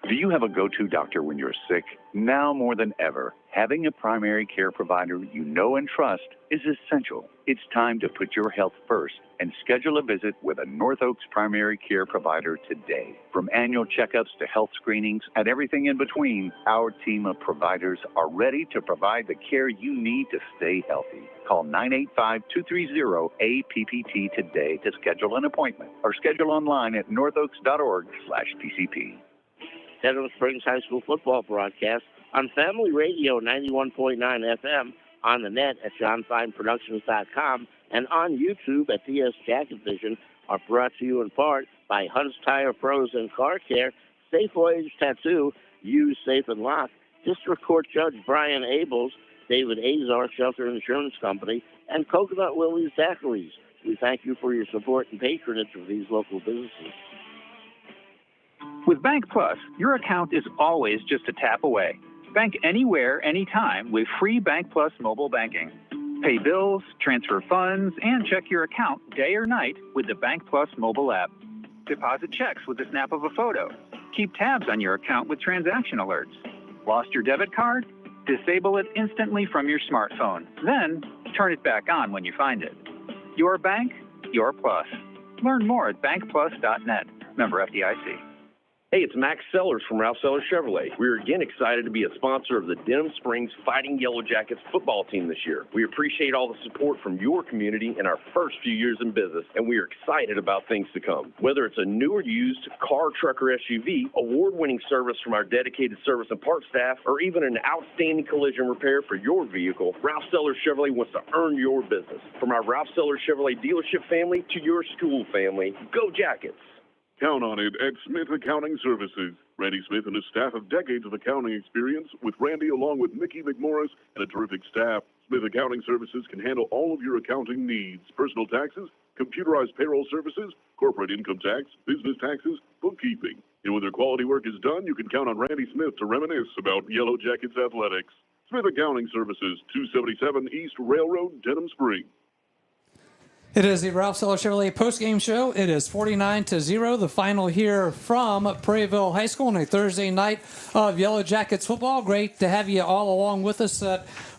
Do you have a go-to doctor when you're sick? Now more than ever, having a primary care provider you know and trust is essential. It's time to put your health first and schedule a visit with a North Oaks primary care provider today. From annual checkups to health screenings and everything in between, our team of providers are ready to provide the care you need to stay healthy. Call 985-230-APPT today to schedule an appointment or schedule online at northoaks.org/PCP. Denham Springs High School football broadcast on Family Radio 91.9 FM, on the net at johnfineproductions.com, and on YouTube at DS Jacket Vision are brought to you in part by Hunt's Tire Pros and Car Care, Safe Voyage Tattoo, Use Safe and Lock, District Court Judge Brian Abels, David Azar Shelter Insurance Company, and Coconut Willie's Zachary's. We thank you for your support and patronage of these local businesses. With Bank Plus, your account is always just a tap away. Bank anywhere, anytime with free Bank Plus mobile banking. Pay bills, transfer funds, and check your account day or night with the Bank Plus mobile app. Deposit checks with the snap of a photo. Keep tabs on your account with transaction alerts. Lost your debit card? Disable it instantly from your smartphone. Then, turn it back on when you find it. Your bank, your plus. Learn more at bankplus.net. Member FDIC. Hey, it's Max Sellers from Ralph Siller Chevrolet. We're again excited to be a sponsor of the Denham Springs Fighting Yellow Jackets football team this year. We appreciate all the support from your community in our first few years in business, and we are excited about things to come. Whether it's a new or used car, truck, or SUV, award-winning service from our dedicated service and parts staff, or even an outstanding collision repair for your vehicle, Ralph Siller Chevrolet wants to earn your business. From our Ralph Siller Chevrolet dealership family to your school family, go Jackets! Count on it at Smith Accounting Services. Randy Smith and his staff have decades of accounting experience, with Randy along with Mickey McMorris and a terrific staff. Smith Accounting Services can handle all of your accounting needs: personal taxes, computerized payroll services, corporate income tax, business taxes, bookkeeping. And when their quality work is done, you can count on Randy Smith to reminisce about Yellow Jackets athletics. Smith Accounting Services, 277 East Railroad, Denham Springs. It is the Ralph Siller Chevrolet postgame show. It is 49-0, the final here from Prairieville High School on a Thursday night of Yellow Jackets football. Great to have you all along with us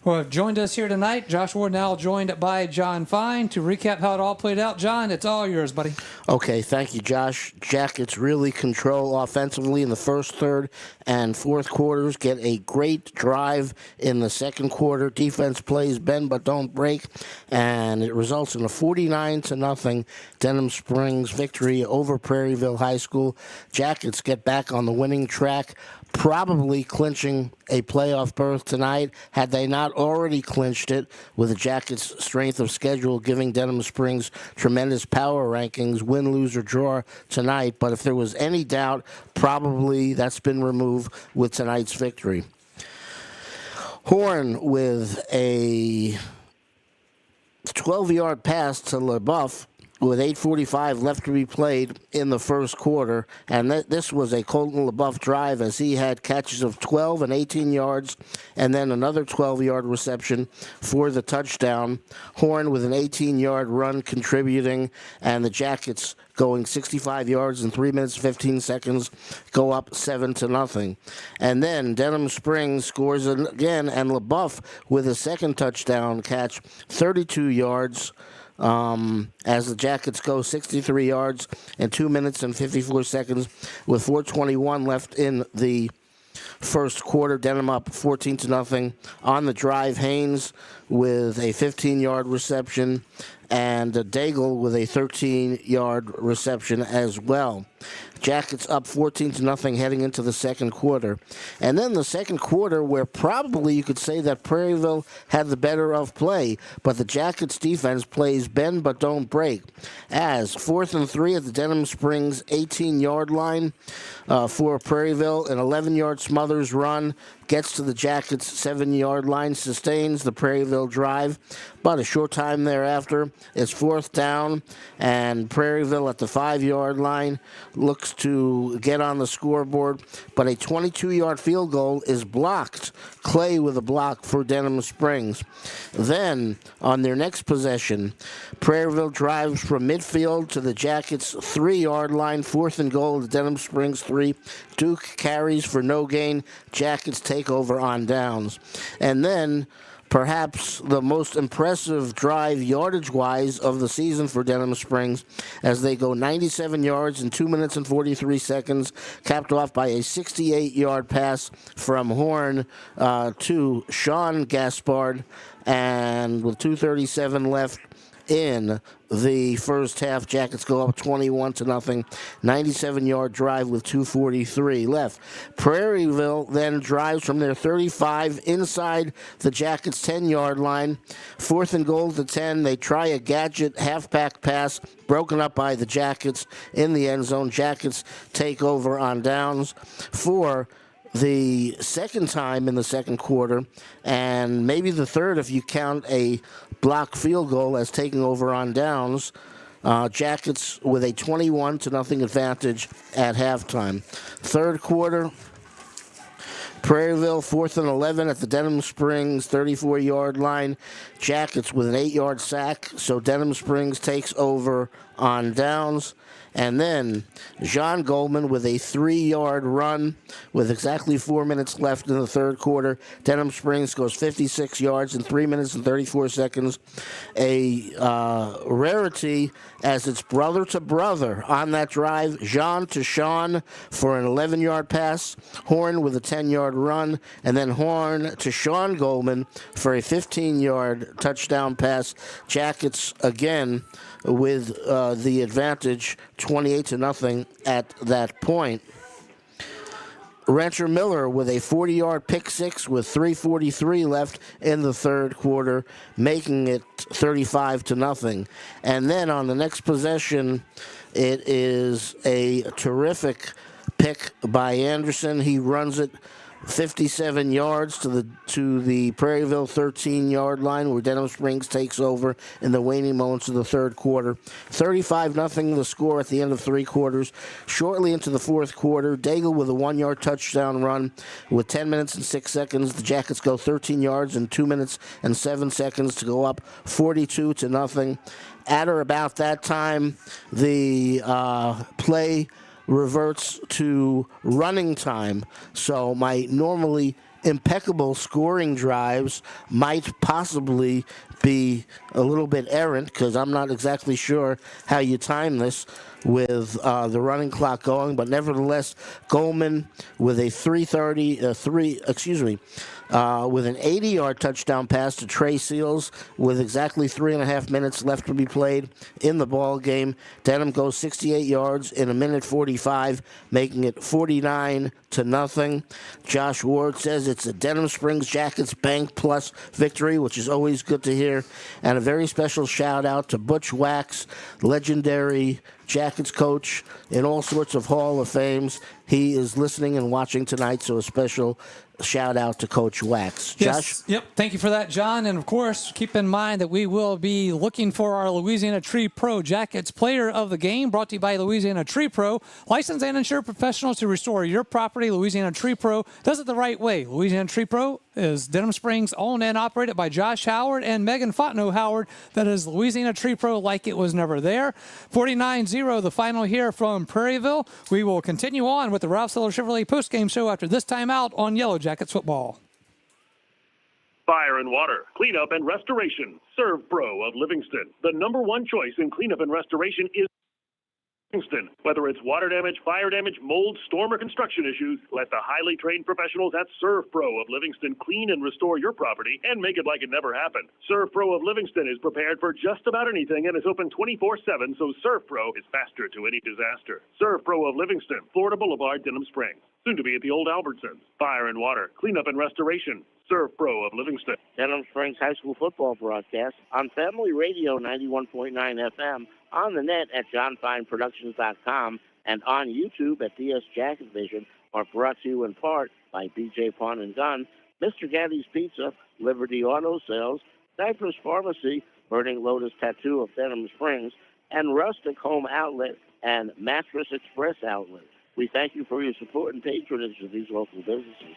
who have joined us here tonight. Josh Ward now joined by John Fine to recap how it all played out. John, it's all yours, buddy. Okay, thank you, Josh. Jackets really control offensively in the first, third, and fourth quarters. Get a great drive in the second quarter. Defense plays bend but don't break, and it results in a 49-0 Denham Springs victory over Prairieville High School. Jackets get back on the winning track, probably clinching a playoff berth tonight, had they not already clinched it, with the Jackets' strength of schedule giving Denham Springs tremendous power rankings, win, lose, or draw tonight. But if there was any doubt, probably that's been removed with tonight's victory. Horn with a 12-yard pass to LaBeouf with 8:45 left to be played in the first quarter. And this was a Colton LaBeouf drive, as he had catches of 12 and 18 yards, and then another 12-yard reception for the touchdown. Horn with an 18-yard run contributing, and the Jackets going 65 yards in 3 minutes 15 seconds, go up 7-0. And then Denham Springs scores again, and LaBeouf with a second touchdown catch, 32 yards. As the Jackets go 63 yards in 2 minutes and 54 seconds with 4:21 left in the first quarter. Denham up 14-0 on the drive. Haynes with a 15-yard reception, and Daigle with a 13-yard reception as well. Jackets up 14-0 heading into the second quarter. And then the second quarter, where probably you could say that Prairieville had the better of play, but the Jackets defense plays bend but don't break. As 4th and 3 at the Denham Springs 18-yard line for Prairieville, an 11-yard Smothers run gets to the Jackets 7-yard line, sustains the Prairieville drive, but a short time thereafter, it's 4th down, and Prairieville at the 5-yard line looks to get on the scoreboard, but a 22-yard field goal is blocked. Clay with a block for Denham Springs. Then, on their next possession, Prairieville drives from midfield to the Jackets' 3-yard line, 4th and goal at Denham Springs 3. Duke carries for no gain. Jackets take over on downs. And then, perhaps the most impressive drive yardage-wise of the season for Denham Springs, as they go 97 yards in 2 minutes and 43 seconds, capped off by a 68-yard pass from Horn to Sean Gaspard, and with 2:37 left in the first half, Jackets go up 21-0. 97-yard drive with 2:43 left. Prairieville then drives from their 35 inside the Jackets' 10-yard line. 4th and goal to 10. They try a gadget halfback pass, broken up by the Jackets in the end zone. Jackets take over on downs for the second time in the second quarter, and maybe the third if you count a blocked field goal as taking over on downs. Jackets with a 21-0 advantage at halftime. Third quarter, Prairieville 4th and 11 at the Denham Springs 34-yard line. Jackets with an 8-yard sack, so Denham Springs takes over on downs. And then John Goldman with a 3-yard run with exactly 4 minutes left in the third quarter. Denham Springs goes 56 yards in 3 minutes and 34 seconds. A rarity, as it's brother to brother on that drive. Jean to Sean for an 11-yard pass. Horn with a 10-yard run. And then Horn to Sean Goldman for a 15-yard touchdown pass. Jackets again with the advantage, 28-0 at that point. Rancher Miller with a 40-yard pick six with 3:43 left in the third quarter, making it 35-0. And then on the next possession, it is a terrific pick by Anderson. He runs it 57 yards to the Prairieville 13-yard line, where Denham Springs takes over in the waning moments of the third quarter. 35-0 the score at the end of three quarters. Shortly into the fourth quarter, Daigle with a 1-yard touchdown run with 10 minutes and 6 seconds. The Jackets go 13 yards in 2 minutes and 7 seconds to go up 42-0. At or about that time, the play reverts to running time. So my normally impeccable scoring drives might possibly be a little bit errant, because I'm not exactly sure how you time this with the running clock going. But nevertheless, Goldman with a with an 80-yard touchdown pass to Trey Seals with exactly 3.5 minutes left to be played in the ball game. Denham goes 68 yards in 1:45, making it 49-0. Josh Ward says it's a Denham Springs Jackets Bank Plus victory, which is always good to hear. And a very special shout out to Butch Wax, legendary Jackets coach in all sorts of Hall of Fames. He is listening and watching tonight, so a special shout out to Coach Wax. Josh? Yes. Yep. Thank you for that, John. And of course, keep in mind that we will be looking for our Louisiana Tree Pro Jackets Player of the Game, brought to you by Louisiana Tree Pro. Licensed and insured professionals to restore your property. Louisiana Tree Pro does it the right way. Louisiana Tree Pro is Denham Springs owned and operated by Josh Howard and Megan Fontenot Howard. That is Louisiana Tree Pro like it was never there. 49-0, the final here from Prairieville. We will continue on with the Ralph Seller Chevrolet postgame show after this timeout on Yellow Jackets football. Fire and water, cleanup and restoration. Serve Pro of Livingston. The #1 choice in cleanup and restoration is Livingston. Whether it's water damage, fire damage, mold, storm, or construction issues, let the highly trained professionals at ServPro of Livingston clean and restore your property and make it like it never happened. ServPro of Livingston is prepared for just about anything and is open 24/7, so ServPro is faster to any disaster. ServPro of Livingston, Florida Boulevard, Denham Springs. Soon to be at the old Albertsons. Fire and water, cleanup and restoration. ServPro of Livingston. Denham Springs High School football broadcast on Family Radio 91.9 FM, on the net at johnfineproductions.com, and on YouTube at DS Jacket Vision, are brought to you in part by BJ Pawn and Gun, Mr. Gaddy's Pizza, Liberty Auto Sales, Cypress Pharmacy, Burning Lotus Tattoo of Denham Springs, and Rustic Home Outlet and Mattress Express Outlet. We thank you for your support and patronage of these local businesses.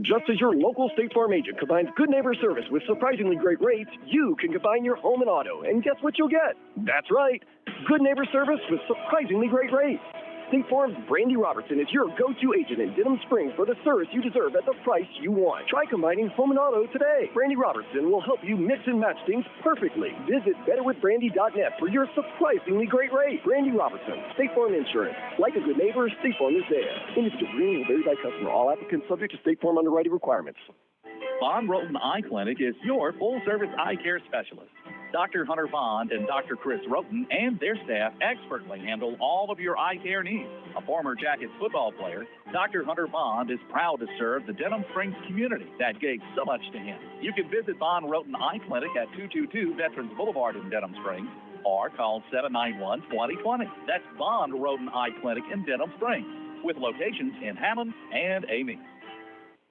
Just as your local State Farm agent combines good neighbor service with surprisingly great rates, you can combine your home and auto, and guess what you'll get? That's right, good neighbor service with surprisingly great rates. State Farm's Brandy Robertson is your go-to agent in Denham Springs for the service you deserve at the price you want. Try combining home and auto today. Brandy Robertson will help you mix and match things perfectly. Visit betterwithbrandy.net for your surprisingly great rate. Brandy Robertson, State Farm Insurance. Like a good neighbor, State Farm is there. Individual premium will vary by customer. All applicants subject to State Farm underwriting requirements. Von Roten Eye Clinic is your full-service eye care specialist. Dr. Hunter Bond and Dr. Chris Roten and their staff expertly handle all of your eye care needs. A former Jackets football player, Dr. Hunter Bond is proud to serve the Denham Springs community that gave so much to him. You can visit Von Roten Eye Clinic at 222 Veterans Boulevard in Denham Springs or call 791-2020. That's Von Roten Eye Clinic in Denham Springs with locations in Hammond and Amy.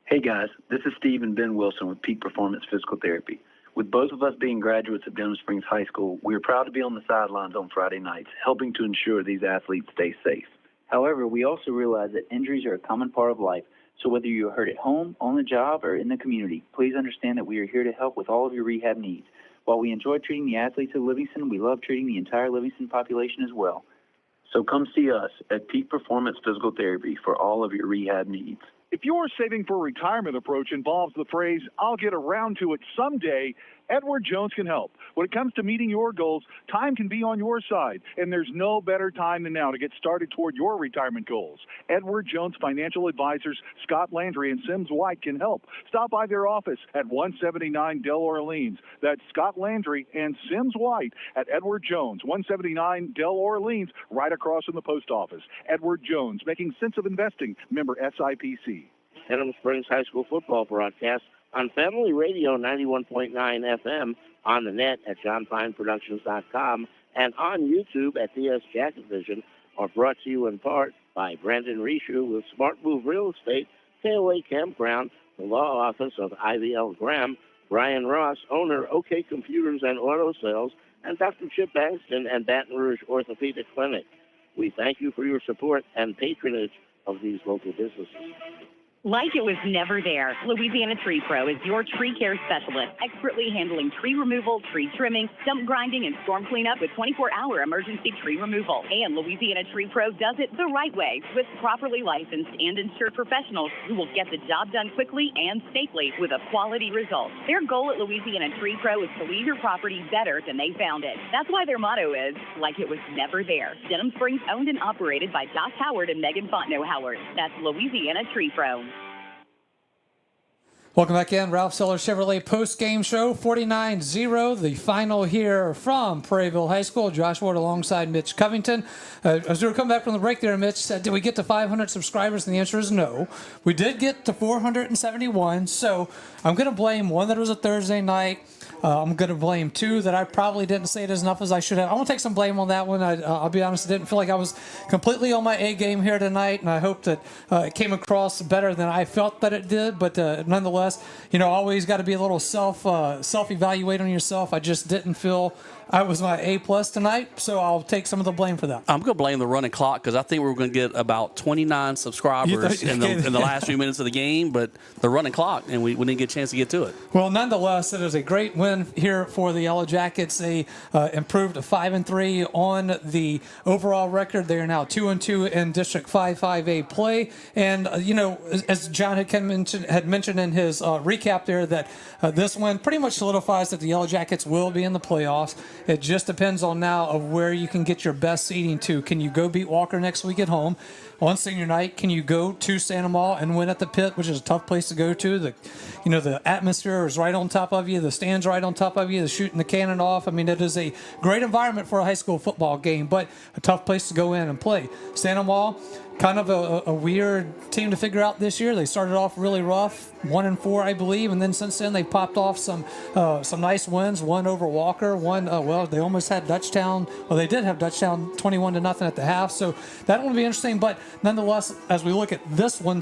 Hey guys, this is Steve and Ben Wilson with Peak Performance Physical Therapy. With both of us being graduates of Denham Springs High School, we are proud to be on the sidelines on Friday nights, helping to ensure these athletes stay safe. However, we also realize that injuries are a common part of life, so whether you're hurt at home, on the job, or in the community, please understand that we are here to help with all of your rehab needs. While we enjoy treating the athletes of Livingston, we love treating the entire Livingston population as well. So come see us at Peak Performance Physical Therapy for all of your rehab needs. If your saving for retirement approach involves the phrase, I'll get around to it someday, Edward Jones can help. When it comes to meeting your goals, time can be on your side, and there's no better time than now to get started toward your retirement goals. Edward Jones Financial Advisors Scott Landry and Sims White can help. Stop by their office at 179 Del Orleans. That's Scott Landry and Sims White at Edward Jones, 179 Del Orleans, right across from the post office. Edward Jones, making sense of investing, member SIPC. Denham Springs High School football broadcast on Family Radio 91.9 FM, on the net at johnfineproductions.com, and on YouTube at DS Jacket Vision, are brought to you in part by Brandon Rishu with Smart Move Real Estate, KOA Campground, the law office of IVL Graham, Brian Ross, owner OK Computers and Auto Sales, and Dr. Chip Bankston and Baton Rouge Orthopedic Clinic. We thank you for your support and patronage of these local businesses. Like it was never there, Louisiana Tree Pro is your tree care specialist, expertly handling tree removal, tree trimming, stump grinding, and storm cleanup with 24-hour emergency tree removal. And Louisiana Tree Pro does it the right way with properly licensed and insured professionals who will get the job done quickly and safely with a quality result. Their goal at Louisiana Tree Pro is to leave your property better than they found it. That's why their motto is, like it was never there. Denham Springs owned and operated by Josh Howard and Megan Fontenot Howard. That's Louisiana Tree Pro. Welcome back in. Ralph Seller Chevrolet post-game show, 49-0, the final here from Prairieville High School. Josh Ward alongside Mitch Covington. As we were coming back from the break there, Mitch said, did we get to 500 subscribers? And the answer is no. We did get to 471, so I'm going to blame one that was a Thursday night. I'm going to blame two that I probably didn't say it as enough as I should have. I'm going to take some blame on that one. I'll be honest, I didn't feel like I was completely on my A game here tonight, and I hope that it came across better than I felt that it did. But nonetheless, always got to be a little self-evaluate on yourself. I just didn't feel I was my A+ tonight, so I'll take some of the blame for that. I'm going to blame the running clock because I think we were going to get about 29 subscribers in the last few minutes of the game, but the running clock, and we didn't get a chance to get to it. Well, nonetheless, it is a great win here for the Yellow Jackets. They improved to 5-3 on the overall record. They are now 2-2 in District 5-5A play, and as John had mentioned in his recap there, that this win pretty much solidifies that the Yellow Jackets will be in the playoffs. It just depends on now of where you can get your best seating to. Can you go beat Walker next week at home? On senior night, can you go to Santa Maria and win at the Pit, which is a tough place to go to? The atmosphere is right on top of you. The stand's right on top of you. The shooting the cannon off. I mean, it is a great environment for a high school football game, but a tough place to go in and play. Santa Maria, kind of a weird team to figure out this year. They started off really rough, 1-4, I believe, and then since then they popped off some nice wins. One over Walker, they almost had Dutchtown. Well, they did have Dutchtown 21-0 at the half, so that one will be interesting. But nonetheless, as we look at this one,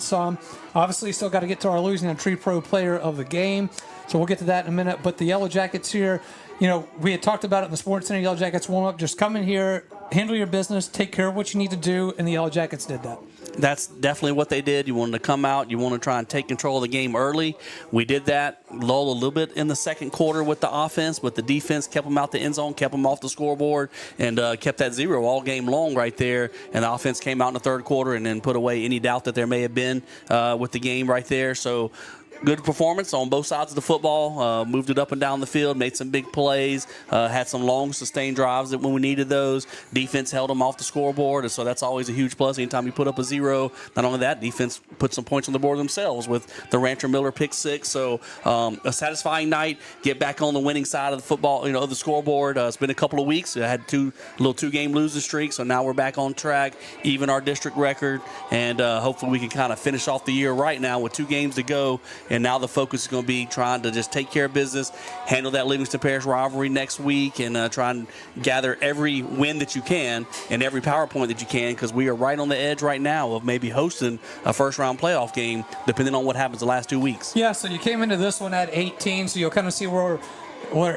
obviously still got to get to our Louisiana Tree Pro Player of the Game, so we'll get to that in a minute. But the Yellow Jackets here, we had talked about it in the Sports Center. Yellow Jackets warm up, just come in here, handle your business, take care of what you need to do, and the Yellow Jackets did that. That's definitely what they did. You wanted to come out. You want to try and take control of the game early. We did that, lull a little bit in the second quarter with the offense, but the defense kept them out the end zone, kept them off the scoreboard, and kept that 0 all game long right there. And the offense came out in the third quarter and then put away any doubt that there may have been with the game right there. So good performance on both sides of the football. Moved it up and down the field, made some big plays, had some long sustained drives when we needed those. Defense held them off the scoreboard, and so that's always a huge plus. Anytime you put up a 0, not only that, defense put some points on the board themselves with the Rancher Miller pick 6. So a satisfying night. Get back on the winning side of the football, of the scoreboard. It's been a couple of weeks. I had little two-game losing streak, so now we're back on track, even our district record, and hopefully we can kind of finish off the year right now with 2 games to go. And now the focus is going to be trying to just take care of business, handle that Livingston Parish rivalry next week, and try and gather every win that you can and every PowerPoint that you can, because we are right on the edge right now of maybe hosting a first-round playoff game, depending on what happens the last 2 weeks. Yeah, so you came into this one at 18, so you'll kind of see where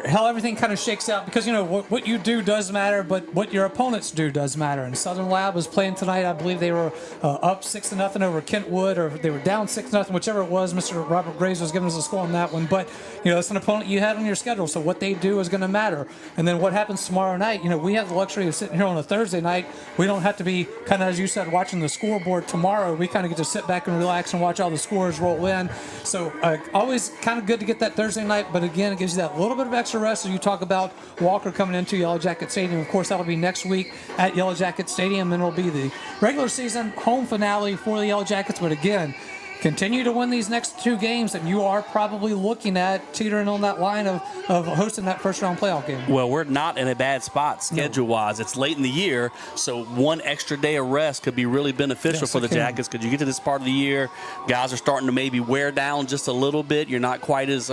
how everything kind of shakes out, because what you do does matter, but what your opponents do does matter. And Southern Lab was playing tonight. I believe they were up 6-0 over Kentwood, or they were down 6-0, whichever it was. Mr. Robert Graves was giving us a score on that one, but it's an opponent you had on your schedule, so what they do is going to matter. And then what happens tomorrow night? We have the luxury of sitting here on a Thursday night. We don't have to be kind of, as you said, watching the scoreboard tomorrow. We kind of get to sit back and relax and watch all the scores roll in. So always kind of good to get that Thursday night, but again, it gives you that little bit of extra rest as you talk about Walker coming into Yellow Jacket Stadium. Of course, that'll be next week at Yellow Jacket Stadium, and it'll be the regular season home finale for the Yellow Jackets. But again, continue to win these next 2 games, and you are probably looking at teetering on that line of hosting that first-round playoff game. Well, we're not in a bad spot schedule-wise. It's late in the year, so 1 extra day of rest could be really beneficial for the Jackets, because you get to this part of the year, guys are starting to maybe wear down just a little bit. You're not quite as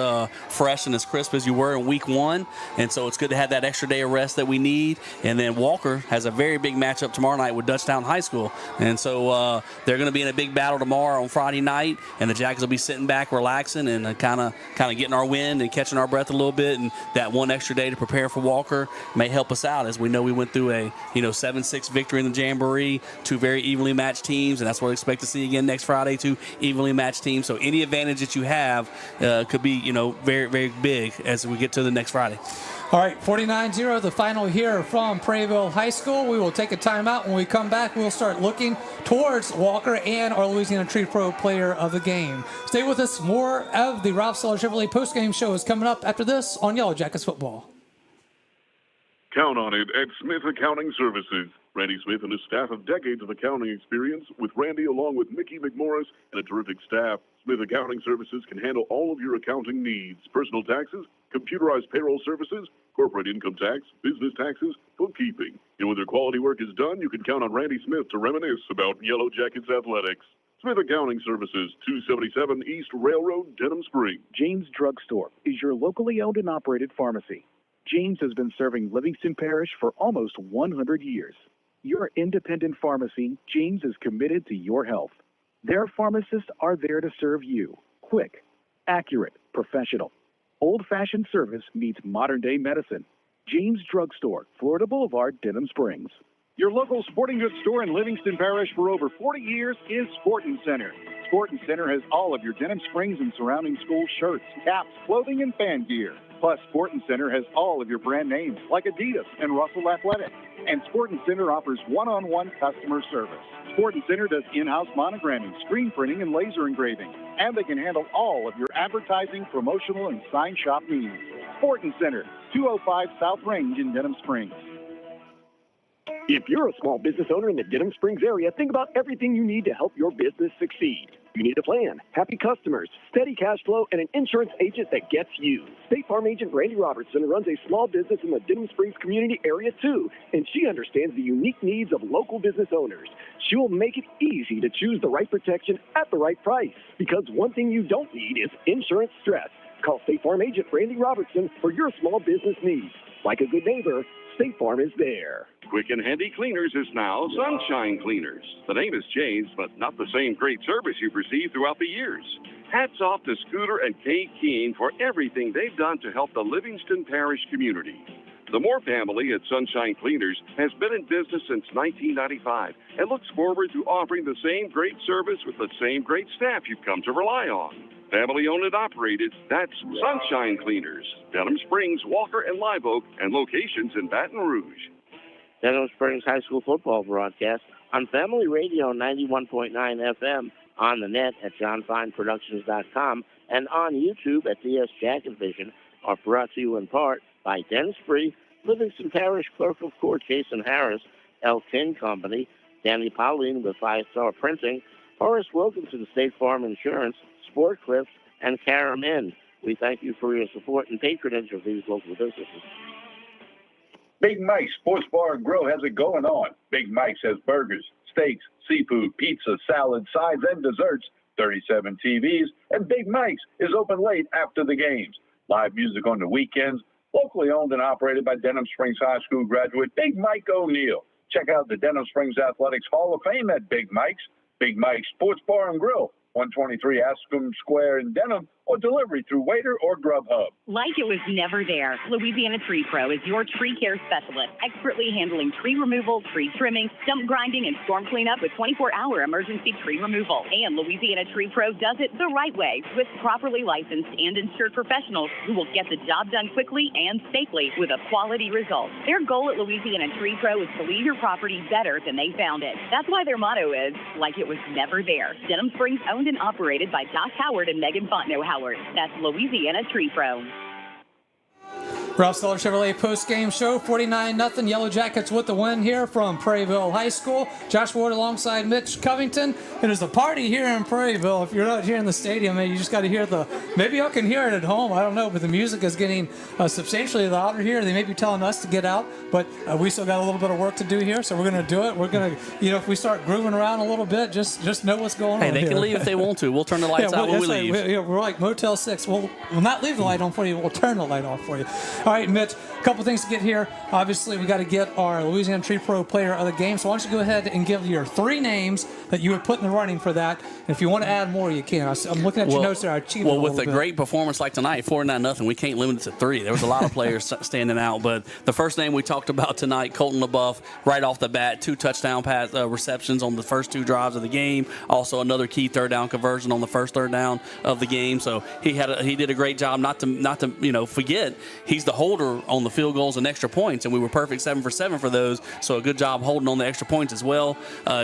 fresh and as crisp as you were in week 1, and so it's good to have that extra day of rest that we need. And then Walker has a very big matchup tomorrow night with Dutchtown High School, and so they're going to be in a big battle tomorrow on Friday night. And the Jackets will be sitting back, relaxing, and kind of getting our wind and catching our breath a little bit. And that 1 extra day to prepare for Walker may help us out, as we know we went through a 7-6 victory in the Jamboree, 2 very evenly matched teams, and that's what we expect to see again next Friday, 2 evenly matched teams. So any advantage that you have could be very, very big as we get to the next Friday. All right, 49-0, the final here from Prairieville High School. We will take a timeout. When we come back, we'll start looking towards Walker and our Louisiana Tree Pro Player of the Game. Stay with us. More of the Ralph Seller Chevrolet postgame show is coming up after this on Yellow Jackets Football. Count on it at Smith Accounting Services. Randy Smith and his staff have decades of accounting experience, with Randy along with Mickey McMorris and a terrific staff. Smith Accounting Services can handle all of your accounting needs: personal taxes, computerized payroll services, corporate income tax, business taxes, bookkeeping. And when their quality work is done, you can count on Randy Smith to reminisce about Yellow Jackets athletics. Smith Accounting Services, 277 East Railroad, Denham Springs. James Drug Store is your locally owned and operated pharmacy. James has been serving Livingston Parish for almost 100 years. Your independent pharmacy, James is committed to your health. Their pharmacists are there to serve you. Quick, accurate, professional. Old-fashioned service meets modern-day medicine. James Drug Store, Florida Boulevard, Denham Springs. Your local sporting goods store in Livingston Parish for over 40 years is Sportin' Center. Sportin' Center has all of your Denham Springs and surrounding school shirts, caps, clothing, and fan gear. Plus, Sportin' Center has all of your brand names like Adidas and Russell Athletic. And Sportin' Center offers one-on-one customer service. Sportin' Center does in-house monogramming, screen printing, and laser engraving. And they can handle all of your advertising, promotional, and sign shop needs. Sporting Center, 205 South Range in Denham Springs. If you're a small business owner in the Denham Springs area, think about everything you need to help your business succeed. You need a plan, happy customers, steady cash flow, and an insurance agent that gets you. State Farm agent Brandy Robertson runs a small business in the Denham Springs community area too, and she understands the unique needs of local business owners. She will make it easy to choose the right protection at the right price, because one thing you don't need is insurance stress. Call State Farm agent Brandy Robertson for your small business needs. Like a good neighbor, State Farm is there. Quick and Handy Cleaners is now Sunshine Cleaners. The name has changed, but not the same great service you've received throughout the years. Hats off to Scooter and Kay Keene for everything they've done to help the Livingston Parish community. The Moore family at Sunshine Cleaners has been in business since 1995 and looks forward to offering the same great service with the same great staff you've come to rely on. Family owned and operated, that's Sunshine Cleaners. Denham Springs, Walker, and Live Oak, and locations in Baton Rouge. Denham Springs High School football broadcast on Family Radio 91.9 FM, on the net at johnfineproductions.com, and on YouTube at DS Jacket Vision, are brought to you in part by Dennis Free, Livingston Parish Clerk of Court Jason Harris, El King Company, Danny Pauline with 5 Star Printing, Horace Wilkinson State Farm Insurance, Sport Clips, and Karam Inn. We thank you for your support and patronage of these local businesses. Big Mike's Sports Bar and Grill has it going on. Big Mike's has burgers, steaks, seafood, pizza, salad, sides, and desserts, 37 TVs, and Big Mike's is open late after the games. Live music on the weekends, locally owned and operated by Denham Springs High School graduate Big Mike O'Neill. Check out the Denham Springs Athletics Hall of Fame at Big Mike's. Big Mike's Sports Bar and Grill, 123 Ascom Square in Denham, or delivery through Waiter or Grubhub. Like it was never there, Louisiana Tree Pro is your tree care specialist, expertly handling tree removal, tree trimming, stump grinding, and storm cleanup with 24-hour emergency tree removal. And Louisiana Tree Pro does it the right way with properly licensed and insured professionals who will get the job done quickly and safely with a quality result. Their goal at Louisiana Tree Pro is to leave your property better than they found it. That's why their motto is, like it was never there. Denham Springs owned and operated by Josh Howard and Megan Fontenot Howard. That's Louisiana Tree Pro. Ralph Steller Chevrolet post-game show, 49-0 Yellow Jackets with the win here from Prairieville High School. Josh Ward alongside Mitch Covington. It is a party here in Prairieville. If you're not here in the stadium, you just got to hear maybe y'all can hear it at home, I don't know, but the music is getting substantially louder here. They may be telling us to get out, but we still got a little bit of work to do here, so we're going to do it. We're going to, if we start grooving around a little bit, just know what's going on here. Hey, they can leave if they want to. We'll turn the lights out when we leave. We're like Motel 6. We'll not leave the light on for you. We'll turn the light off for you. All right, Mitch, a couple things to get here. Obviously, we got to get our Louisiana Tree Pro player of the game. So why don't you go ahead and give your 3 names that you would put in the running for that. And if you want to add more, you can. I'm looking at your notes there. I cheated a with a bit. Great performance like tonight, 49-0, we can't limit it to 3. There was a lot of players standing out. But the first name we talked about tonight, Colton LaBeouf, right off the bat, 2 touchdown pass receptions on the first 2 drives of the game. Also another key third down conversion on the first third down of the game. So he did a great job. Not to forget, he's the holder on the field goals and extra points, and we were perfect 7 for 7 for those. So a good job holding on the extra points as well.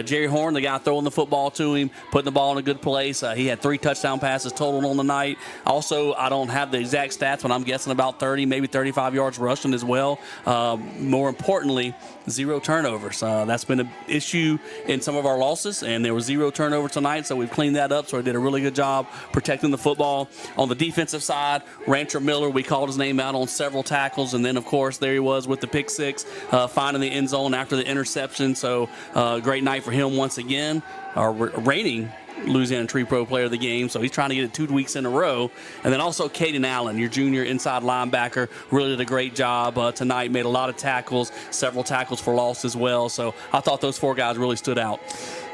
Jerry Horn, the guy throwing the football to him, putting the ball in a good place. He had 3 touchdown passes total on the night. Also, I don't have the exact stats, but I'm guessing about 30, maybe 35 yards rushing as well. More importantly, 0 turnovers. That's been an issue in some of our losses, and there were 0 turnovers tonight, so we've cleaned that up. So he did a really good job protecting the football. On the defensive side, Rancher Miller, we called his name out on several tackles, and then, of course, there he was with the pick 6, finding the end zone after the interception. So great night for him once again. Our reigning Louisiana Tree Pro player of the game, so he's trying to get it 2 weeks in a row. And then also Caden Allen, your junior inside linebacker, really did a great job tonight, made a lot of tackles, several tackles for loss as well. So I thought those 4 guys really stood out.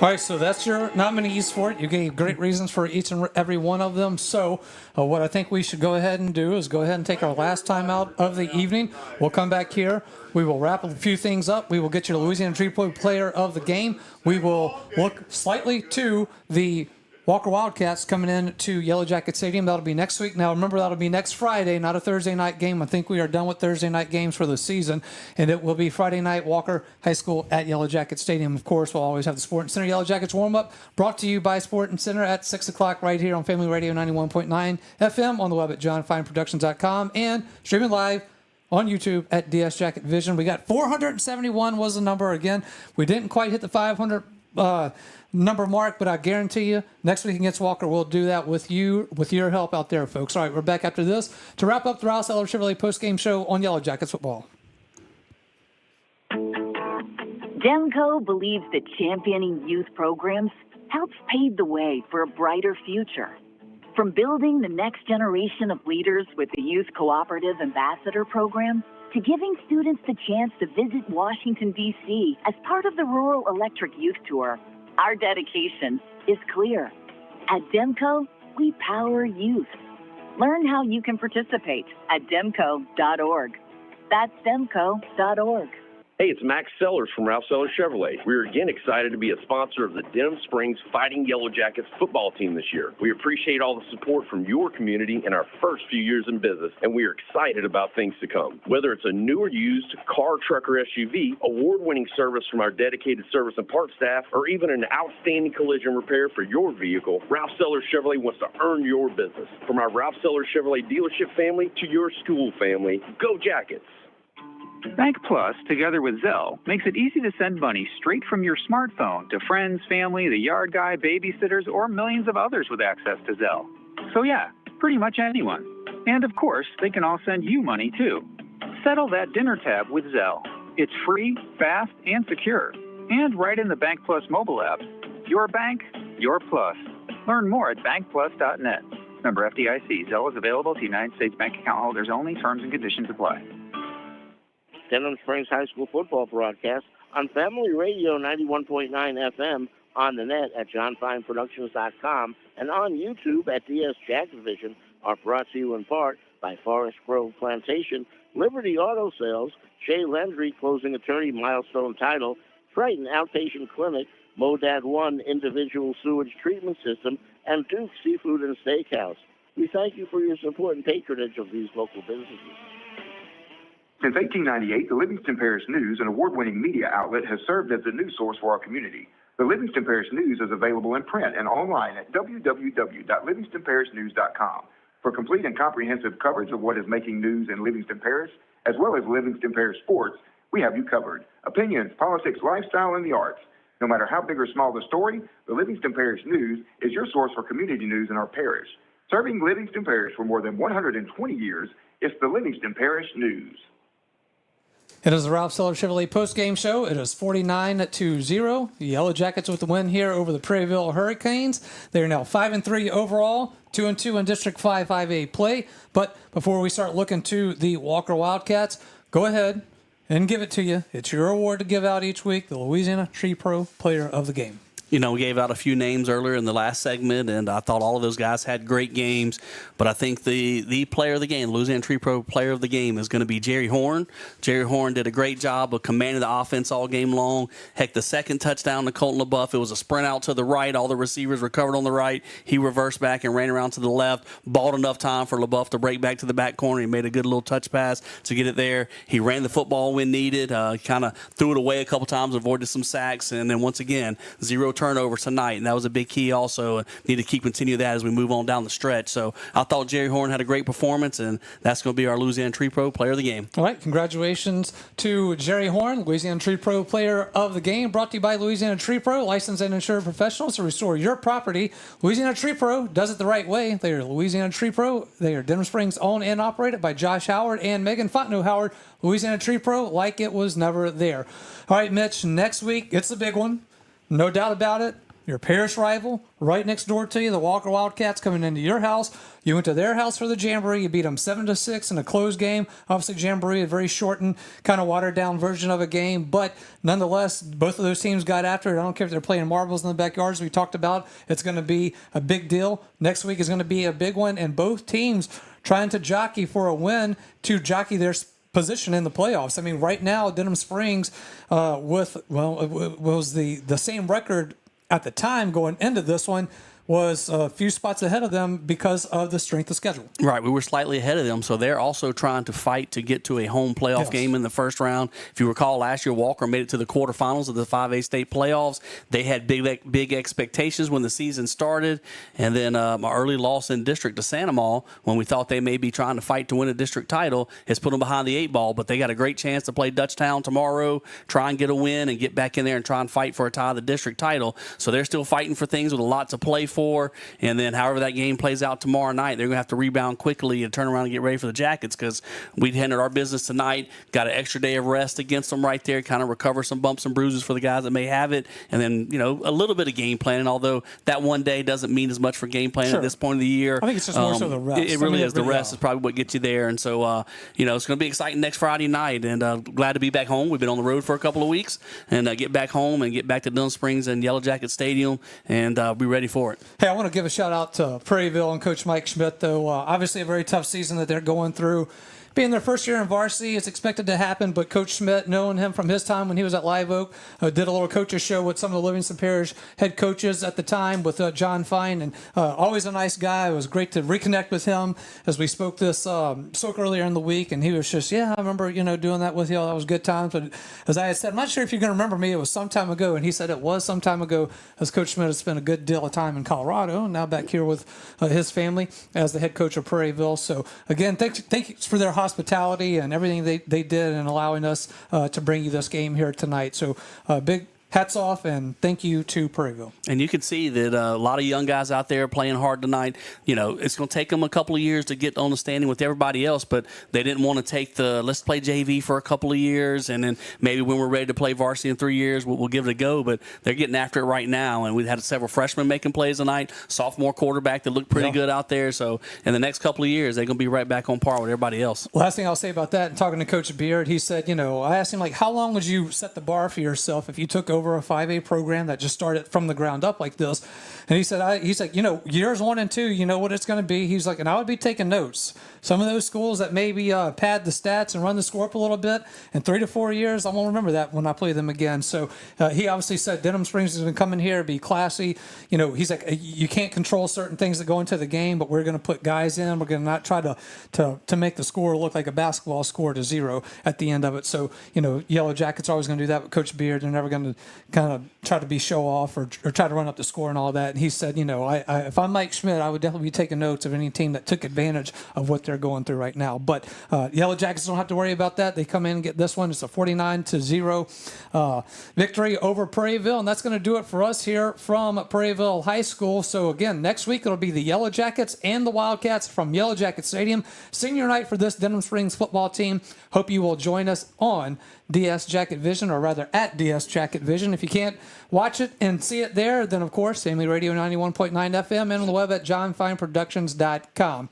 All right, so that's your nominees for it. You gave great reasons for each and every one of them. So what I think we should go ahead and do is go ahead and take our last time out of the evening. We'll come back here. We will wrap a few things up. We will get you the Louisiana Tree Pro player of the game. We will look slightly to the Walker Wildcats coming in to Yellow Jacket Stadium. That'll be next week. Now, remember, that'll be next Friday, not a Thursday night game. I think we are done with Thursday night games for the season, and it will be Friday night, Walker High School at Yellow Jacket Stadium. Of course, we'll always have the Sport Center Yellow Jackets warm-up, brought to you by Sport Center at 6 o'clock right here on Family Radio 91.9 FM, on the web at johnfineproductions.com, and streaming live on YouTube at DS Jacket Vision. We got 471 was the number. Again, we didn't quite hit the 500 number mark, but I guarantee you next week against Walker, we'll do that with you, with your help out there, folks. All right, we're back after this to wrap up the Rouse Eller Chevrolet postgame show on Yellow Jackets football. Demco believes that championing youth programs helps pave the way for a brighter future. From building the next generation of leaders with the Youth Cooperative Ambassador Program, to giving students the chance to visit Washington, D.C. as part of the Rural Electric Youth Tour, our dedication is clear. At Demco, we power youth. Learn how you can participate at demco.org. That's demco.org. Hey, it's Max Sellers from Ralph Sellers Chevrolet. We're again excited to be a sponsor of the Denham Springs Fighting Yellow Jackets football team this year. We appreciate all the support from your community in our first few years in business, and we are excited about things to come. Whether it's a new or used car, truck, or SUV, award-winning service from our dedicated service and parts staff, or even an outstanding collision repair for your vehicle, Ralph Sellers Chevrolet wants to earn your business. From our Ralph Sellers Chevrolet dealership family to your school family, go Jackets! Bank Plus, together with Zelle, makes it easy to send money straight from your smartphone to friends, family, the yard guy, babysitters, or millions of others with access to Zelle. So yeah, pretty much anyone. And of course, they can all send you money too. Settle that dinner tab with Zelle. It's free, fast, and secure. And right in the Bank Plus mobile app. Your bank, your plus. Learn more at bankplus.net. Member FDIC. Zelle is available to United States bank account holders only. Terms and conditions apply. Denham Springs High School football broadcast on Family Radio 91.9 FM, on the net at johnfineproductions.com, and on YouTube at DS Jacket Vision are brought to you in part by Forest Grove Plantation, Liberty Auto Sales, Shea Landry Closing Attorney Milestone Title, Triton Outpatient Clinic, Modad 1 Individual Sewage Treatment System, and Duke Seafood and Steakhouse. We thank you for your support and patronage of these local businesses. Since 1898, the Livingston Parish News, an award-winning media outlet, has served as the news source for our community. The Livingston Parish News is available in print and online at www.livingstonparishnews.com. For complete and comprehensive coverage of what is making news in Livingston Parish, as well as Livingston Parish sports, we have you covered. Opinions, politics, lifestyle, and the arts. No matter how big or small the story, the Livingston Parish News is your source for community news in our parish. Serving Livingston Parish for more than 120 years, it's the Livingston Parish News. It is the Ralph Sellers Chevrolet postgame show. It is 49-0. The Yellow Jackets with the win here over the Prairieville Hurricanes. They are now 5-3 overall, 2-2 in District 5 5A play. But before we start looking to the Walker Wildcats, go ahead and give it to you. It's your award to give out each week, the Louisiana Tree Pro Player of the Game. You know, we gave out a few names earlier in the last segment, and I thought all of those guys had great games. But I think the player of the game, Louisiana Tree Pro player of the game, is going to be Jerry Horn. Jerry Horn did a great job of commanding the offense all game long. Heck, the second touchdown to Colton LaBeouf, it was a sprint out to the right. All the receivers were covered on the right. He reversed back and ran around to the left. Balled enough time for LaBeouf to break back to the back corner. He made a good little touch pass to get it there. He ran the football when needed, kind of threw it away a couple times, avoided some sacks, and then once again, 0 turnovers tonight, and that was a big key also. Need to continue that as we move on down the stretch. So I thought Jerry Horn had a great performance, and that's going to be our Louisiana Tree Pro Player of the Game. All right, congratulations to Jerry Horn, Louisiana Tree Pro Player of the Game, brought to you by Louisiana Tree Pro, licensed and insured professionals to restore your property. Louisiana Tree Pro does it the right way. They are Louisiana Tree Pro. They are Denham Springs owned and operated by Josh Howard and Megan Fontenot Howard. Louisiana Tree Pro, like it was never there. All right, Mitch, next week, it's a big one. No doubt about it. Your parish rival, right next door to you, the Walker Wildcats, coming into your house. You went to their house for the Jamboree. You beat them 7-6 in a close game. Obviously, Jamboree, a very shortened, kind of watered-down version of a game. But nonetheless, both of those teams got after it. I don't care if they're playing marbles in the backyards. We talked about it's going to be a big deal. Next week is going to be a big one. And both teams trying to jockey for a win to jockey their position in the playoffs. I mean, right now, Denham Springs was the same record at the time going into this one, was a few spots ahead of them because of the strength of schedule. Right, we were slightly ahead of them, so they're also trying to fight to get to a home playoff game in the first round. If you recall, last year Walker made it to the quarterfinals of the 5A state playoffs. They had big expectations when the season started, and then my early loss in district to Santa Ma, when we thought they may be trying to fight to win a district title, has put them behind the 8 ball, but they got a great chance to play Dutchtown tomorrow, try and get a win and get back in there and try and fight for a tie of the district title. So they're still fighting for things with a lot to play for, and then however that game plays out tomorrow night, they're going to have to rebound quickly and turn around and get ready for the Jackets, because we handled our business tonight, got an extra day of rest against them right there, kind of recover some bumps and bruises for the guys that may have it, and then, you know, a little bit of game planning, although that one day doesn't mean as much for game planning at this point of the year. I think it's just more so the rest. It really is. The rest is probably what gets you there, and so, you know, it's going to be exciting next Friday night, and glad to be back home. We've been on the road for a couple of weeks, and get back home and get back to Denham Springs and Yellow Jacket Stadium, and be ready for it. Hey, I want to give a shout out to Prairieville and Coach Mike Schmidt, though. Obviously a very tough season that they're going through. Being their first year in varsity, it's expected to happen, but Coach Schmidt, knowing him from his time when he was at Live Oak, did a little coaches show with some of the Livingston Parish head coaches at the time with John Fine, and always a nice guy. It was great to reconnect with him as we spoke earlier in the week, and he was just, I remember, doing that with you. That was good times. But as I had said, I'm not sure if you're going to remember me. It was some time ago, and he said it was some time ago, as Coach Schmidt has spent a good deal of time in Colorado, and now back here with his family as the head coach of Prairieville. So again, thanks for their hospitality and everything they did in allowing us to bring you this game here tonight. So big hats off and thank you to Prairieville. And you can see that a lot of young guys out there playing hard tonight. It's going to take them a couple of years to get on the standing with everybody else, but they didn't want to take let's play JV for a couple of years, and then maybe when we're ready to play varsity in 3 years, we'll give it a go. But they're getting after it right now, and we've had several freshmen making plays tonight, sophomore quarterback that looked pretty good out there. So in the next couple of years, they're going to be right back on par with everybody else. Last thing I'll say about that, and talking to Coach Beard, he said, I asked him, how long would you set the bar for yourself if you took over a 5A program that just started from the ground up like this? And he said, years 1 and 2, you know what it's going to be. He's like, and I would be taking notes. Some of those schools that maybe pad the stats and run the score up a little bit, in 3 to 4 years, I won't remember that when I play them again. So he obviously said Denham Springs is going to come in here, be classy. He's like, you can't control certain things that go into the game, but we're going to put guys in. We're going to not try to make the score look like a basketball score to 0 at the end of it. So, Yellow Jackets are always going to do that with Coach Beard. They're never going to kind of try to be show off or try to run up the score and all that. And he said, if I'm Mike Schmidt, I would definitely be taking notes of any team that took advantage of what they're going through right now. But Yellow Jackets don't have to worry about that. They come in and get this one. It's a 49-0 victory over Prairieville, and that's going to do it for us here from Prairieville High School. So again, next week it'll be the Yellow Jackets and the Wildcats from Yellow Jacket Stadium. Senior night for this Denham Springs football team. Hope you will join us on DS Jacket Vision, or rather at DS Jacket Vision. If you can't watch it and see it there, then of course, Family Radio 91.9 FM and on the web at johnfineproductions.com.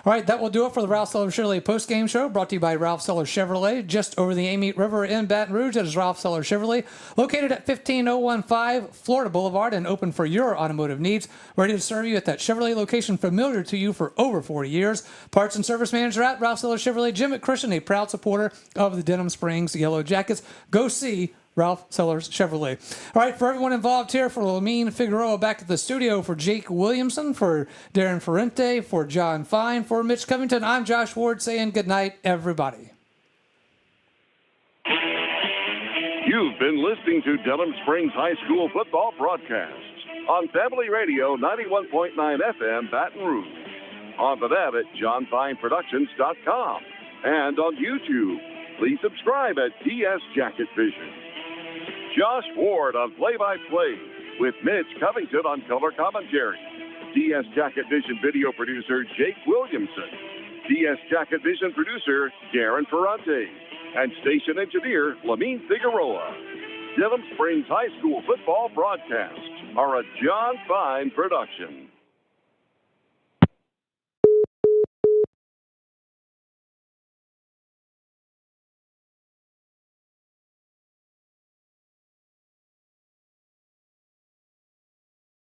All right, that will do it for the Ralph Seller Chevrolet postgame show, brought to you by Ralph Seller Chevrolet, just over the Amite River in Baton Rouge. That is Ralph Seller Chevrolet, located at 15015 Florida Boulevard and open for your automotive needs. Ready to serve you at that Chevrolet location familiar to you for over 40 years. Parts and service manager at Ralph Seller Chevrolet, Jim McChristian, a proud supporter of the Denham Springs Yellow Jackets. Go see Ralph Sellers Chevrolet. All right, for everyone involved here, for Lamine Figueroa back at the studio, for Jake Williamson, for Darren Ferrente, for John Fine, for Mitch Covington, I'm Josh Ward saying good night, everybody. You've been listening to Denham Springs High School football broadcasts on Family Radio 91.9 FM Baton Rouge, on the net at johnfineproductions.com, and on YouTube. Please subscribe at DS Jacket Vision. Josh Ward on play-by-play with Mitch Covington on color commentary. DS Jacket Vision video producer Jake Williamson. DS Jacket Vision producer Darren Ferrante. And station engineer Lamine Figueroa. Denham Springs High School football broadcasts are a John Fine production.